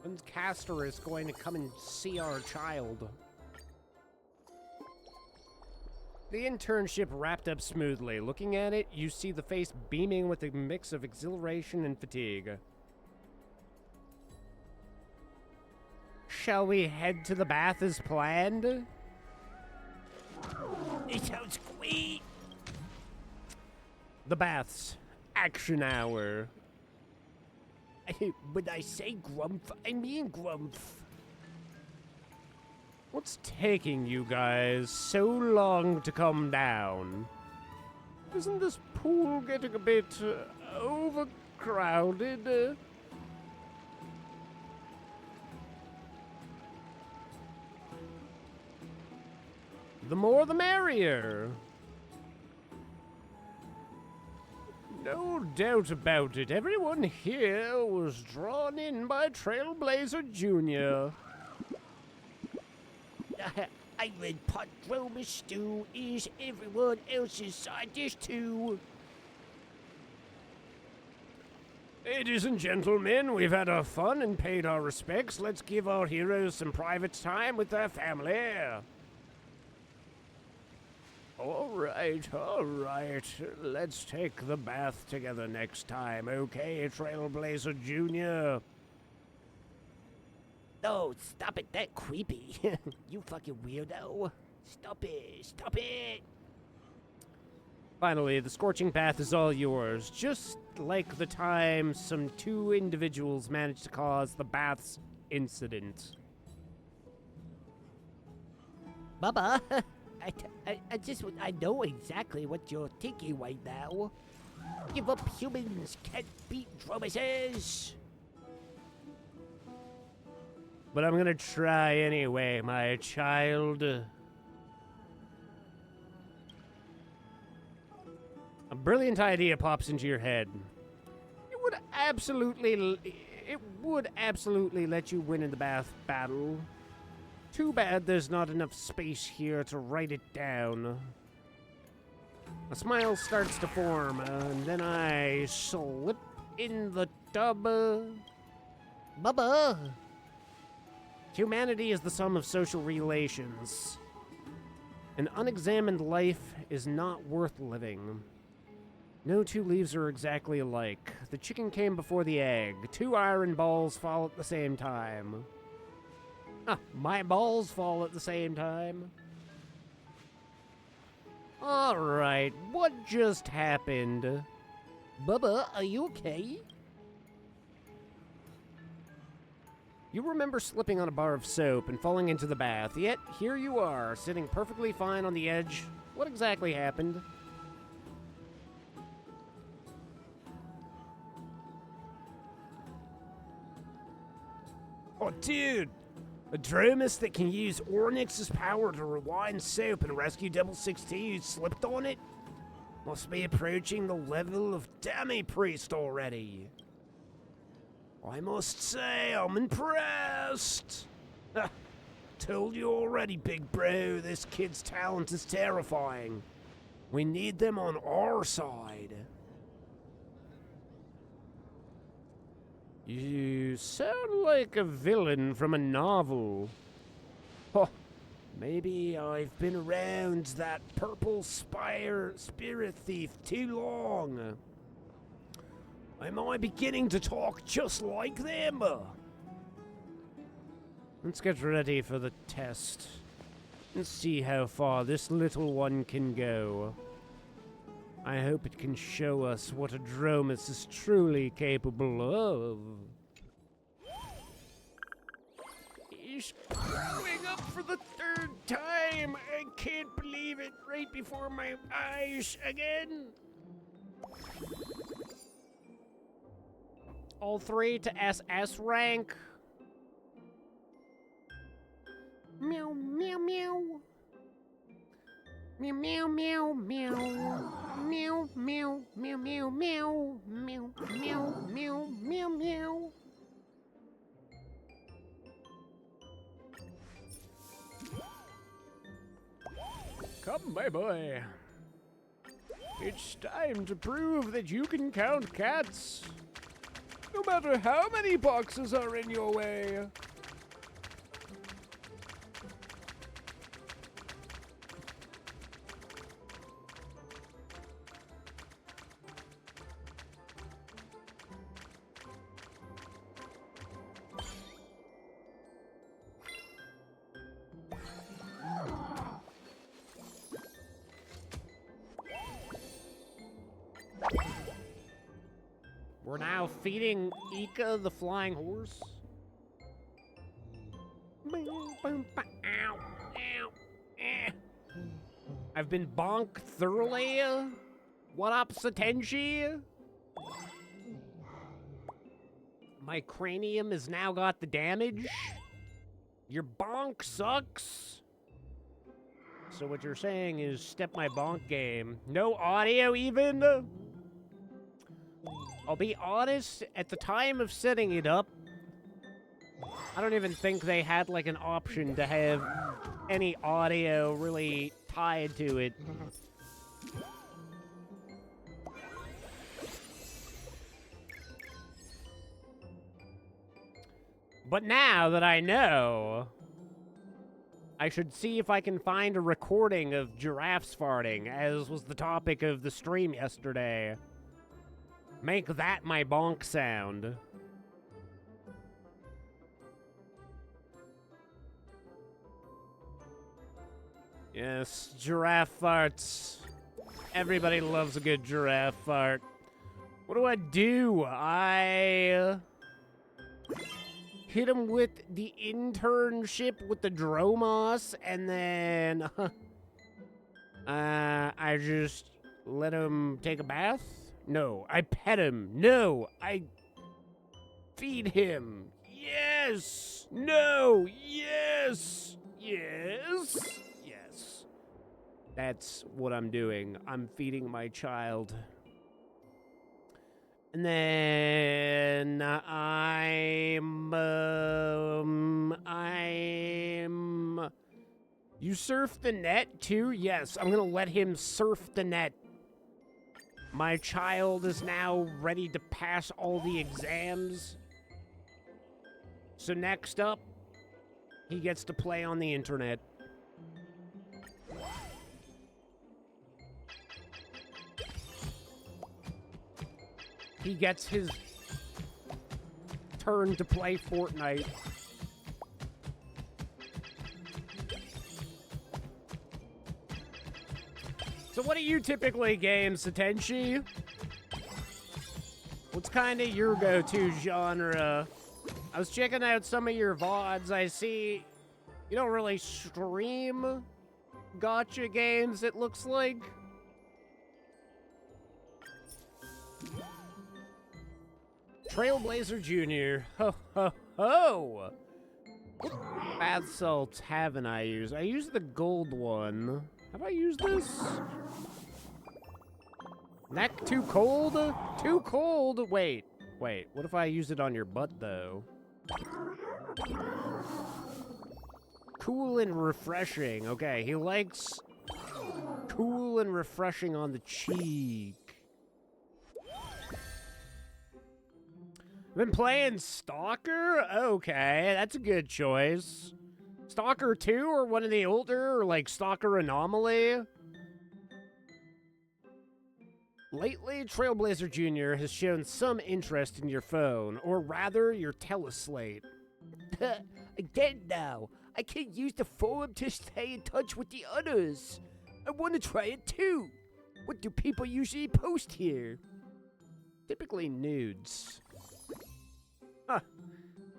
S1: When's Castor is going to come and see our child? The internship wrapped up smoothly. Looking at it, you see the face beaming with a mix of exhilaration and fatigue. Shall we head to the bath as planned?
S11: It sounds great.
S1: The baths. Action hour.
S11: When I say grumph, I mean grumph.
S1: What's taking you guys so long to come down? Isn't this pool getting a bit overcrowded? The more the merrier. No doubt about it, everyone here was drawn in by Trailblazer Jr.
S11: Island Podroma stew is everyone else's side dish too.
S1: Ladies and gentlemen, we've had our fun and paid our respects. Let's give our heroes some private time with their family. All right. Let's take the bath together next time, okay, Trailblazer Jr.?
S11: No, stop it, that creepy. You fucking weirdo. Stop it.
S1: Finally, the scorching bath is all yours, just like the time some two individuals managed to cause the bath's incident.
S11: Bubba, I know exactly what you're thinking right now. Give up, humans can't beat Dromases.
S1: But I'm gonna try anyway, my child. A brilliant idea pops into your head. It would absolutely let you win in the bath battle. Too bad there's not enough space here to write it down. A smile starts to form, and then I slip in the tub. Bubba! Humanity is the sum of social relations. An unexamined life is not worth living. No two leaves are exactly alike. The chicken came before the egg. Two iron balls fall at the same time. My balls fall at the same time. Alright, what just happened?
S11: Bubba, are you okay?
S1: You remember slipping on a bar of soap and falling into the bath, yet here you are, sitting perfectly fine on the edge. What exactly happened?
S11: Oh, dude! A Dromus that can use Ornyx's power to rewind soap and rescue Double 16 who slipped on it? Must be approaching the level of Demi Priest already. I must say, I'm impressed. Told you already, big bro, this kid's talent is terrifying. We need them on our side.
S1: You sound like a villain from a novel.
S11: Oh, maybe I've been around that purple spirit thief too long. Am I beginning to talk just like them?
S1: Let's get ready for the test and see how far this little one can go.
S11: I hope it can show us what a Dromus is truly capable of. He's growing up for the third time. I can't believe it, right before my eyes again. All 3 to SS rank. Meow, meow, meow. Meow, meow, meow, meow. Meow, meow, meow, meow, meow. Meow, meow, meow, meow, meow. Come, my boy. It's time to prove that you can count cats. No matter how many boxes are in your way. We're now feeding Ika the flying horse. I've been bonked thoroughly. What up, Satenji? My cranium has now got the damage. Your bonk sucks. So what you're saying is step my bonk game. No audio even? I'll be honest, at the time of setting it up, I don't even think they had like an option to have any audio really tied to it. But now that I know, I should see if I can find a recording of giraffes farting, as was the topic of the stream yesterday. Make that my bonk sound. Yes, giraffe farts. Everybody loves a good giraffe fart. What do? I hit him with the internship with the Dromos, and then I just let him take a bath? No, I pet him. No, I feed him. Yes. No. Yes. Yes. Yes. That's what I'm doing. I'm feeding my child. And then You surf the net too? Yes, I'm gonna let him surf the net. My child is now ready to pass all the exams. So next up, he gets to play on the internet. He gets his turn to play Fortnite. So what do you typically game, Satenshi? What's kind of your go-to genre? I was checking out some of your VODs. I see you don't really stream gacha games, it looks like. Trailblazer Jr. Ho, ho, ho! What bath salts haven't I used? I used the gold one. Have I used this? Neck too cold? Too cold? Wait. What if I use it on your butt, though? Cool and refreshing. Okay, he likes cool and refreshing on the cheek. Been playing Stalker? Okay, that's a good choice. Stalker 2 or one of the older, or like Stalker Anomaly? Lately, Trailblazer Jr. has shown some interest in your phone, or rather, your teleslate. I get it now. I can use the forum to stay in touch with the others. I want to try it too. What do people usually post here? Typically nudes. Huh.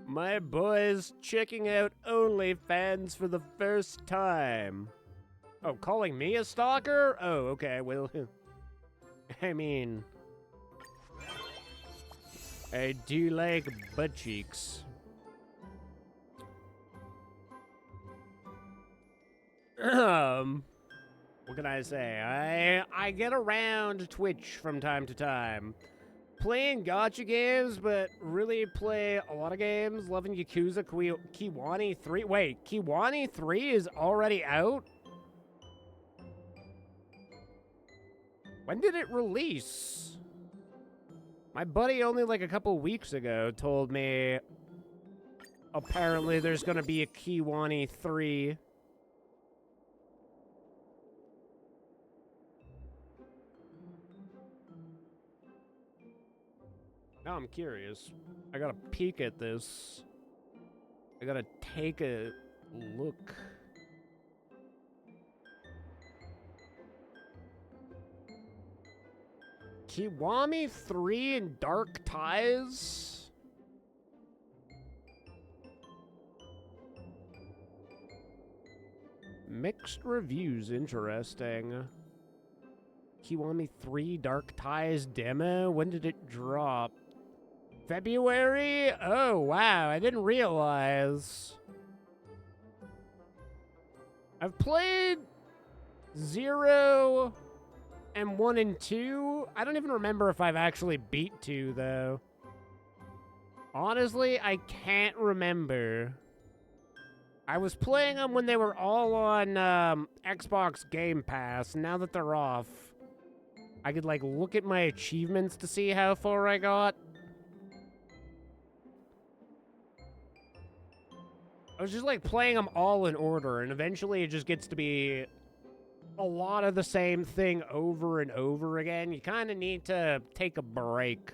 S11: My boy's checking out OnlyFans for the first time. Oh, calling me a stalker? Oh, okay, well, I mean, I do like butt cheeks. What can I say? I get around Twitch from time to time. Playing gacha games, but really play a lot of games. Loving Yakuza Kiwami 3. Wait, Kiwami 3 is already out? When did it release? My buddy only like a couple weeks ago told me apparently there's gonna be a Kiwami 3. Now I'm curious. I gotta peek at this. I gotta take a look. Kiwami 3 and Dark Ties? Mixed reviews, interesting. Kiwami 3 Dark Ties demo? When did it drop? February? Oh, wow, I didn't realize. I've played 0 and 1 and 2. I don't even remember if I've actually beat 2, though. Honestly, I can't remember. I was playing them when they were all on Xbox Game Pass. Now that they're off, I could, like, look at my achievements to see how far I got. I was just, like, playing them all in order, and eventually it just gets to be a lot of the same thing over and over again. You kind of need to take a break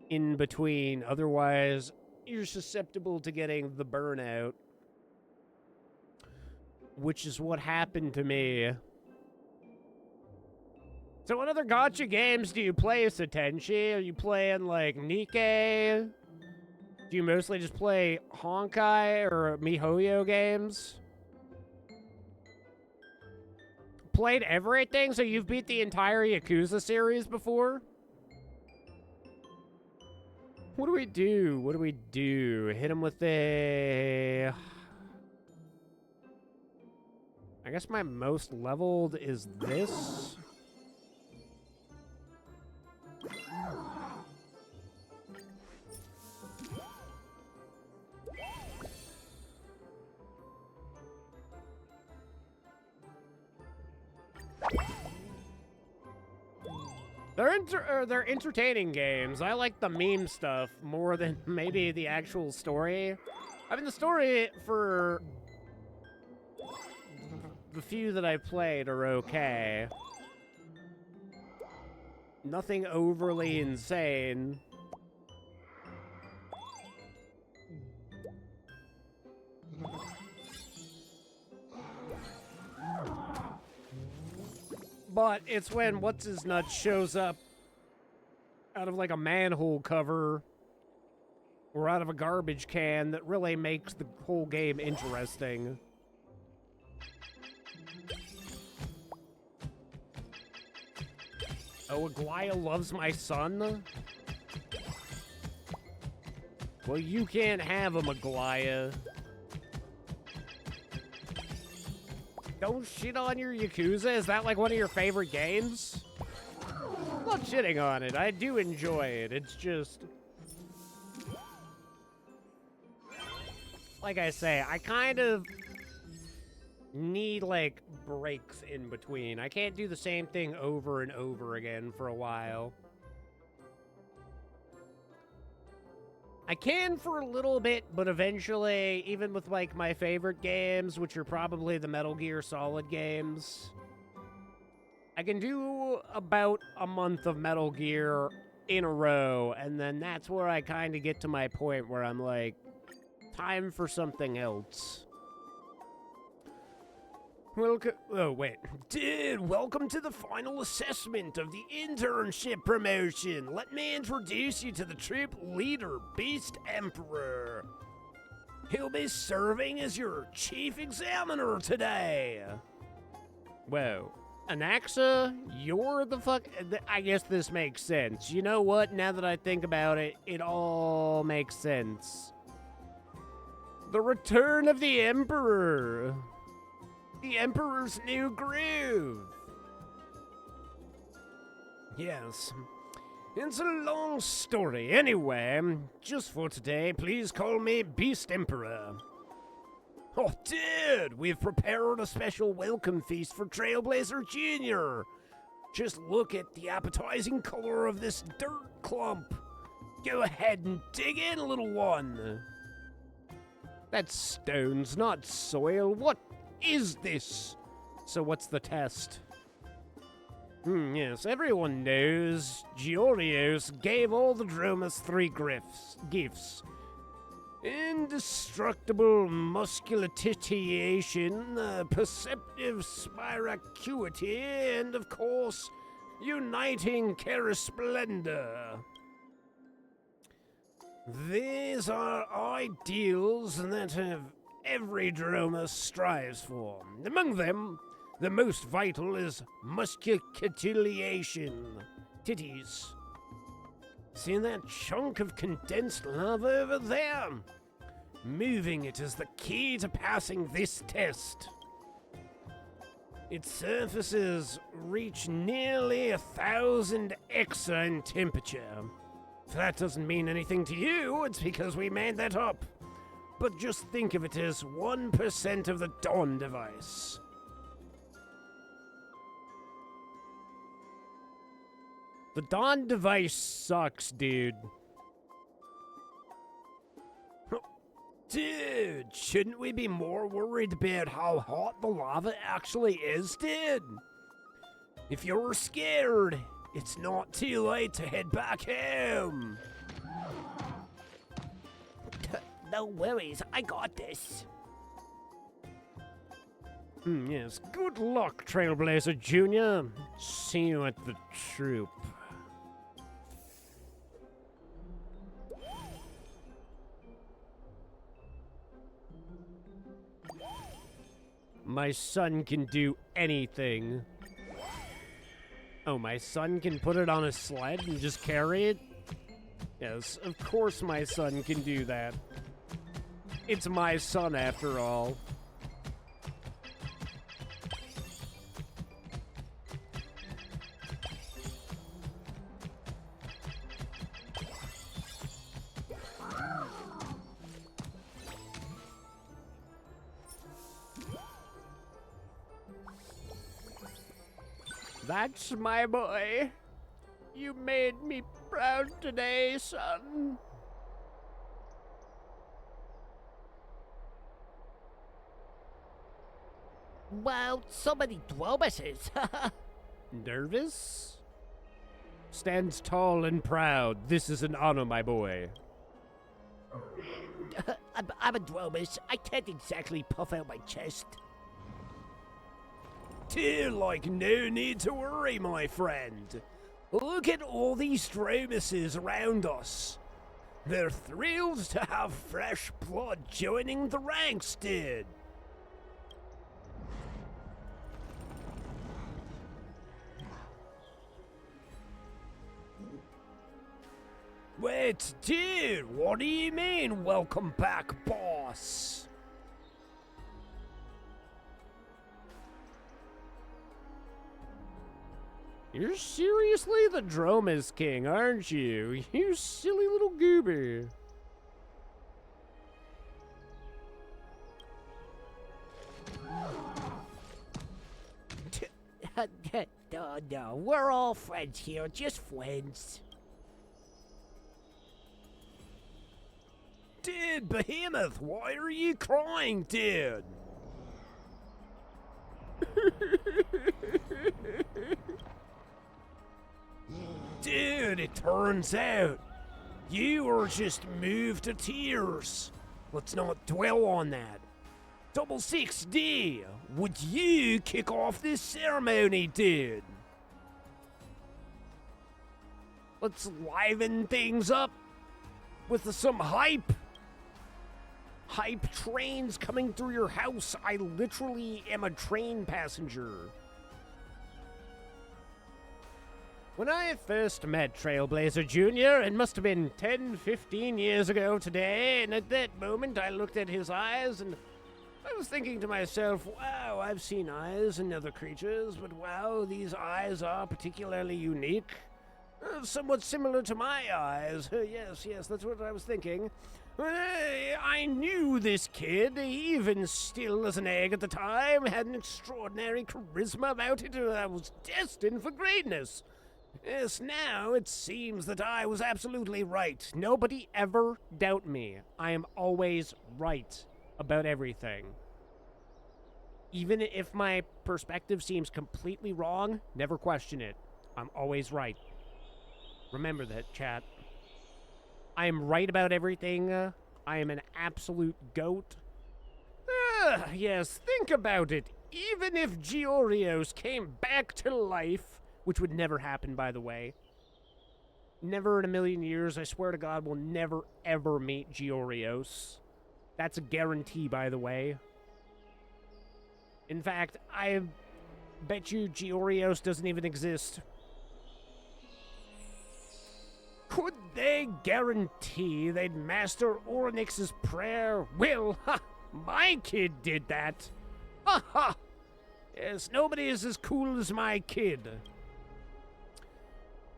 S11: in between, otherwise you're susceptible to getting the burnout. Which is what happened to me. So what other gacha games do you play, Satenchi? Are you playing, like, Nikkei? Do you mostly just play Honkai or MiHoYo games? Played everything? So you've beat the entire Yakuza series before? What do we do? What do we do? Hit him with a... I guess my most leveled is this. They're entertaining games. I like the meme stuff more than maybe the actual story. I mean, the story for the few that I played are okay. Nothing overly insane. But it's when What's-His-Nuts shows up out of like a manhole cover or out of a garbage can that really makes the whole game interesting. Oh, Aglaya loves my son? Well, you can't have him, Aglaya. Don't shit on your Yakuza? Is that like one of your favorite games? I'm not shitting on it. I do enjoy it. It's just... like I say, I kind of need, like, breaks in between. I can't do the same thing over and over again for a while. I can for a little bit, but eventually, even with, like, my favorite games, which are probably the Metal Gear Solid games, I can do about a month of Metal Gear in a row, and then that's where I kind of get to my point where I'm like, time for something else. Welcome. Oh, wait. Dude, welcome to the final assessment of the internship promotion. Let me introduce you to the troop leader, Beast Emperor. He'll be serving as your chief examiner today. Whoa. Anaxa, you're the fuck. I guess this makes sense. You know what? Now that I think about it, it all makes sense. The return of the Emperor. The Emperor's new groove. Yes. It's a long story. Anyway, just for today, please call me Beast Emperor. Oh, dude, we've prepared a special welcome feast for Trailblazer Jr. Just look at the appetizing color of this dirt clump. Go ahead and dig in, little one. That's stones, not soil. What is this? So what's the test? Yes, everyone knows Giorios gave all the Dromas 3 gifts. Indestructible musculatitiation, perceptive spiracuity, and of course, uniting Charisplendor. These are ideals that every Droma strives for. Among them, the most vital is musculatilation. Titties. See that chunk of condensed lava over there? Moving it is the key to passing this test. Its surfaces reach nearly 1,000 exa in temperature. If that doesn't mean anything to you, it's because we made that up. But just think of it as 1% of the Dawn device. The Dawn device sucks, dude. Dude, shouldn't we be more worried about how hot the lava actually is, dude? If you're scared, it's not too late to head back home.
S1: No worries, I got this.
S11: Yes, good luck, Trailblazer Jr. See you at the troop. My son can do anything. Oh, my son can put it on a sled and just carry it? Yes, of course my son can do that. It's my son after all. That's my boy. You made me proud today, son.
S1: Wow, so many Dromases.
S11: Nervous? Stands tall and proud. This is an honor, my boy.
S1: I'm a Dromas. I can't exactly puff out my chest.
S11: Like no need to worry, my friend. Look at all these Dromases around us. They're thrilled to have fresh blood joining the ranks, dude. Wait, dude, what do you mean, welcome back, boss? You're seriously the Dromas King, aren't you? You silly little goober.
S1: No, we're all friends here, just friends.
S11: Dude, Behemoth, why are you crying, dude? Dude, it turns out you were just moved to tears. Let's not dwell on that. Double 6D, would you kick off this ceremony, dude? Let's liven things up with some hype. Hype trains coming through your house. I literally am a train passenger. When I first met Trailblazer Jr., it must have been 10, 15 years ago today, and at that moment I looked at his eyes and I was thinking to myself, wow, I've seen eyes in other creatures, but wow, these eyes are particularly unique. Somewhat similar to my eyes. Yes, that's what I was thinking. I knew this kid, even still as an egg at the time, had an extraordinary charisma about it, and I was destined for greatness. Yes, now it seems that I was absolutely right. Nobody ever doubt me. I am always right about everything. Even if my perspective seems completely wrong, never question it. I'm always right. Remember that, chat. I am right about everything. I am an absolute goat. Yes, think about it. Even if Georios came back to life, which would never happen, by the way. Never in a million years, I swear to God, we'll never, ever meet Georios. That's a guarantee, by the way. In fact, I bet you Georios doesn't even exist. Could they guarantee they'd master Orynyx's prayer? Well, my kid did that. Ha ha! Yes, nobody is as cool as my kid.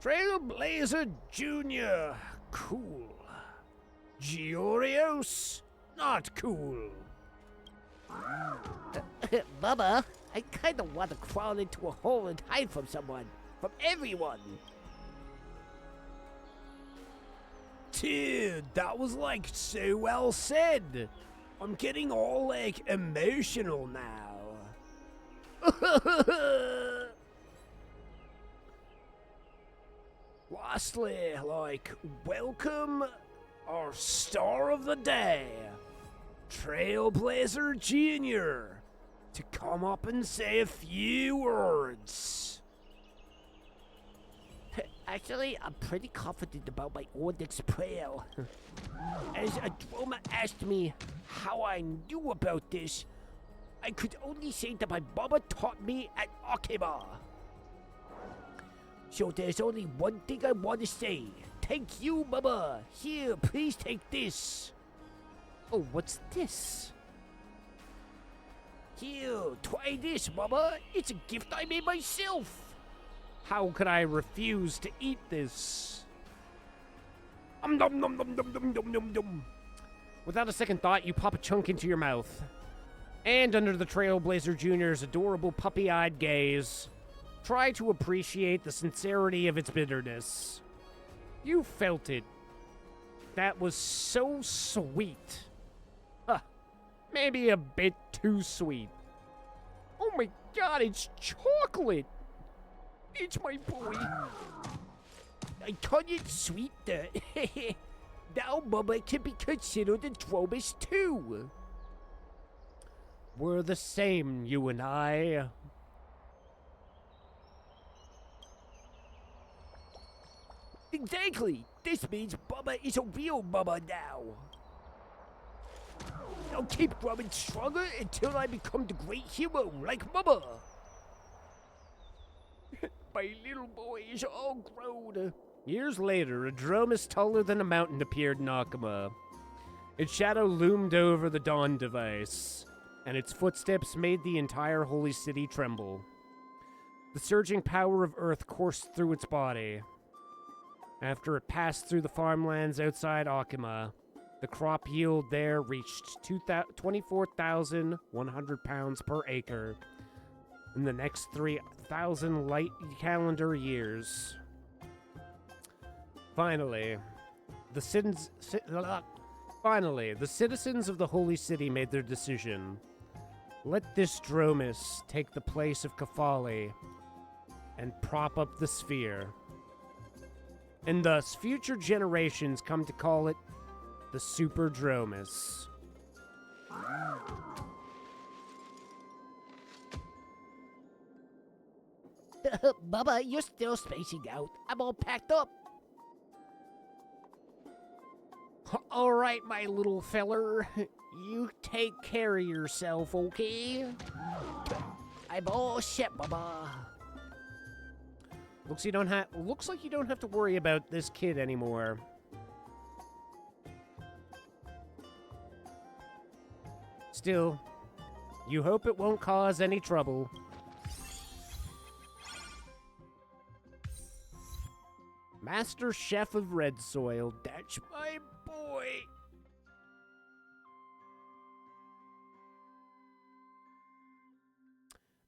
S11: Trailblazer Jr. Cool. Georios? Not cool.
S1: Bubba, I kinda want to crawl into a hole and hide from someone. From everyone.
S11: Dude, that was like so well said. I'm getting all like emotional now. Lastly, like, welcome our star of the day, Trailblazer Jr., to come up and say a few words.
S1: Actually, I'm pretty confident about my Orynyx prayer. As Adroma asked me how I knew about this, I could only say that my mama taught me at Akima. So there's only one thing I want to say. Thank you, mama. Here, please take this. Oh, what's this? Here, try this, mama. It's a gift I made myself. How could I refuse to eat this? Nom nom nom nom nom nom nom nom. Without a second thought, you pop a chunk into your mouth. And under the Trailblazer Jr.'s adorable puppy-eyed gaze, try to appreciate the sincerity of its bitterness. You felt it. That was so sweet. Maybe a bit too sweet. Oh my god, it's chocolate! It's my boy. I call it sweet. Now Mama can be considered a Dromus too. We're the same, you and I. Exactly. This means Mama is a real Mama now. I'll keep growing stronger until I become the great hero like Mama. My little boy is all grown. Years later, a Dromus taller than a mountain appeared in Akima. Its shadow loomed over the Dawn device, and its footsteps made the entire holy city tremble. The surging power of Earth coursed through its body. After it passed through the farmlands outside Akima, the crop yield there reached 24,100 pounds per acre in the next 3,000 light calendar years. Finally, the citizens of the Holy City made their decision. Let this Dromus take the place of Kefali and prop up the sphere. And thus, future generations come to call it the Super Dromus.
S11: Bubba, you're still spacing out. I'm all packed up. All right, my little feller. You take care of yourself, okay? I'm all set, Bubba. Looks like you don't have to worry about this kid anymore. Still, you hope it won't cause any trouble. Master Chef of Red Soil, that's my boy.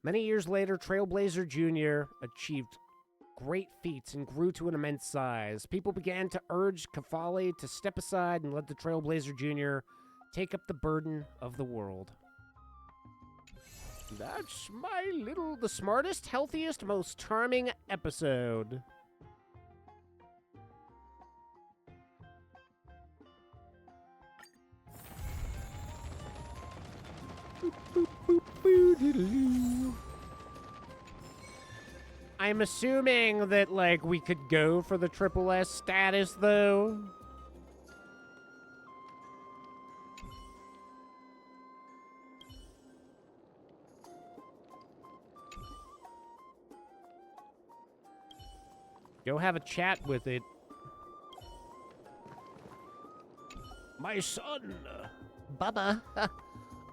S11: Many years later, Trailblazer Jr. achieved great feats and grew to an immense size. People began to urge Kefali to step aside and let the Trailblazer Jr. take up the burden of the world. That's the smartest, healthiest, most charming episode. I'm assuming that, like, we could go for the triple S status, though. Go have a chat with it. My son! Bubba!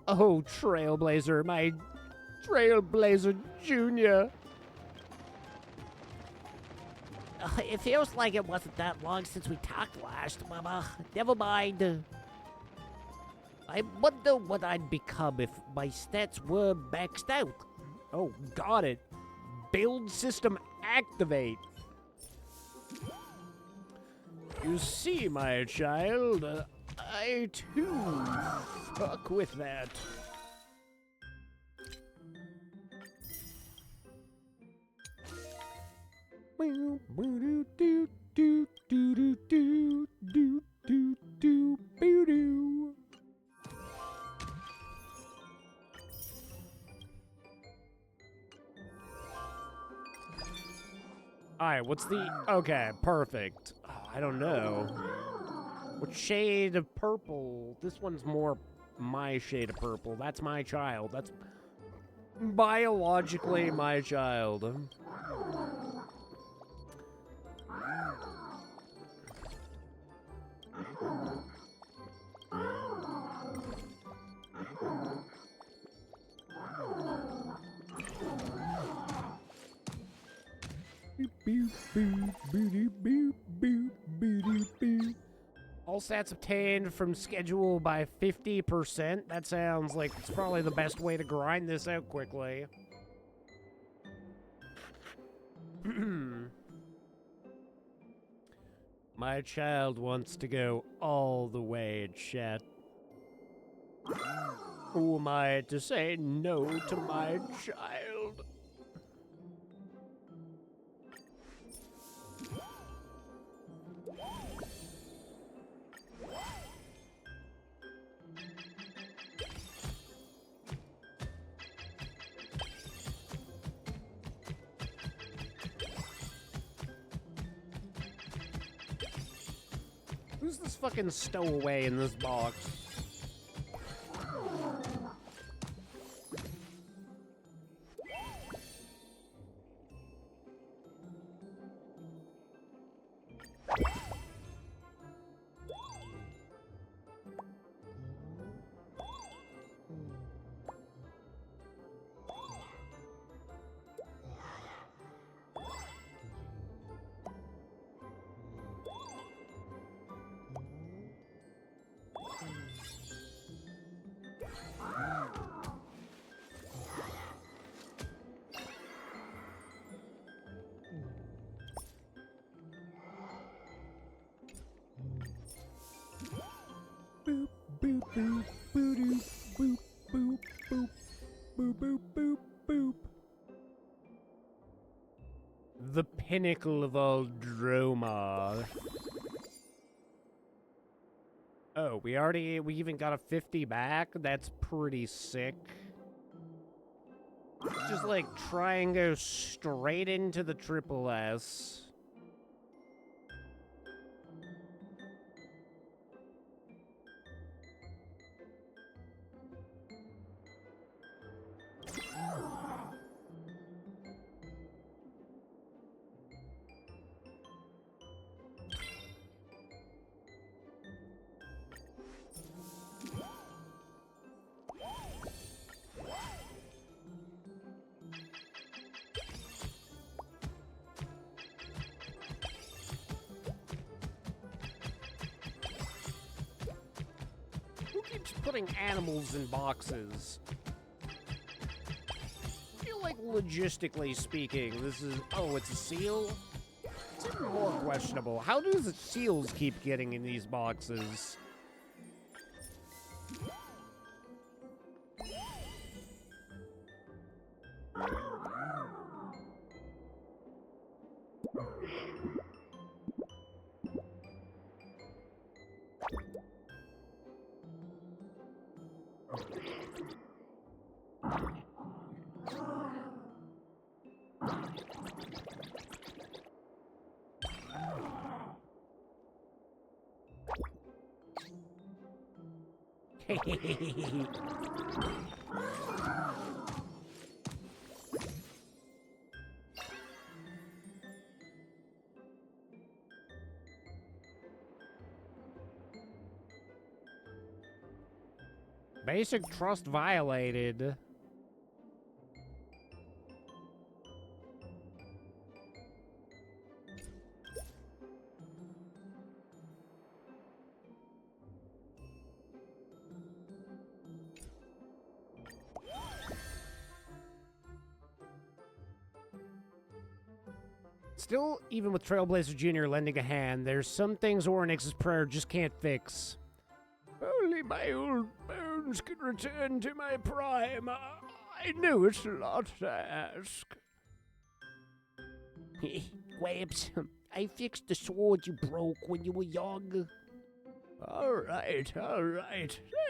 S11: Oh, Trailblazer, my Trailblazer Jr. It feels like it wasn't that long since we talked last, Bubba. Never mind. I wonder what I'd become if my stats were maxed out. Oh, got it. Build system activate. You see, my child, I too fuck with that. Alright, what's the... Okay, perfect. Oh, I don't know. What shade of purple? This one's more my shade of purple. That's my child. That's biologically my child. All stats obtained from schedule by 50%. That sounds like it's probably the best way to grind this out quickly. My child wants to go all the way, chat. Who am I to say no to my child? Who's this fucking stowaway in this box? Boop, boop, boop, boop, boop, boop, boop, boop, boop, boop, boop. The pinnacle of all droma. Oh, we even got a 50 back? That's pretty sick.
S1: Just like try and go straight into the triple S. Who keeps putting animals in boxes? I feel like logistically speaking, this is... Oh, it's a seal? It's even more questionable. How do the seals keep getting in these boxes? Basic trust violated. Still, even with Trailblazer Jr. lending a hand, there's some things Oryx's prayer just can't fix. Only my old bones can return to my prime. I know it's a lot to ask. Webs, I fixed the sword you broke when you were young. All right.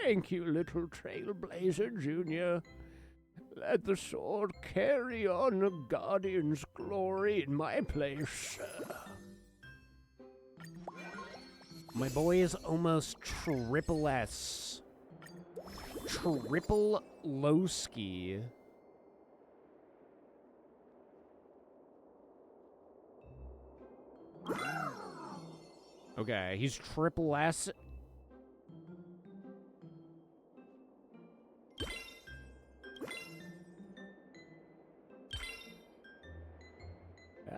S1: Thank you, little Trailblazer Jr. Let the sword carry on a guardian's glory in my place. My boy is almost triple S. Triple Lowski. Okay, he's triple S.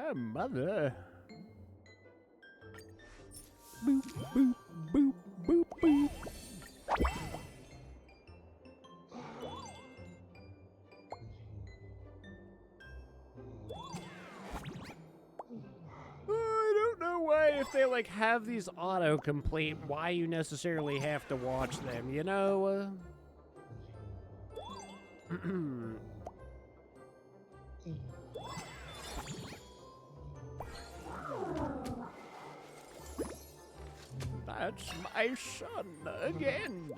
S1: Ah, mother. Boop, boop, boop, boop, boop. I don't know why, if they like have these autocomplete, why you necessarily have to watch them, you know? That's my son again.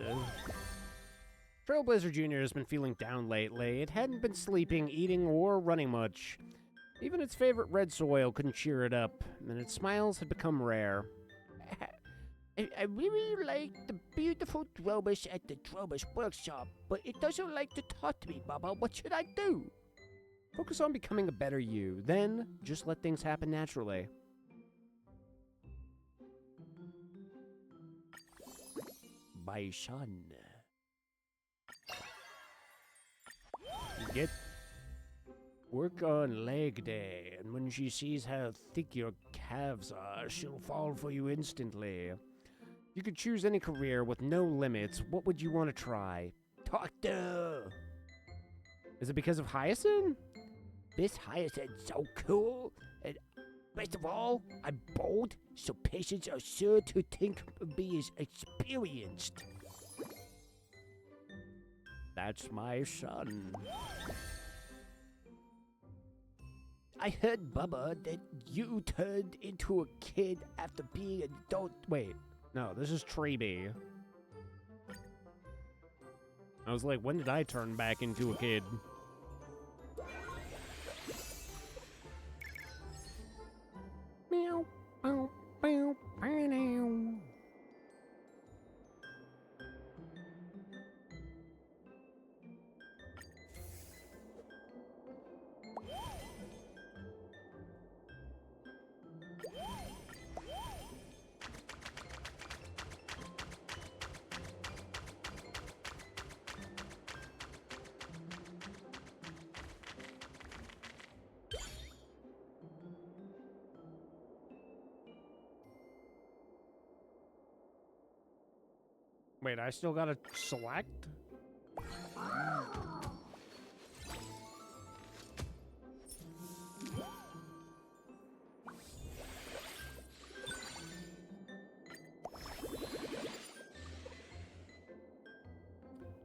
S1: Trailblazer Jr. has been feeling down lately. It hadn't been sleeping, eating, or running much. Even its favorite red soil couldn't cheer it up, and its smiles had become rare. I really like the beautiful Drobish at the Drobish workshop, but it doesn't like to talk to me, Baba. What should I do? Focus on becoming a better you. Then, just let things happen naturally. My son. Work on leg day, and when she sees how thick your calves are, she'll fall for you instantly. You could choose any career with no limits. What would you want to try? Doctor! Is it because of Hyacinth? This Hyacinth's so cool, and best of all, I'm bold, so patients are sure to think of me as experienced. That's my son. I heard, Bubba, that you turned into a kid after being an adult. Wait, no, this is Treeby. I was like, when did I turn back into a kid? Meow, bow, bow, bow. Wait, I still gotta select?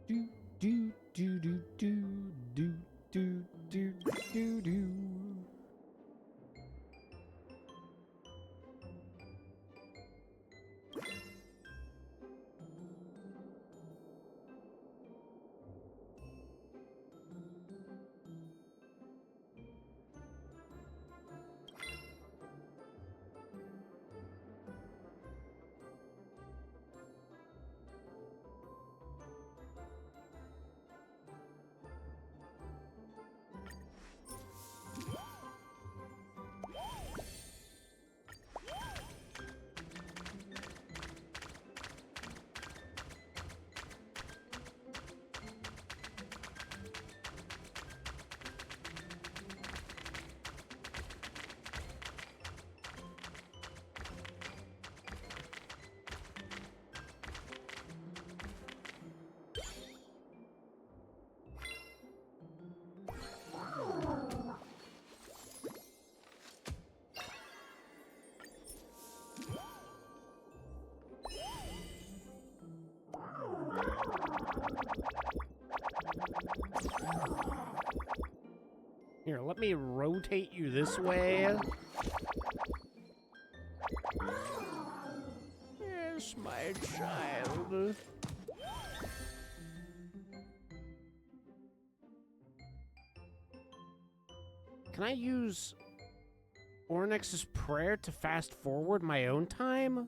S1: Do do do do do do do do do do. Here, let me rotate you this way. Yes, my child. Can I use Ornyx's prayer to fast forward my own time?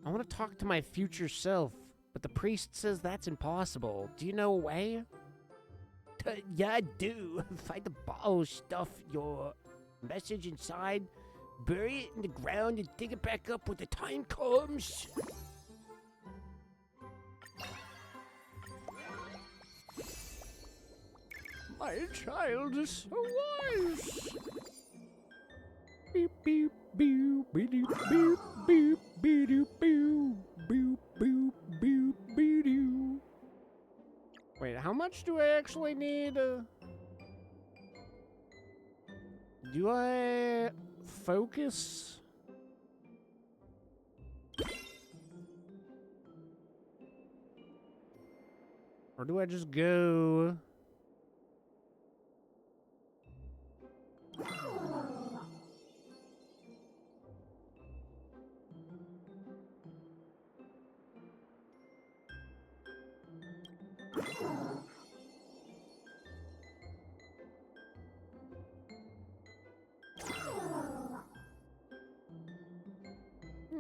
S1: I want to talk to my future self, but the priest says that's impossible. Do you know a way? Yeah, I do. Find the bottle, stuff your message inside, bury it in the ground, and dig it back up when the time comes. My child is so wise. Beep beep beep beep beep beep beep beep beep beep beep beep. Wait, how much do I actually need? Do I focus? Or do I just go?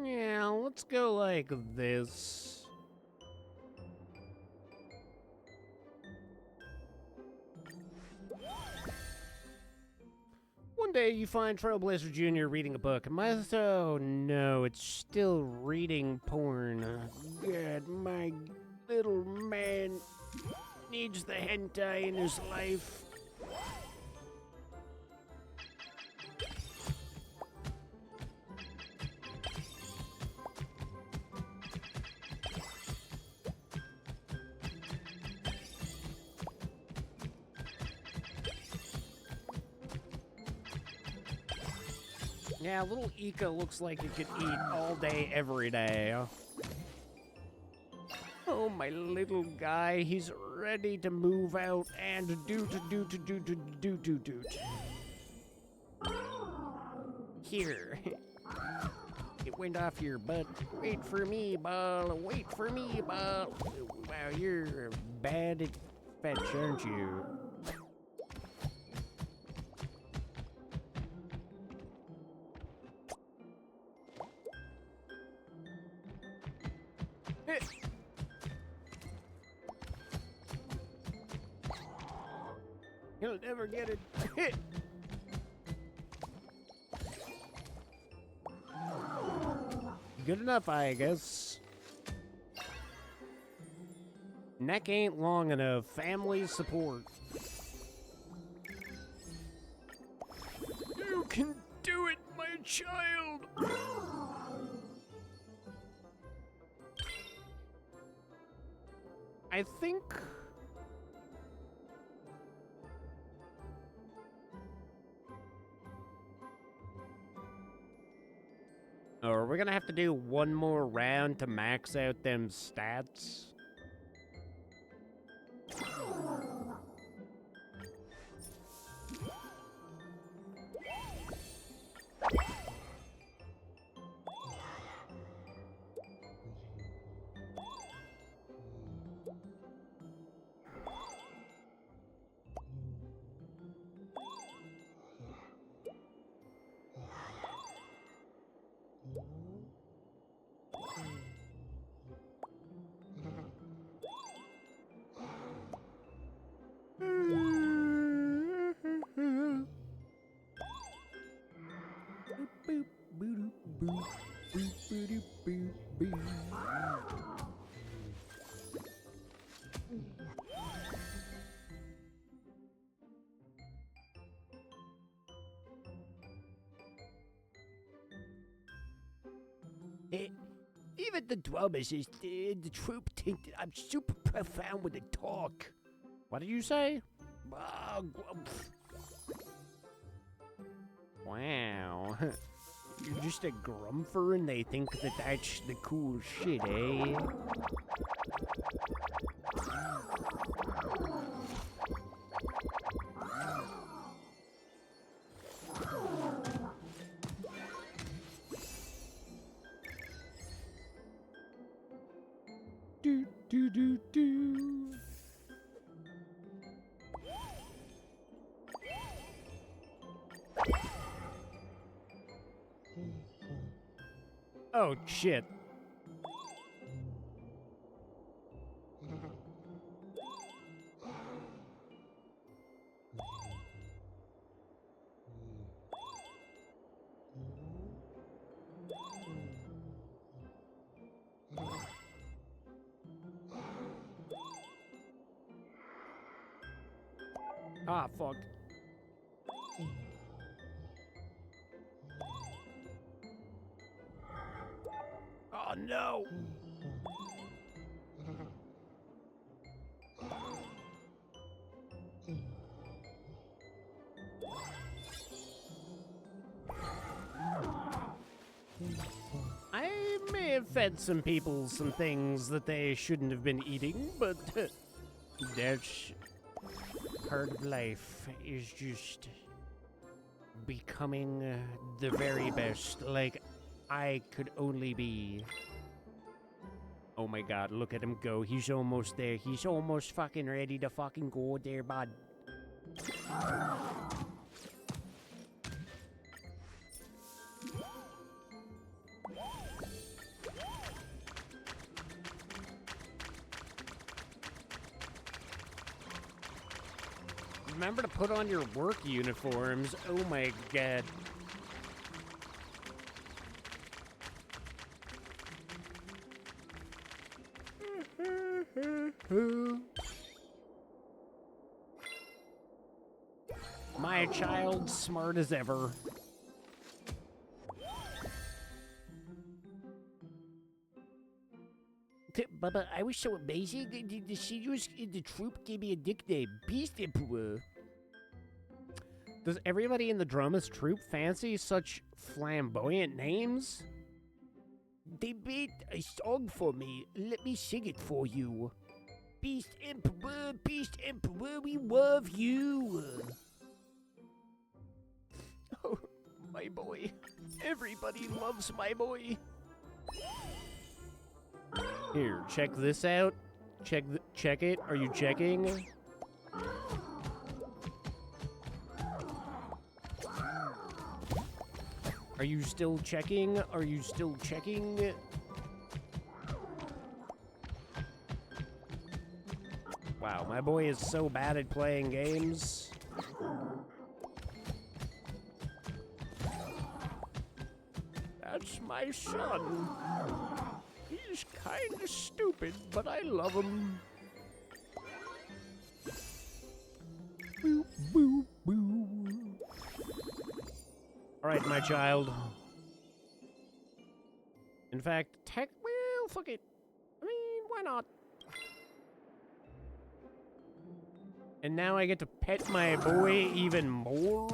S1: Yeah, let's go like this. One day you find Trailblazer Jr. reading a book. Oh no, it's still reading porn. God, my little man needs the hentai in his life. Yeah, little Ika looks like it could eat all day, every day. Oh, my little guy, he's ready to move out and do. Here. It went off your butt. Wait for me, ball. Wait for me, ball. Wow, you're bad at fetch, aren't you? He'll never get it. Good enough, I guess. Neck ain't long enough. Family support. You can do it, my child. I think... Or we're gonna have to do one more round to max out them stats.
S11: Even the drummers is the troop think that I'm super profound with the talk.
S1: What did you say? Wow. You're just a grumper and they think that that's the cool shit, eh? Do, do, do, do. Oh, shit. Ah, fuck. Oh, no. I may have fed some people some things that they shouldn't have been eating, but that's part of life, is just becoming the very best, like I could only be. Oh my god, look at him go. He's almost there. He's almost fucking ready to fucking go there, bud. Remember to put on your work uniforms. Oh my god. My child, smart as ever. Bubba, I was so amazing. The seniors in the troop gave me a nickname, Beast Emperor. Does everybody in the Drummers troop fancy such flamboyant names? They made a song for me. Let me sing it for you. Beast Emperor, we love you. Oh, my boy. Everybody loves my boy. Here, check this out. Check it. Are you checking? Are you still checking? Are you still checking? Wow, my boy is so bad at playing games. That's my son. He's kinda stupid, but I love him. Boo, boo, boo. Alright, my child. In fact, well, fuck it. I mean, why not? And now I get to pet my boy even more?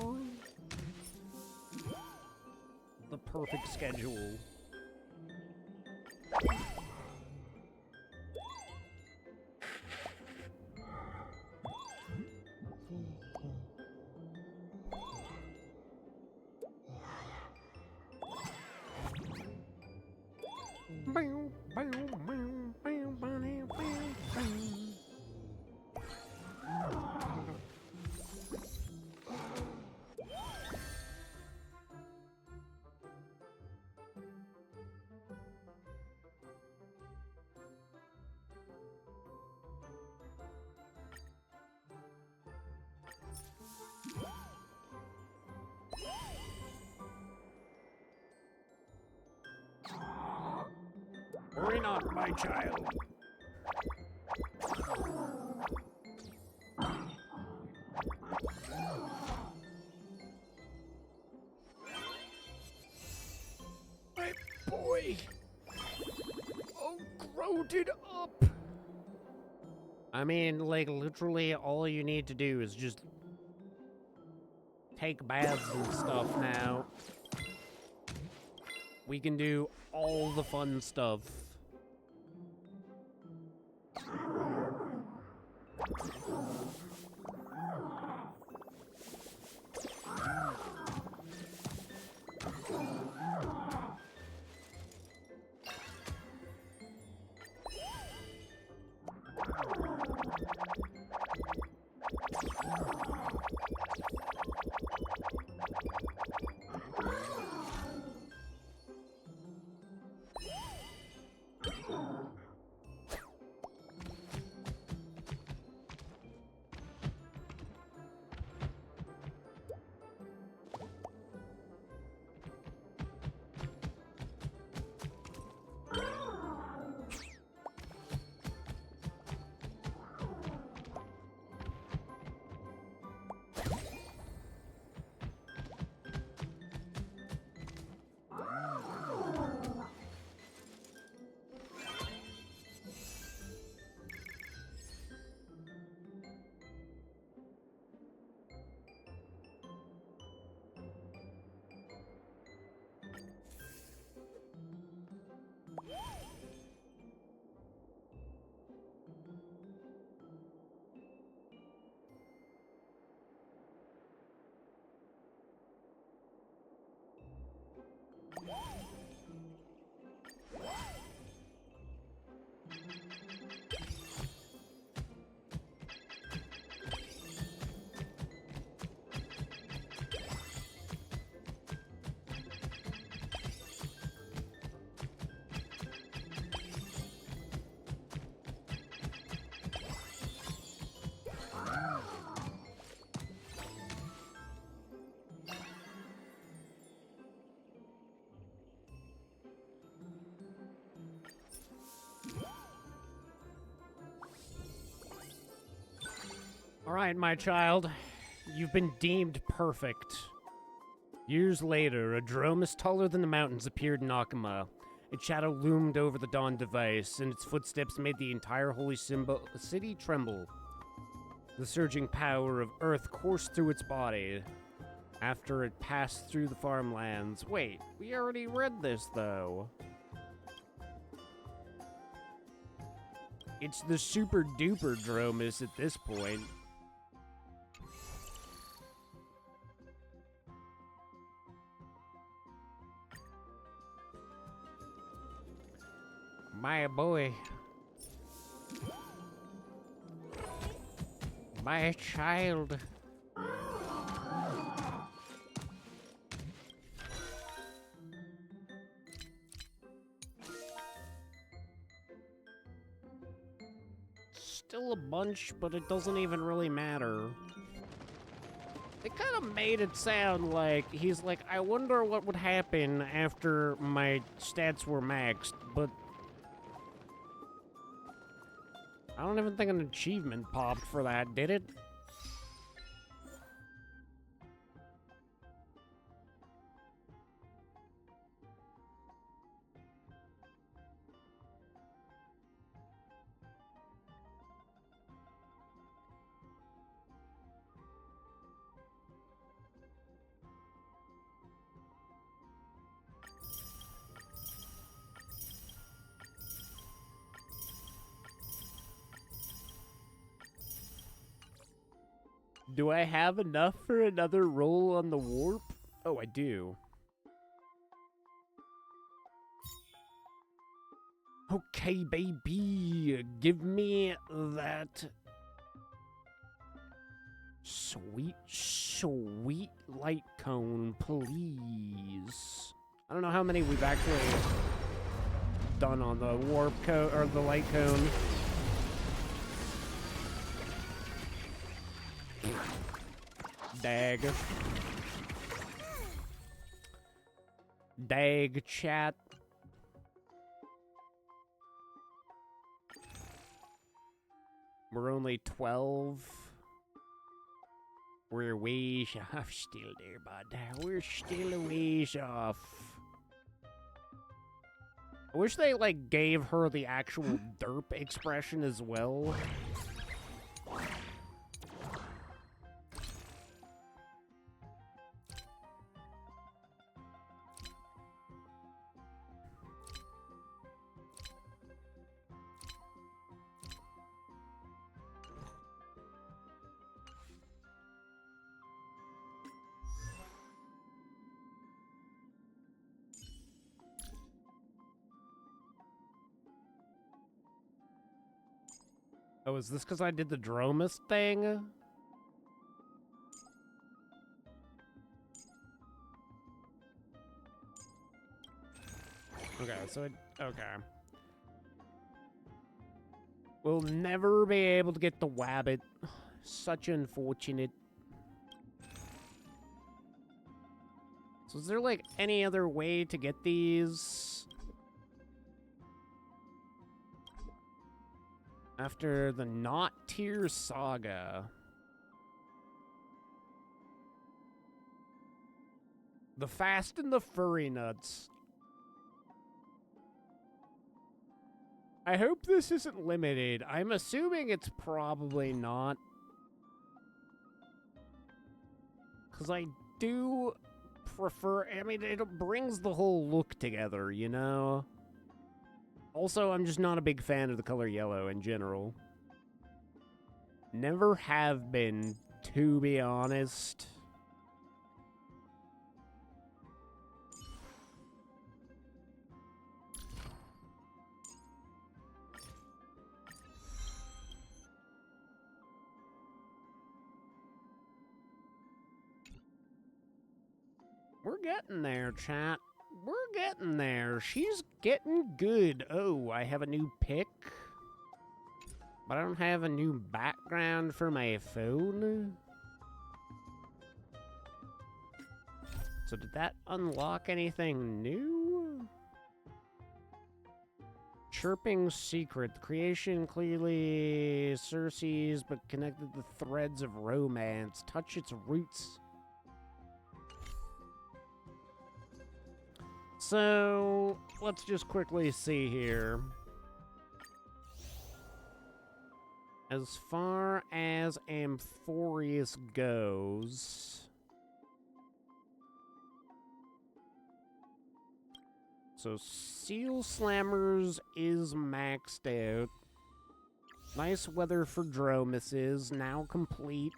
S1: The perfect schedule. Worry not, my child. My boy! Oh, growed it up! I mean, like, literally all you need to do is just take baths and stuff now. We can do all the fun stuff. All right, my child. You've been deemed perfect. Years later, a drome as taller than the mountains appeared in Akama. Its shadow loomed over the dawn device, and its footsteps made the entire holy city tremble. The surging power of Earth coursed through its body after it passed through the farmlands. Wait, we already read this, though. It's the super duper dromus at this point. My boy. My child. still a bunch, but it doesn't even really matter. They kind of made it sound like he's like, I wonder what would happen after my stats were maxed, but I don't even think an achievement popped for that, did it? Do I have enough for another roll on the warp? Oh, I do. Okay, baby. Give me that sweet, sweet light cone, please. I don't know how many we've actually done on the warp cone, or the light cone. Dag. Dag, chat. We're only 12. We're ways off still there, bud. We're still a ways off. I wish they, like, gave her the actual derp expression as well. Oh, is this because I did the Dromus thing? Okay, so okay. We'll never be able to get the Wabbit. Such unfortunate. So is there, like, any other way to get these? After the Not Tier Saga. The Fast and the Furry Nuts. I hope this isn't limited. I'm assuming it's probably not. Because I do prefer... I mean, it brings the whole look together, you know? Also, I'm just not a big fan of the color yellow in general. Never have been, to be honest. We're getting there, chat. We're getting there. She's getting good. Oh, I have a new pick. But I don't have a new background for my phone. So did that unlock anything new? Chirping secret. The creation clearly Circe's, but connected the threads of romance. Touch its roots. So, let's just quickly see here. As far as Amphorius goes... So, Seal Slammers is maxed out. Nice weather for Dromus is now complete.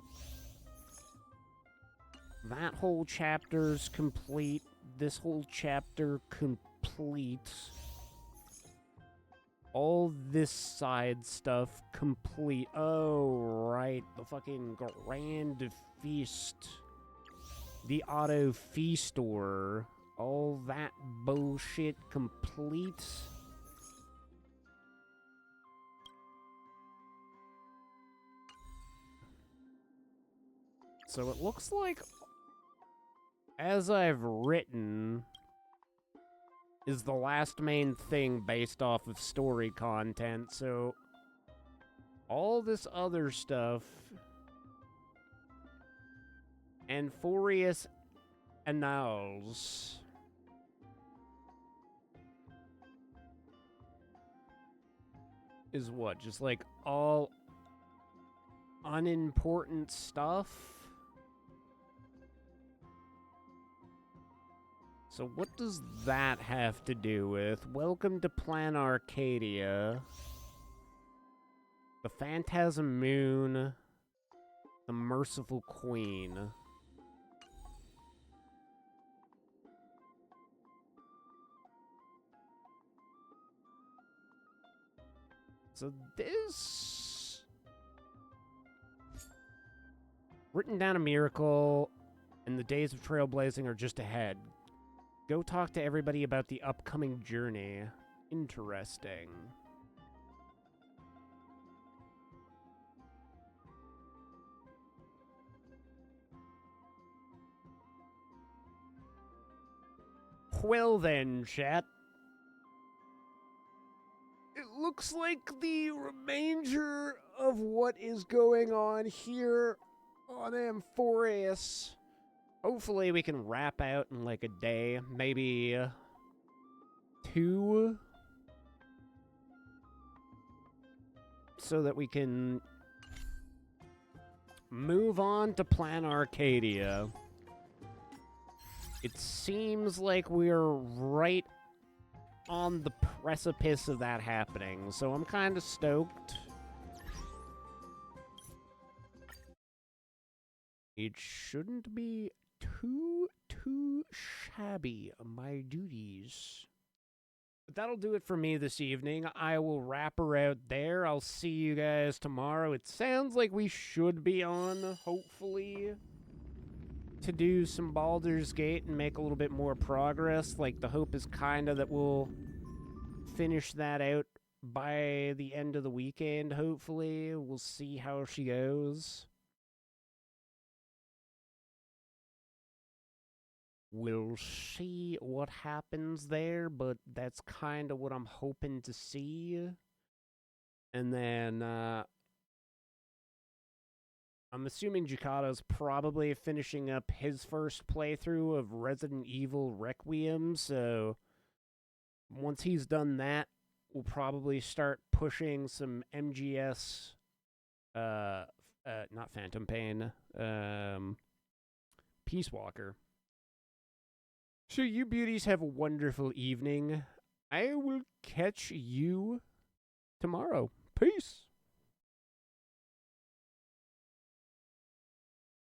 S1: That whole chapter's complete. This whole chapter complete. All this side stuff complete. Oh, right. The fucking Grand Feast. The Auto Feastor. All that bullshit complete. So it looks like, as I've written, is the last main thing based off of story content, so all this other stuff, Amphorius Annals, is what? Just like all unimportant stuff? So what does that have to do with Welcome to Plan Arcadia, the Phantasm Moon, the Merciful Queen? So this... Written down a miracle, and the days of trailblazing are just ahead. Go talk to everybody about the upcoming journey. Interesting. Well then, chat. It looks like the remainder of what is going on here on Amphorius, hopefully we can wrap out in like a day, maybe 2, so that we can move on to Plan Arcadia. It seems like we're right on the precipice of that happening, so I'm kind of stoked. It shouldn't be too shabby, my duties. But that'll do it for me this evening. I will wrap her out there. I'll see you guys tomorrow. It sounds like we should be on, hopefully, to do some Baldur's Gate and make a little bit more progress. Like, the hope is kind of that we'll finish that out by the end of the weekend, hopefully. We'll see how she goes. We'll see what happens there, but that's kind of what I'm hoping to see. And then, I'm assuming Jukato's probably finishing up his first playthrough of Resident Evil Requiem, so once he's done that, we'll probably start pushing some MGS, not Phantom Pain, Peace Walker. So you beauties have a wonderful evening. I will catch you tomorrow. Peace.